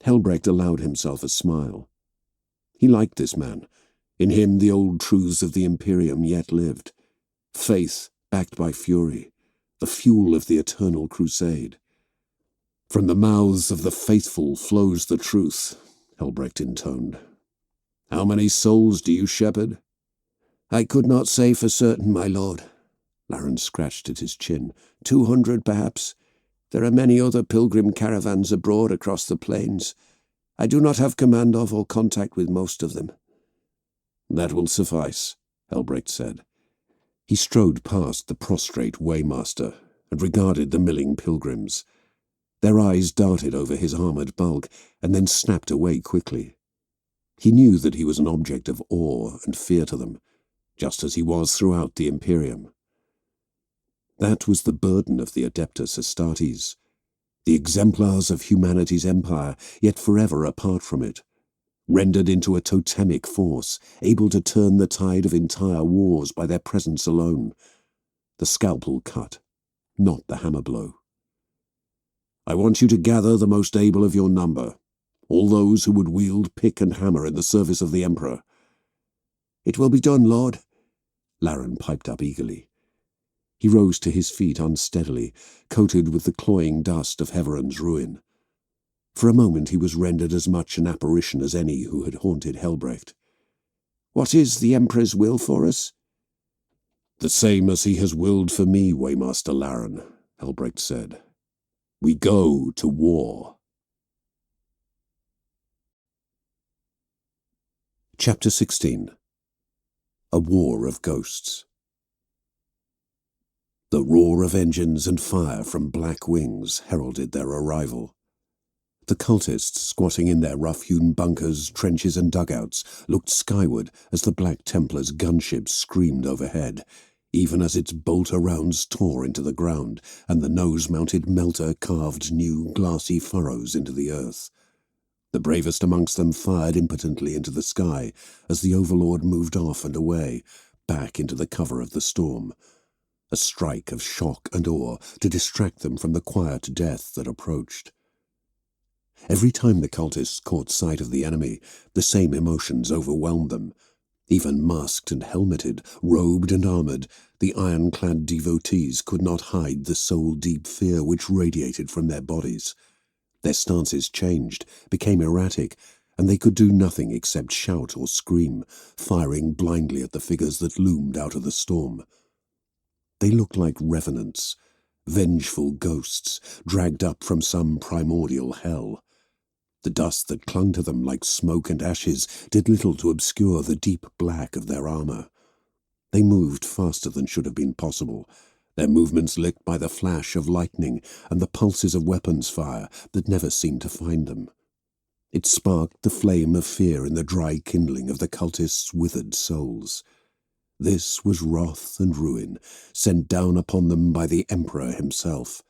Helbrecht allowed himself a smile. He liked this man. In him the old truths of the Imperium yet lived. Faith backed by fury, the fuel of the eternal crusade. "From the mouths of the faithful flows the truth," Helbrecht intoned. "How many souls do you shepherd?" "I could not say for certain, my lord." Laren scratched at his chin. 200, perhaps. There are many other pilgrim caravans abroad across the plains. I do not have command of or contact with most of them. "That will suffice," Helbrecht said. He strode past the prostrate waymaster and regarded the milling pilgrims. Their eyes darted over his armoured bulk and then snapped away quickly. He knew that he was an object of awe and fear to them, just as he was throughout the Imperium. That was the burden of the Adeptus Astartes, the exemplars of humanity's empire, yet forever apart from it, rendered into a totemic force, able to turn the tide of entire wars by their presence alone. The scalpel cut, not the hammer blow. "I want you to gather the most able of your number, all those who would wield pick and hammer in the service of the Emperor." "It will be done, Lord," Laren piped up eagerly. He rose to his feet unsteadily, coated with the cloying dust of Heveron's ruin. For a moment he was rendered as much an apparition as any who had haunted Helbrecht. "What is the Emperor's will for us?" "The same as he has willed for me, Waymaster Laren," Helbrecht said. "We go to war." Chapter 16. A War of Ghosts. The roar of engines and fire from black wings heralded their arrival. The cultists, squatting in their rough-hewn bunkers, trenches and dugouts, looked skyward as the Black Templar's gunship screamed overhead, even as its bolter-rounds tore into the ground and the nose-mounted melter carved new glassy furrows into the earth. The bravest amongst them fired impotently into the sky as the Overlord moved off and away, back into the cover of the storm. A strike of shock and awe to distract them from the quiet death that approached. Every time the cultists caught sight of the enemy, the same emotions overwhelmed them. Even masked and helmeted, robed and armoured, the iron-clad devotees could not hide the soul-deep fear which radiated from their bodies. Their stances changed, became erratic, and they could do nothing except shout or scream, firing blindly at the figures that loomed out of the storm. They looked like revenants, vengeful ghosts, dragged up from some primordial hell. The dust that clung to them like smoke and ashes did little to obscure the deep black of their armour. They moved faster than should have been possible, their movements licked by the flash of lightning and the pulses of weapons fire that never seemed to find them. It sparked the flame of fear in the dry kindling of the cultists' withered souls. This was wrath and ruin, sent down upon them by the Emperor himself.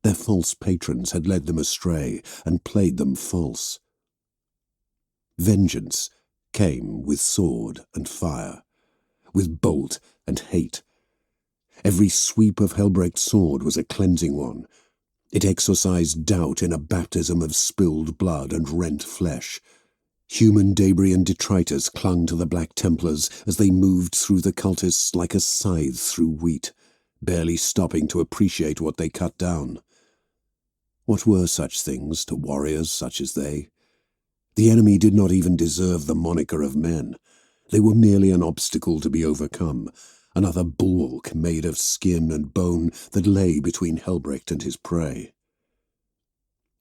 Their false patrons had led them astray and played them false. Vengeance came with sword and fire, with bolt and hate. Every sweep of Helbrecht's sword was a cleansing one. It exorcised doubt in a baptism of spilled blood and rent flesh. Human debris and detritus clung to the Black Templars as they moved through the cultists like a scythe through wheat, barely stopping to appreciate what they cut down. What were such things to warriors such as they? The enemy did not even deserve the moniker of men. They were merely an obstacle to be overcome, another bulwark made of skin and bone that lay between Helbrecht and his prey.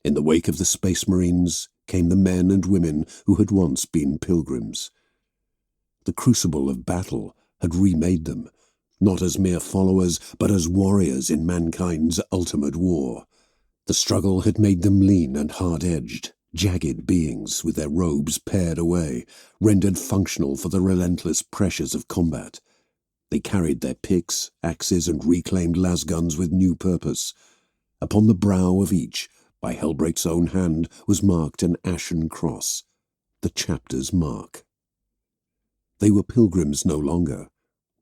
In the wake of the Space Marines came the men and women who had once been pilgrims. The crucible of battle had remade them, not as mere followers, but as warriors in mankind's ultimate war. The struggle had made them lean and hard-edged, jagged beings with their robes pared away, rendered functional for the relentless pressures of combat. They carried their picks, axes, and reclaimed lasguns with new purpose. Upon the brow of each, by Helbrecht's own hand, was marked an ashen cross, the chapter's mark. They were pilgrims no longer.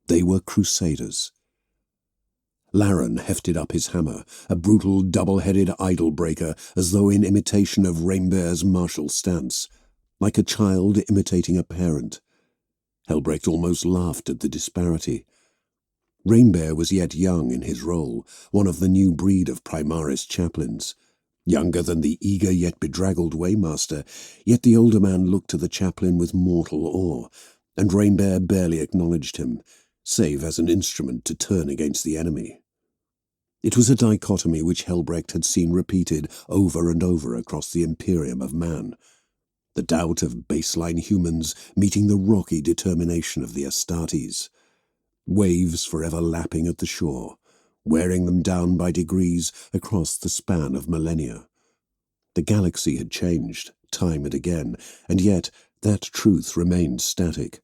They were crusaders. Laren hefted up his hammer, a brutal double-headed idol-breaker, as though in imitation of Rainbear's martial stance, like a child imitating a parent. Helbrecht almost laughed at the disparity. Rainbear was yet young in his role, one of the new breed of Primaris chaplains. Younger than the eager yet bedraggled Waymaster, yet the older man looked to the chaplain with mortal awe, and Rainbear barely acknowledged him, save as an instrument to turn against the enemy. It was a dichotomy which Helbrecht had seen repeated over and over across the Imperium of man. The doubt of baseline humans meeting the rocky determination of the Astartes. Waves forever lapping at the shore, wearing them down by degrees across the span of millennia. The galaxy had changed, time and again, and yet that truth remained static.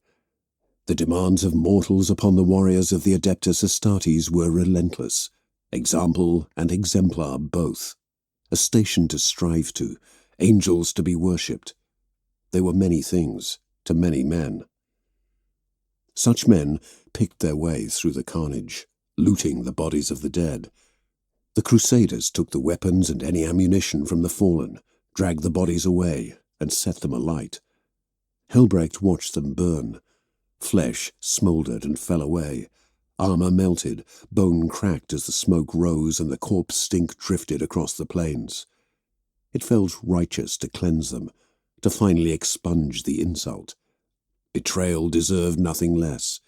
The demands of mortals upon the warriors of the Adeptus Astartes were relentless, example and exemplar both, a station to strive to, angels to be worshipped. They were many things, to many men. Such men picked their way through the carnage, looting the bodies of the dead. The Crusaders took the weapons and any ammunition from the fallen, dragged the bodies away, and set them alight. Helbrecht watched them burn. Flesh smouldered and fell away. Armor melted, bone cracked as the smoke rose and the corpse stink drifted across the plains. It felt righteous to cleanse them, to finally expunge the insult. Betrayal deserved nothing less.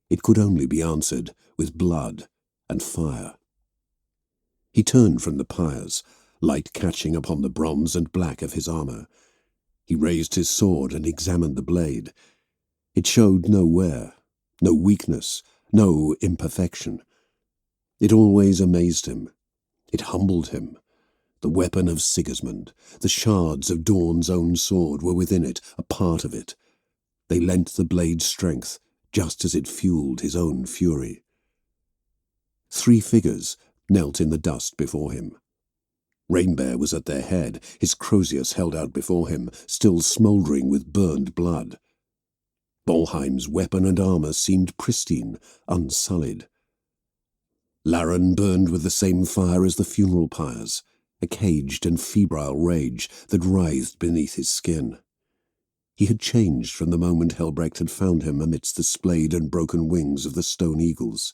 It could only be answered with blood and fire. He turned from the pyres, light catching upon the bronze and black of his armor. He raised his sword and examined the blade. It showed no wear, no weakness, no imperfection. It always amazed him. It humbled him. The weapon of Sigismund, the shards of Dawn's own sword were within it, a part of it. They lent the blade strength, just as it fueled his own fury. 3 figures knelt in the dust before him. Rainbear was at their head, his crozius held out before him, still smouldering with burned blood. Bolheim's weapon and armor seemed pristine, unsullied. Laren burned with the same fire as the funeral pyres, a caged and febrile rage that writhed beneath his skin. He had changed from the moment Helbrecht had found him amidst the splayed and broken wings of the stone eagles.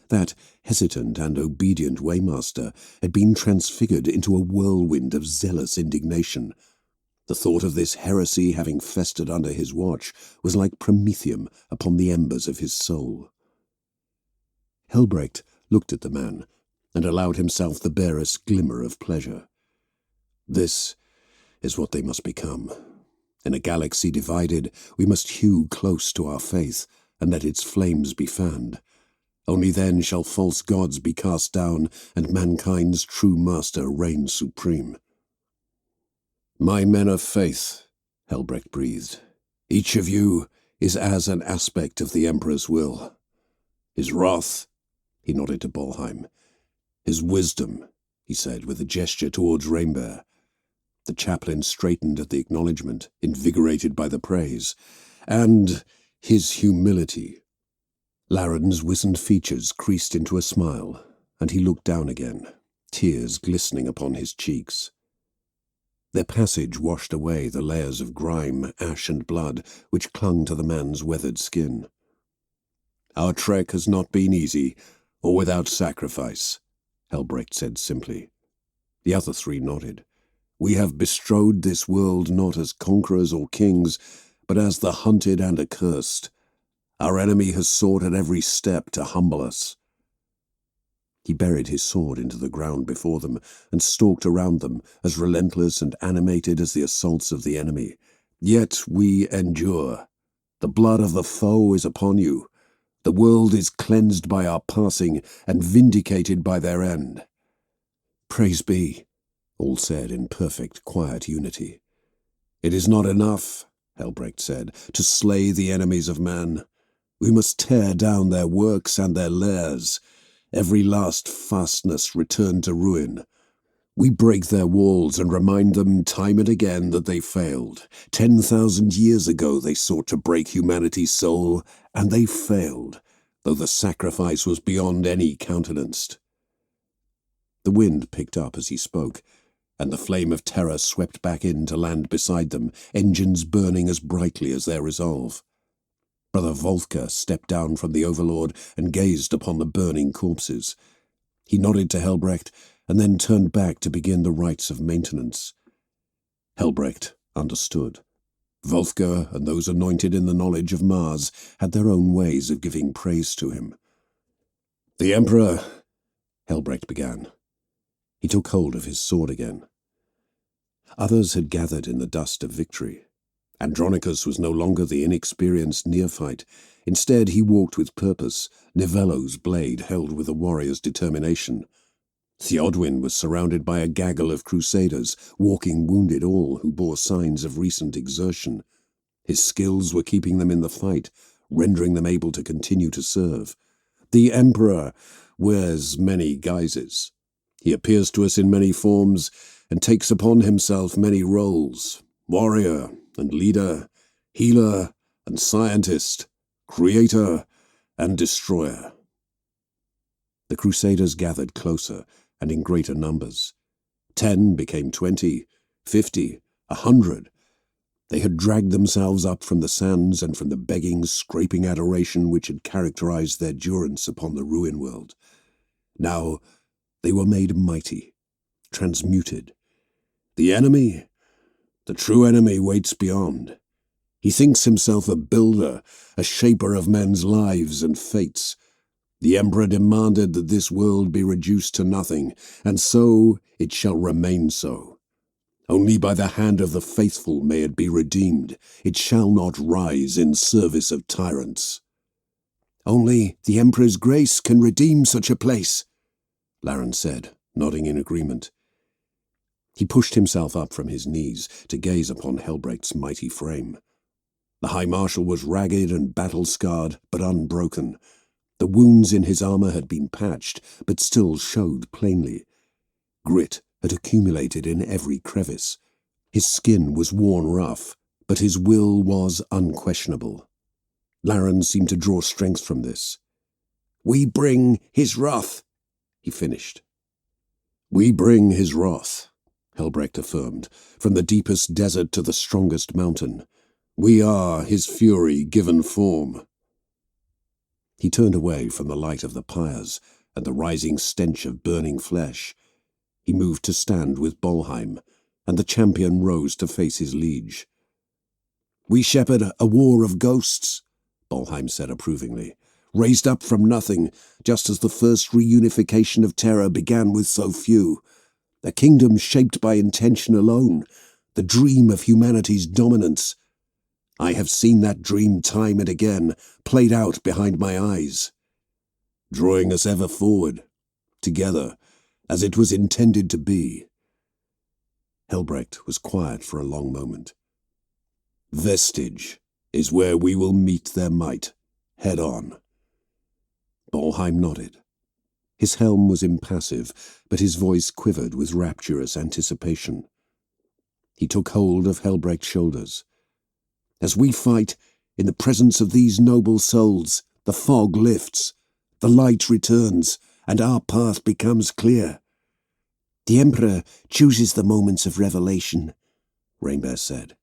That hesitant and obedient Waymaster had been transfigured into a whirlwind of zealous indignation. The thought of this heresy having festered under his watch was like promethium upon the embers of his soul. Helbrecht looked at the man and allowed himself the barest glimmer of pleasure. This is what they must become. In a galaxy divided, we must hew close to our faith and let its flames be fanned. Only then shall false gods be cast down and mankind's true master reign supreme. My men of faith, Helbrecht breathed, each of you is as an aspect of the Emperor's will. His wrath, he nodded to Bolheim. His wisdom, he said with a gesture towards Rainbear. The chaplain straightened at the acknowledgement, invigorated by the praise. And his humility. Laren's wizened features creased into a smile, and he looked down again, tears glistening upon his cheeks. Their passage washed away the layers of grime, ash, and blood which clung to the man's weathered skin. Our trek has not been easy, or without sacrifice, Helbrecht said simply. The other 3 nodded. We have bestrode this world not as conquerors or kings, but as the hunted and accursed. Our enemy has sought at every step to humble us. He buried his sword into the ground before them and stalked around them, as relentless and animated as the assaults of the enemy. Yet we endure. The blood of the foe is upon you. The world is cleansed by our passing and vindicated by their end." "Praise be," all said in perfect, quiet unity. "It is not enough," Helbrecht said, "to slay the enemies of man. We must tear down their works and their lairs, every last fastness return to ruin. We break their walls and remind them time and again that they failed. 10,000 years ago they sought to break humanity's soul, and they failed, though the sacrifice was beyond any countenanced." The wind picked up as he spoke, and the flame of terror swept back in to land beside them, engines burning as brightly as their resolve. Brother Volker stepped down from the Overlord and gazed upon the burning corpses. He nodded to Helbrecht, and then turned back to begin the rites of maintenance. Helbrecht understood. Volker and those anointed in the knowledge of Mars had their own ways of giving praise to him. "The Emperor," Helbrecht began. He took hold of his sword again. Others had gathered in the dust of victory. Andronicus was no longer the inexperienced neophyte. Instead, he walked with purpose, Nivello's blade held with a warrior's determination. Theodwyn was surrounded by a gaggle of crusaders, walking wounded all who bore signs of recent exertion. His skills were keeping them in the fight, rendering them able to continue to serve. The Emperor wears many guises. He appears to us in many forms and takes upon himself many roles: warrior and leader, healer and scientist, creator and destroyer. The crusaders gathered closer and in greater numbers. 10 became 20, 50, 100. They had dragged themselves up from the sands and from the begging, scraping adoration which had characterized their durance upon the ruin world. Now they were made mighty, transmuted. The enemy, the true enemy, waits beyond. He thinks himself a builder, a shaper of men's lives and fates. The Emperor demanded that this world be reduced to nothing, and so it shall remain so. Only by the hand of the faithful may it be redeemed. It shall not rise in service of tyrants. "Only the Emperor's grace can redeem such a place," Laren said, nodding in agreement. He pushed himself up from his knees to gaze upon Helbrecht's mighty frame. The High Marshal was ragged and battle-scarred, but unbroken. The wounds in his armor had been patched, but still showed plainly. Grit had accumulated in every crevice. His skin was worn rough, but his will was unquestionable. Laren seemed to draw strength from this. "We bring his wrath," he finished. "We bring his wrath," Helbrecht affirmed, "from the deepest desert to the strongest mountain. We are his fury given form." He turned away from the light of the pyres and the rising stench of burning flesh. He moved to stand with Bolheim, and the champion rose to face his liege. "We shepherd a war of ghosts," Bolheim said approvingly, "raised up from nothing, just as the first reunification of terror began with so few. A kingdom shaped by intention alone, the dream of humanity's dominance. I have seen that dream time and again, played out behind my eyes, drawing us ever forward, together, as it was intended to be." Helbrecht was quiet for a long moment. "Vestige is where we will meet their might, head on." Bolheim nodded. His helm was impassive, but his voice quivered with rapturous anticipation. He took hold of Helbrecht's shoulders. "As we fight, in the presence of these noble souls, the fog lifts, the light returns, and our path becomes clear." "The Emperor chooses the moments of revelation," Rainbear said.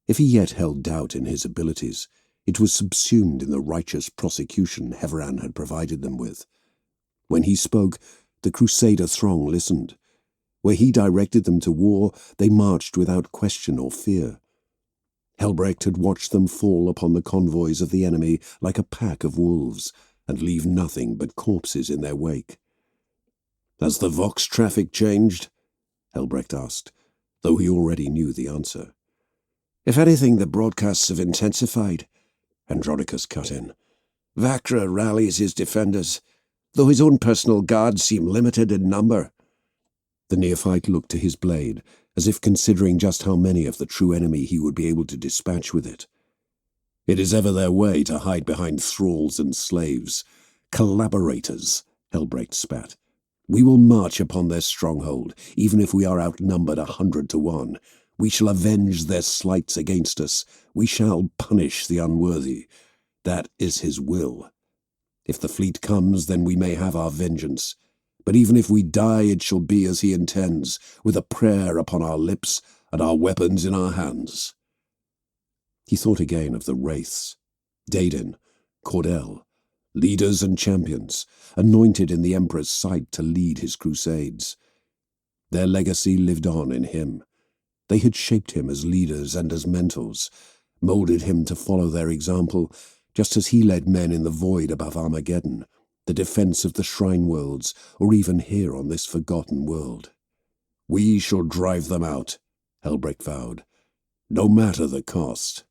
If he yet held doubt in his abilities, it was subsumed in the righteous prosecution Heveran had provided them with. When he spoke, the Crusader throng listened. Where he directed them to war, they marched without question or fear. Helbrecht had watched them fall upon the convoys of the enemy like a pack of wolves, and leave nothing but corpses in their wake. "Has the Vox traffic changed?" Helbrecht asked, though he already knew the answer. "If anything, the broadcasts have intensified," Andronicus cut in. Vakra rallies his defenders, though his own personal guards seem limited in number. The neophyte looked to his blade, as if considering just how many of the true enemy he would be able to dispatch with it. It is ever their way to hide behind thralls and slaves. Collaborators, Helbrecht spat. We will march upon their stronghold, even if we are outnumbered 100 to 1. We shall avenge their slights against us. We shall punish the unworthy. That is his will. If the fleet comes, then we may have our vengeance. But even if we die, it shall be as he intends, with a prayer upon our lips and our weapons in our hands. He thought again of the wraiths, Daedin, Cordell, leaders and champions, anointed in the Emperor's sight to lead his crusades. Their legacy lived on in him. They had shaped him as leaders and as mentors, molded him to follow their example, just as he led men in the void above Armageddon, the defense of the shrine worlds, or even here on this forgotten world. We shall drive them out, Helbrecht vowed, no matter the cost.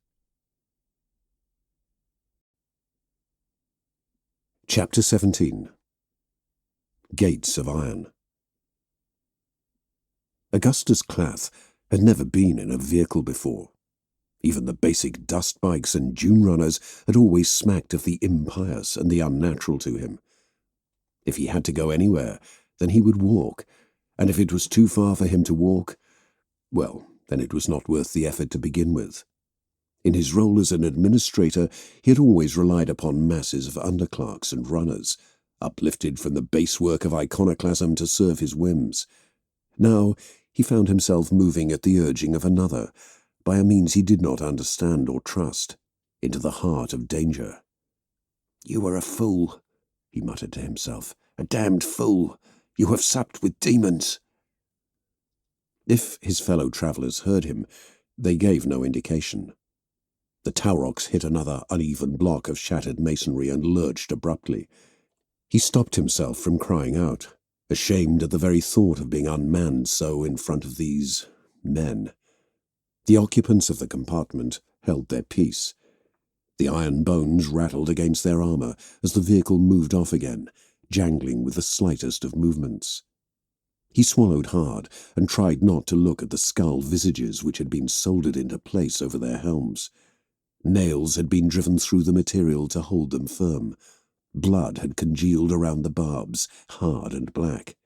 Chapter 17. Gates of Iron. Augustus Clath had never been in a vehicle before. Even the basic dust bikes and dune runners had always smacked of the impious and the unnatural to him. If he had to go anywhere, then he would walk, and if it was too far for him to walk, well, then it was not worth the effort to begin with. In his role as an administrator, he had always relied upon masses of underclerks and runners, uplifted from the base work of iconoclasm to serve his whims. Now he found himself moving at the urging of another, by a means he did not understand or trust, into the heart of danger. "You are a fool," he muttered to himself. "A damned fool. You have supped with demons." If his fellow travellers heard him, they gave no indication. The Taurox hit another uneven block of shattered masonry and lurched abruptly. He stopped himself from crying out, ashamed at the very thought of being unmanned so in front of these men. The occupants of the compartment held their peace. The iron bones rattled against their armour as the vehicle moved off again, jangling with the slightest of movements. He swallowed hard and tried not to look at the skull visages which had been soldered into place over their helms. Nails had been driven through the material to hold them firm. Blood had congealed around the barbs, hard and black.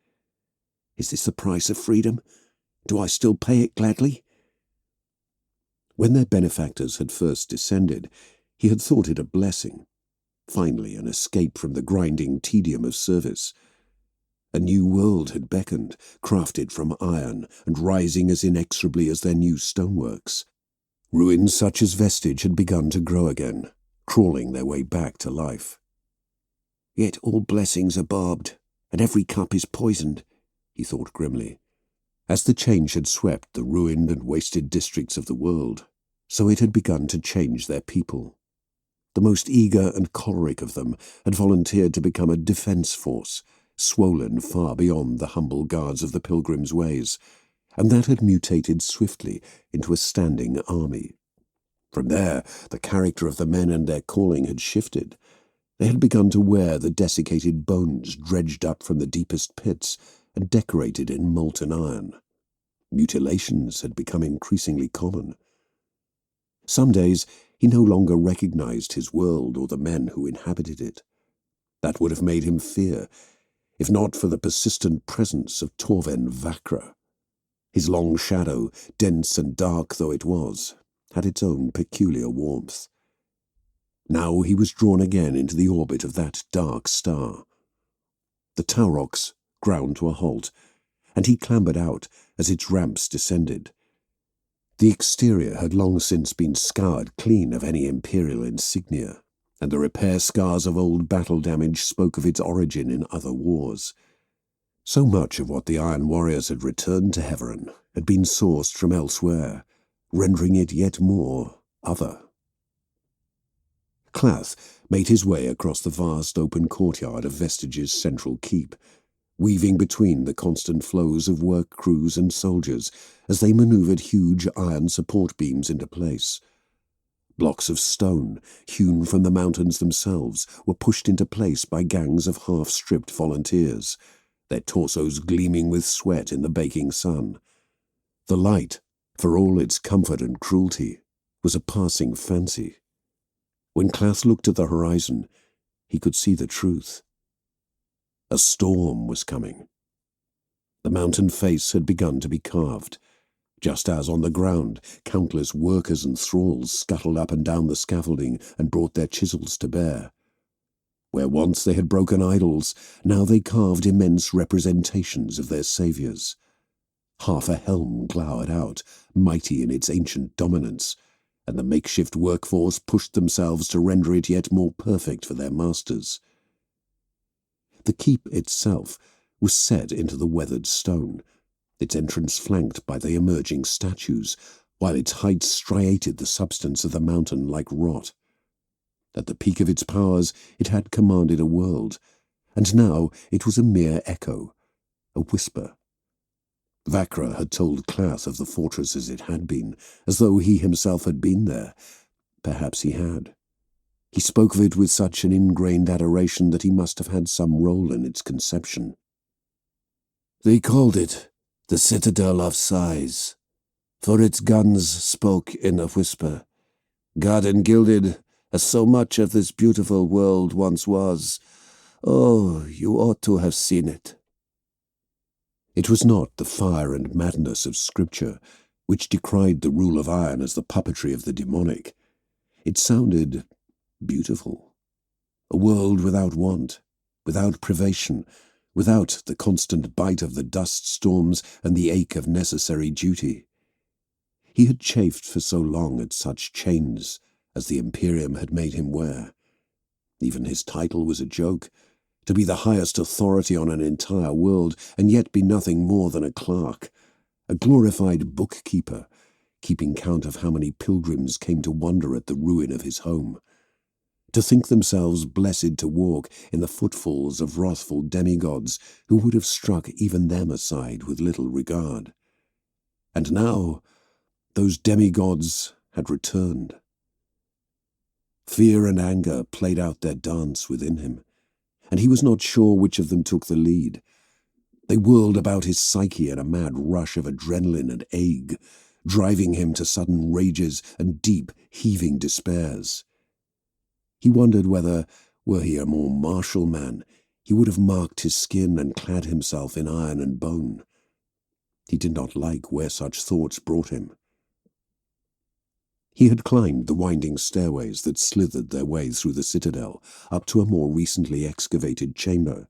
Is this the price of freedom? Do I still pay it gladly? When their benefactors had first descended, he had thought it a blessing. Finally, an escape from the grinding tedium of service. A new world had beckoned, crafted from iron and rising as inexorably as their new stoneworks. Ruins such as Vestige had begun to grow again, crawling their way back to life. Yet all blessings are barbed, and every cup is poisoned, he thought grimly. As the change had swept the ruined and wasted districts of the world, so it had begun to change their people. The most eager and choleric of them had volunteered to become a defence force, swollen far beyond the humble guards of the Pilgrim's ways, and that had mutated swiftly into a standing army. From there, the character of the men and their calling had shifted. They had begun to wear the desiccated bones dredged up from the deepest pits and decorated in molten iron. Mutilations had become increasingly common. Some days he no longer recognized his world or the men who inhabited it. That would have made him fear, if not for the persistent presence of Torven Vakra. His long shadow, dense and dark though it was, had its own peculiar warmth. Now he was drawn again into the orbit of that dark star. The Taurox ground to a halt, and he clambered out as its ramps descended. The exterior had long since been scoured clean of any Imperial insignia, and the repair scars of old battle damage spoke of its origin in other wars. So much of what the Iron Warriors had returned to Heveron had been sourced from elsewhere, rendering it yet more other. Clath made his way across the vast open courtyard of Vestige's central keep, weaving between the constant flows of work crews and soldiers as they manoeuvred huge iron support beams into place. Blocks of stone, hewn from the mountains themselves, were pushed into place by gangs of half-stripped volunteers, their torsos gleaming with sweat in the baking sun. The light, for all its comfort and cruelty, was a passing fancy. When Clath looked at the horizon, he could see the truth. A storm was coming. The mountain face had begun to be carved, just as on the ground countless workers and thralls scuttled up and down the scaffolding and brought their chisels to bear. Where once they had broken idols, now they carved immense representations of their saviours. Half a helm glowered out, mighty in its ancient dominance, and the makeshift workforce pushed themselves to render it yet more perfect for their masters. The keep itself was set into the weathered stone, its entrance flanked by the emerging statues, while its height striated the substance of the mountain like rot. At the peak of its powers it had commanded a world, and now it was a mere echo, a whisper. Vakra had told Clath of the fortress as it had been, as though he himself had been there. Perhaps he had. He spoke of it with such an ingrained adoration that he must have had some role in its conception. They called it the Citadel of Sighs, for its guns spoke in a whisper. God and gilded, as so much of this beautiful world once was. Oh, you ought to have seen it. It was not the fire and madness of Scripture, which decried the rule of iron as the puppetry of the demonic. It sounded beautiful. A world without want, without privation, without the constant bite of the dust storms and the ache of necessary duty. He had chafed for so long at such chains as the Imperium had made him wear. Even his title was a joke, to be the highest authority on an entire world and yet be nothing more than a clerk, a glorified bookkeeper, keeping count of how many pilgrims came to wonder at the ruin of his home. To think themselves blessed to walk in the footfalls of wrathful demigods who would have struck even them aside with little regard. And now those demigods had returned. Fear and anger played out their dance within him, and he was not sure which of them took the lead. They whirled about his psyche in a mad rush of adrenaline and ague, driving him to sudden rages and deep, heaving despairs. He wondered whether, were he a more martial man, he would have marked his skin and clad himself in iron and bone. He did not like where such thoughts brought him. He had climbed the winding stairways that slithered their way through the citadel up to a more recently excavated chamber.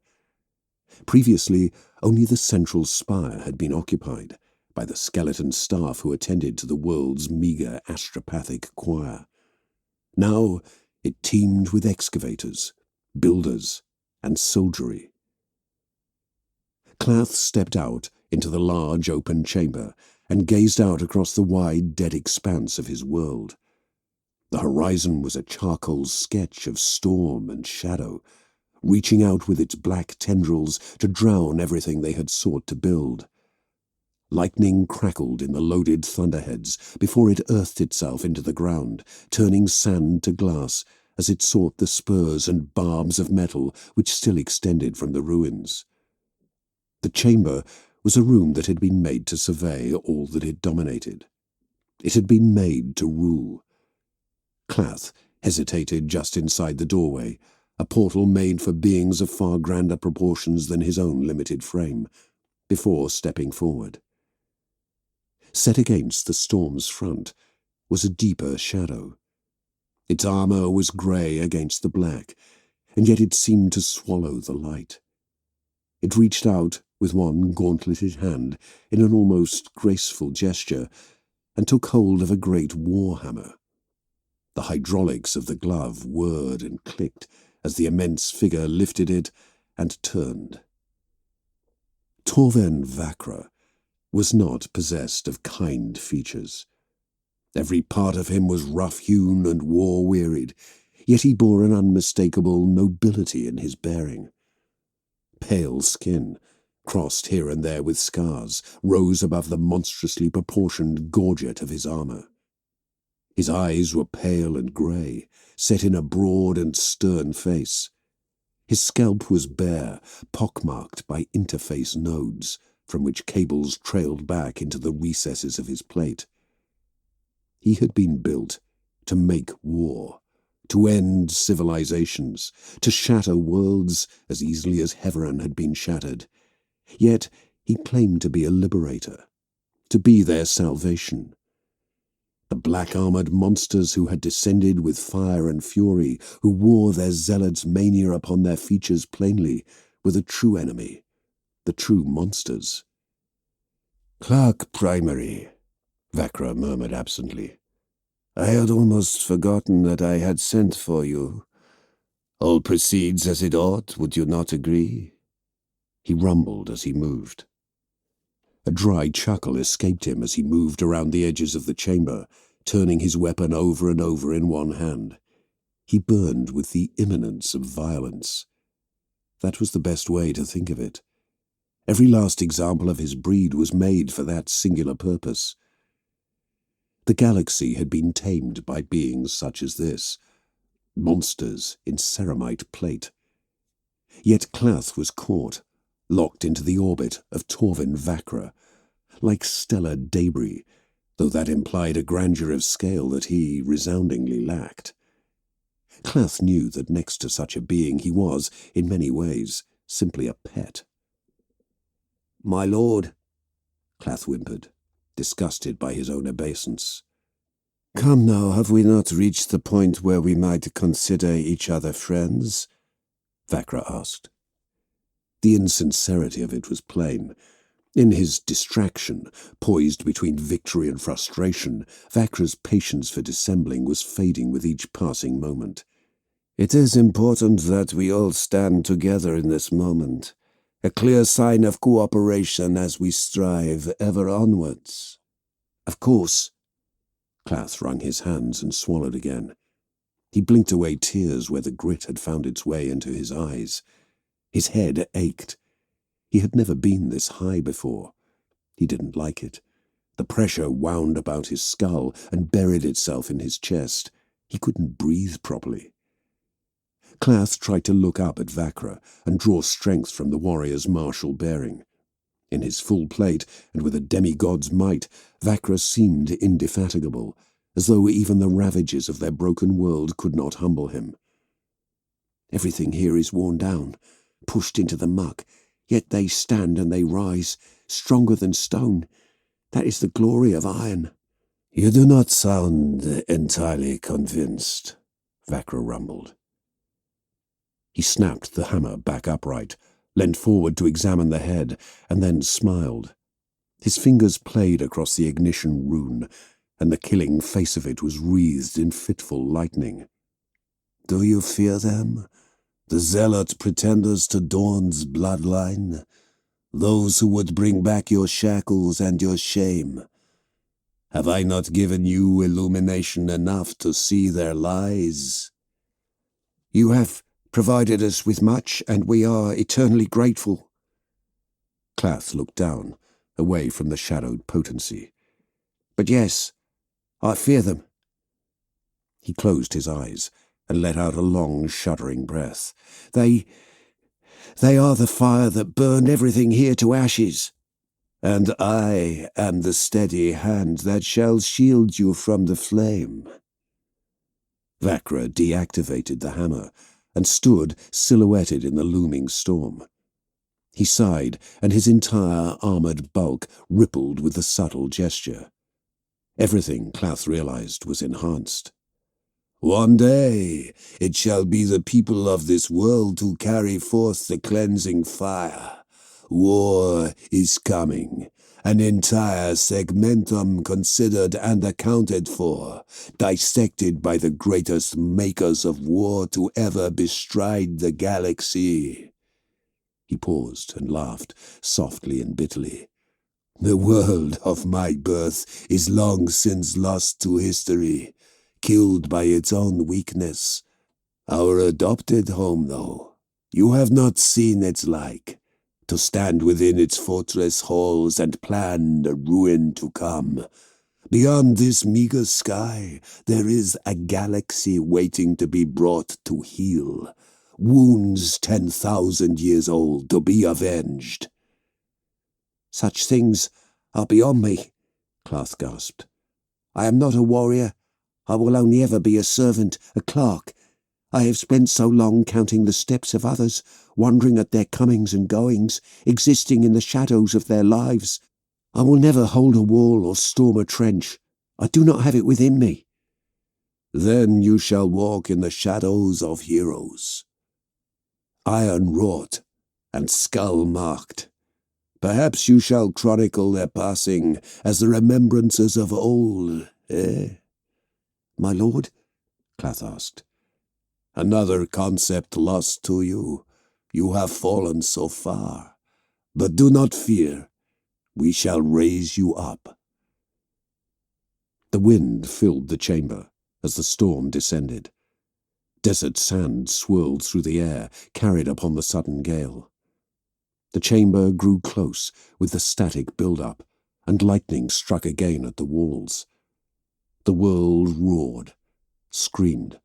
Previously, only the central spire had been occupied by the skeleton staff who attended to the world's meagre astropathic choir. Now it teemed with excavators, builders, and soldiery. Clath stepped out into the large open chamber and gazed out across the wide, dead expanse of his world. The horizon was a charcoal sketch of storm and shadow, reaching out with its black tendrils to drown everything they had sought to build. Lightning crackled in the loaded thunderheads before it earthed itself into the ground, turning sand to glass as it sought the spurs and barbs of metal which still extended from the ruins. The chamber was a room that had been made to survey all that it dominated. It had been made to rule. Clath hesitated just inside the doorway, a portal made for beings of far grander proportions than his own limited frame, before stepping forward. Set against the storm's front was a deeper shadow. Its armor was grey against the black, and yet it seemed to swallow the light. It reached out with one gauntleted hand in an almost graceful gesture and took hold of a great warhammer. The hydraulics of the glove whirred and clicked as the immense figure lifted it and turned. Torven Vakra was not possessed of kind features. Every part of him was rough-hewn and war-wearied, yet he bore an unmistakable nobility in his bearing. Pale skin, crossed here and there with scars, rose above the monstrously proportioned gorget of his armor. His eyes were pale and grey, set in a broad and stern face. His scalp was bare, pockmarked by interface nodes, from which cables trailed back into the recesses of his plate. He had been built to make war, to end civilizations, to shatter worlds as easily as Heveran had been shattered. Yet he claimed to be a liberator, to be their salvation. The black-armoured monsters who had descended with fire and fury, who wore their zealots' mania upon their features plainly, were the true enemy, the true monsters. "Clark Primary," Vakra murmured absently. "I had almost forgotten that I had sent for you. All proceeds as it ought, would you not agree?" He rumbled as he moved. A dry chuckle escaped him as he moved around the edges of the chamber, turning his weapon over and over in one hand. He burned with the imminence of violence. That was the best way to think of it. Every last example of his breed was made for that singular purpose. The galaxy had been tamed by beings such as this, monsters in ceramite plate. Yet Klath was caught, locked into the orbit of Torvin Vakra, like stellar debris, though that implied a grandeur of scale that he resoundingly lacked. Klath knew that next to such a being he was, in many ways, simply a pet. "My lord," Klath whimpered, disgusted by his own obeisance. "Come now, have we not reached the point where we might consider each other friends?" Vakra asked. The insincerity of it was plain. In his distraction, poised between victory and frustration, Vakra's patience for dissembling was fading with each passing moment. "It is important that we all stand together in this moment, a clear sign of cooperation as we strive ever onwards." "Of course." Klath wrung his hands and swallowed again. He blinked away tears where the grit had found its way into his eyes. His head ached. He had never been this high before. He didn't like it. The pressure wound about his skull and buried itself in his chest. He couldn't breathe properly. Klath tried to look up at Vakra and draw strength from the warrior's martial bearing. In his full plate, and with a demigod's might, Vakra seemed indefatigable, as though even the ravages of their broken world could not humble him. "Everything here is worn down, pushed into the muck, yet they stand and they rise, stronger than stone. That is the glory of iron." "You do not sound entirely convinced," Vakra rumbled. He snapped the hammer back upright, leant forward to examine the head, and then smiled. His fingers played across the ignition rune, and the killing face of it was wreathed in fitful lightning. "Do you fear them? The zealot pretenders to Dawn's bloodline? Those who would bring back your shackles and your shame? Have I not given you illumination enough to see their lies?" "You have provided us with much, and we are eternally grateful." Klath looked down, away from the shadowed potency. "But yes, I fear them." He closed his eyes and let out a long, shuddering breath. They are the fire that burned everything here to ashes." "And I am the steady hand that shall shield you from the flame." Vakra deactivated the hammer and stood silhouetted in the looming storm. He sighed, and his entire armoured bulk rippled with the subtle gesture. Everything, Klath realized, was enhanced. "One day it shall be the people of this world who carry forth the cleansing fire. War is coming, an entire segmentum considered and accounted for, dissected by the greatest makers of war to ever bestride the galaxy." He paused and laughed, softly and bitterly. "The world of my birth is long since lost to history, killed by its own weakness. Our adopted home, though, you have not seen its like. To stand within its fortress halls and plan the ruin to come. Beyond this meager sky, there is a galaxy waiting to be brought to heal. Wounds 10,000 years old to be avenged. Such things are beyond me, Clath gasped. I am not a warrior. I will only ever be a servant, a clerk. I have spent so long counting the steps of others, wondering at their comings and goings, existing in the shadows of their lives. I will never hold a wall or storm a trench. I do not have it within me. Then you shall walk in the shadows of heroes. Iron wrought and skull marked. Perhaps you shall chronicle their passing as the remembrances of old, eh? My lord? Clath asked. Another concept lost to you. You have fallen so far. But do not fear. We shall raise you up. The wind filled the chamber as the storm descended. Desert sand swirled through the air, carried upon the sudden gale. The chamber grew close with the static build-up, and lightning struck again at the walls. The world roared, screamed,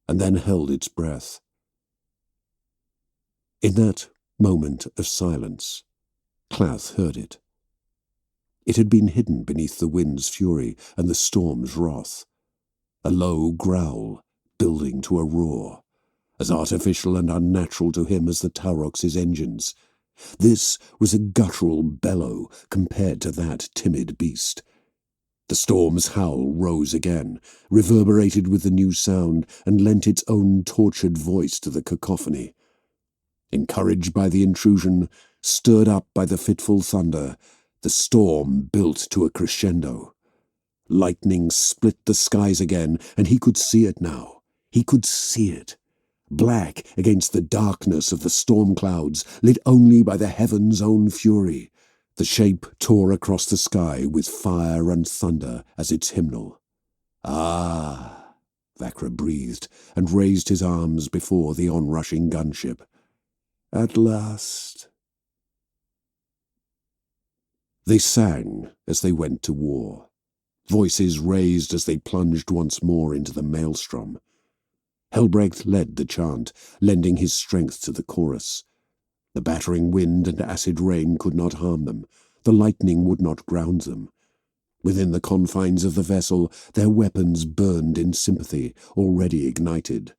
and then held its breath. In that moment of silence, Clath heard it. It had been hidden beneath the wind's fury and the storm's wrath. A low growl building to a roar, as artificial and unnatural to him as the Taurox's engines. This was a guttural bellow compared to that timid beast. The storm's howl rose again, reverberated with the new sound, and lent its own tortured voice to the cacophony. Encouraged by the intrusion, stirred up by the fitful thunder, the storm built to a crescendo. Lightning split the skies again, and he could see it now. He could see it. Black against the darkness of the storm clouds, lit only by the heaven's own fury. The shape tore across the sky with fire and thunder as its hymnal. Ah, Vakra breathed and raised his arms before the onrushing gunship. At last. They sang as they went to war, voices raised as they plunged once more into the maelstrom. Helbrecht led the chant, lending his strength to the chorus. The battering wind and acid rain could not harm them. The lightning would not ground them. Within the confines of the vessel, their weapons burned in sympathy, already ignited.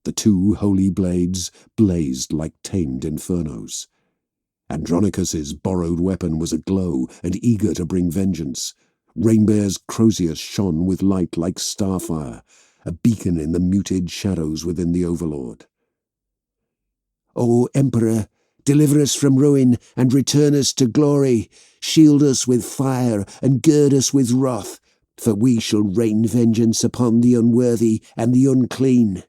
The two holy blades blazed like tamed infernos. Andronicus's borrowed weapon was aglow and eager to bring vengeance. Rainbear's Crozius shone with light like starfire, a beacon in the muted shadows within the Overlord. O Emperor, deliver us from ruin and return us to glory. Shield us with fire and gird us with wrath, for we shall rain vengeance upon the unworthy and the unclean.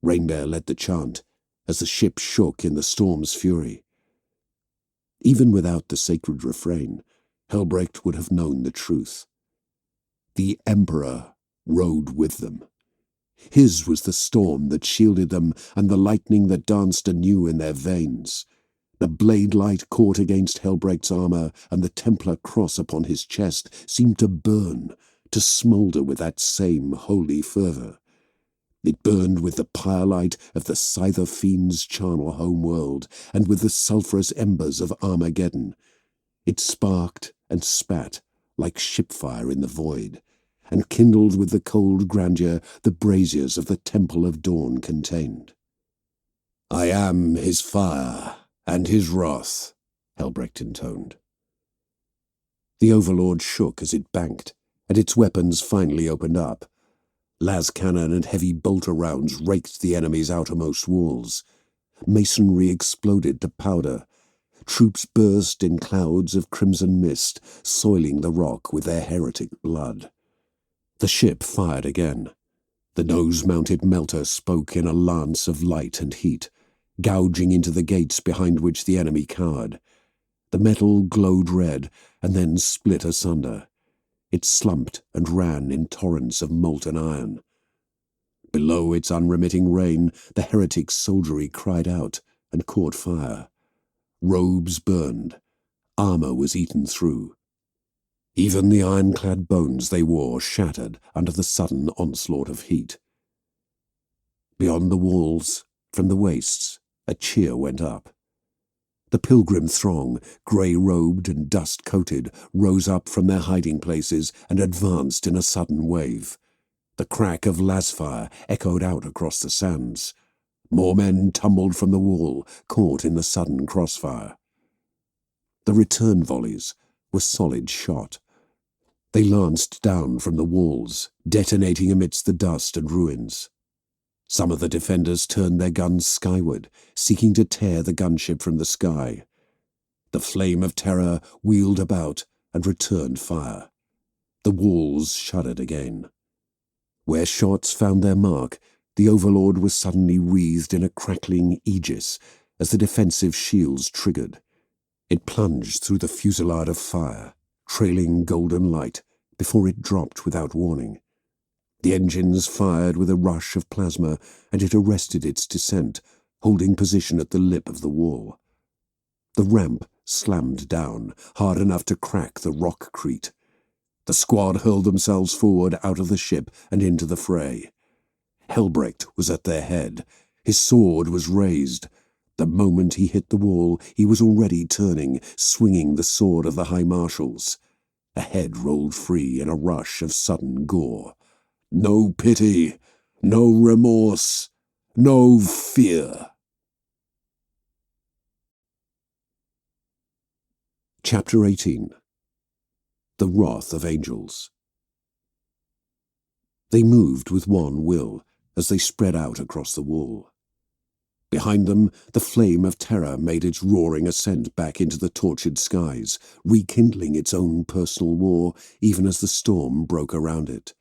Rainbear led the chant as the ship shook in the storm's fury. Even without the sacred refrain, Helbrecht would have known the truth. The Emperor rode with them. His was the storm that shielded them and the lightning that danced anew in their veins. The blade light caught against Helbrecht's armor, and the Templar cross upon his chest seemed to burn, to smoulder with that same holy fervor. It burned with the pyre-light of the Scyther Fiend's charnel home-world, and with the sulphurous embers of Armageddon. It sparked and spat like shipfire in the void, and kindled with the cold grandeur the braziers of the Temple of Dawn contained. I am his fire and his wrath, Helbrecht intoned. The Overlord shook as it banked, and its weapons finally opened up. Las cannon and heavy bolter rounds raked the enemy's outermost walls. Masonry exploded to powder. Troops burst in clouds of crimson mist, soiling the rock with their heretic blood. The ship fired again. The nose-mounted melter spoke in a lance of light and heat, gouging into the gates behind which the enemy cowered. The metal glowed red and then split asunder. It slumped and ran in torrents of molten iron. Below its unremitting rain, the heretic soldiery cried out and caught fire. Robes burned. Armor was eaten through. Even the ironclad bones they wore shattered under the sudden onslaught of heat. Beyond the walls, from the wastes, a cheer went up. The pilgrim throng, grey-robed and dust-coated, rose up from their hiding places and advanced in a sudden wave. The crack of lasfire echoed out across the sands. More men tumbled from the wall, caught in the sudden crossfire. The return volleys were solid shot. They lanced down from the walls, detonating amidst the dust and ruins. Some of the defenders turned their guns skyward, seeking to tear the gunship from the sky. The flame of terror wheeled about and returned fire. The walls shuddered again. Where shots found their mark, the Overlord was suddenly wreathed in a crackling aegis as the defensive shields triggered. It plunged through the fusillade of fire, trailing golden light, before it dropped without warning. The engines fired with a rush of plasma, and it arrested its descent, holding position at the lip of the wall. The ramp slammed down, hard enough to crack the rockcrete. The squad hurled themselves forward out of the ship and into the fray. Helbrecht was at their head. His sword was raised. The moment he hit the wall, he was already turning, swinging the sword of the High Marshals. A head rolled free in a rush of sudden gore. No pity, no remorse, no fear. Chapter 18. The Wrath of Angels. They moved with one will as they spread out across the wall. Behind them, the flame of terror made its roaring ascent back into the tortured skies, rekindling its own personal war even as the storm broke around it.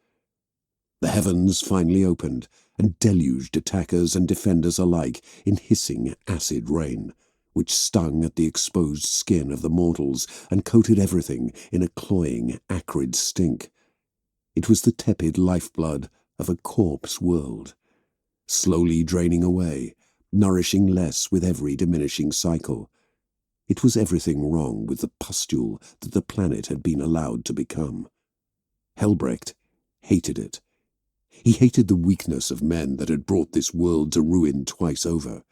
The heavens finally opened and deluged attackers and defenders alike in hissing acid rain, which stung at the exposed skin of the mortals and coated everything in a cloying, acrid stink. It was the tepid lifeblood of a corpse world, slowly draining away, nourishing less with every diminishing cycle. It was everything wrong with the pustule that the planet had been allowed to become. Helbrecht hated it. He hated the weakness of men that had brought this world to ruin twice over.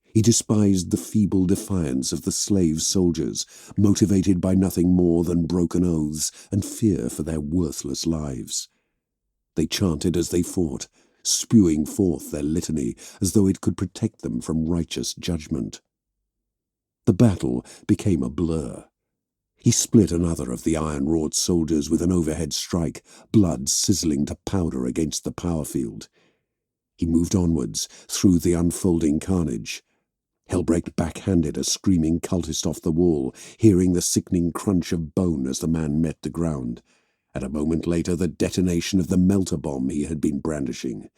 He despised the feeble defiance of the slave soldiers, motivated by nothing more than broken oaths and fear for their worthless lives. They chanted as they fought, spewing forth their litany as though it could protect them from righteous judgment. The battle became a blur. He split another of the iron-wrought soldiers with an overhead strike, blood sizzling to powder against the power field. He moved onwards, through the unfolding carnage. Helbrecht backhanded a screaming cultist off the wall, hearing the sickening crunch of bone as the man met the ground, and a moment later the detonation of the melter bomb he had been brandishing.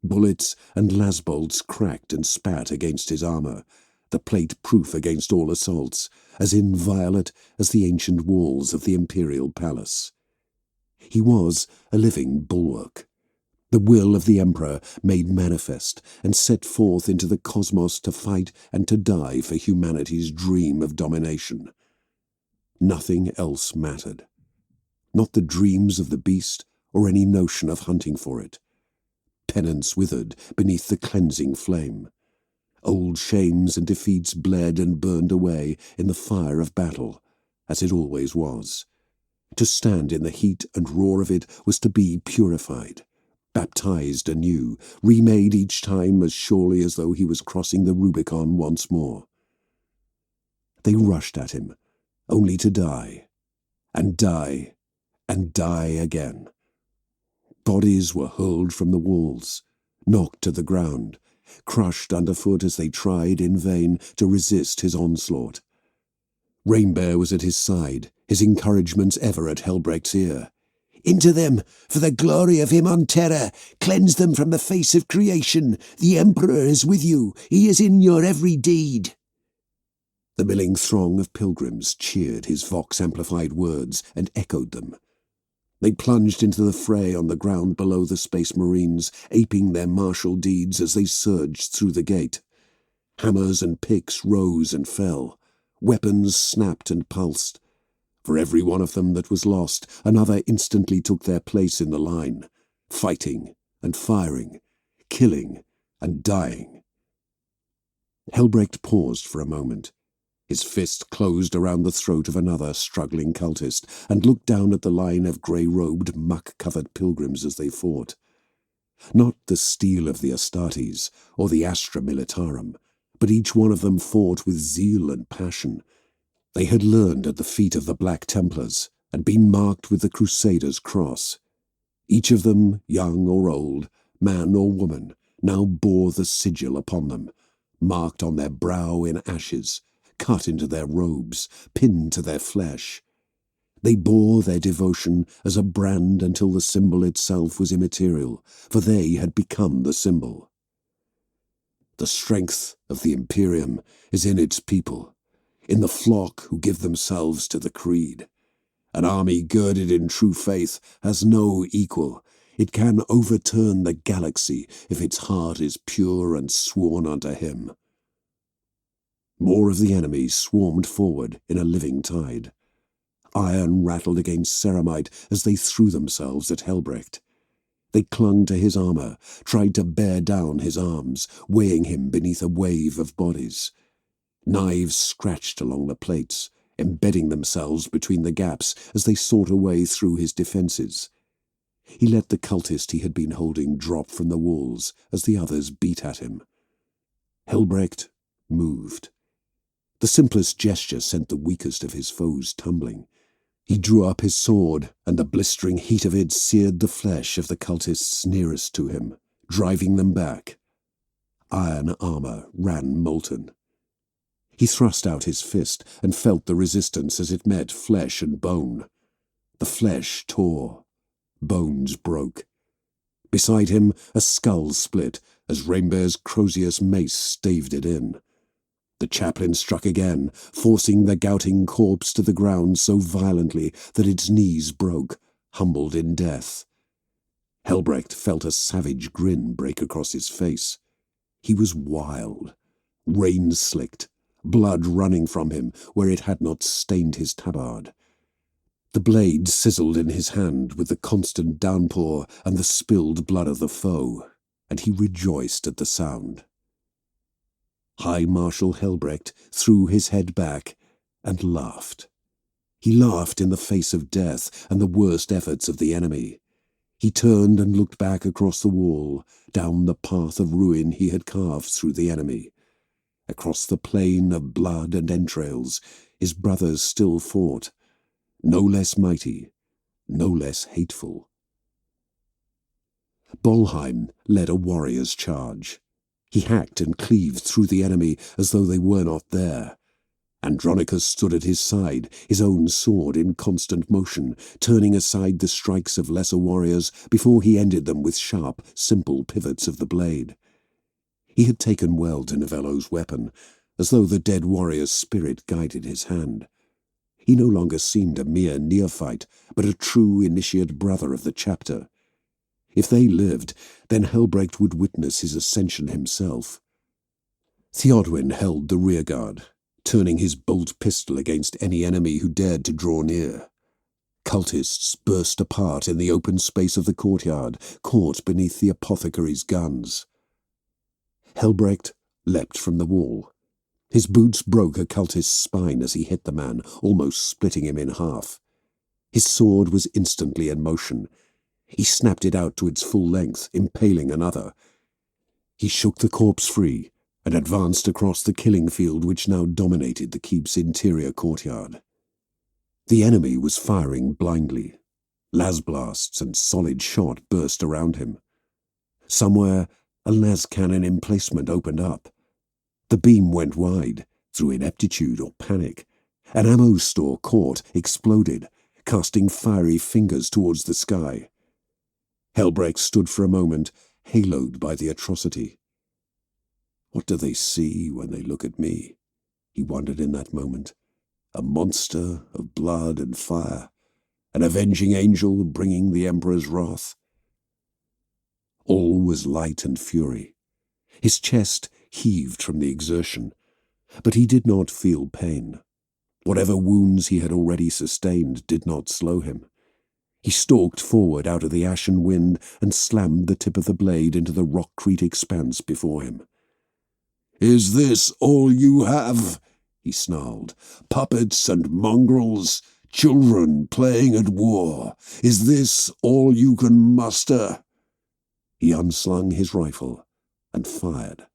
Bullets and lasbolts cracked and spat against his armor, the plate proof against all assaults, as inviolate as the ancient walls of the Imperial palace. He was a living bulwark, the will of the Emperor made manifest and set forth into the cosmos to fight and to die for humanity's dream of domination. Nothing else mattered. Not the dreams of the beast or any notion of hunting for it. Penance withered beneath the cleansing flame. Old shames and defeats bled and burned away in the fire of battle, as it always was. To stand in the heat and roar of it was to be purified, baptized anew, remade each time as surely as though he was crossing the Rubicon once more. They rushed at him, only to die, and die, and die again. Bodies were hurled from the walls, knocked to the ground, crushed underfoot as they tried in vain to resist his onslaught. Rainbear was at his side, his encouragements ever at Helbrecht's ear. "Into them, for the glory of him on terror! Cleanse them from the face of creation! The Emperor is with you! He is in your every deed!" The milling throng of pilgrims cheered his vox-amplified words and echoed them. They plunged into the fray on the ground below the Space Marines, aping their martial deeds as they surged through the gate. Hammers and picks rose and fell. Weapons snapped and pulsed. For every one of them that was lost, another instantly took their place in the line, fighting and firing, killing and dying. Helbrecht paused for a moment. His fist closed around the throat of another struggling cultist, and looked down at the line of grey-robed, muck-covered pilgrims as they fought. Not the steel of the Astartes or the Astra Militarum, but each one of them fought with zeal and passion. They had learned at the feet of the Black Templars, and been marked with the Crusaders' cross. Each of them, young or old, man or woman, now bore the sigil upon them, marked on their brow in ashes, cut into their robes, pinned to their flesh. They bore their devotion as a brand until the symbol itself was immaterial, for they had become the symbol. The strength of the Imperium is in its people, in the flock who give themselves to the creed. An army girded in true faith has no equal. It can overturn the galaxy if its heart is pure and sworn unto him. More of the enemy swarmed forward in a living tide. Iron rattled against ceramite as they threw themselves at Helbrecht. They clung to his armor, tried to bear down his arms, weighing him beneath a wave of bodies. Knives scratched along the plates, embedding themselves between the gaps as they sought a way through his defenses. He let the cultist he had been holding drop from the walls as the others beat at him. Helbrecht moved. The simplest gesture sent the weakest of his foes tumbling. He drew up his sword, and the blistering heat of it seared the flesh of the cultists nearest to him, driving them back. Iron armor ran molten. He thrust out his fist and felt the resistance as it met flesh and bone. The flesh tore. Bones broke. Beside him, a skull split as Rainbear's Crozius mace staved it in. The chaplain struck again, forcing the gouting corpse to the ground so violently that its knees broke, humbled in death. Helbrecht felt a savage grin break across his face. He was wild, rain-slicked, blood running from him where it had not stained his tabard. The blade sizzled in his hand with the constant downpour and the spilled blood of the foe, and he rejoiced at the sound. High Marshal Helbrecht threw his head back and laughed. He laughed in the face of death and the worst efforts of the enemy. He turned and looked back across the wall, down the path of ruin he had carved through the enemy. Across the plain of blood and entrails, his brothers still fought, no less mighty, no less hateful. Bolheim led a warrior's charge. He hacked and cleaved through the enemy as though they were not there. Andronicus stood at his side, his own sword in constant motion, turning aside the strikes of lesser warriors before he ended them with sharp, simple pivots of the blade. He had taken well to Novello's weapon, as though the dead warrior's spirit guided his hand. He no longer seemed a mere neophyte, but a true initiate brother of the chapter. If they lived, then Helbrecht would witness his ascension himself. Theodwyn held the rearguard, turning his bolt pistol against any enemy who dared to draw near. Cultists burst apart in the open space of the courtyard, caught beneath the apothecary's guns. Helbrecht leapt from the wall. His boots broke a cultist's spine as he hit the man, almost splitting him in half. His sword was instantly in motion. He snapped it out to its full length, impaling another. He shook the corpse free and advanced across the killing field which now dominated the keep's interior courtyard. The enemy was firing blindly. Las-blasts and solid shot burst around him. Somewhere, a las cannon emplacement opened up. The beam went wide, through ineptitude or panic. An ammo store caught, exploded, casting fiery fingers towards the sky. Helbrecht stood for a moment, haloed by the atrocity. What do they see when they look at me? He wondered in that moment. A monster of blood and fire, an avenging angel bringing the Emperor's wrath. All was light and fury. His chest heaved from the exertion, but he did not feel pain. Whatever wounds he had already sustained did not slow him. He stalked forward out of the ashen wind and slammed the tip of the blade into the rockcrete expanse before him. "Is this all you have?" he snarled. "Puppets and mongrels, children playing at war. Is this all you can muster?" He unslung his rifle and fired.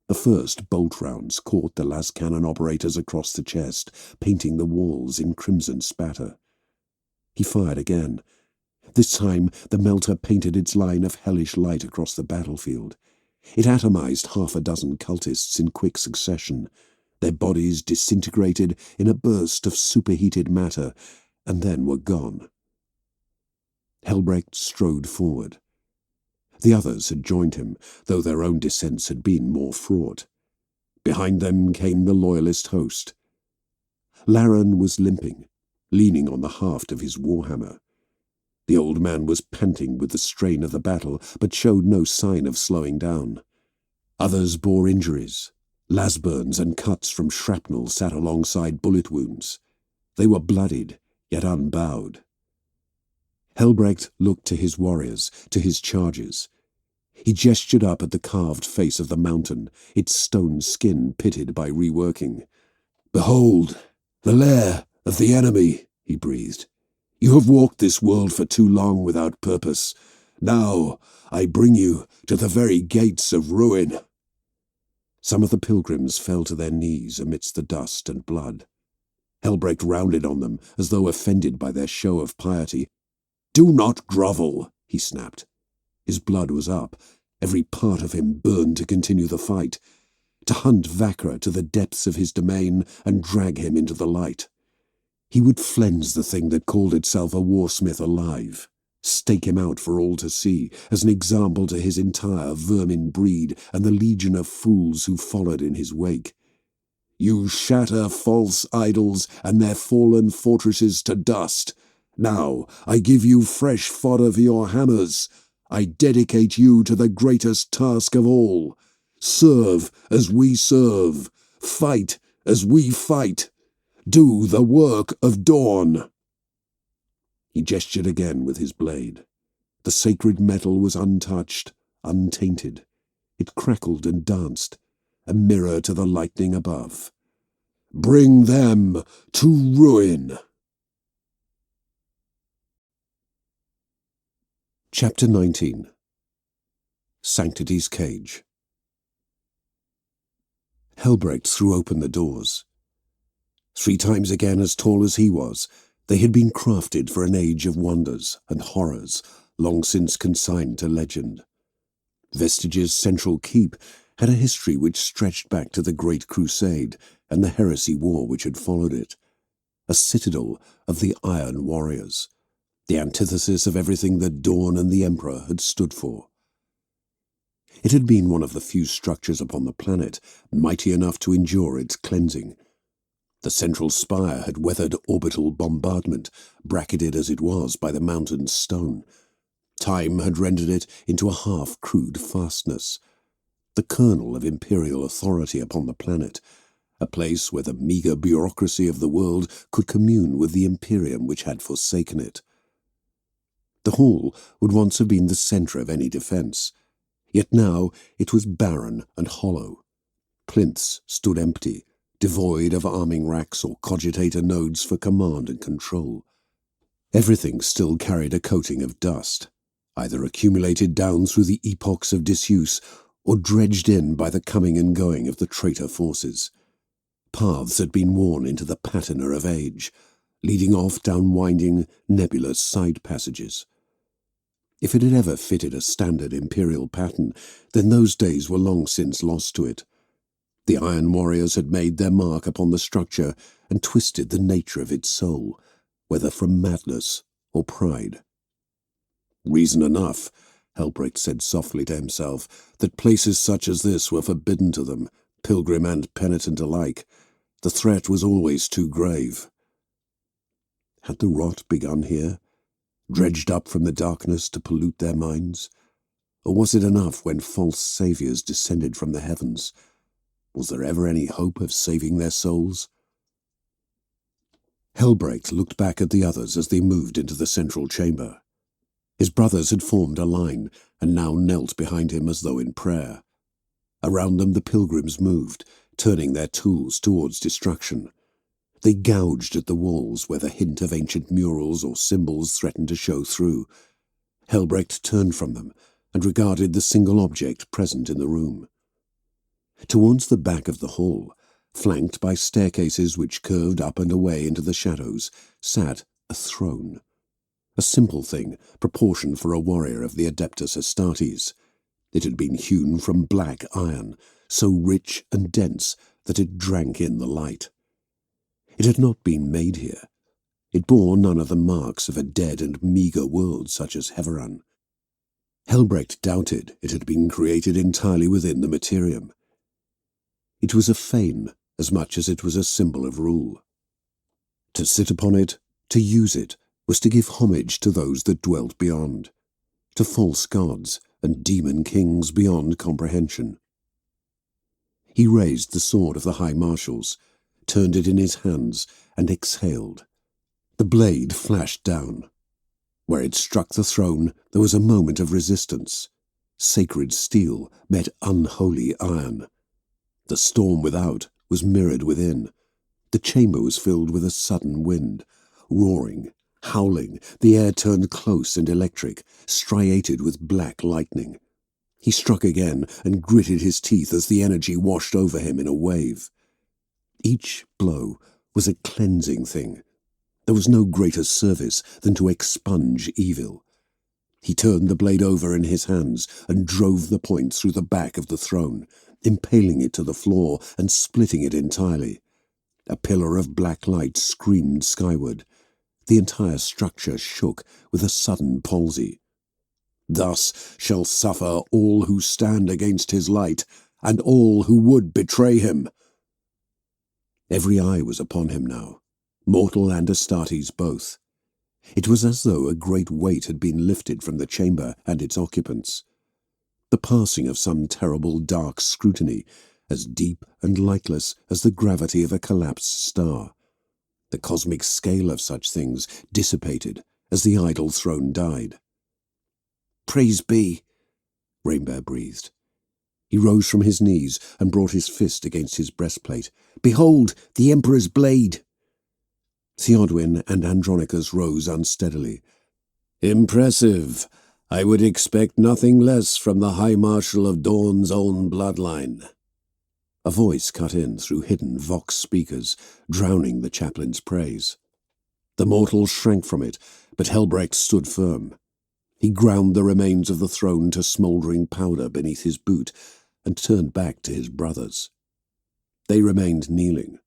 The first bolt rounds caught the las cannon operators across the chest, painting the walls in crimson spatter. He fired again. This time the melter painted its line of hellish light across the battlefield. It atomized half a dozen cultists in quick succession. Their bodies disintegrated in a burst of superheated matter, and then were gone. Helbrecht strode forward. The others had joined him, though their own descents had been more fraught. Behind them came the loyalist host. Laren was limping, leaning on the haft of his warhammer. The old man was panting with the strain of the battle, but showed no sign of slowing down. Others bore injuries. Lasburns and cuts from shrapnel sat alongside bullet wounds. They were bloodied, yet unbowed. Helbrecht looked to his warriors, to his charges. He gestured up at the carved face of the mountain, its stone skin pitted by reworking. "Behold, the lair of the enemy," he breathed. "You have walked this world for too long without purpose. Now I bring you to the very gates of ruin." Some of the pilgrims fell to their knees amidst the dust and blood. Helbrecht rounded on them as though offended by their show of piety. "Do not grovel," he snapped. His blood was up. Every part of him burned to continue the fight, to hunt Vakra to the depths of his domain and drag him into the light. He would flens the thing that called itself a warsmith alive, stake him out for all to see, as an example to his entire vermin breed and the legion of fools who followed in his wake. "You shatter false idols and their fallen fortresses to dust. Now I give you fresh fodder for your hammers. I dedicate you to the greatest task of all. Serve as we serve. Fight as we fight. Do the work of dawn." He gestured again with his blade. The sacred metal was untouched, untainted. It crackled and danced, a mirror to the lightning above. "Bring them to ruin." Chapter 19. Sanctity's Cage. Helbrecht threw open the doors. 3 times again as tall as he was, they had been crafted for an age of wonders and horrors, long since consigned to legend. Vestige's central keep had a history which stretched back to the Great Crusade and the heresy war which had followed it. A citadel of the Iron Warriors, the antithesis of everything that Dawn and the Emperor had stood for. It had been one of the few structures upon the planet mighty enough to endure its cleansing. The central spire had weathered orbital bombardment, bracketed as it was by the mountain's stone. Time had rendered it into a half-crude fastness, the kernel of imperial authority upon the planet, a place where the meagre bureaucracy of the world could commune with the Imperium which had forsaken it. The hall would once have been the centre of any defence, yet now it was barren and hollow. Plinths stood empty, devoid of arming racks or cogitator nodes for command and control. Everything still carried a coating of dust, either accumulated down through the epochs of disuse or dredged in by the coming and going of the traitor forces. Paths had been worn into the patina of age, leading off down winding, nebulous side passages. If it had ever fitted a standard imperial pattern, then those days were long since lost to it. The Iron Warriors had made their mark upon the structure and twisted the nature of its soul, whether from madness or pride. Reason enough, Helbrecht said softly to himself, that places such as this were forbidden to them, pilgrim and penitent alike. The threat was always too grave. Had the rot begun here, dredged up from the darkness to pollute their minds? Or was it enough when false saviours descended from the heavens? Was there ever any hope of saving their souls? Helbrecht looked back at the others as they moved into the central chamber. His brothers had formed a line and now knelt behind him as though in prayer. Around them the pilgrims moved, turning their tools towards destruction. They gouged at the walls where the hint of ancient murals or symbols threatened to show through. Helbrecht turned from them and regarded the single object present in the room. Towards the back of the hall, flanked by staircases which curved up and away into the shadows, sat a throne. A simple thing, proportioned for a warrior of the Adeptus Astartes. It had been hewn from black iron, so rich and dense that it drank in the light. It had not been made here. It bore none of the marks of a dead and meagre world such as Heveran. Helbrecht doubted it had been created entirely within the Imperium. It was a fane as much as it was a symbol of rule. To sit upon it, to use it, was to give homage to those that dwelt beyond, to false gods and demon kings beyond comprehension. He raised the sword of the High Marshals, turned it in his hands, and exhaled. The blade flashed down. Where it struck the throne, there was a moment of resistance. Sacred steel met unholy iron. The storm without was mirrored within. The chamber was filled with a sudden wind, roaring, howling. The air turned close and electric, striated with black lightning. He struck again and gritted his teeth as the energy washed over him in a wave. Each blow was a cleansing thing. There was no greater service than to expunge evil. He turned the blade over in his hands and drove the point through the back of the throne, impaling it to the floor and splitting it entirely. A pillar of black light screamed skyward. The entire structure shook with a sudden palsy. Thus shall suffer all who stand against his light, and all who would betray him. Every eye was upon him now, mortal and Astartes both. It was as though a great weight had been lifted from the chamber and its occupants. The passing of some terrible dark scrutiny, as deep and lightless as the gravity of a collapsed star. The cosmic scale of such things dissipated as the idol throne died. "Praise be," Rainbear breathed. He rose from his knees and brought his fist against his breastplate. "Behold, the Emperor's blade!" Theodwyn and Andronicus rose unsteadily. "Impressive. I would expect nothing less from the High Marshal of Dawn's own bloodline." A voice cut in through hidden vox speakers, drowning the chaplain's praise. The mortal shrank from it, but Helbrecht stood firm. He ground the remains of the throne to smouldering powder beneath his boot and turned back to his brothers. They remained kneeling.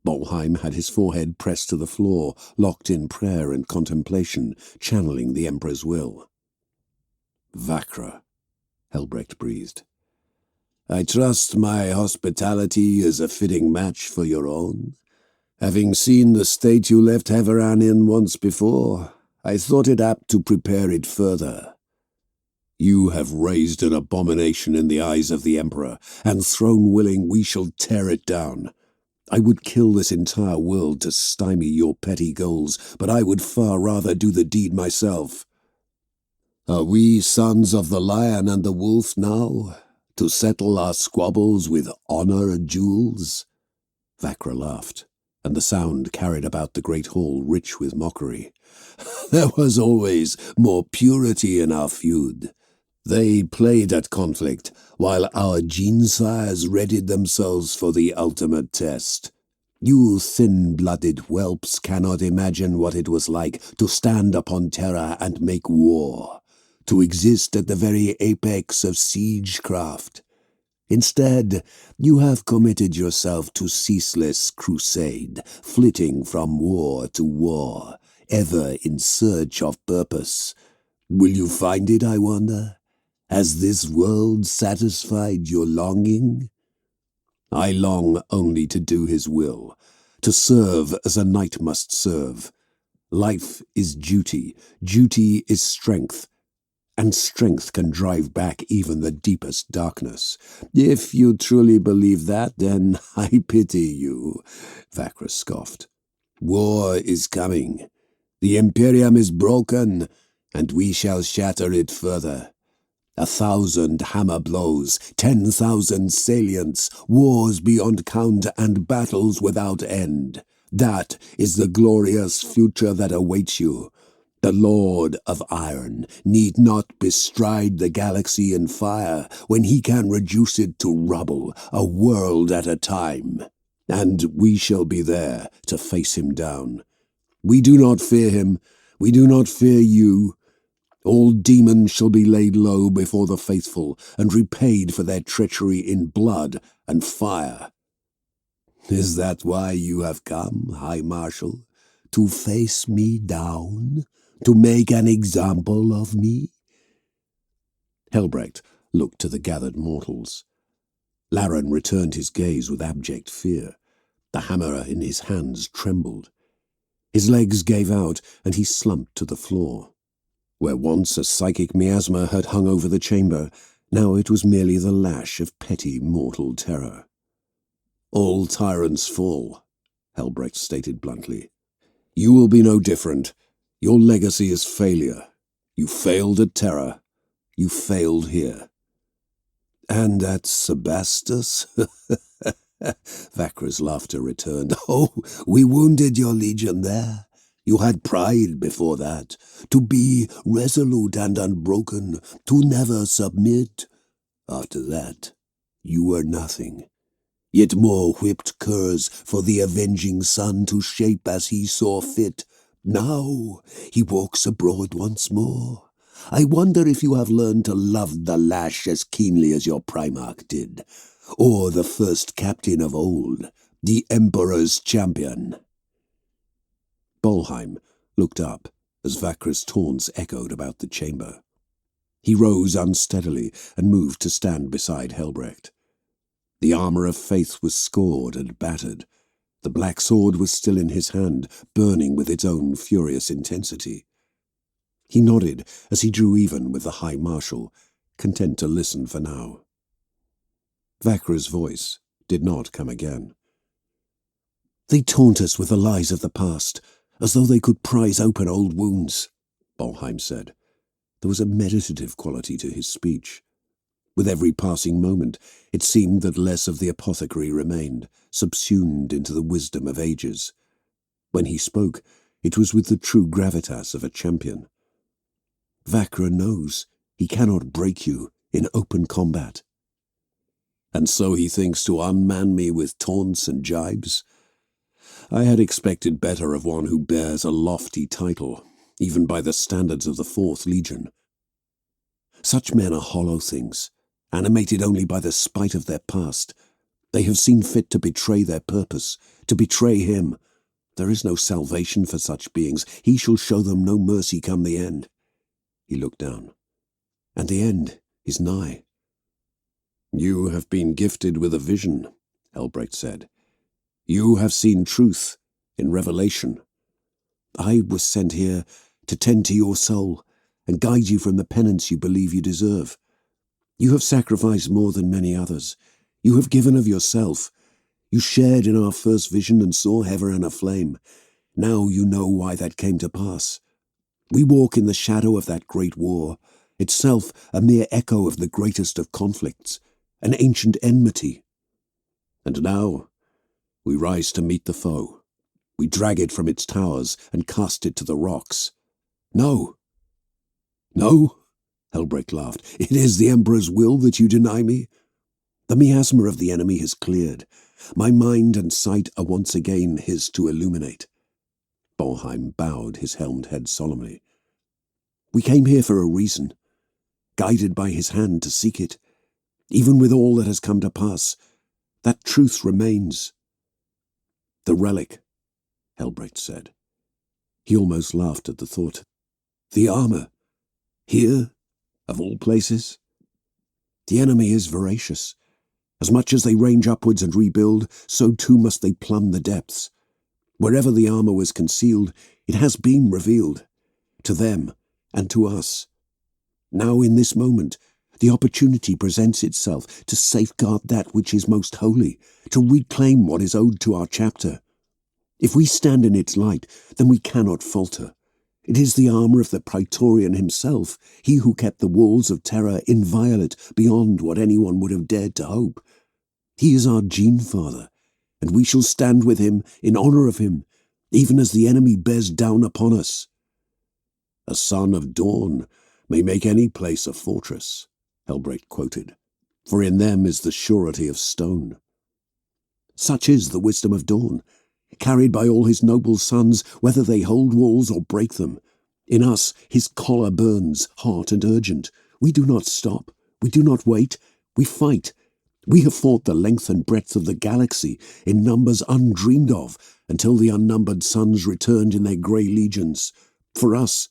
Bolheim had his forehead pressed to the floor, locked in prayer and contemplation, channeling the Emperor's will. "Vakra," Helbrecht breathed. "I trust my hospitality is a fitting match for your own. Having seen the state you left Heveran in once before, I thought it apt to prepare it further. You have raised an abomination in the eyes of the Emperor, and throne willing we shall tear it down. I would kill this entire world to stymie your petty goals, but I would far rather do the deed myself. Are we sons of the lion and the wolf now, to settle our squabbles with honor jewels?" Vakra laughed, and the sound carried about the great hall rich with mockery. "There was always more purity in our feud. They played at conflict, while our gene-sires readied themselves for the ultimate test. You thin-blooded whelps cannot imagine what it was like to stand upon Terra and make war, to exist at the very apex of siegecraft. Instead, you have committed yourself to ceaseless crusade, flitting from war to war, ever in search of purpose. Will you find it, I wonder? Has this world satisfied your longing? I long only to do his will, to serve as a knight must serve. Life is duty, duty is strength, and strength can drive back even the deepest darkness. If you truly believe that, then I pity you," Vakra scoffed. War is coming. The Imperium is broken, and we shall shatter it further. 1,000 hammer blows, 10,000 salients, wars beyond count, and battles without end. That is the glorious future that awaits you. The Lord of Iron need not bestride the galaxy in fire when he can reduce it to rubble, a world at a time. And we shall be there to face him down. We do not fear him. We do not fear you. All demons shall be laid low before the faithful and repaid for their treachery in blood and fire. Is that why you have come, High Marshal? To face me down? To make an example of me? Helbrecht looked to the gathered mortals. Laren returned his gaze with abject fear. The hammer in his hands trembled. His legs gave out, and he slumped to the floor. Where once a psychic miasma had hung over the chamber, now it was merely the lash of petty mortal terror. "All tyrants fall," Helbrecht stated bluntly. "You will be no different. Your legacy is failure. You failed at Terra. You failed here." "And at Sebastus?" Vakra's laughter returned. "Oh, we wounded your legion there. You had pride before that, to be resolute and unbroken, to never submit. After that, you were nothing. Yet more whipped curs for the avenging sun to shape as he saw fit. Now he walks abroad once more. I wonder if you have learned to love the lash as keenly as your Primarch did, or the first captain of old, the Emperor's champion." Bolheim looked up as Vakra's taunts echoed about the chamber. He rose unsteadily and moved to stand beside Helbrecht. The armour of faith was scored and battered. The black sword was still in his hand, burning with its own furious intensity. He nodded as he drew even with the High Marshal, content to listen for now. Vakra's voice did not come again. "They taunt us with the lies of the past, as though they could prise open old wounds," Bolheim said. There was a meditative quality to his speech. With every passing moment, it seemed that less of the apothecary remained, subsumed into the wisdom of ages. When he spoke, it was with the true gravitas of a champion. "Vakra knows he cannot break you in open combat." "And so he thinks to unman me with taunts and jibes? I had expected better of one who bears a lofty title, even by the standards of the 4th Legion. Such men are hollow things, animated only by the spite of their past. They have seen fit to betray their purpose, to betray him. There is no salvation for such beings. He shall show them no mercy come the end." He looked down. "And the end is nigh." "You have been gifted with a vision," Helbrecht said. "You have seen truth in revelation." "I was sent here to tend to your soul and guide you from the penance you believe you deserve. You have sacrificed more than many others. You have given of yourself. You shared in our first vision and saw heaven aflame. Now you know why that came to pass. We walk in the shadow of that great war, itself a mere echo of the greatest of conflicts, an ancient enmity. And now we rise to meet the foe. We drag it from its towers and cast it to the rocks." "No." "No?" Helbrecht laughed. "It is the Emperor's will that you deny me? The miasma of the enemy has cleared. My mind and sight are once again his to illuminate." Bolheim bowed his helmed head solemnly. "We came here for a reason, guided by his hand to seek it. Even with all that has come to pass, that truth remains." "The relic," Helbrecht said. He almost laughed at the thought. "The armour. Here, of all places? The enemy is voracious. As much as they range upwards and rebuild, so too must they plumb the depths. Wherever the armour was concealed, it has been revealed. To them and to us. Now in this moment, the opportunity presents itself to safeguard that which is most holy, to reclaim what is owed to our chapter. If we stand in its light, then we cannot falter. It is the armour of the Praetorian himself, he who kept the walls of terror inviolate beyond what anyone would have dared to hope. He is our Gene-Father, and we shall stand with him in honour of him, even as the enemy bears down upon us. A son of dawn may make any place a fortress, Helbrecht quoted, for in them is the surety of stone. Such is the wisdom of dawn, carried by all his noble sons, whether they hold walls or break them. In us his choler burns, hot and urgent. We do not stop, we do not wait, we fight. We have fought the length and breadth of the galaxy in numbers undreamed of, until the unnumbered suns returned in their grey legions. For us,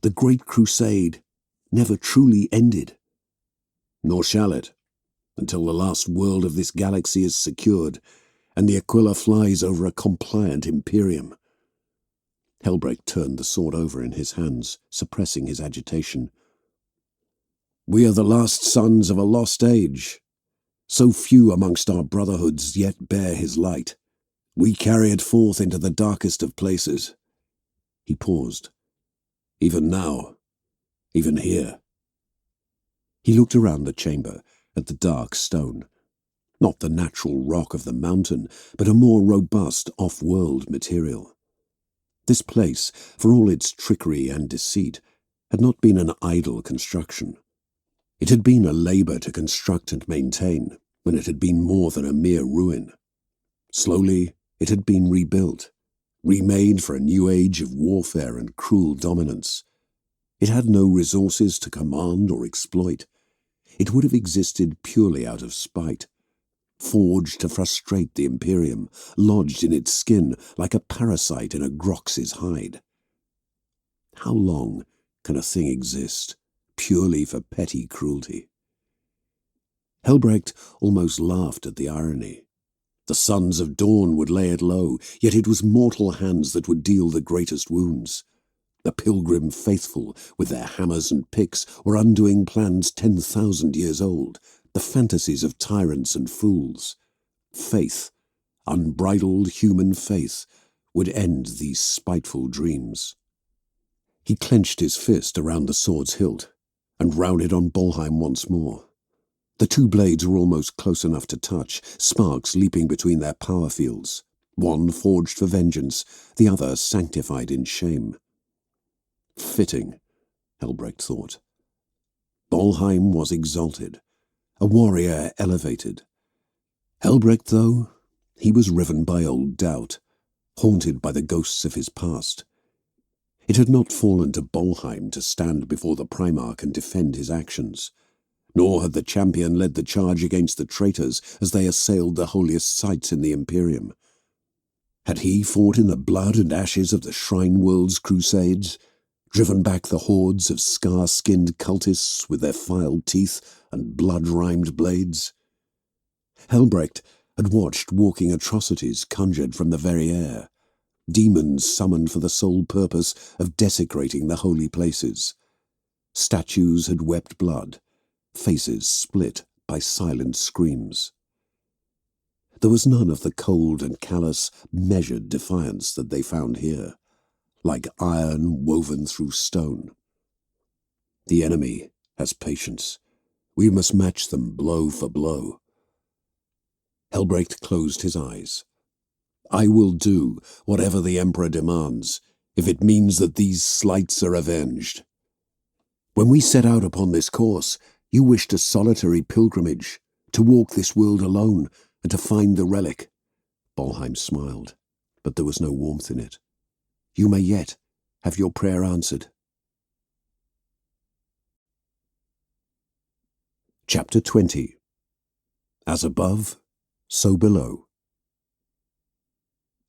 the great crusade never truly ended. Nor shall it, until the last world of this galaxy is secured, and the Aquila flies over a compliant Imperium. Helbrecht turned the sword over in his hands, suppressing his agitation. We are the last sons of a lost age. So few amongst our brotherhoods yet bear his light. We carry it forth into the darkest of places. He paused. Even now, even here. He looked around the chamber at the dark stone. Not the natural rock of the mountain, but a more robust off-world material. This place, for all its trickery and deceit, had not been an idle construction. It had been a labour to construct and maintain, when it had been more than a mere ruin. Slowly, it had been rebuilt, remade for a new age of warfare and cruel dominance. It had no resources to command or exploit. It would have existed purely out of spite, forged to frustrate the Imperium, lodged in its skin like a parasite in a grox's hide. How long can a thing exist, purely for petty cruelty? Helbrecht almost laughed at the irony. The sons of dawn would lay it low, yet it was mortal hands that would deal the greatest wounds. The pilgrim faithful, with their hammers and picks, were undoing plans 10,000 years old, the fantasies of tyrants and fools. Faith, unbridled human faith, would end these spiteful dreams. He clenched his fist around the sword's hilt and rounded on Bolheim once more. The two blades were almost close enough to touch, sparks leaping between their power fields, one forged for vengeance, the other sanctified in shame. Fitting, Helbrecht thought. Bolheim was exalted, a warrior elevated. Helbrecht, though, he was riven by old doubt, haunted by the ghosts of his past. It had not fallen to Bolheim to stand before the Primarch and defend his actions, nor had the champion led the charge against the traitors as they assailed the holiest sites in the Imperium. Had he fought in the blood and ashes of the Shrine World's crusades, driven back the hordes of scar-skinned cultists with their filed teeth and blood-rimed blades? Helbrecht had watched walking atrocities conjured from the very air, demons summoned for the sole purpose of desecrating the holy places. Statues had wept blood, faces split by silent screams. There was none of the cold and callous, measured defiance that they found here, like iron woven through stone. The enemy has patience. We must match them blow for blow. Helbrecht closed his eyes. I will do whatever the Emperor demands, if it means that these slights are avenged. When we set out upon this course, you wished a solitary pilgrimage, to walk this world alone and to find the relic. Bolheim smiled, but there was no warmth in it. You may yet have your prayer answered. Chapter 20. As above, so below.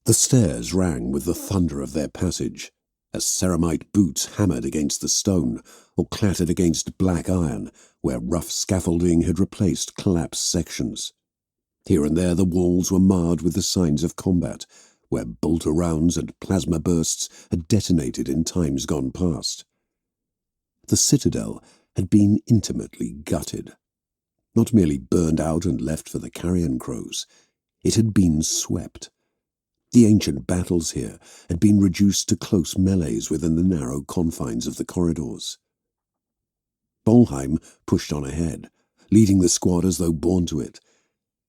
The stairs rang with the thunder of their passage, as ceramite boots hammered against the stone or clattered against black iron where rough scaffolding had replaced collapsed sections. Here and there the walls were marred with the signs of combat, where bolt-arounds and plasma bursts had detonated in times gone past. The citadel had been intimately gutted. Not merely burned out and left for the carrion crows, it had been swept. The ancient battles here had been reduced to close melees within the narrow confines of the corridors. Bolheim pushed on ahead, leading the squad as though born to it.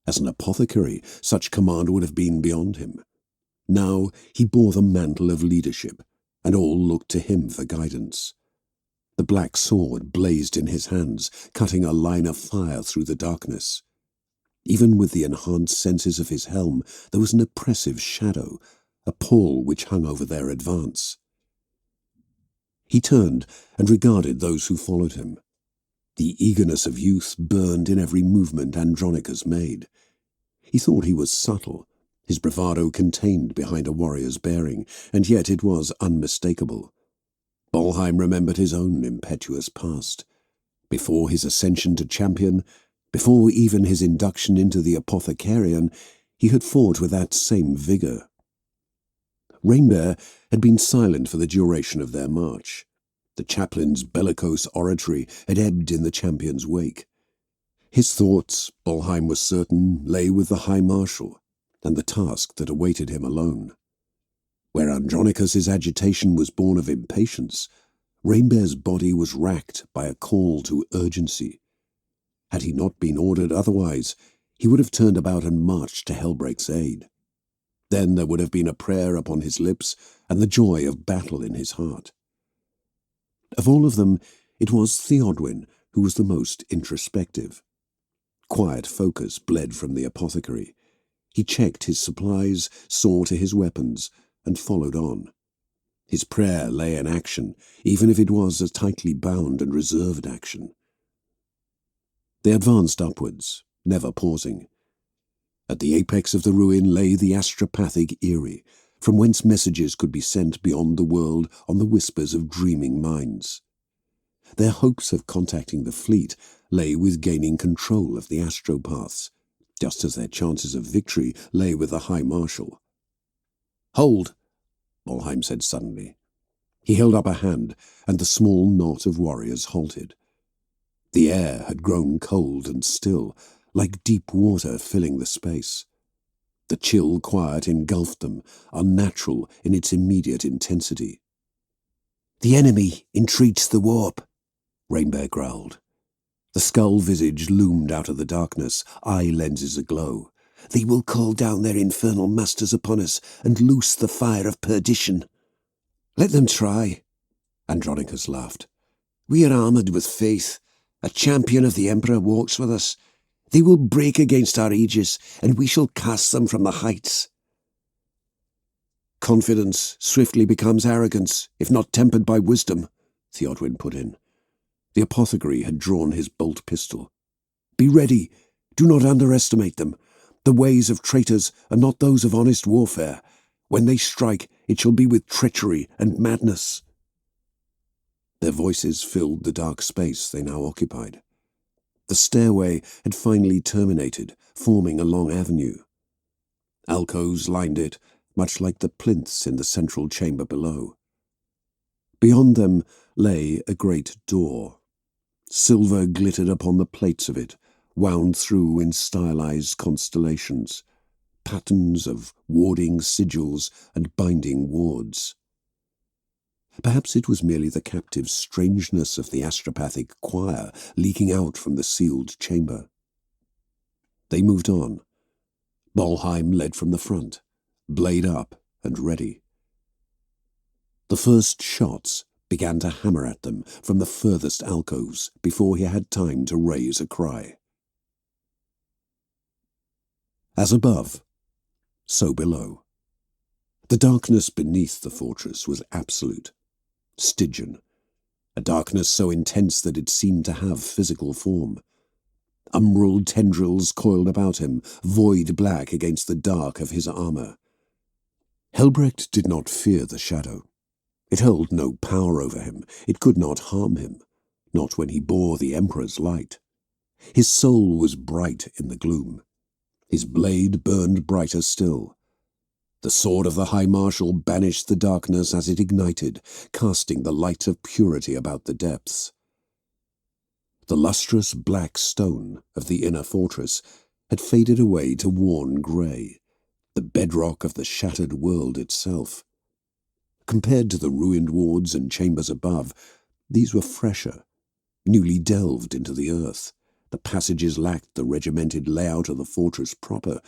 As an apothecary, such command would have been beyond him. Now he bore the mantle of leadership, and all looked to him for guidance. The black sword blazed in his hands, cutting a line of fire through the darkness. Even with the enhanced senses of his helm, there was an oppressive shadow, a pall which hung over their advance. He turned and regarded those who followed him. The eagerness of youth burned in every movement Andronicus made. He thought he was subtle, his bravado contained behind a warrior's bearing, and yet it was unmistakable. Bolheim remembered his own impetuous past. Before his ascension to champion, before even his induction into the apothecarian, he had fought with that same vigour. Rainbear had been silent for the duration of their march. The chaplain's bellicose oratory had ebbed in the champion's wake. His thoughts, Bolheim was certain, lay with the High Marshal, and the task that awaited him alone. Where Andronicus's agitation was born of impatience, Rainbear's body was racked by a call to urgency. Had he not been ordered otherwise, he would have turned about and marched to Helbrecht's aid. Then there would have been a prayer upon his lips and the joy of battle in his heart. Of all of them, it was Theodwyn who was the most introspective. Quiet focus bled from the apothecary. He checked his supplies, saw to his weapons, and followed on. His prayer lay in action, even if it was a tightly bound and reserved action. They advanced upwards, never pausing. At the apex of the ruin lay the astropathic eyrie, from whence messages could be sent beyond the world on the whispers of dreaming minds. Their hopes of contacting the fleet lay with gaining control of the astropaths, just as their chances of victory lay with the High Marshal. "Hold!" Bolheim said suddenly. He held up a hand, and the small knot of warriors halted. The air had grown cold and still, like deep water filling the space. The chill quiet engulfed them, unnatural in its immediate intensity. "The enemy entreats the warp," Rainbear growled. The skull visage loomed out of the darkness, eye lenses aglow. "They will call down their infernal masters upon us and loose the fire of perdition." "Let them try," Andronicus laughed. "We are armoured with faith. A champion of the Emperor walks with us. They will break against our aegis, and we shall cast them from the heights." "Confidence swiftly becomes arrogance, if not tempered by wisdom," Theodwyn put in. The apothecary had drawn his bolt pistol. "Be ready. Do not underestimate them. The ways of traitors are not those of honest warfare. When they strike, it shall be with treachery and madness." Their voices filled the dark space they now occupied. The stairway had finally terminated, forming a long avenue. Alcoves lined it, much like the plinths in the central chamber below. Beyond them lay a great door. Silver glittered upon the plates of it, wound through in stylized constellations, patterns of warding sigils and binding wards. Perhaps it was merely the captive's strangeness of the astropathic choir leaking out from the sealed chamber. They moved on. Bolheim led from the front, blade up and ready. The first shots began to hammer at them from the furthest alcoves before he had time to raise a cry. As above, so below. The darkness beneath the fortress was absolute, Stygian, a darkness so intense that it seemed to have physical form. Umbral tendrils coiled about him, void black against the dark of his armour. Helbrecht did not fear the shadow. It held no power over him. It could not harm him, not when he bore the Emperor's light. His soul was bright in the gloom. His blade burned brighter still. The sword of the High Marshal banished the darkness as it ignited, casting the light of purity about the depths. The lustrous black stone of the inner fortress had faded away to worn grey. the bedrock of the shattered world itself. Compared to the ruined wards and chambers above, these were fresher, newly delved into the earth. The passages lacked the regimented layout of the fortress proper,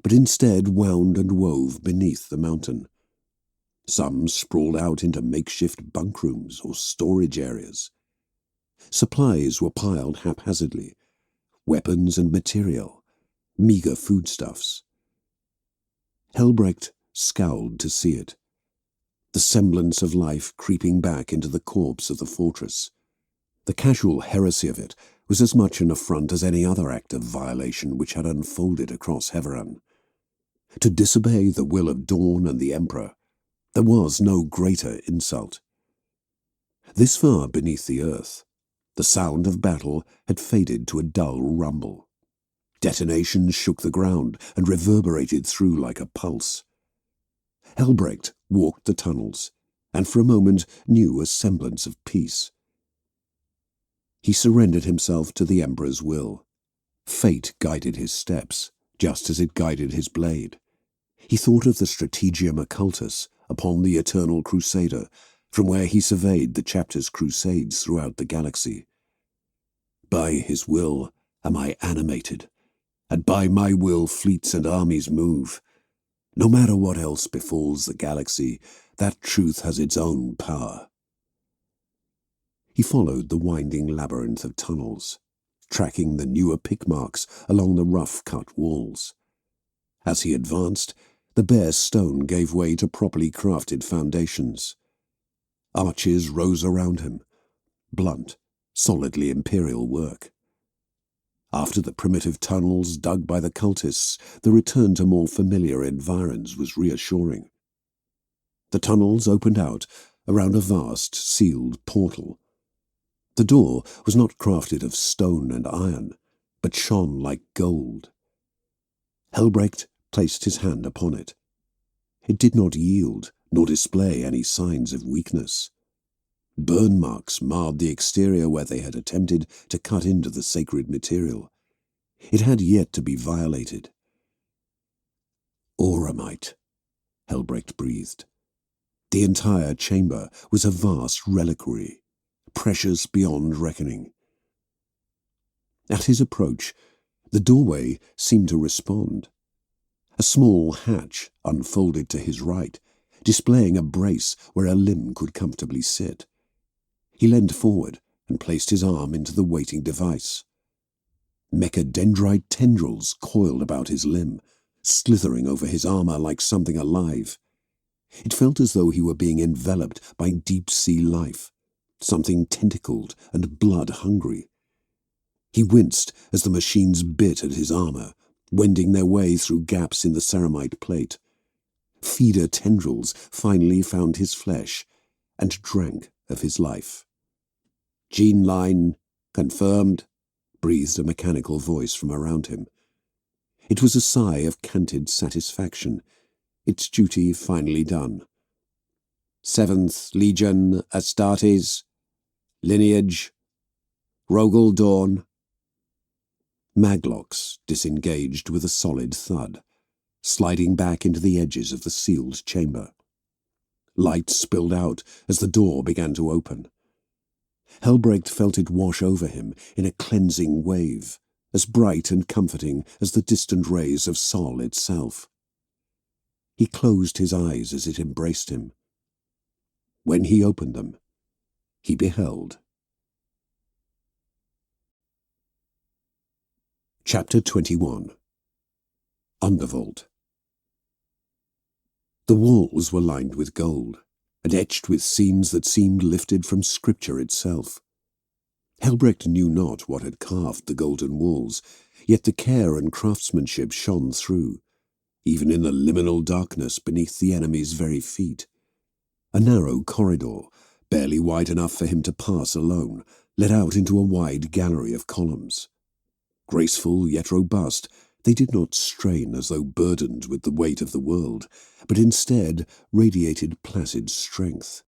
but instead wound and wove beneath the mountain. Some sprawled out into makeshift bunk rooms or storage areas. Supplies were piled haphazardly, weapons and material, meager foodstuffs. Helbrecht scowled to see it, the semblance of life creeping back into the corpse of the fortress. The casual heresy of it was as much an affront as any other act of violation which had unfolded across Heveran. To disobey the will of Dawn and the Emperor, there was no greater insult. This far beneath the earth, the sound of battle had faded to a dull rumble. Detonations shook the ground and reverberated through like a pulse. Helbrecht walked the tunnels, and for a moment knew a semblance of peace. He surrendered himself to the Emperor's will. Fate guided his steps, just as it guided his blade. He thought of the Strategium Occultus upon the Eternal Crusader, from where he surveyed the chapter's crusades throughout the galaxy. By his will am I animated, and by my will fleets and armies move. No matter what else befalls the galaxy, that truth has its own power. He followed the winding labyrinth of tunnels, tracking the newer pick marks along the rough-cut walls. As he advanced, the bare stone gave way to properly crafted foundations. Arches rose around him, blunt, solidly Imperial work. After the primitive tunnels dug by the cultists, the return to more familiar environs was reassuring. The tunnels opened out around a vast, sealed portal. The door was not crafted of stone and iron, but shone like gold. Helbrecht placed his hand upon it. It did not yield, nor display any signs of weakness. Burn marks marred the exterior where they had attempted to cut into the sacred material. It had yet to be violated. Auramite, Helbrecht breathed. The entire chamber was a vast reliquary, precious beyond reckoning. At his approach, the doorway seemed to respond. A small hatch unfolded to his right, displaying a brace where a limb could comfortably sit. He leaned forward and placed his arm into the waiting device. Mechadendrite tendrils coiled about his limb, slithering over his armor like something alive. It felt as though he were being enveloped by deep-sea life, something tentacled and blood-hungry. He winced as the machines bit at his armor, wending their way through gaps in the ceramite plate. Feeder tendrils finally found his flesh and drank of his life. "Gene line confirmed," breathed a mechanical voice from around him. It was a sigh of canted satisfaction, its duty finally done. 7th Legion Astartes, lineage, Rogel Dawn. Maglocks disengaged with a solid thud, sliding back into the edges of the sealed chamber. Light spilled out as the door began to open. Helbrecht felt it wash over him in a cleansing wave, as bright and comforting as the distant rays of Sol itself. He closed his eyes as it embraced him. When he opened them, he beheld. Chapter 21. Undervault. The walls were lined with gold, and etched with scenes that seemed lifted from Scripture itself. Helbrecht knew not what had carved the golden walls, yet the care and craftsmanship shone through, even in the liminal darkness beneath the enemy's very feet. A narrow corridor, barely wide enough for him to pass alone, led out into a wide gallery of columns. Graceful yet robust, they did not strain as though burdened with the weight of the world, but instead radiated placid strength.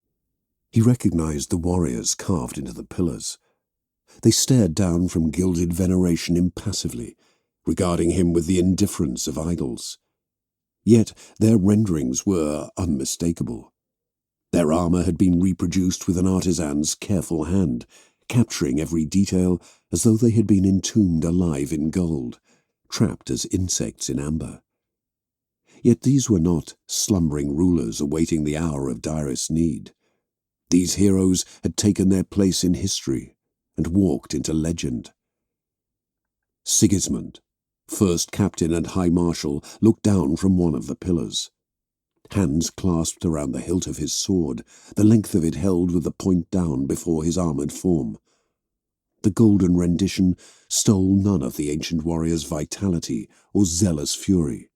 He recognized the warriors carved into the pillars. They stared down from gilded veneration impassively, regarding him with the indifference of idols. Yet their renderings were unmistakable. Their armour had been reproduced with an artisan's careful hand, capturing every detail as though they had been entombed alive in gold, trapped as insects in amber. Yet these were not slumbering rulers awaiting the hour of direst need. These heroes had taken their place in history and walked into legend. Sigismund, first captain and high marshal, looked down from one of the pillars. Hands clasped around the hilt of his sword, the length of it held with the point down before his armoured form. The golden rendition stole none of the ancient warrior's vitality or zealous fury.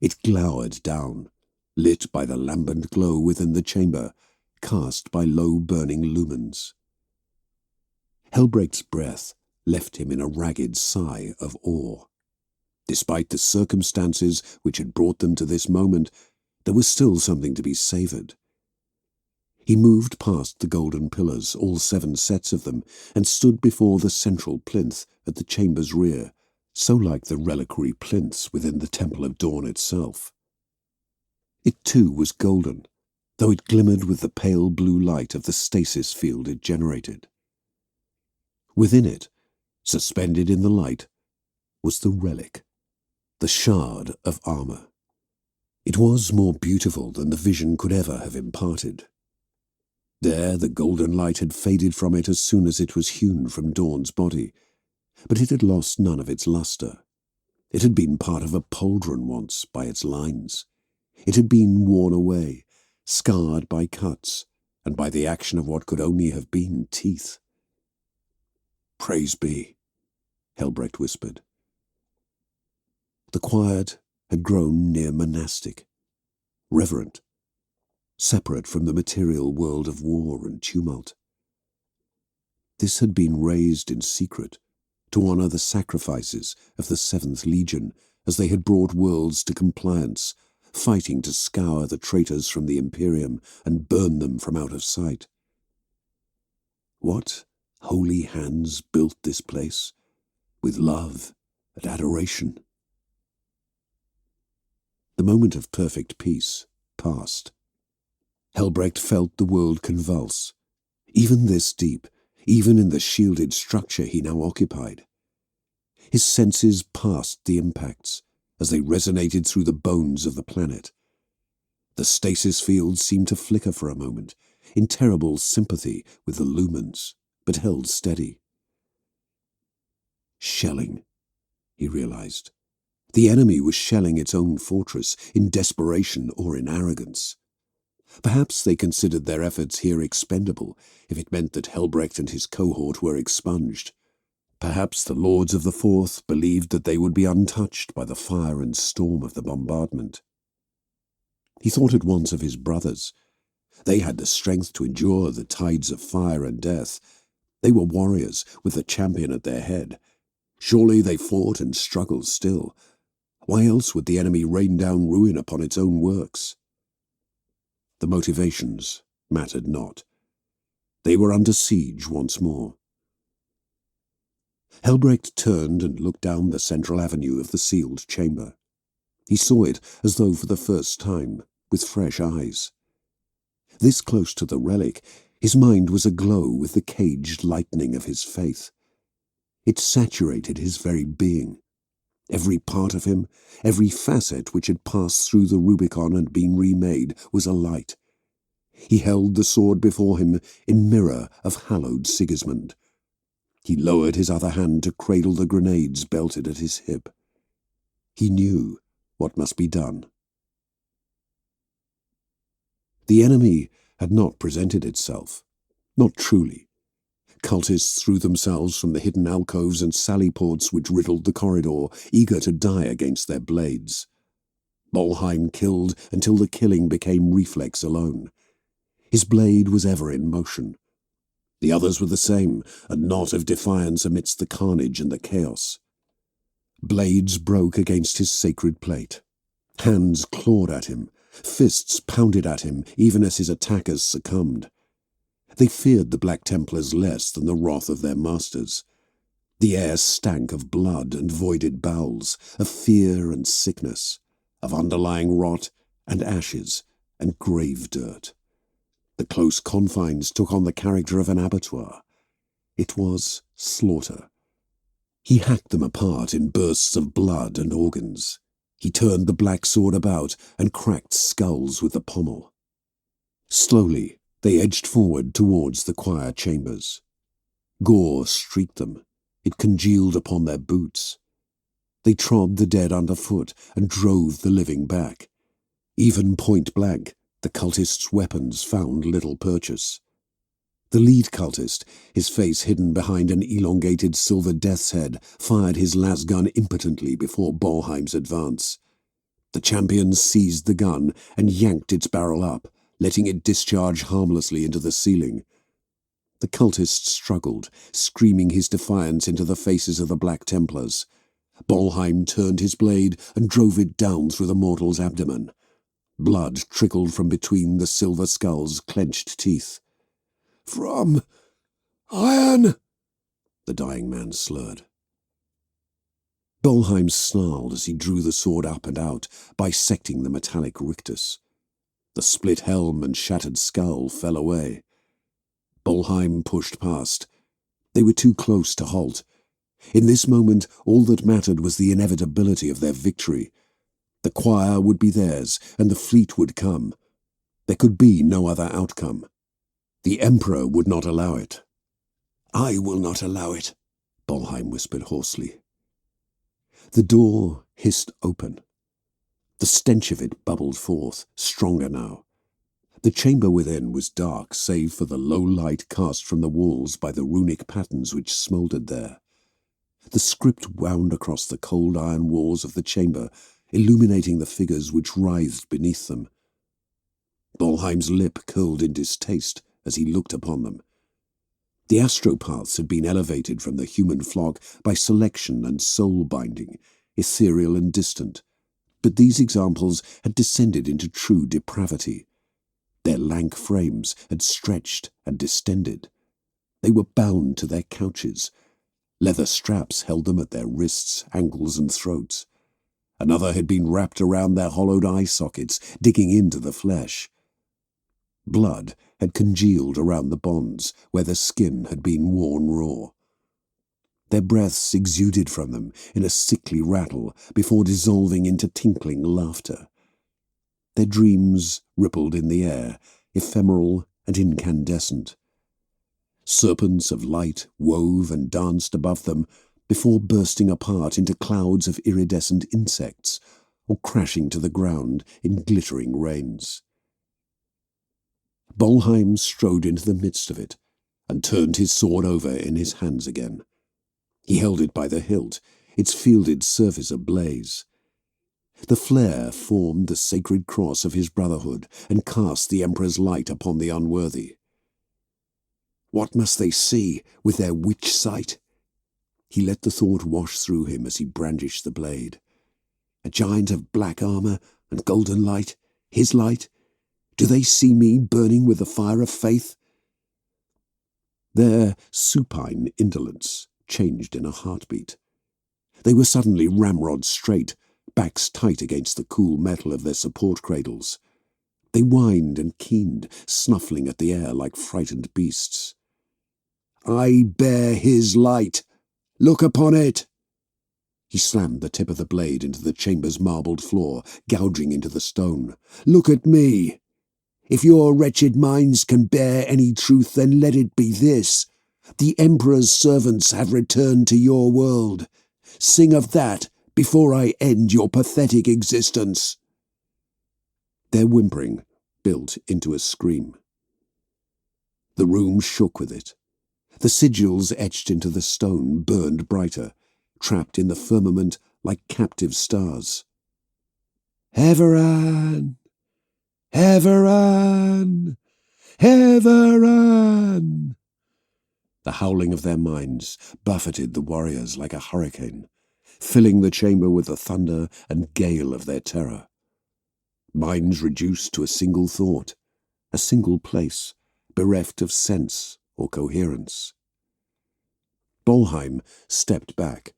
It glowered down, lit by the lambent glow within the chamber, cast by low-burning lumens. Helbrecht's breath left him in a ragged sigh of awe. Despite the circumstances which had brought them to this moment, there was still something to be savoured. He moved past the golden pillars, all 7 sets of them, and stood before the central plinth at the chamber's rear, so like the reliquary plinths within the Temple of Dawn itself. It too was golden, though it glimmered with the pale blue light of the stasis field it generated. Within it, suspended in the light, was the relic, the shard of armour. It was more beautiful than the vision could ever have imparted. There the golden light had faded from it as soon as it was hewn from Dawn's body, but it had lost none of its lustre. It had been part of a pauldron once by its lines. It had been worn away, scarred by cuts, and by the action of what could only have been teeth. "Praise be," Helbrecht whispered. The quiet had grown near monastic, reverent, separate from the material world of war and tumult. This had been raised in secret to honour the sacrifices of the 7th Legion as they had brought worlds to compliance, fighting to scour the traitors from the Imperium and burn them from out of sight. What holy hands built this place, with love and adoration? The moment of perfect peace passed. Helbrecht felt the world convulse, even this deep, even in the shielded structure he now occupied. His senses passed the impacts as they resonated through the bones of the planet. The stasis field seemed to flicker for a moment, in terrible sympathy with the lumens, but held steady. Shelling, he realized. The enemy was shelling its own fortress in desperation or in arrogance. Perhaps they considered their efforts here expendable if it meant that Helbrecht and his cohort were expunged. Perhaps the Lords of the Fourth believed that they would be untouched by the fire and storm of the bombardment. He thought at once of his brothers. They had the strength to endure the tides of fire and death. They were warriors with a champion at their head. Surely they fought and struggled still. Why else would the enemy rain down ruin upon its own works? The motivations mattered not. They were under siege once more. Helbrecht turned and looked down the central avenue of the sealed chamber. He saw it as though for the first time, with fresh eyes. This close to the relic, his mind was aglow with the caged lightning of his faith. It saturated his very being. Every part of him, every facet which had passed through the Rubicon and been remade, was alight. He held the sword before him in mirror of hallowed Sigismund. He lowered his other hand to cradle the grenades belted at his hip. He knew what must be done. The enemy had not presented itself, not truly. Cultists threw themselves from the hidden alcoves and sallyports which riddled the corridor, eager to die against their blades. Bolheim killed until the killing became reflex alone. His blade was ever in motion. The others were the same, a knot of defiance amidst the carnage and the chaos. Blades broke against his sacred plate. Hands clawed at him. Fists pounded at him even as his attackers succumbed. They feared the Black Templars less than the wrath of their masters. The air stank of blood and voided bowels, of fear and sickness, of underlying rot and ashes and grave dirt. The close confines took on the character of an abattoir. It was slaughter. He hacked them apart in bursts of blood and organs. He turned the black sword about and cracked skulls with the pommel. Slowly, they edged forward towards the choir chambers. Gore streaked them. It congealed upon their boots. They trod the dead underfoot and drove the living back. Even point blank, the cultists' weapons found little purchase. The lead cultist, his face hidden behind an elongated silver death's head, fired his las gun impotently before Bolheim's advance. The champion seized the gun and yanked its barrel up, letting it discharge harmlessly into the ceiling. The cultist struggled, screaming his defiance into the faces of the Black Templars. Bolheim turned his blade and drove it down through the mortal's abdomen. Blood trickled from between the silver skull's clenched teeth. "From iron," the dying man slurred. Bolheim snarled as he drew the sword up and out, bisecting the metallic rictus. The split helm and shattered skull fell away. Bolheim pushed past. They were too close to halt. In this moment, all that mattered was the inevitability of their victory. The choir would be theirs, and the fleet would come. There could be no other outcome. The Emperor would not allow it. "I will not allow it," Bolheim whispered hoarsely. The door hissed open. The stench of it bubbled forth, stronger now. The chamber within was dark, save for the low light cast from the walls by the runic patterns which smouldered there. The script wound across the cold iron walls of the chamber, illuminating the figures which writhed beneath them. Bolheim's lip curled in distaste as he looked upon them. The astropaths had been elevated from the human flock by selection and soul-binding, ethereal and distant, but these examples had descended into true depravity. Their lank frames had stretched and distended. They were bound to their couches. Leather straps held them at their wrists, ankles, and throats. Another had been wrapped around their hollowed eye sockets, digging into the flesh. Blood had congealed around the bonds, where the skin had been worn raw. Their breaths exuded from them in a sickly rattle before dissolving into tinkling laughter. Their dreams rippled in the air, ephemeral and incandescent. Serpents of light wove and danced above them before bursting apart into clouds of iridescent insects or crashing to the ground in glittering rains. Bolheim strode into the midst of it and turned his sword over in his hands again. He held it by the hilt, its fielded surface ablaze. The flare formed the sacred cross of his brotherhood and cast the Emperor's light upon the unworthy. What must they see with their witch sight? He let the thought wash through him as he brandished the blade. A giant of black armor and golden light, his light? Do they see me burning with the fire of faith? Their supine indolence changed in a heartbeat. They were suddenly ramrod straight, backs tight against the cool metal of their support cradles. They whined and keened, snuffling at the air like frightened beasts. "I bear his light. Look upon it." He slammed the tip of the blade into the chamber's marbled floor, gouging into the stone. "Look at me. If your wretched minds can bear any truth, then let it be this. The Emperor's servants have returned to your world. Sing of that before I end your pathetic existence." Their whimpering built into a scream. The room shook with it. The sigils etched into the stone burned brighter, trapped in the firmament like captive stars. "Heveran! Heveran! Heveran!" The howling of their minds buffeted the warriors like a hurricane, filling the chamber with the thunder and gale of their terror. Minds reduced to a single thought, a single place, bereft of sense or coherence. Bolheim stepped back,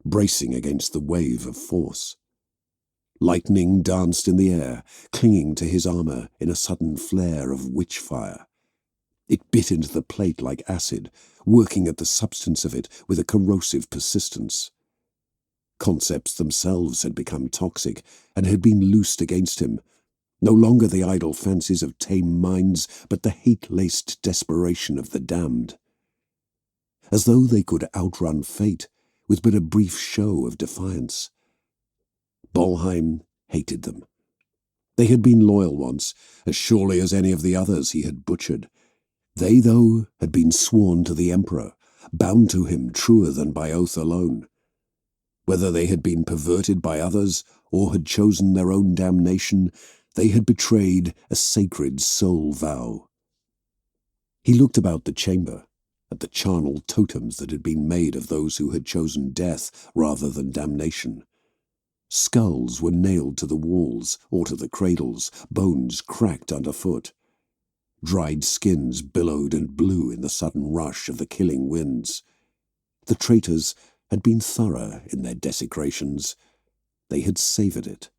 bracing against the wave of force. Lightning danced in the air, clinging to his armour in a sudden flare of witch fire. It bit into the plate like acid, working at the substance of it with a corrosive persistence. Concepts themselves had become toxic and had been loosed against him, no longer the idle fancies of tame minds, but the hate-laced desperation of the damned. As though they could outrun fate with but a brief show of defiance. Bolheim hated them. They had been loyal once, as surely as any of the others he had butchered. They, though, had been sworn to the Emperor, bound to him truer than by oath alone. Whether they had been perverted by others, or had chosen their own damnation, they had betrayed a sacred soul vow. He looked about the chamber, at the charnel totems that had been made of those who had chosen death rather than damnation. Skulls were nailed to the walls or to the cradles, bones cracked underfoot. Dried skins billowed and blew in the sudden rush of the killing winds. The traitors had been thorough in their desecrations. They had savoured it.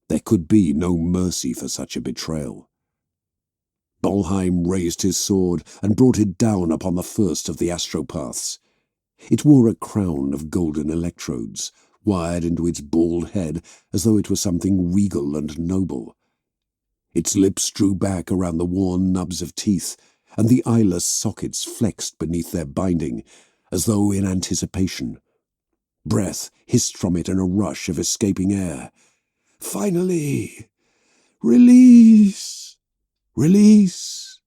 There could be no mercy for such a betrayal. Bolheim raised his sword and brought it down upon the first of the astropaths. It wore a crown of golden electrodes, wired into its bald head as though it were something regal and noble. Its lips drew back around the worn nubs of teeth, and the eyeless sockets flexed beneath their binding, as though in anticipation. Breath hissed from it in a rush of escaping air. Finally! Release! Release!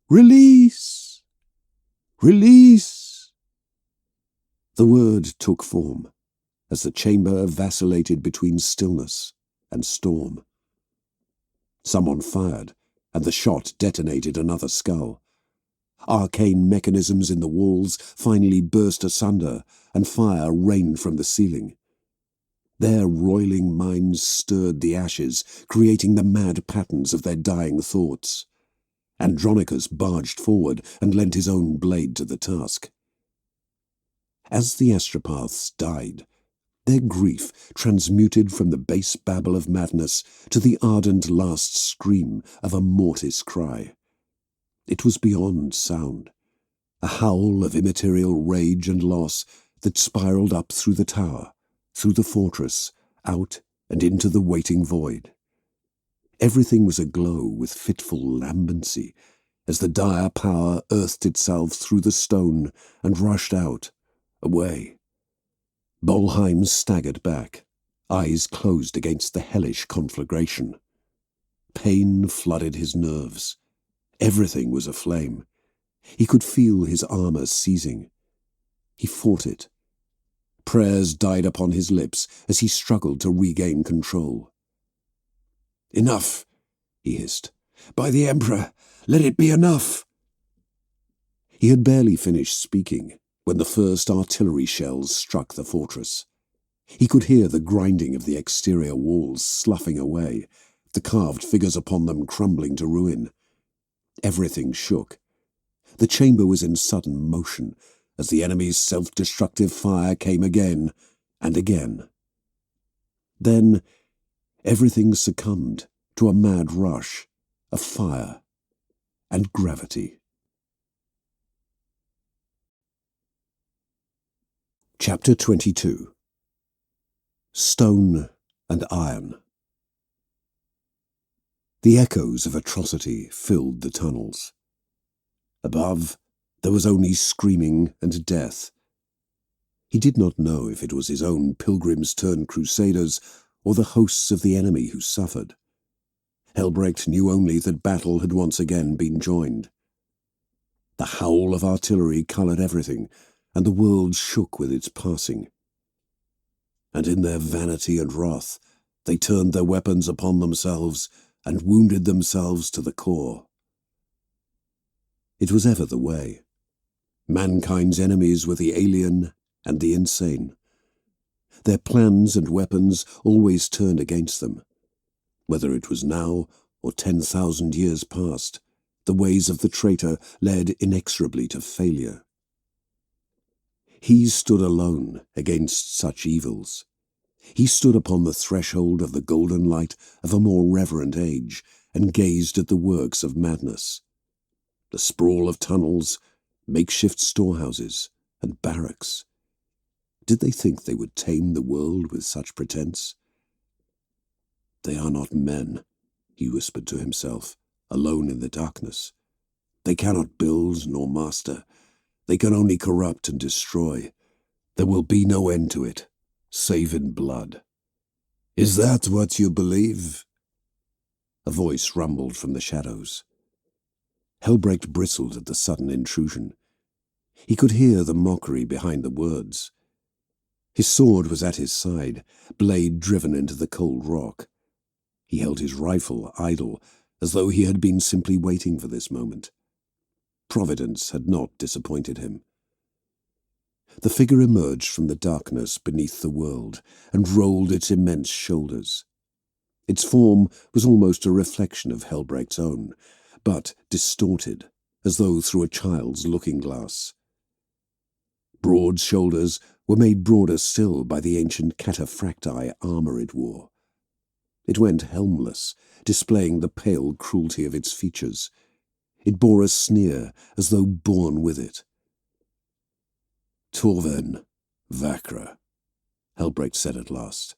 Release! Release! The word took form, as the chamber vacillated between stillness and storm. Someone fired, and the shot detonated another skull. Arcane mechanisms in the walls finally burst asunder, and fire rained from the ceiling. Their roiling minds stirred the ashes, creating the mad patterns of their dying thoughts. Andronicus barged forward and lent his own blade to the task. As the astropaths died, their grief transmuted from the base babble of madness to the ardent last scream of a mortis cry. It was beyond sound, a howl of immaterial rage and loss that spiraled up through the tower, through the fortress, out and into the waiting void. Everything was aglow with fitful lambency as the dire power earthed itself through the stone and rushed out, away. Bolheim staggered back, eyes closed against the hellish conflagration. Pain flooded his nerves. Everything was aflame. He could feel his armor seizing. He fought it. Prayers died upon his lips as he struggled to regain control. "Enough," he hissed. "By the Emperor, let it be enough!" He had barely finished speaking when the first artillery shells struck the fortress. He could hear the grinding of the exterior walls sloughing away, the carved figures upon them crumbling to ruin. Everything shook. The chamber was in sudden motion as the enemy's self-destructive fire came again and again. Then everything succumbed to a mad rush of fire and gravity. Chapter 22. Stone and Iron. The echoes of atrocity filled the tunnels. Above, there was only screaming and death. He did not know if it was his own pilgrims turned crusaders or the hosts of the enemy who suffered. Helbrecht knew only that battle had once again been joined. The howl of artillery coloured everything, and the world shook with its passing. And in their vanity and wrath, they turned their weapons upon themselves and wounded themselves to the core. It was ever the way. Mankind's enemies were the alien and the insane. Their plans and weapons always turned against them. Whether it was now or 10,000 years past, the ways of the traitor led inexorably to failure. He stood alone against such evils. He stood upon the threshold of the golden light of a more reverent age and gazed at the works of madness. The sprawl of tunnels, makeshift storehouses, and barracks. Did they think they would tame the world with such pretense? They are not men, he whispered to himself, alone in the darkness. They cannot build nor master. They can only corrupt and destroy. There will be no end to it, save in blood. Is that what you believe? A voice rumbled from the shadows. Helbrecht bristled at the sudden intrusion. He could hear the mockery behind the words. His sword was at his side, blade driven into the cold rock. He held his rifle idle, as though he had been simply waiting for this moment. Providence had not disappointed him. The figure emerged from the darkness beneath the world and rolled its immense shoulders. Its form was almost a reflection of Helbrecht's own, but distorted, as though through a child's looking-glass. Broad shoulders were made broader still by the ancient cataphracti armour it wore. It went helmless, displaying the pale cruelty of its features. It bore a sneer, as though born with it. Torven, Vakra, Helbrecht said at last.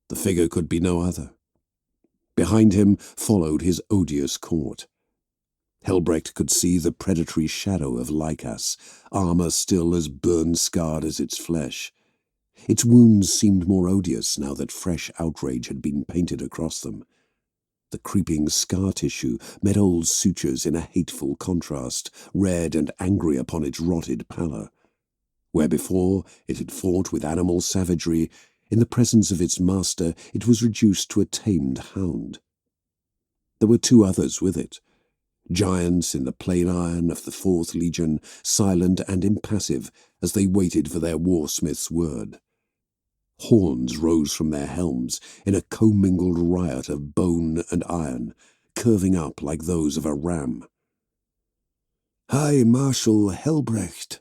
The figure could be no other. Behind him followed his odious court. Helbrecht could see the predatory shadow of Lycas, armour still as burn-scarred as its flesh. Its wounds seemed more odious now that fresh outrage had been painted across them. The creeping scar tissue met old sutures in a hateful contrast, red and angry upon its rotted pallor. Where before it had fought with animal savagery, in the presence of its master it was reduced to a tamed hound. There were two others with it, giants in the plain iron of the 4th Legion, silent and impassive as they waited for their warsmith's word. Horns rose from their helms in a commingled riot of bone and iron, curving up like those of a ram. "High Marshal Helbrecht,"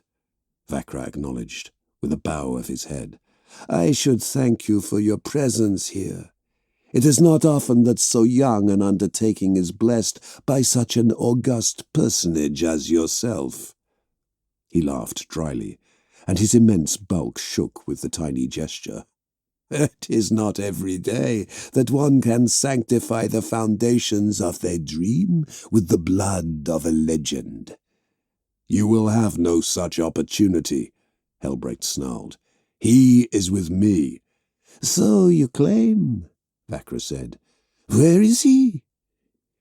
Vakra acknowledged, with a bow of his head. "I should thank you for your presence here. It is not often that so young an undertaking is blessed by such an august personage as yourself." He laughed dryly, and his immense bulk shook with the tiny gesture. "It is not every day that one can sanctify the foundations of their dream with the blood of a legend." "You will have no such opportunity," Helbrecht snarled. "He is with me." "So you claim," Vakra said. "Where is he?"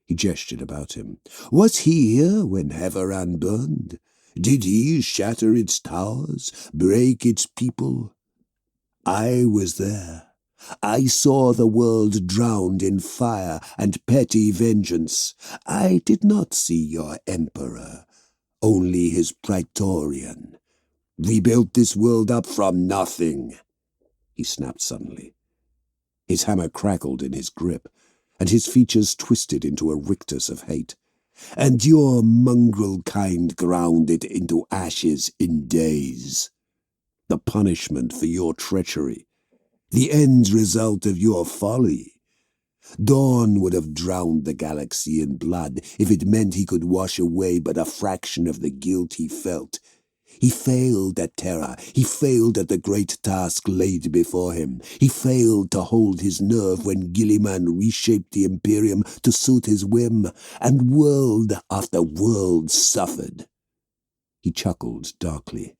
He gestured about him. "Was he here when Heveran burned? Did he shatter its towers, break its people? I was there. I saw the world drowned in fire and petty vengeance. I did not see your emperor, only his praetorian. We built this world up from nothing." He snapped suddenly. His hammer crackled in his grip, and his features twisted into a rictus of hate. "And your mongrel kind ground it into ashes in days. The punishment for your treachery, the end result of your folly. Dawn would have drowned the galaxy in blood if it meant he could wash away but a fraction of the guilt he felt. He failed at Terra. He failed at the great task laid before him. He failed to hold his nerve when Gilliman reshaped the Imperium to suit his whim, and world after world suffered." He chuckled darkly.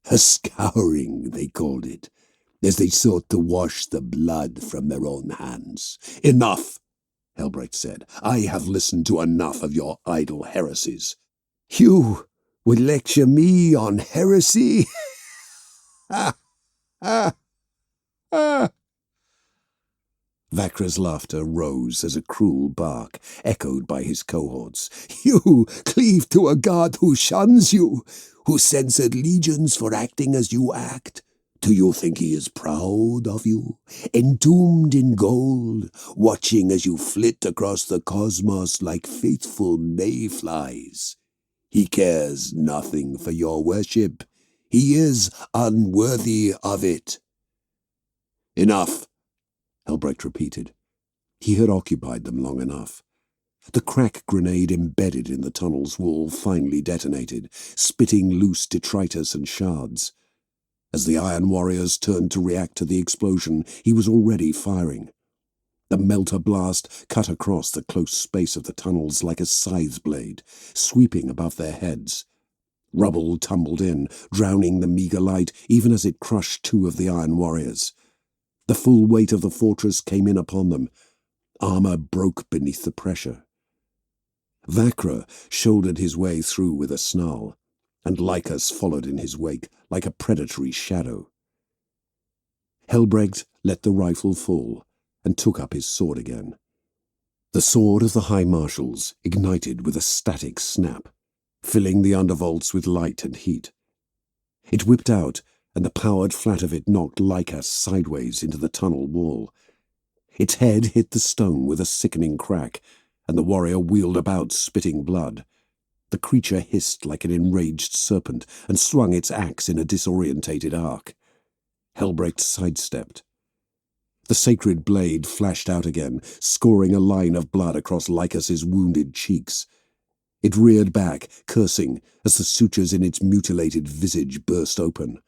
"A scouring, they called it, as they sought to wash the blood from their own hands." "Enough," Helbrecht said. "I have listened to enough of your idle heresies." "You would lecture me on heresy?" "Ha! Ha! Ha!" Vakra's laughter rose as a cruel bark, echoed by his cohorts. "You cleave to a god who shuns you, who censored legions for acting as you act. Do you think he is proud of you, entombed in gold, watching as you flit across the cosmos like faithful mayflies? He cares nothing for your worship. He is unworthy of it." Enough, Helbrecht repeated. He had occupied them long enough. The crack grenade embedded in the tunnel's wall finally detonated, spitting loose detritus and shards. As the Iron Warriors turned to react to the explosion, he was already firing. The melter blast cut across the close space of the tunnels like a scythe blade, sweeping above their heads. Rubble tumbled in, drowning the meagre light even as it crushed two of the Iron Warriors. The full weight of the fortress came in upon them. Armor broke beneath the pressure. Vakra shouldered his way through with a snarl, and Lycus followed in his wake like a predatory shadow. Helbrecht let the rifle fall and took up his sword again. The sword of the High Marshals ignited with a static snap, filling the undervaults with light and heat. It whipped out, and the powered flat of it knocked Lycus sideways into the tunnel wall. Its head hit the stone with a sickening crack, and the warrior wheeled about, spitting blood. The creature hissed like an enraged serpent and swung its axe in a disorientated arc. Helbrecht sidestepped. The sacred blade flashed out again, scoring a line of blood across Lycus's wounded cheeks. It reared back, cursing, as the sutures in its mutilated visage burst open.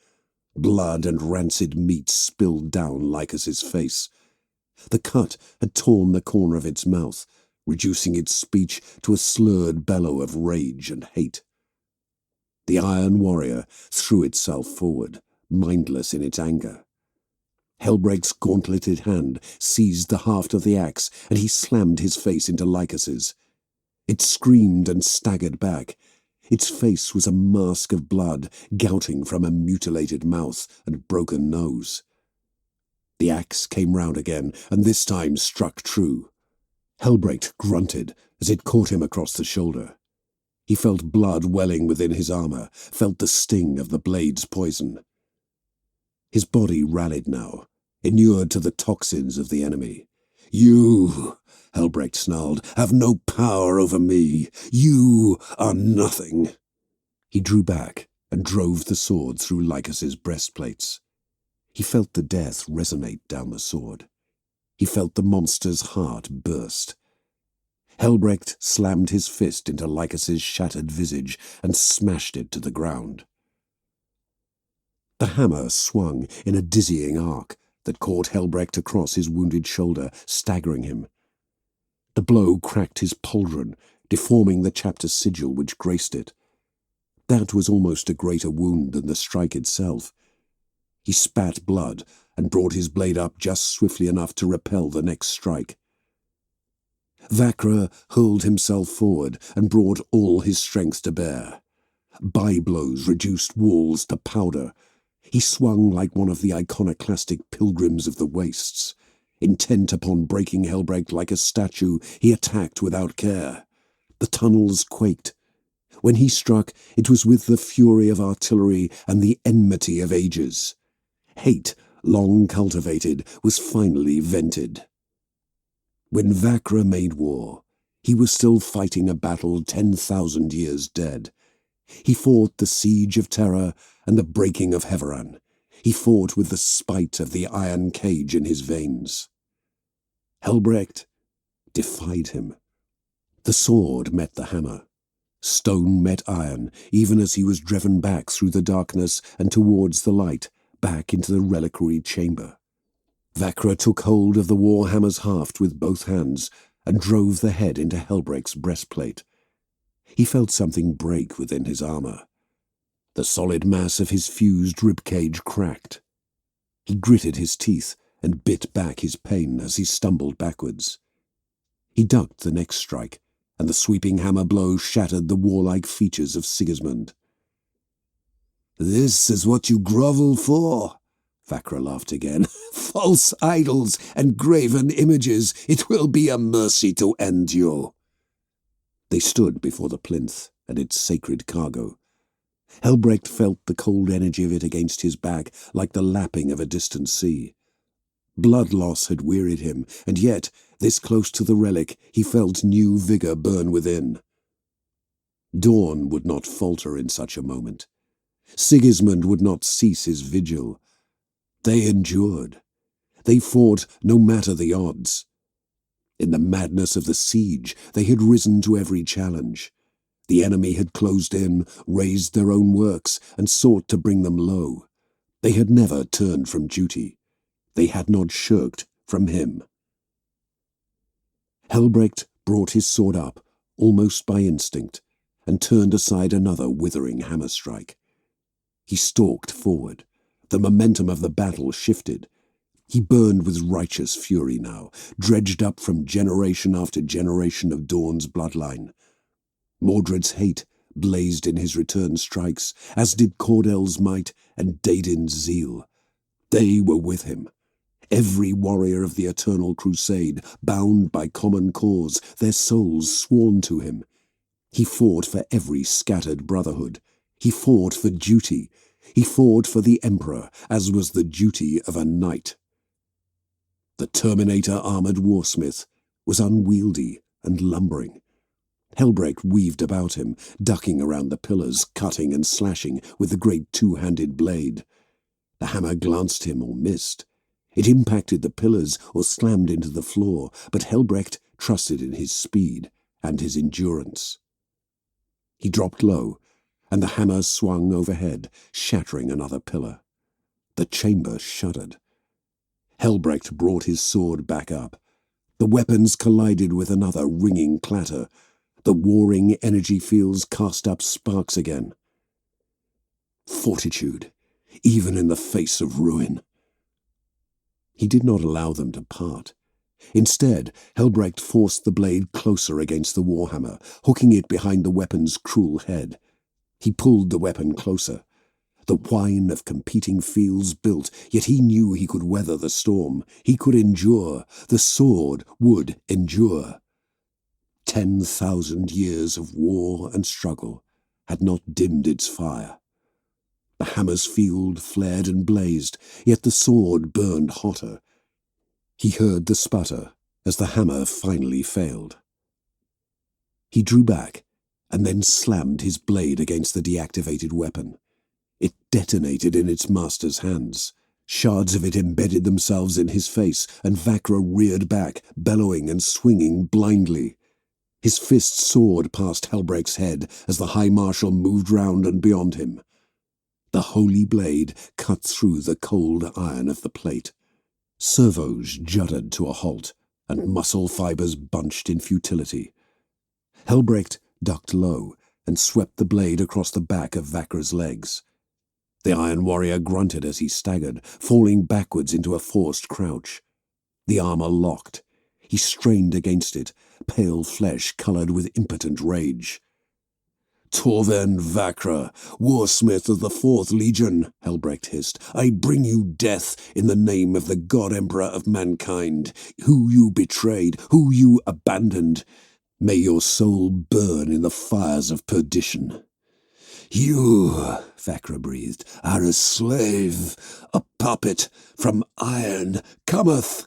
Blood and rancid meat spilled down Lycus's face. The cut had torn the corner of its mouth, reducing its speech to a slurred bellow of rage and hate. The Iron Warrior threw itself forward, mindless in its anger. Helbrecht's gauntleted hand seized the haft of the axe, and he slammed his face into Lycus's. It screamed and staggered back. Its face was a mask of blood, gouting from a mutilated mouth and broken nose. The axe came round again, and this time struck true. Helbrecht grunted as it caught him across the shoulder. He felt blood welling within his armor, felt the sting of the blade's poison. His body rallied now, inured to the toxins of the enemy. "You," Helbrecht snarled, "have no power over me. You are nothing." He drew back and drove the sword through Lycus's breastplates. He felt the death resonate down the sword. He felt the monster's heart burst. Helbrecht slammed his fist into Lycus's shattered visage and smashed it to the ground. The hammer swung in a dizzying arc that caught Helbrecht across his wounded shoulder, staggering him. The blow cracked his pauldron, deforming the chapter sigil which graced it. That was almost a greater wound than the strike itself. He spat blood and brought his blade up just swiftly enough to repel the next strike. Vakra hurled himself forward and brought all his strength to bear. By-blows reduced walls to powder. He swung like one of the iconoclastic pilgrims of the wastes. Intent upon breaking Helbrecht like a statue, he attacked without care. The tunnels quaked. When he struck, it was with the fury of artillery and the enmity of ages. Hate, long cultivated, was finally vented. When Vakra made war, he was still fighting a battle 10,000 years dead. He fought the siege of Terra and the breaking of Heveran. He fought with the spite of the iron cage in his veins. Helbrecht defied him. The sword met the hammer. Stone met iron, even as he was driven back through the darkness and towards the light, back into the reliquary chamber. Vakra took hold of the warhammer's haft with both hands and drove the head into Helbrecht's breastplate. He felt something break within his armor. The solid mass of his fused ribcage cracked. He gritted his teeth and bit back his pain as he stumbled backwards. He ducked the next strike, and the sweeping hammer blow shattered the warlike features of Sigismund. "This is what you grovel for?" Vakra laughed again. "False idols and graven images, it will be a mercy to end you." They stood before the plinth and its sacred cargo. Helbrecht felt the cold energy of it against his back like the lapping of a distant sea. Blood loss had wearied him, and yet, this close to the relic, he felt new vigor burn within. Dawn would not falter in such a moment. Sigismund would not cease his vigil. They endured. They fought no matter the odds. In the madness of the siege, they had risen to every challenge. The enemy had closed in, raised their own works, and sought to bring them low. They had never turned from duty. They had not shirked from him. Helbrecht brought his sword up, almost by instinct, and turned aside another withering hammer strike. He stalked forward. The momentum of the battle shifted. He burned with righteous fury now, dredged up from generation after generation of Dawn's bloodline. Mordred's hate blazed in his return strikes, as did Cordel's might and Dadin's zeal. They were with him. Every warrior of the Eternal Crusade, bound by common cause, their souls sworn to him. He fought for every scattered brotherhood. He fought for duty. He fought for the Emperor, as was the duty of a knight. The Terminator-armored warsmith was unwieldy and lumbering. Helbrecht weaved about him, ducking around the pillars, cutting and slashing with the great two-handed blade. The hammer glanced him or missed. It impacted the pillars or slammed into the floor, but Helbrecht trusted in his speed and his endurance. He dropped low, and the hammer swung overhead, shattering another pillar. The chamber shuddered. Helbrecht brought his sword back up. The weapons collided with another ringing clatter. The warring energy fields cast up sparks again. Fortitude, even in the face of ruin. He did not allow them to part. Instead, Helbrecht forced the blade closer against the warhammer, hooking it behind the weapon's cruel head. He pulled the weapon closer. The whine of competing fields built, yet he knew he could weather the storm. He could endure. The sword would endure. 10,000 years of war and struggle had not dimmed its fire. The hammer's field flared and blazed, yet the sword burned hotter. He heard the sputter as the hammer finally failed. He drew back and then slammed his blade against the deactivated weapon. It detonated in its master's hands. Shards of it embedded themselves in his face, and Vakra reared back, bellowing and swinging blindly. His fist soared past Helbrecht's head as the High Marshal moved round and beyond him. The holy blade cut through the cold iron of the plate. Servos juddered to a halt, and muscle fibers bunched in futility. Helbrecht ducked low and swept the blade across the back of Vakra's legs. The Iron Warrior grunted as he staggered, falling backwards into a forced crouch. The armor locked. He strained against it, pale flesh coloured with impotent rage. "Torvend Vakra, warsmith of the 4th Legion," Helbrecht hissed, "I bring you death in the name of the God-Emperor of mankind, who you betrayed, who you abandoned. May your soul burn in the fires of perdition." "You," Vakra breathed, "are a slave, a puppet from iron cometh."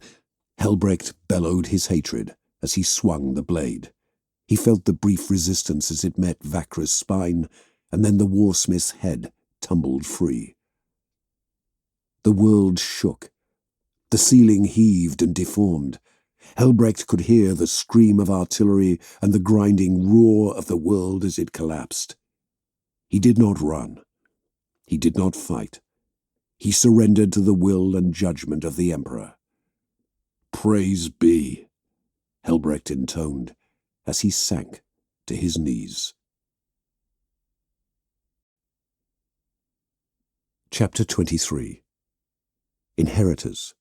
Helbrecht bellowed his hatred as he swung the blade. He felt the brief resistance as it met Vakra's spine, and then the warsmith's head tumbled free. The world shook. The ceiling heaved and deformed. Helbrecht could hear the scream of artillery and the grinding roar of the world as it collapsed. He did not run. He did not fight. He surrendered to the will and judgment of the Emperor. "Praise be," Helbrecht intoned, as he sank to his knees. Chapter 23. Inheritors.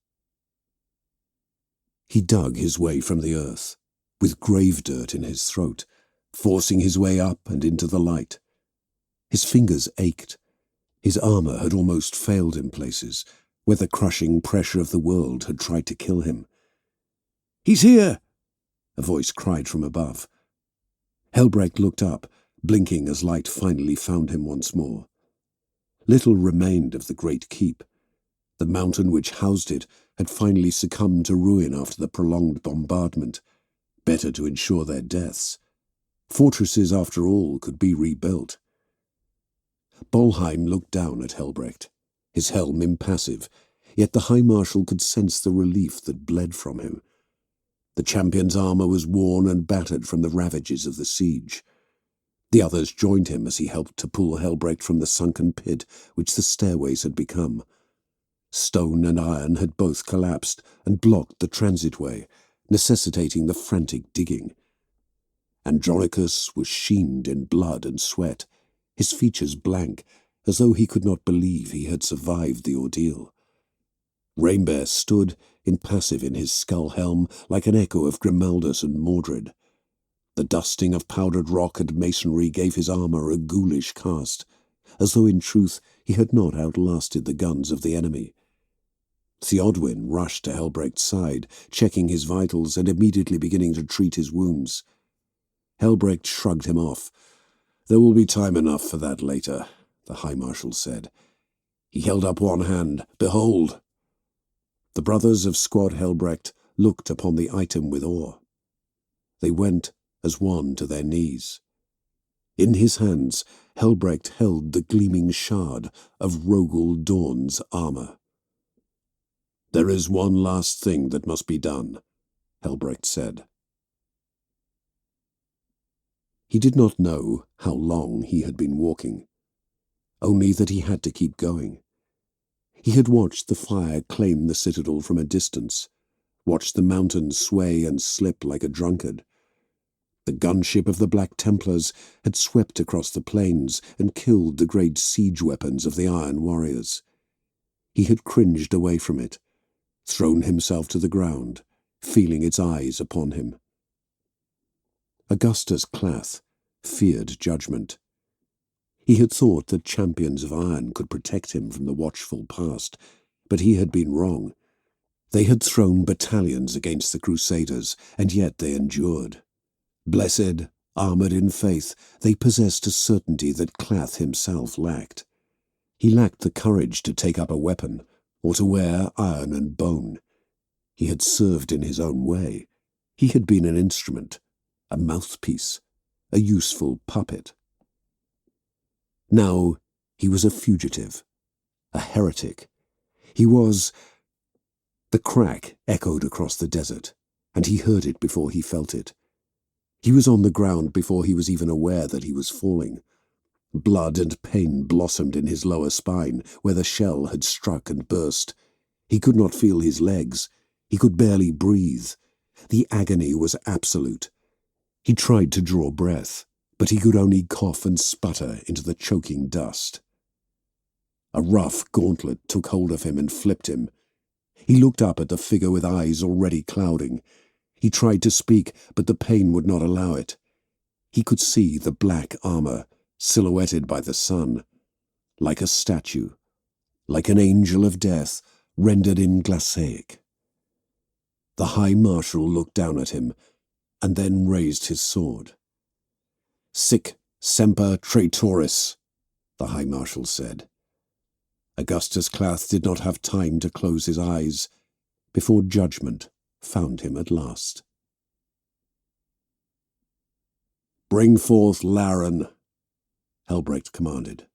He dug his way from the earth, with grave dirt in his throat, forcing his way up and into the light. His fingers ached. His armor had almost failed in places, where the crushing pressure of the world had tried to kill him. "He's here!" a voice cried from above. Helbrecht looked up, blinking as light finally found him once more. Little remained of the great keep. The mountain which housed it had finally succumbed to ruin after the prolonged bombardment. Better to ensure their deaths. Fortresses, after all, could be rebuilt. Bolheim looked down at Helbrecht, his helm impassive, Yet the High Marshal could sense the relief that bled from him. The champion's armour was worn and battered from the ravages of the siege. The others joined him as he helped to pull Helbrecht from the sunken pit which the stairways had become. Stone and iron had both collapsed and blocked the transitway, necessitating the frantic digging. Andronicus was sheened in blood and sweat, his features blank, as though he could not believe he had survived the ordeal. Rainbear stood, impassive in his skull helm, like an echo of Grimaldus and Mordred. The dusting of powdered rock and masonry gave his armour a ghoulish cast, as though in truth he had not outlasted the guns of the enemy. Theodwyn rushed to Helbrecht's side, checking his vitals and immediately beginning to treat his wounds. Helbrecht shrugged him off. "There will be time enough for that later," the High Marshal said. He held up one hand. "Behold!" The brothers of Squad Helbrecht looked upon the item with awe. They went as one to their knees. In his hands, Helbrecht held the gleaming shard of Rogel Dawn's armour. "There is one last thing that must be done," Helbrecht said. He did not know how long he had been walking, only that he had to keep going. He had watched the fire claim the citadel from a distance, watched the mountains sway and slip like a drunkard. The gunship of the Black Templars had swept across the plains and killed the great siege weapons of the Iron Warriors. He had cringed away from it, thrown himself to the ground, feeling its eyes upon him. Augustus Clath feared judgment. He had thought that champions of iron could protect him from the watchful past, but he had been wrong. They had thrown battalions against the Crusaders, and yet they endured. Blessed, armoured in faith, they possessed a certainty that Clath himself lacked. He lacked the courage to take up a weapon, or to wear iron and bone. He had served in his own way. He had been an instrument, a mouthpiece, a useful puppet. Now he was a fugitive, a heretic. He was... The crack echoed across the desert, and he heard it before he felt it. He was on the ground before he was even aware that he was falling. Blood and pain blossomed in his lower spine, where the shell had struck and burst. He could not feel his legs. He could barely breathe. The agony was absolute. He tried to draw breath, but he could only cough and sputter into the choking dust. A rough gauntlet took hold of him and flipped him. He looked up at the figure with eyes already clouding. He tried to speak, but the pain would not allow it. He could see the black armour, silhouetted by the sun, like a statue, like an angel of death, rendered in glacaic. The High Marshal looked down at him, and then raised his sword. "Sic semper traitoris," the High Marshal said. Augustus Clath did not have time to close his eyes before judgment found him at last. "Bring forth Laren," Helbrecht commanded.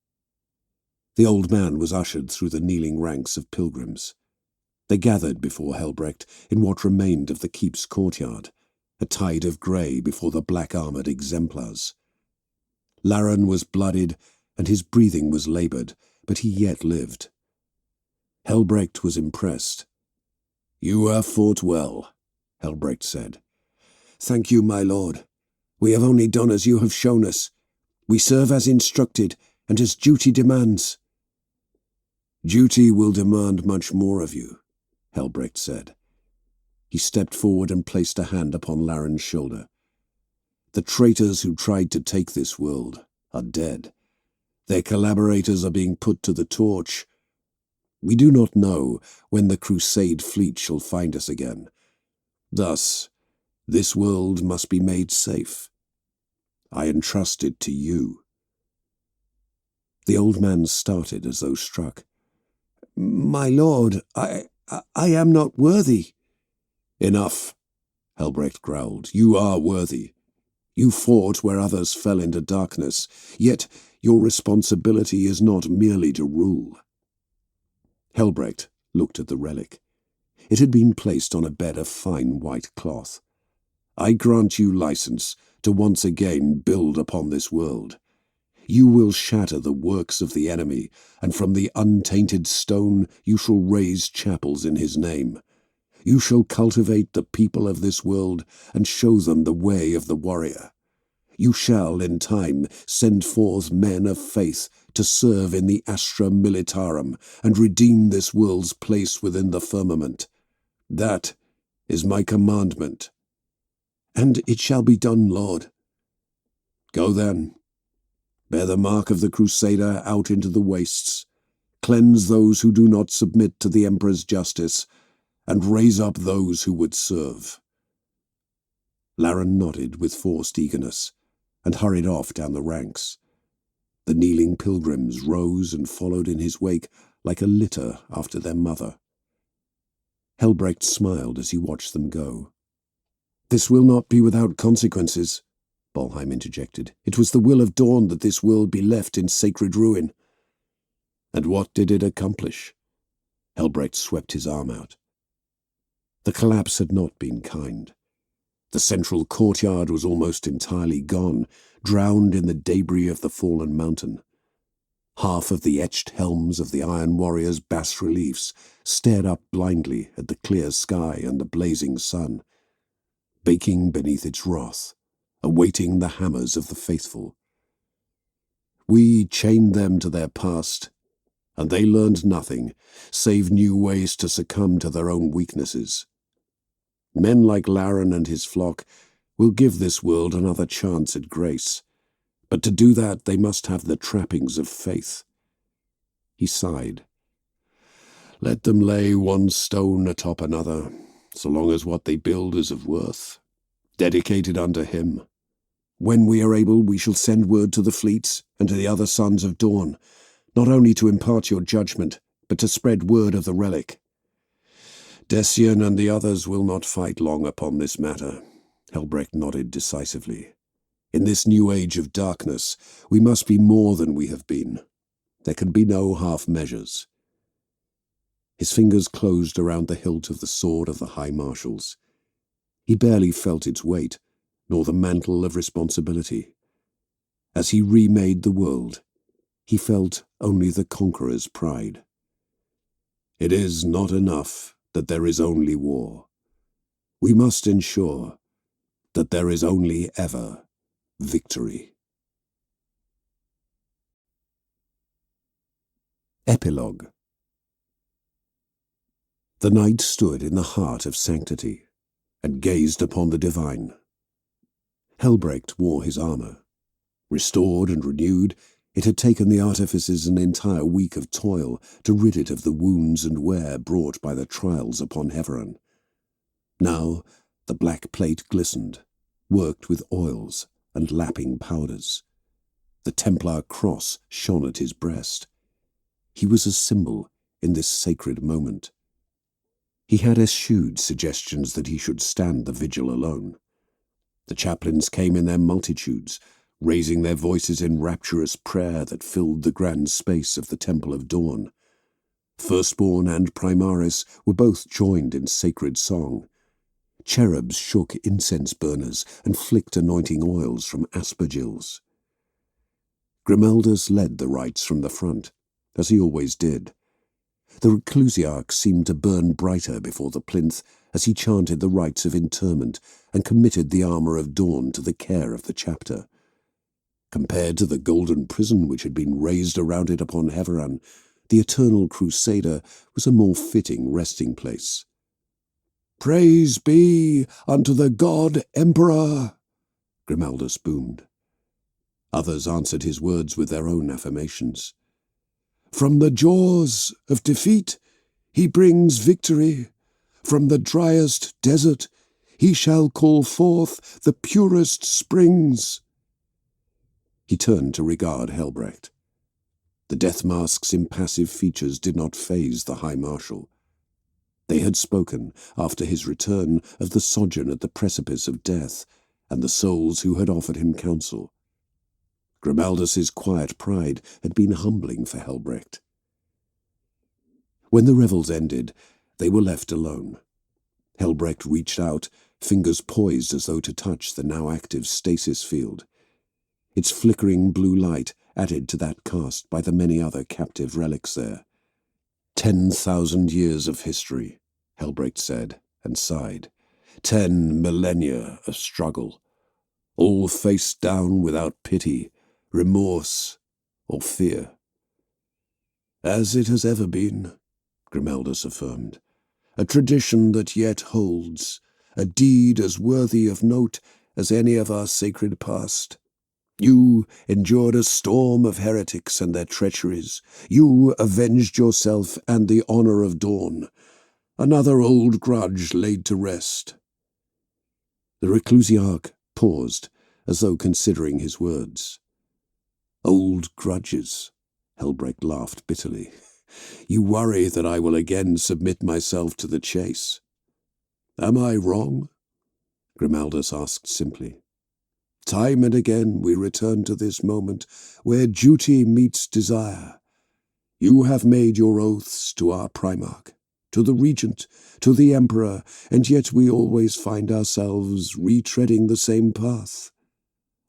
The old man was ushered through the kneeling ranks of pilgrims. They gathered before Helbrecht in what remained of the keep's courtyard, a tide of grey before the black-armoured exemplars. Laren was blooded, and his breathing was laboured, but he yet lived. Helbrecht was impressed. "You have fought well," Helbrecht said. "Thank you, my lord. We have only done as you have shown us. We serve as instructed, and as duty demands." "Duty will demand much more of you," Helbrecht said. He stepped forward and placed a hand upon Laren's shoulder. "The traitors who tried to take this world are dead. Their collaborators are being put to the torch. We do not know when the Crusade fleet shall find us again. Thus, this world must be made safe. I entrust it to you." The old man started as though struck. "My lord, I am not worthy." "Enough," Helbrecht growled. "You are worthy. You fought where others fell into darkness, yet your responsibility is not merely to rule." Helbrecht looked at the relic. It had been placed on a bed of fine white cloth. "I grant you license to once again build upon this world. You will shatter the works of the enemy, and from the untainted stone you shall raise chapels in his name. You shall cultivate the people of this world and show them the way of the warrior. You shall, in time, send forth men of faith to serve in the Astra Militarum and redeem this world's place within the firmament. That is my commandment." "And it shall be done, Lord." "Go then. Bear the mark of the Crusader out into the wastes. Cleanse those who do not submit to the Emperor's justice, and raise up those who would serve." Laren nodded with forced eagerness, and hurried off down the ranks. The kneeling pilgrims rose and followed in his wake like a litter after their mother. Helbrecht smiled as he watched them go. "This will not be without consequences," Bolheim interjected. "It was the will of Dawn that this world be left in sacred ruin." "And what did it accomplish?" Helbrecht swept his arm out. The collapse had not been kind. The central courtyard was almost entirely gone, drowned in the debris of the fallen mountain. Half of the etched helms of the Iron Warriors' bas-reliefs stared up blindly at the clear sky and the blazing sun, baking beneath its wrath, awaiting the hammers of the faithful. We chained them to their past, and they learned nothing, save new ways to succumb to their own weaknesses. Men like Laren and his flock will give this world another chance at grace, but to do that they must have the trappings of faith. He sighed. "Let them lay one stone atop another, so long as what they build is of worth, dedicated unto him. When we are able, we shall send word to the fleets and to the other sons of Dawn, not only to impart your judgment, but to spread word of the relic. Decian and the others will not fight long upon this matter." Helbrecht nodded decisively. "In this new age of darkness, we must be more than we have been. There can be no half measures." His fingers closed around the hilt of the sword of the High Marshals. He barely felt its weight, nor the mantle of responsibility. As he remade the world, he felt only the conqueror's pride. It is not enough that there is only war. We must ensure that there is only ever victory. Epilogue. The knight stood in the heart of sanctity, and gazed upon the divine. Helbrecht wore his armour. Restored and renewed, it had taken the artificers an entire week of toil to rid it of the wounds and wear brought by the trials upon Heveran. Now the black plate glistened, worked with oils and lapping powders. The Templar cross shone at his breast. He was a symbol in this sacred moment. He had eschewed suggestions that he should stand the vigil alone. The chaplains came in their multitudes, raising their voices in rapturous prayer that filled the grand space of the Temple of Dawn. Firstborn and Primaris were both joined in sacred song. Cherubs shook incense burners and flicked anointing oils from aspergills. Grimaldus led the rites from the front, as he always did. The reclusiarch seemed to burn brighter before the plinth as he chanted the rites of interment and committed the armour of Dawn to the care of the chapter. Compared to the golden prison which had been raised around it upon Heveran, the eternal Crusader was a more fitting resting place. "Praise be unto the God Emperor!" Grimaldus boomed. Others answered his words with their own affirmations. "From the jaws of defeat he brings victory. From the driest desert he shall call forth the purest springs." He turned to regard Helbrecht. The death mask's impassive features did not faze the High Marshal. They had spoken, after his return, of the sojourn at the precipice of death, and the souls who had offered him counsel. Grimaldus's quiet pride had been humbling for Helbrecht. When the revels ended, they were left alone. Helbrecht reached out, fingers poised as though to touch the now active stasis field. Its flickering blue light added to that cast by the many other captive relics there. 10,000 years of history, Helbrecht said, and sighed. 10 millennia of struggle, all faced down without pity, remorse, or fear. As it has ever been, Grimaldus affirmed, a tradition that yet holds, a deed as worthy of note as any of our sacred past. You endured a storm of heretics and their treacheries. You avenged yourself and the honour of Dawn. Another old grudge laid to rest. The reclusiarch paused, as though considering his words. Old grudges, Helbrecht laughed bitterly. You worry that I will again submit myself to the chase. Am I wrong? Grimaldus asked simply. Time and again we return to this moment where duty meets desire. You have made your oaths to our Primarch, to the Regent, to the Emperor, and yet we always find ourselves retreading the same path.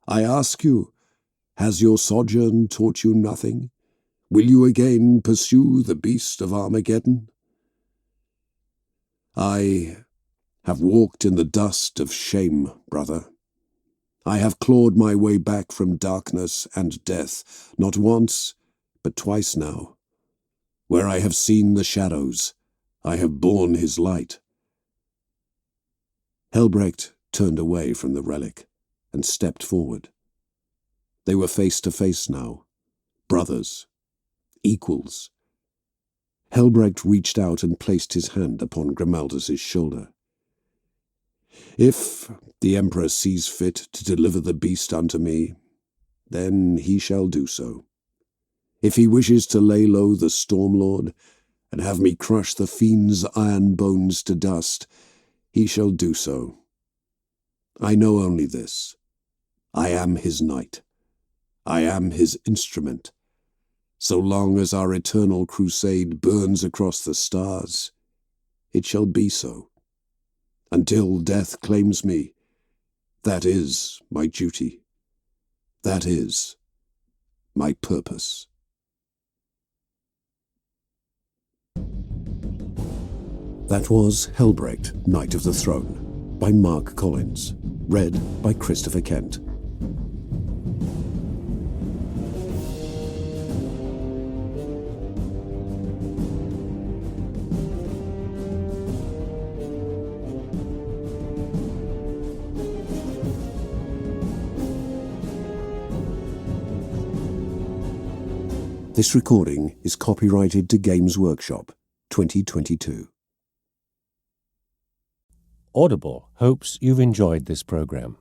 I ask you, has your sojourn taught you nothing? Will you again pursue the beast of Armageddon? I have walked in the dust of shame, brother. I have clawed my way back from darkness and death, not once, but twice now. Where I have seen the shadows, I have borne his light. Helbrecht turned away from the relic and stepped forward. They were face to face now, brothers, equals. Helbrecht reached out and placed his hand upon Grimaldus's shoulder. If the Emperor sees fit to deliver the beast unto me, then he shall do so. If he wishes to lay low the Stormlord and have me crush the fiend's iron bones to dust, he shall do so. I know only this. I am his knight. I am his instrument. So long as our eternal crusade burns across the stars, it shall be so. Until death claims me, that is my duty. That is my purpose. That was Helbrecht, Knight of the Throne, by Mark Collins, read by Christopher Kent. This recording is copyrighted to Games Workshop, 2022. Audible hopes you've enjoyed this program.